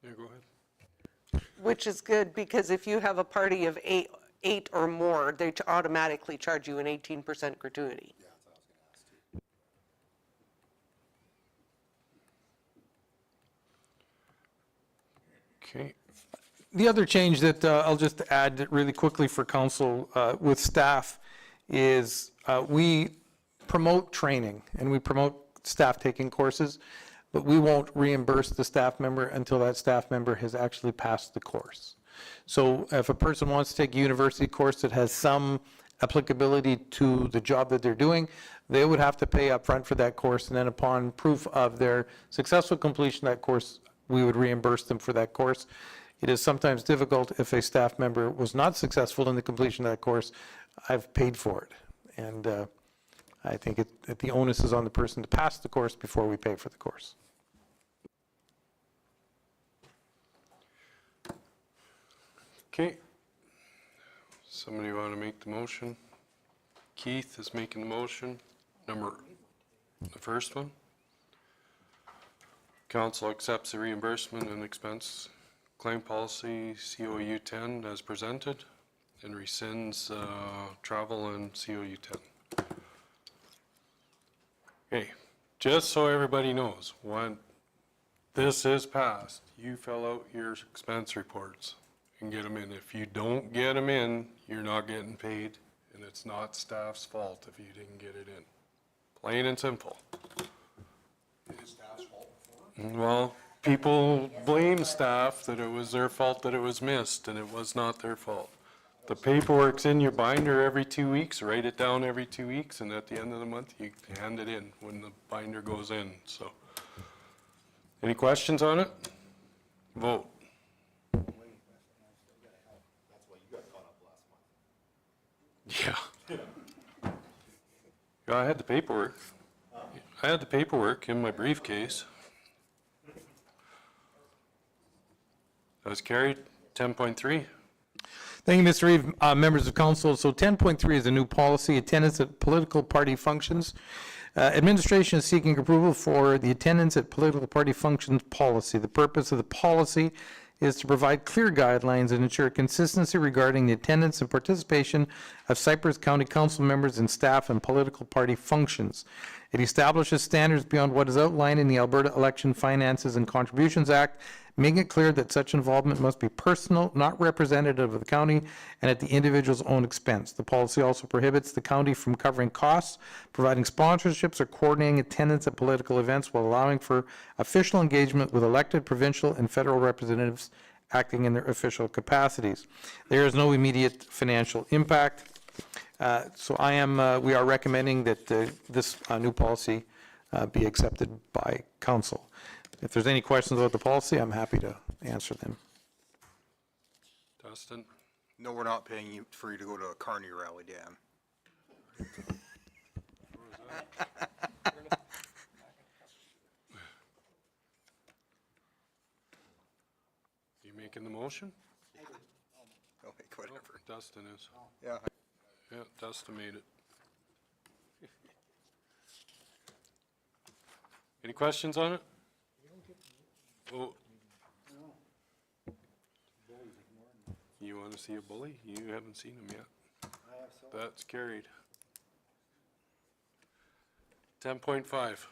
Yeah, go ahead. Which is good, because if you have a party of eight or more, they automatically charge you an 18% gratuity. Okay. The other change that I'll just add really quickly for council with staff is we promote training and we promote staff taking courses, but we won't reimburse the staff member until that staff member has actually passed the course. So if a person wants to take a university course that has some applicability to the job that they're doing, they would have to pay up front for that course, and then upon proof of their successful completion of that course, we would reimburse them for that course. It is sometimes difficult if a staff member was not successful in the completion of that course. I've paid for it, and I think the onus is on the person to pass the course before we pay for the course. Okay. Somebody want to make the motion? Keith is making the motion. The first one. Council accepts the reimbursement and expense claim policy COU 10 as presented and rescinds travel and COU 10. Okay, just so everybody knows, when this is passed, you fill out your expense reports and get them in. If you don't get them in, you're not getting paid, and it's not staff's fault if you didn't get it in. Plain and simple. Well, people blame staff that it was their fault that it was missed, and it was not their fault. The paperwork's in your binder every 2 weeks, write it down every 2 weeks, and at the end of the month, you hand it in when the binder goes in, so. Any questions on it? Vote. Yeah. Yeah, I had the paperwork. I had the paperwork in my briefcase. That was carried. 10.3. Thank you, Mr. Reeve. Members of council, so 10.3 is a new policy, attendance at political party functions. Administration is seeking approval for the attendance at political party functions policy. The purpose of the policy is to provide clear guidelines and ensure consistency regarding the attendance and participation of Cypress County Council members and staff in political party functions. It establishes standards beyond what is outlined in the Alberta Election Finances and Contributions Act, making it clear that such involvement must be personal, not representative of the county, and at the individual's own expense. The policy also prohibits the county from covering costs, providing sponsorships, or coordinating attendance at political events while allowing for official engagement with elected provincial and federal representatives acting in their official capacities. There is no immediate financial impact. So we are recommending that this new policy be accepted by council. If there's any questions about the policy, I'm happy to answer them. Dustin? No, we're not paying you for you to go to a Carney rally, Dan. You making the motion? I'll make whatever. Dustin is. Yeah. Yeah, Dustin made it. Any questions on it? Oh. You want to see a bully? You haven't seen him yet. That's carried. 10.5.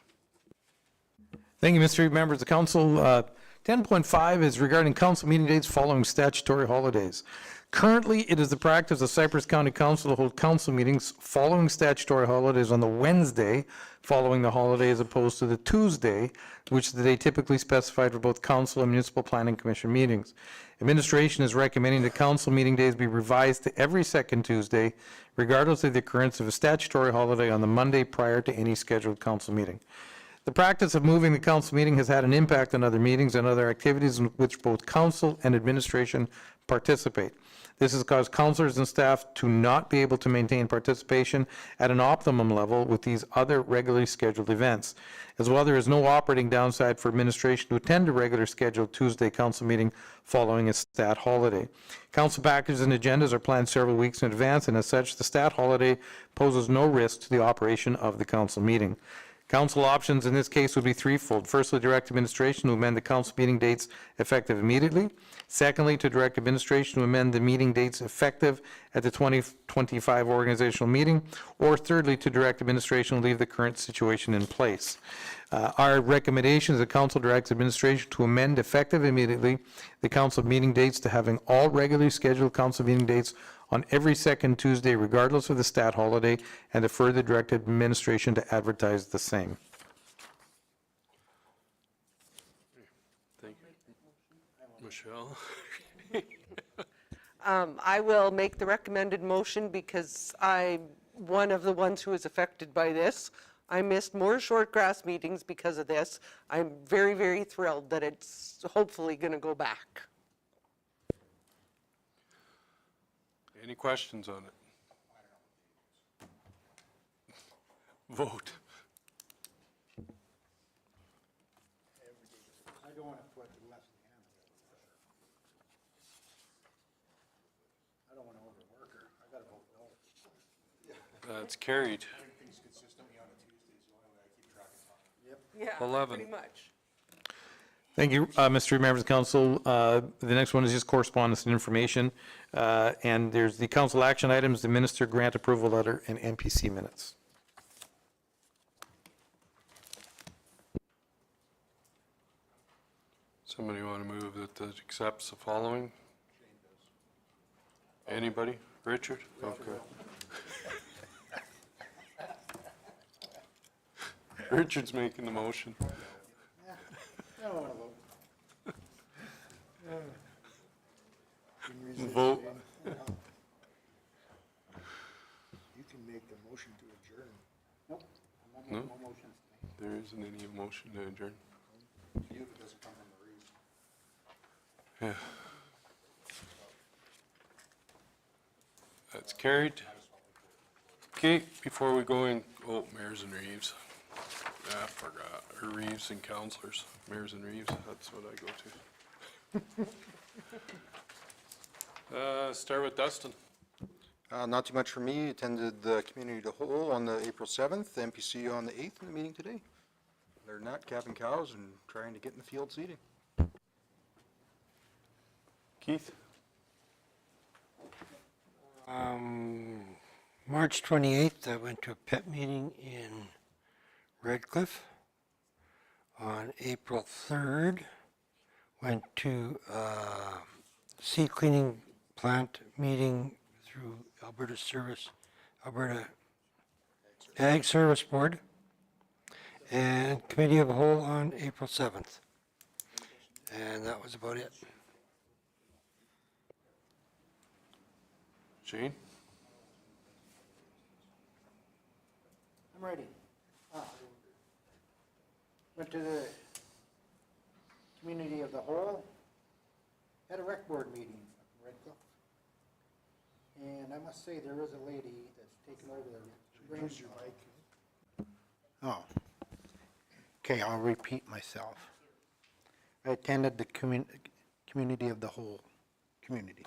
Thank you, Mr. Reeve, members of council. 10.5 is regarding council meeting dates following statutory holidays. Currently, it is the practice of Cypress County Council to hold council meetings following statutory holidays on the Wednesday following the holiday as opposed to the Tuesday, which is the day typically specified for both council and municipal planning commission meetings. Administration is recommending that council meeting days be revised to every second Tuesday, regardless of the occurrence of a statutory holiday on the Monday prior to any scheduled council meeting. The practice of moving the council meeting has had an impact on other meetings and other activities in which both council and administration participate. This has caused councilors and staff to not be able to maintain participation at an optimum level with these other regularly scheduled events. As well, there is no operating downside for administration to attend a regular scheduled Tuesday council meeting following a stat holiday. Council packages and agendas are planned several weeks in advance, and as such, the stat holiday poses no risk to the operation of the council meeting. Council options in this case would be threefold. Firstly, direct administration to amend the council meeting dates effective immediately. Secondly, to direct administration to amend the meeting dates effective at the 2025 organizational meeting. Or thirdly, to direct administration to leave the current situation in place. Our recommendation is that council directs administration to amend effective immediately the council meeting dates to having all regularly scheduled council meeting dates on every second Tuesday regardless of the stat holiday, and to further direct administration to advertise the same. Thank you. Michelle? I will make the recommended motion because I'm one of the ones who is affected by this. I missed more short grass meetings because of this. I'm very, very thrilled that it's hopefully going to go back. Any questions on it? Vote. I don't want to put less than hand. I don't want to overwork her. I got to vote no. That's carried. Everything's consistently on a Tuesday, is the only way I keep track of time. Yeah, 11. pretty much. Thank you, Mr. Members of Council. The next one is just correspondence and information. And there's the council action items, the minister grant approval letter, and MPC minutes. Somebody want to move that it accepts the following? Anybody? Richard? Okay. Richard's making the motion. I don't want to vote. Vote. You can make the motion to adjourn. Nope. I'm not No? making no motions tonight. There isn't any motion to adjourn. You, if it doesn't come from the reason. Yeah. That's carried. Okay, before we go in, mayors and Reeves. I forgot, or Reeves and councilors. Mayors and Reeves, that's what I go to. Start with Dustin. Not too much for me. Attended the community to whole on the April 7th, the MPC on the 8th in the meeting today. Other than that, calving cows and trying to get in the field seeding. Keith? March 28th, I went to a PEP meeting in Redcliffe. On April 3rd, went to seed cleaning plant meeting through Alberta Ag Service Board, and Committee of the Whole on April 7th. And that was about it. Shane? I'm ready. Went to the community of the whole, had a rec board meeting up in Redcliffe. And I must say, there is a lady that's taken over the reins. Oh. Okay, I'll repeat myself. I attended the community of the whole, community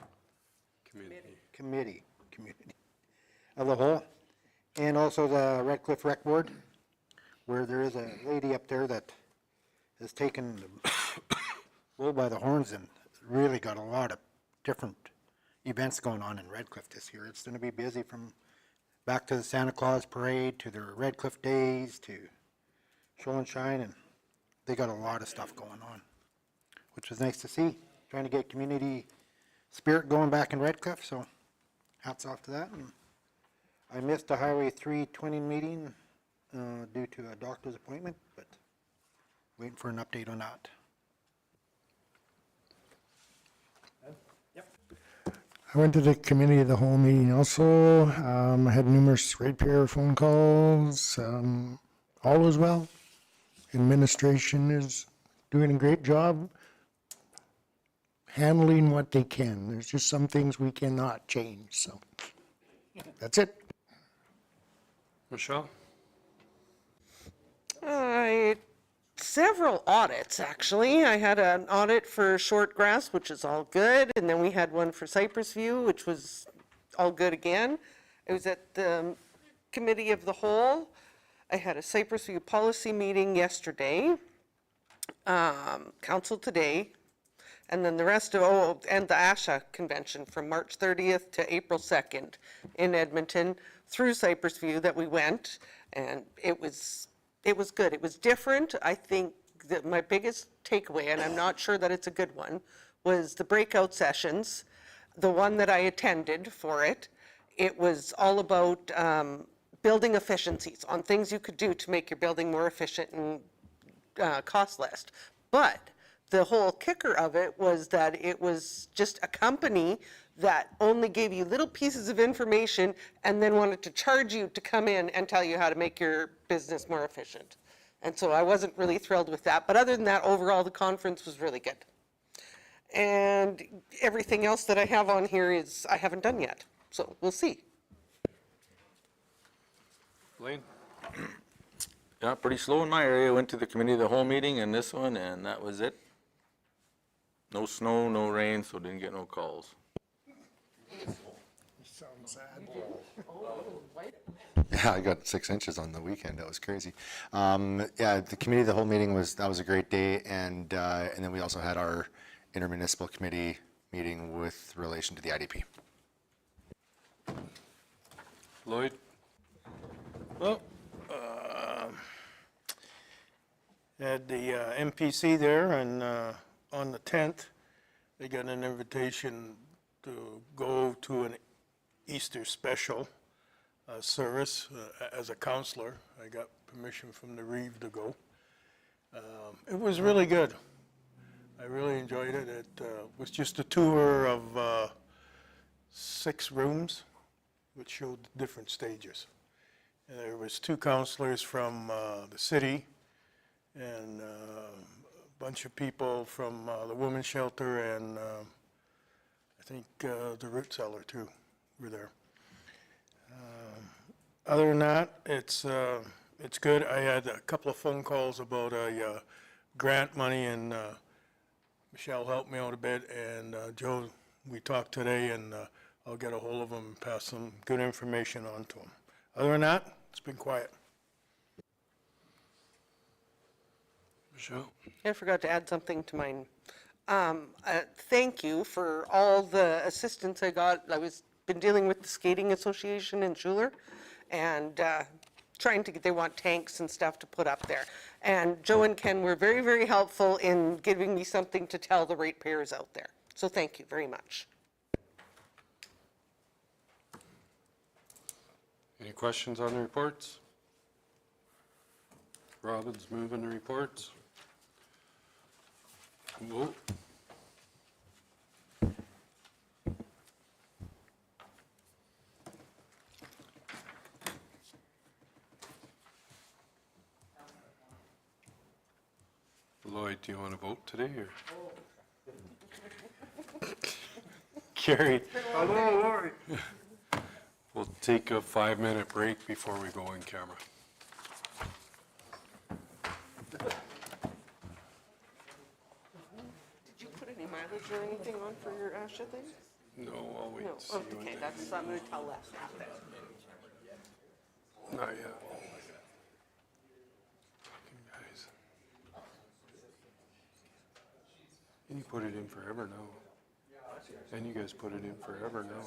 of the whole, and also the Redcliffe Rec Board, where there is a lady up there that has taken the bull by the horns and really got a lot of different events going on in Redcliffe this year. It's going to be busy from back to the Santa Claus Parade to the Redcliffe Days to Show and Shine, and they got a lot of stuff going on, which was nice to see. Trying to get community spirit going back in Red Cliff, so hats off to that. And I missed the Highway 320 meeting due to a doctor's appointment, but waiting for an update on that. I went to the committee of the whole meeting also. I had numerous ratepayer phone calls. All is well. Administration is doing a great job handling what they can. There's just some things we cannot change, so that's it. Michelle? Several audits, actually. I had an audit for short grass, which is all good, and then we had one for Cypress View, which was all good again. It was at the Committee of the Whole. I had a Cypress View policy meeting yesterday, council today, and then the rest of, and the ASHA convention from March 30th to April 2nd in Edmonton through Cypress View that we went, and it was good. It was different. I think that my biggest takeaway, and I'm not sure that it's a good one, was the breakout sessions. The one that I attended for it, it was all about building efficiencies on things you could do to make your building more efficient and cost less. But the whole kicker of it was that it was just a company that only gave you little pieces of information and then wanted to charge you to come in and tell you how to make your business more efficient. And so I wasn't really thrilled with that. But other than that, overall, the conference was really good. And everything else that I have on here is I haven't done yet. So we'll see. Lane? Yeah, pretty slow in my area. Went to the committee of the whole meeting and this one, and that was it. No snow, no rain, so didn't get no calls. Sounds sad. Yeah, I got 6 inches on the weekend. That was crazy. Yeah, the committee of the whole meeting was a great day, and then we also had our intermunicipal committee meeting with relation to the IDP. Lloyd? Well, had the MPC there, and on the 10th, they got an invitation to go to an Easter special service as a counselor. I got permission from the Reeve to go. It was really good. I really enjoyed it. It was just a tour of 6 rooms, which showed different stages. And there was 2 counselors from the city and a bunch of people from the women's shelter and I think the root cellar too were there. Other than that, it's good. I had a couple of phone calls about a grant money, and Michelle helped me out a bit, and Joe, we talked today, and I'll get a hold of him and pass some good information on to him. Other than that, it's been quiet. Michelle? I forgot to add something to mine. Thank you for all the assistance I got. I was been dealing with the Skating Association in Schuler, and trying to get, they want tanks and stuff to put up there. And Joe and Ken were very, very helpful in giving me something to tell the ratepayers out there. So thank you very much. Any questions on the reports? Robin's moving the reports. Vote. Lloyd, do you want to vote today or? Carried. Hello, Lori. We'll take a 5-minute break before we go in camera. Did you put any mileage or anything on for your ASHA thing? No, I'll wait No. to see when Okay, they- that's, I'm going to tell Les that. Not yet. Fucking guys. And you put it in forever now. And you guys put it in forever now.